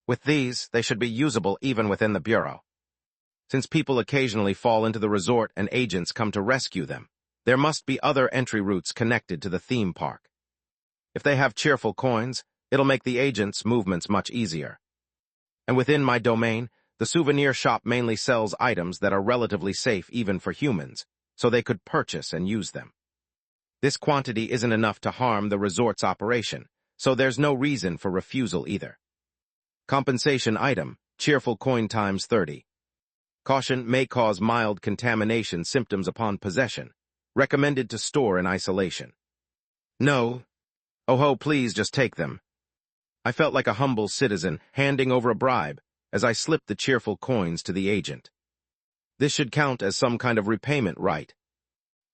With these, they should be usable even within the Bureau. Since people occasionally fall into the resort and agents come to rescue them, there must be other entry routes connected to the theme park. If they have cheerful coins, it'll make the agents' movements much easier. And within my domain, the souvenir shop mainly sells items that are relatively safe even for humans, so they could purchase and use them. This quantity isn't enough to harm the resort's operation, so there's no reason for refusal either. Compensation item, cheerful coin times 30. Caution may cause mild contamination symptoms upon possession. Recommended to store in isolation. No. Oh ho, please just take them. I felt like a humble citizen handing over a bribe as I slipped the cheerful coins to the agent. This should count as some kind of repayment, right?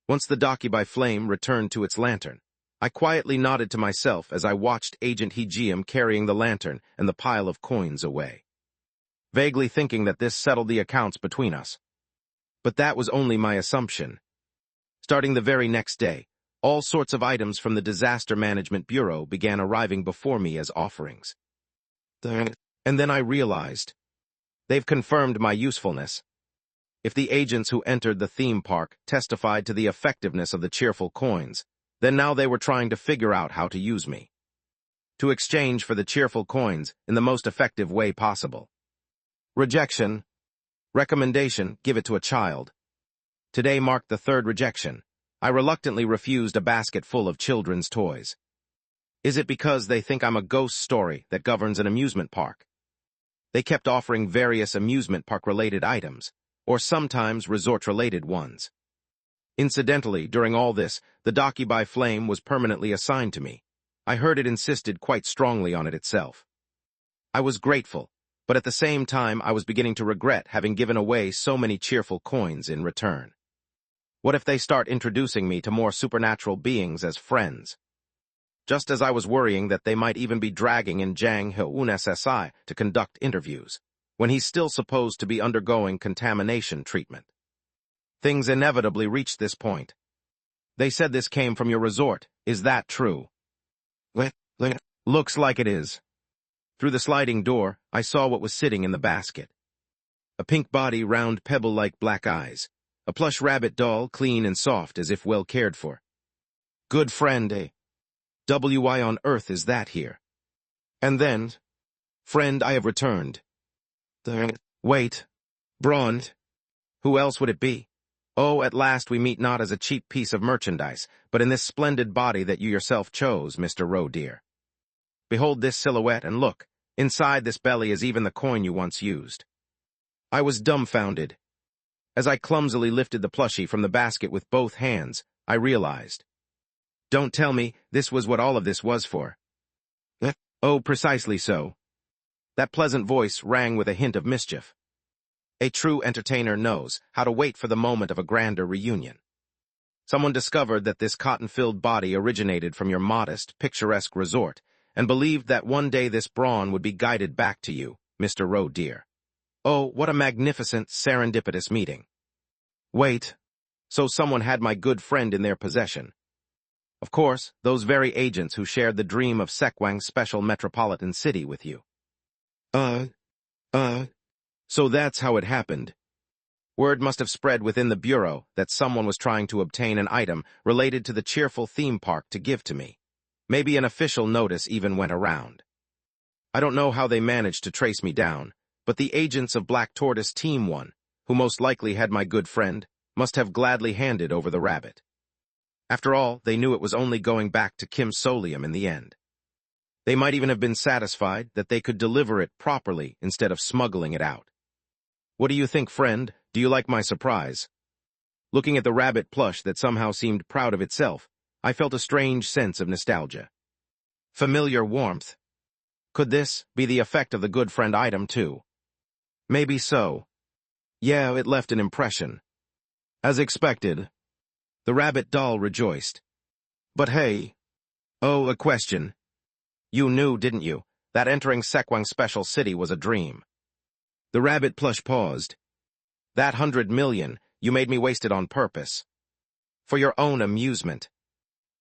Once the Docubuy flame returned to its lantern, I quietly nodded to myself as I watched Agent Heejeom carrying the lantern and the pile of coins away, vaguely thinking that this settled the accounts between us. But that was only my assumption. Starting the very next day, all sorts of items from the Disaster Management Bureau began arriving before me as offerings. And then I realized, they've confirmed my usefulness. If the agents who entered the theme park testified to the effectiveness of the cheerful coins, then now they were trying to figure out how to use me. To exchange for the cheerful coins in the most effective way possible. Rejection. Recommendation, give it to a child. Today marked the third rejection. I reluctantly refused a basket full of children's toys. Is it because they think I'm a ghost story that governs an amusement park? They kept offering various amusement park-related items, or sometimes resort-related ones. Incidentally, during all this, the Docubuy flame was permanently assigned to me. I heard it insisted quite strongly on it itself. I was grateful, but at the same time I was beginning to regret having given away so many cheerful coins in return. What if they start introducing me to more supernatural beings as friends? Just as I was worrying that they might even be dragging in Jang Hyo-eun SSI to conduct interviews, when he's still supposed to be undergoing contamination treatment. Things inevitably reached this point. They said this came from your resort. Is that true? Looks like it is. Through the sliding door, I saw what was sitting in the basket. A pink body, round pebble-like black eyes. A plush rabbit doll, clean and soft as if well cared for. Good friend, eh? Why on earth is that here? And then, friend, I have returned. Wait, Braun. Who else would it be? Oh, at last we meet not as a cheap piece of merchandise, but in this splendid body that you yourself chose, Mr. Roe dear. Behold this silhouette, and look, inside this belly is even the coin you once used. I was dumbfounded. As I clumsily lifted the plushie from the basket with both hands, I realized. Don't tell me this was what all of this was for. Oh, precisely so. That pleasant voice rang with a hint of mischief. A true entertainer knows how to wait for the moment of a grander reunion. Someone discovered that this cotton-filled body originated from your modest, picturesque resort, and believed that one day this brawn would be guided back to you, Mr. Roe dear. Oh, what a magnificent, serendipitous meeting. Wait, so someone had my good friend in their possession. Of course, those very agents who shared the dream of Sekwang's special metropolitan city with you. So that's how it happened. Word must have spread within the bureau that someone was trying to obtain an item related to the cheerful theme park to give to me. Maybe an official notice even went around. I don't know how they managed to trace me down, but the agents of Black Tortoise Team 1, who most likely had my good friend, must have gladly handed over the rabbit. After all, they knew it was only going back to Kim Solium in the end. They might even have been satisfied that they could deliver it properly instead of smuggling it out. What do you think, friend? Do you like my surprise? Looking at the rabbit plush that somehow seemed proud of itself, I felt a strange sense of nostalgia. Familiar warmth. Could this be the effect of the good friend item, too? Maybe so. Yeah, it left an impression. As expected. The rabbit doll rejoiced. But hey. Oh, a question. You knew, didn't you, that entering Sekwang's special city was a dream? The rabbit plush paused. That 100 million, you made me waste it on purpose. For your own amusement.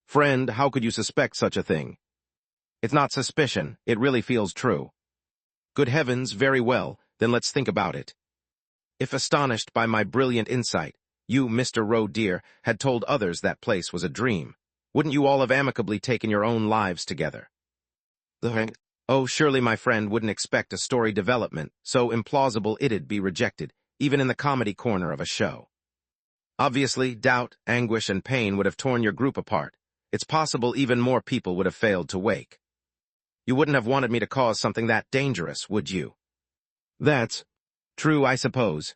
Friend, how could you suspect such a thing? It's not suspicion, it really feels true. Good heavens, very well, then let's think about it. If astonished by my brilliant insight, you, Mr. Roe dear, had told others that place was a dream, wouldn't you all have amicably taken your own lives together? Oh, surely my friend wouldn't expect a story development so implausible it'd be rejected, even in the comedy corner of a show. Obviously, doubt, anguish, and pain would have torn your group apart. It's possible even more people would have failed to wake. You wouldn't have wanted me to cause something that dangerous, would you? That's true, I suppose.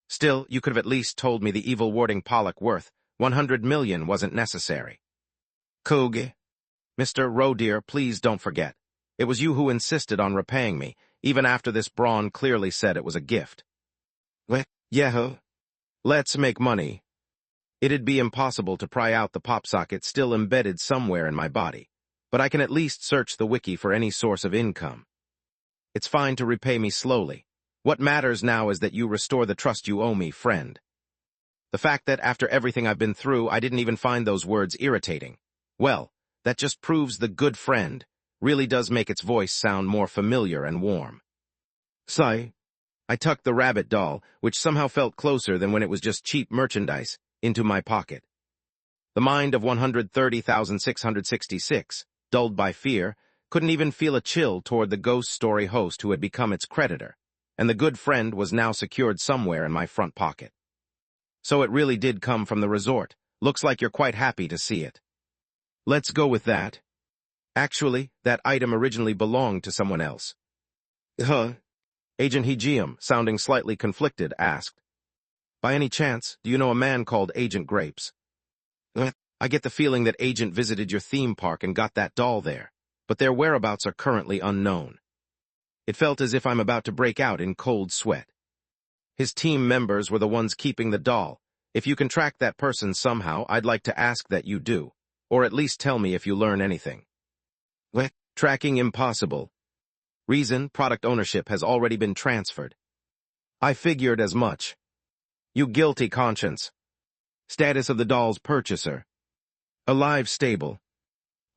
Still, you could have at least told me the evil warding Pollock worth 100 million wasn't necessary. Koge. Mr. Roe dear, please don't forget. It was you who insisted on repaying me, even after this brawn clearly said it was a gift. Yeah. Let's make money. It'd be impossible to pry out the pop socket still embedded somewhere in my body, but I can at least search the wiki for any source of income. It's fine to repay me slowly. What matters now is that you restore the trust you owe me, friend. The fact that after everything I've been through, I didn't even find those words irritating. Well, that just proves the good friend really does make its voice sound more familiar and warm. Sigh. I tucked the rabbit doll, which somehow felt closer than when it was just cheap merchandise, into my pocket. The mind of 130,666, dulled by fear, couldn't even feel a chill toward the ghost story host who had become its creditor, and the good friend was now secured somewhere in my front pocket. So it really did come from the resort. Looks like you're quite happy to see it. Let's go with that. Actually, that item originally belonged to someone else. Agent Hegeum, sounding slightly conflicted, asked. By any chance, do you know a man called Agent Grapes? I get the feeling that Agent visited your theme park and got that doll there, but their whereabouts are currently unknown. It felt as if I'm about to break out in cold sweat. His team members were the ones keeping the doll. If you can track that person somehow, I'd like to ask that you do, or at least tell me if you learn anything. Tracking impossible. Reason, product ownership has already been transferred. I figured as much. You guilty conscience. Status of the doll's purchaser. Alive, stable.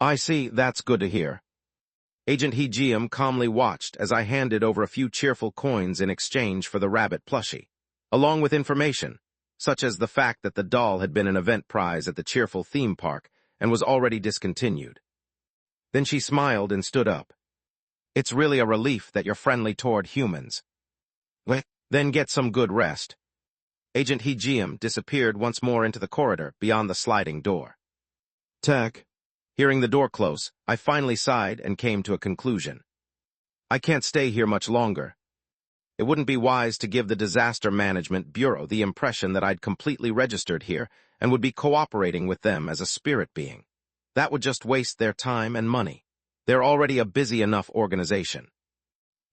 I see, that's good to hear. Agent Hee Jiam calmly watched as I handed over a few cheerful coins in exchange for the rabbit plushie, along with information, such as the fact that the doll had been an event prize at the cheerful theme park and was already discontinued. Then she smiled and stood up. It's really a relief that you're friendly toward humans. Well, then get some good rest. Agent Hee Jiam disappeared once more into the corridor beyond the sliding door. Tech. Hearing the door close, I finally sighed and came to a conclusion. I can't stay here much longer. It wouldn't be wise to give the Disaster Management Bureau the impression that I'd completely registered here and would be cooperating with them as a spirit being. That would just waste their time and money. They're already a busy enough organization.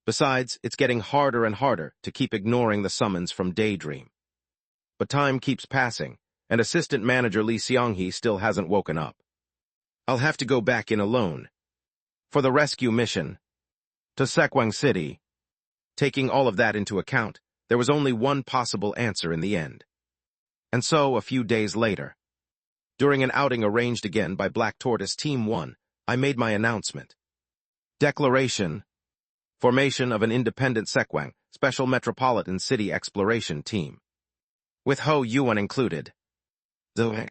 Besides, it's getting harder and harder to keep ignoring the summons from Daydream. But time keeps passing, and Assistant Manager Lee Seong-hee still hasn't woken up. I'll have to go back in alone. For the rescue mission to Sekwang City. Taking all of that into account, there was only one possible answer in the end. And so, a few days later, during an outing arranged again by Black Tortoise Team 1, I made my announcement. Declaration. Formation of an independent Sekwang, Special Metropolitan City Exploration Team. With Ho Yuan included. The